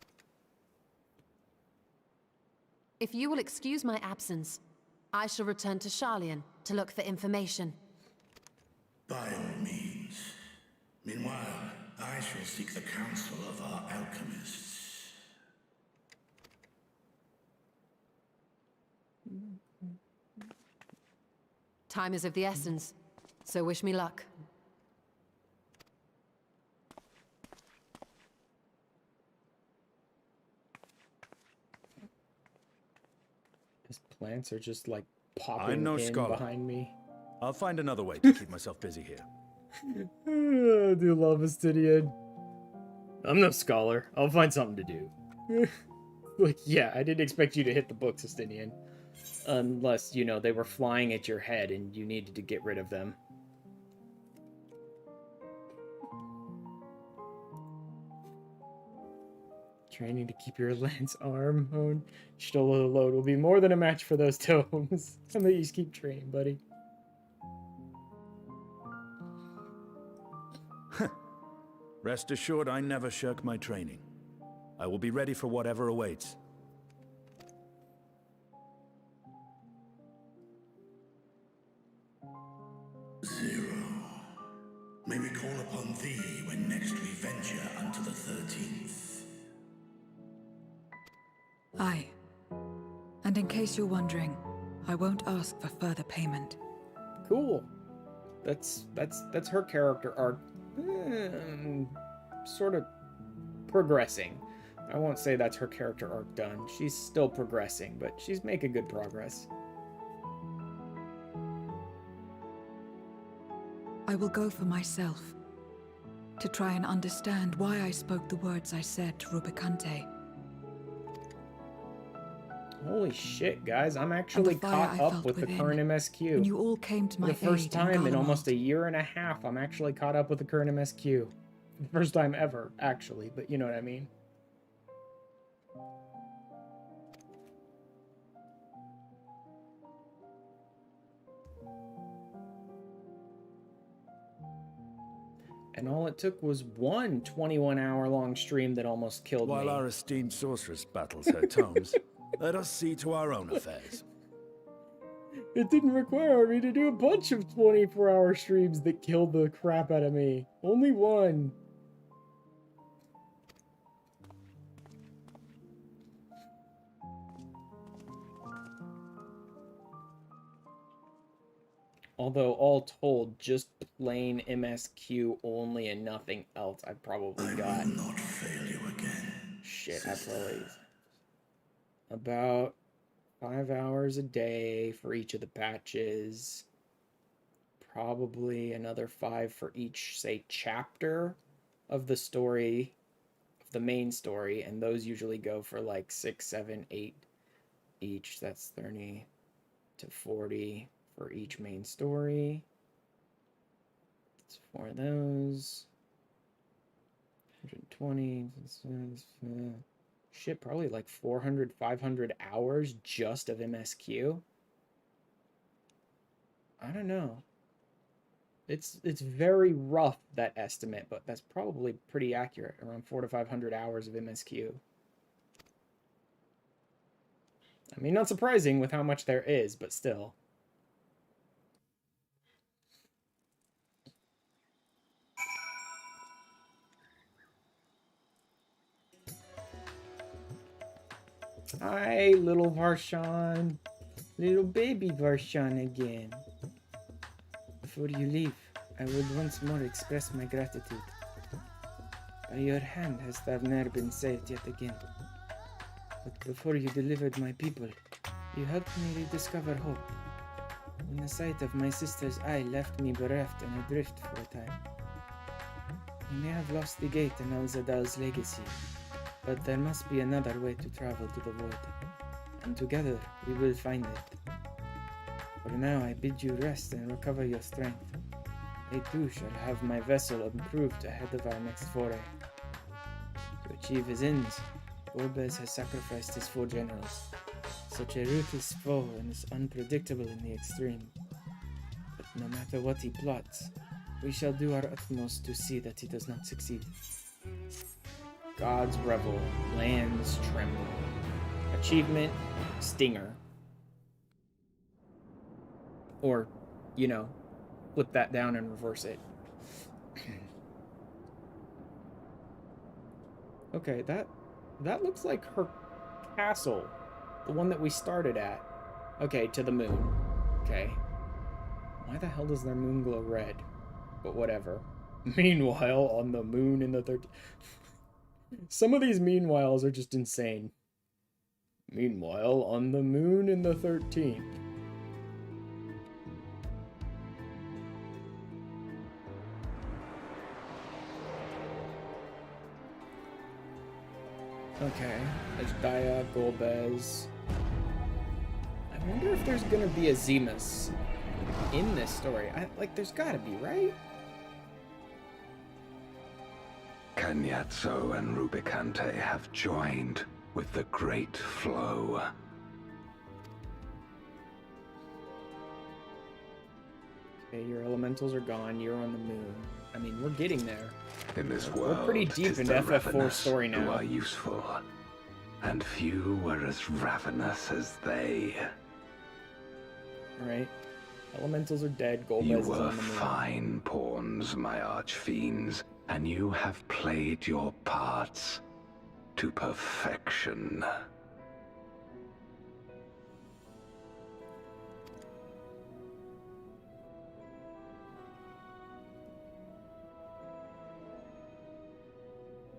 [SPEAKER 5] If you will excuse my absence, I shall return to Sharlayan to look for information.
[SPEAKER 15] By all means. Meanwhile, I shall seek the counsel of our alchemists.
[SPEAKER 5] Time is of the essence, so wish me luck.
[SPEAKER 1] His plants are just like popping behind me.
[SPEAKER 13] I'll find another way to keep myself busy here.
[SPEAKER 1] I do love Astidian. I'm no scholar. I'll find something to do. Like, yeah, I didn't expect you to hit the books, Astidian. Unless, you know, they were flying at your head and you needed to get rid of them. Training to keep your lance arm honed. Stola load will be more than a match for those tomes. How about you just keep training, buddy?
[SPEAKER 13] Rest assured, I never shirk my training. I will be ready for whatever awaits.
[SPEAKER 15] Zero. May we call upon thee when next we venture unto the 13th.
[SPEAKER 2] Aye. And in case you're wondering, I won't ask for further payment.
[SPEAKER 1] Cool. That's her character arc. Sort of progressing. I won't say that's her character arc done. She's still progressing, but she's making good progress.
[SPEAKER 2] I will go for myself, to try and understand why I spoke the words I said to Rubicante.
[SPEAKER 1] Holy shit, guys, I'm actually caught up with the current MSQ.
[SPEAKER 2] When you all came to my aid
[SPEAKER 1] for the first time in almost a year and a half, I'm actually caught up with the current MSQ. First time ever, actually, but you know what I mean. And all it took was one 21-hour-long stream that almost killed me.
[SPEAKER 13] While our esteemed sorceress battles her tomes, let us see to our own affairs.
[SPEAKER 1] It didn't require me to do a bunch of 24-hour streams that killed the crap out of me. Only one. Although, all told, just plain MSQ only and nothing else, I probably got...
[SPEAKER 15] I will not fail you again.
[SPEAKER 1] Shit, I probably... About 5 hours a day for each of the patches. Probably another 5 for each, say, chapter of the story, of the main story, and those usually go for like 6, 7, 8 each. That's 30 to 40 for each main story. It's 4 of those. 120. Shit, probably like 400, 500 hours just of MSQ. I don't know. It's very rough, that estimate, but that's probably pretty accurate. Around 400 to 500 hours of MSQ. I mean, not surprising with how much there is, but still. Hi, little Varshan. Little baby Varshan again. Before you leave, I would once more express my gratitude. By your hand has Thavner been saved yet again. But before you delivered my people, you helped me rediscover hope. When the sight of my sister's eye left me bereft and adrift for a time. You may have lost the gate in Al-Zadal's legacy, but there must be another way to travel to the void. And together, we will find it. For now, I bid you rest and recover your strength. I too shall have my vessel improved ahead of our next foray. To achieve his ends, Golbez has sacrificed his 4 generals. Such a ruthless foe and is unpredictable in the extreme. But no matter what he plots, we shall do our utmost to see that he does not succeed. God's Revel, lands Tremble. Achievement, Stinger. Or, you know, flip that down and reverse it. Okay, that looks like her castle. The one that we started at. Okay, to the moon. Okay. Why the hell does their moon glow red? But whatever. Meanwhile, on the moon in the 13th... Some of these meanwhiles are just insane. Meanwhile, on the moon in the 13th. Okay. Ashdaya, Golbez. I wonder if there's gonna be a Zemus in this story. There's gotta be, right?
[SPEAKER 16] Kanyatso and Rubicante have joined with the great flow.
[SPEAKER 1] Okay, your elementals are gone. You're on the moon. I mean, we're getting there.
[SPEAKER 16] In this world,
[SPEAKER 1] we're pretty deep into FF4 story now.
[SPEAKER 16] Who are useful, and few were as ravenous as they.
[SPEAKER 1] Right. Elementals are dead. Golbez
[SPEAKER 16] You
[SPEAKER 1] is
[SPEAKER 16] were
[SPEAKER 1] on the moon.
[SPEAKER 16] fine pawns, my archfiends, and you have played your parts to perfection.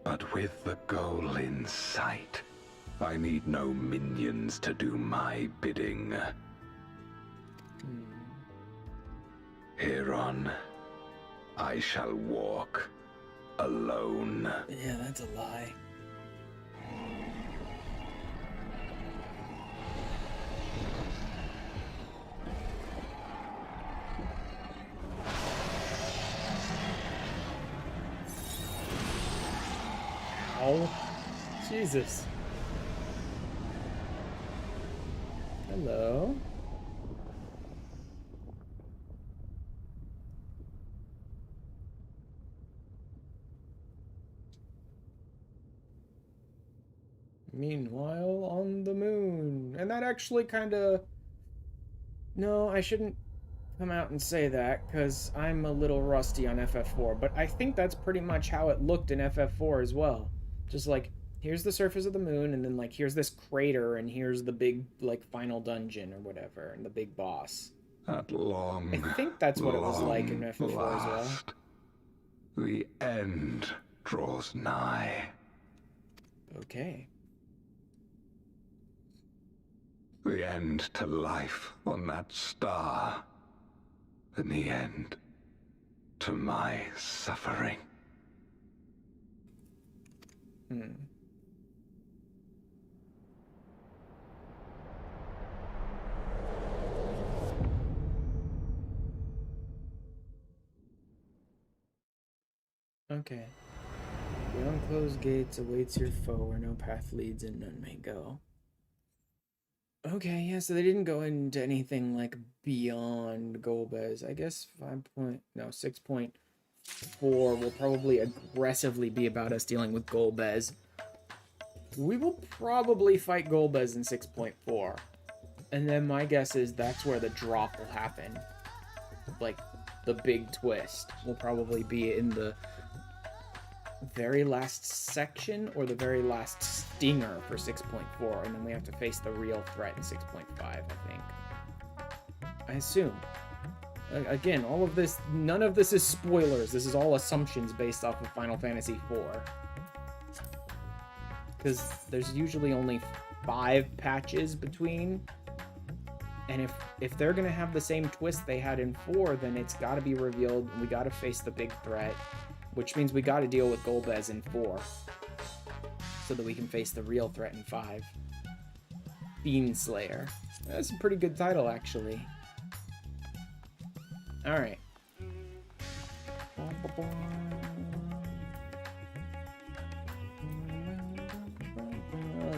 [SPEAKER 16] But with the goal in sight, I need no minions to do my bidding. Hereon, I shall walk alone.
[SPEAKER 1] Yeah, that's a lie. Oh, Jesus. Hello. Meanwhile, on the moon. And that actually kind of... No, I shouldn't come out and say that, because I'm a little rusty on FF4, but I think that's pretty much how it looked in FF4 as well. Just like, here's the surface of the moon, and then like, here's this crater, and here's the big, like, final dungeon or whatever, and the big boss.
[SPEAKER 16] At long,
[SPEAKER 1] I think that's what it was like in FF4 as well.
[SPEAKER 16] last, the end draws nigh.
[SPEAKER 1] Okay.
[SPEAKER 16] The end to life on that star. And the end to my suffering.
[SPEAKER 1] Okay. Beyond closed gates awaits your foe where no path leads and none may go. Okay, yeah, so they didn't go into anything like beyond Golbez. I guess 6.4 will probably aggressively be about us dealing with Golbez. We will probably fight Golbez in 6.4. And then my guess is that's where the drop will happen. Like, the big twist will probably be in the very last section or the very last stinger for 6.4, and then we have to face the real threat in 6.5, I think. I assume. Again, all of this, none of this is spoilers. This is all assumptions based off of Final Fantasy IV. Because there's usually only 5 patches between. And if they're going to have the same twist they had in 4, then it's got to be revealed, and we got to face the big threat. Which means we got to deal with Golbez in 4. So that we can face the real threat in 5. Fiend Slayer. That's a pretty good title, actually. Alright.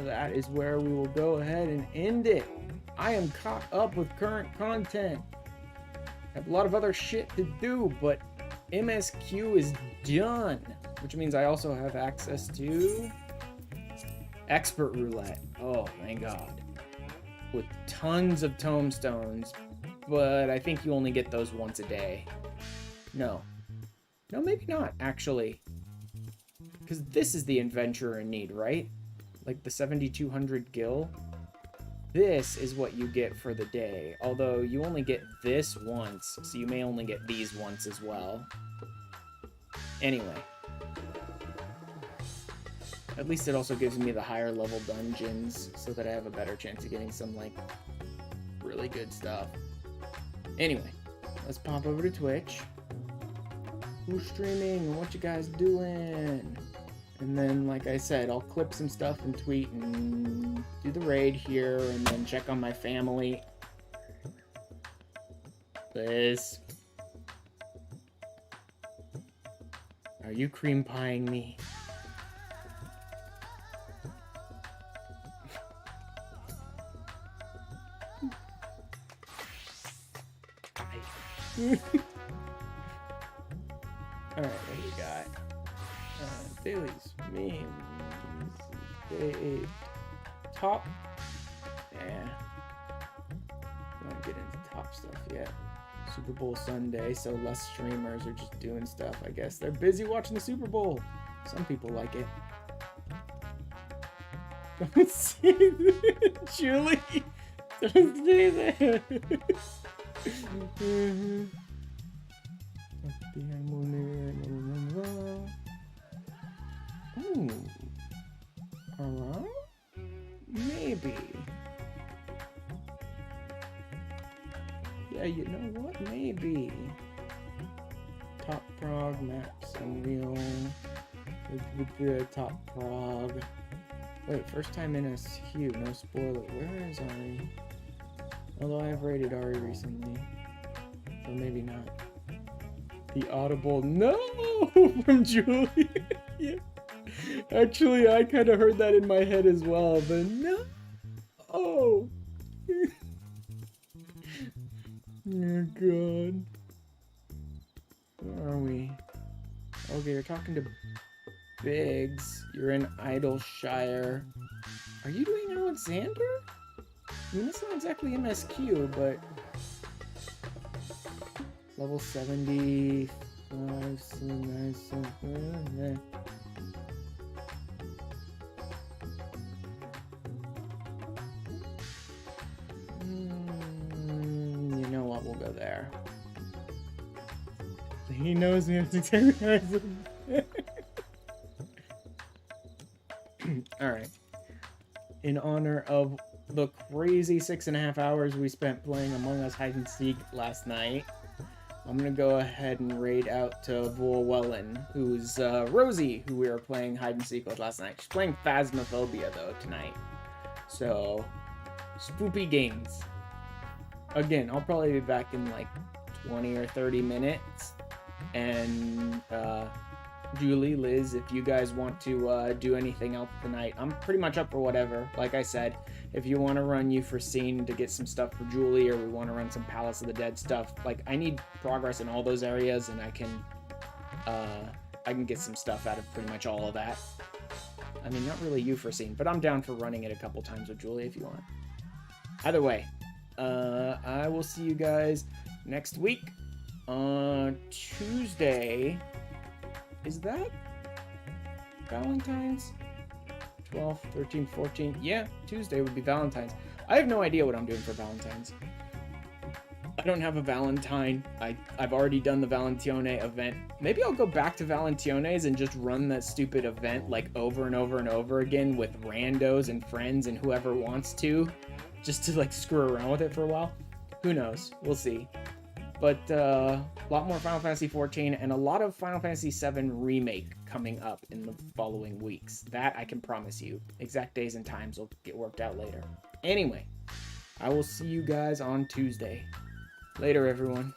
[SPEAKER 1] That is where we will go ahead and end it. I am caught up with current content. I have a lot of other shit to do, but MSQ is done, which means I also have access to Expert Roulette. Oh, thank God. With tons of tomestones, but I think you only get those once a day. No, maybe not, actually. Because this is the adventurer in need, right? Like the 7,200 gil. This is what you get for the day. Although you only get this once, so you may only get these once as well. Anyway. At least it also gives me the higher level dungeons so that I have a better chance of getting some, like, really good stuff. Anyway, let's pop over to Twitch. Who's streaming? What you guys doing? And then, like I said, I'll clip some stuff and tweet and do the raid here and then check on my family. Liz. Are you cream pieing me? Alright, what do you got? Dailies, memes, top. Yeah. Don't get into top stuff yet. Super Bowl Sunday, so less streamers are just doing stuff, I guess. They're busy watching the Super Bowl. Some people like it. Don't say that, Julie. Don't say that. Ooh. Maybe. Yeah, you know what? Maybe. Top prog maps Unreal. The top prog. Wait, first time in MSQ, no spoiler. Where is Ari? Although I have rated Ari recently. So maybe not. The audible no from Julie. Yeah. Actually, I kind of heard that in my head as well. The no. Oh. Oh God. Where are we? Okay, you're talking to Biggs. You're in Idleshire. Are you doing Alexander? I mean, that's not exactly MSQ, but level 75. You know what? We'll go there. He knows me. Alright. In honor of the crazy 6.5 hours we spent playing Among Us Hide and Seek last night, I'm gonna go ahead and raid out to Volwellen, who's Rosie, who we were playing Hide and Seek with last night. She's playing Phasmophobia, though, tonight. So, spoopy games. Again, I'll probably be back in like 20 or 30 minutes. And Julie, Liz, if you guys want to do anything else tonight, I'm pretty much up for whatever. Like I said, if you want to run Euphrosyne to get some stuff for Julie, or we want to run some Palace of the Dead stuff, like I need progress in all those areas, and I can get some stuff out of pretty much all of that. I mean, not really Euphrosyne, but I'm down for running it a couple times with Julie if you want. Either way, I will see you guys next week on Tuesday. Is that Valentine's? 12, 13, 14. Yeah, Tuesday would be Valentine's. I have no idea what I'm doing for Valentine's. I don't have a Valentine. I've already done the Valentione event. Maybe I'll go back to Valentiones and just run that stupid event like over and over and over again with randos and friends and whoever wants to. Just to like screw around with it for a while. Who knows? We'll see. But a lot more Final Fantasy XIV and a lot of Final Fantasy VII Remake coming up in the following weeks. That I can promise you. Exact days and times will get worked out later. Anyway, I will see you guys on Tuesday. Later, everyone.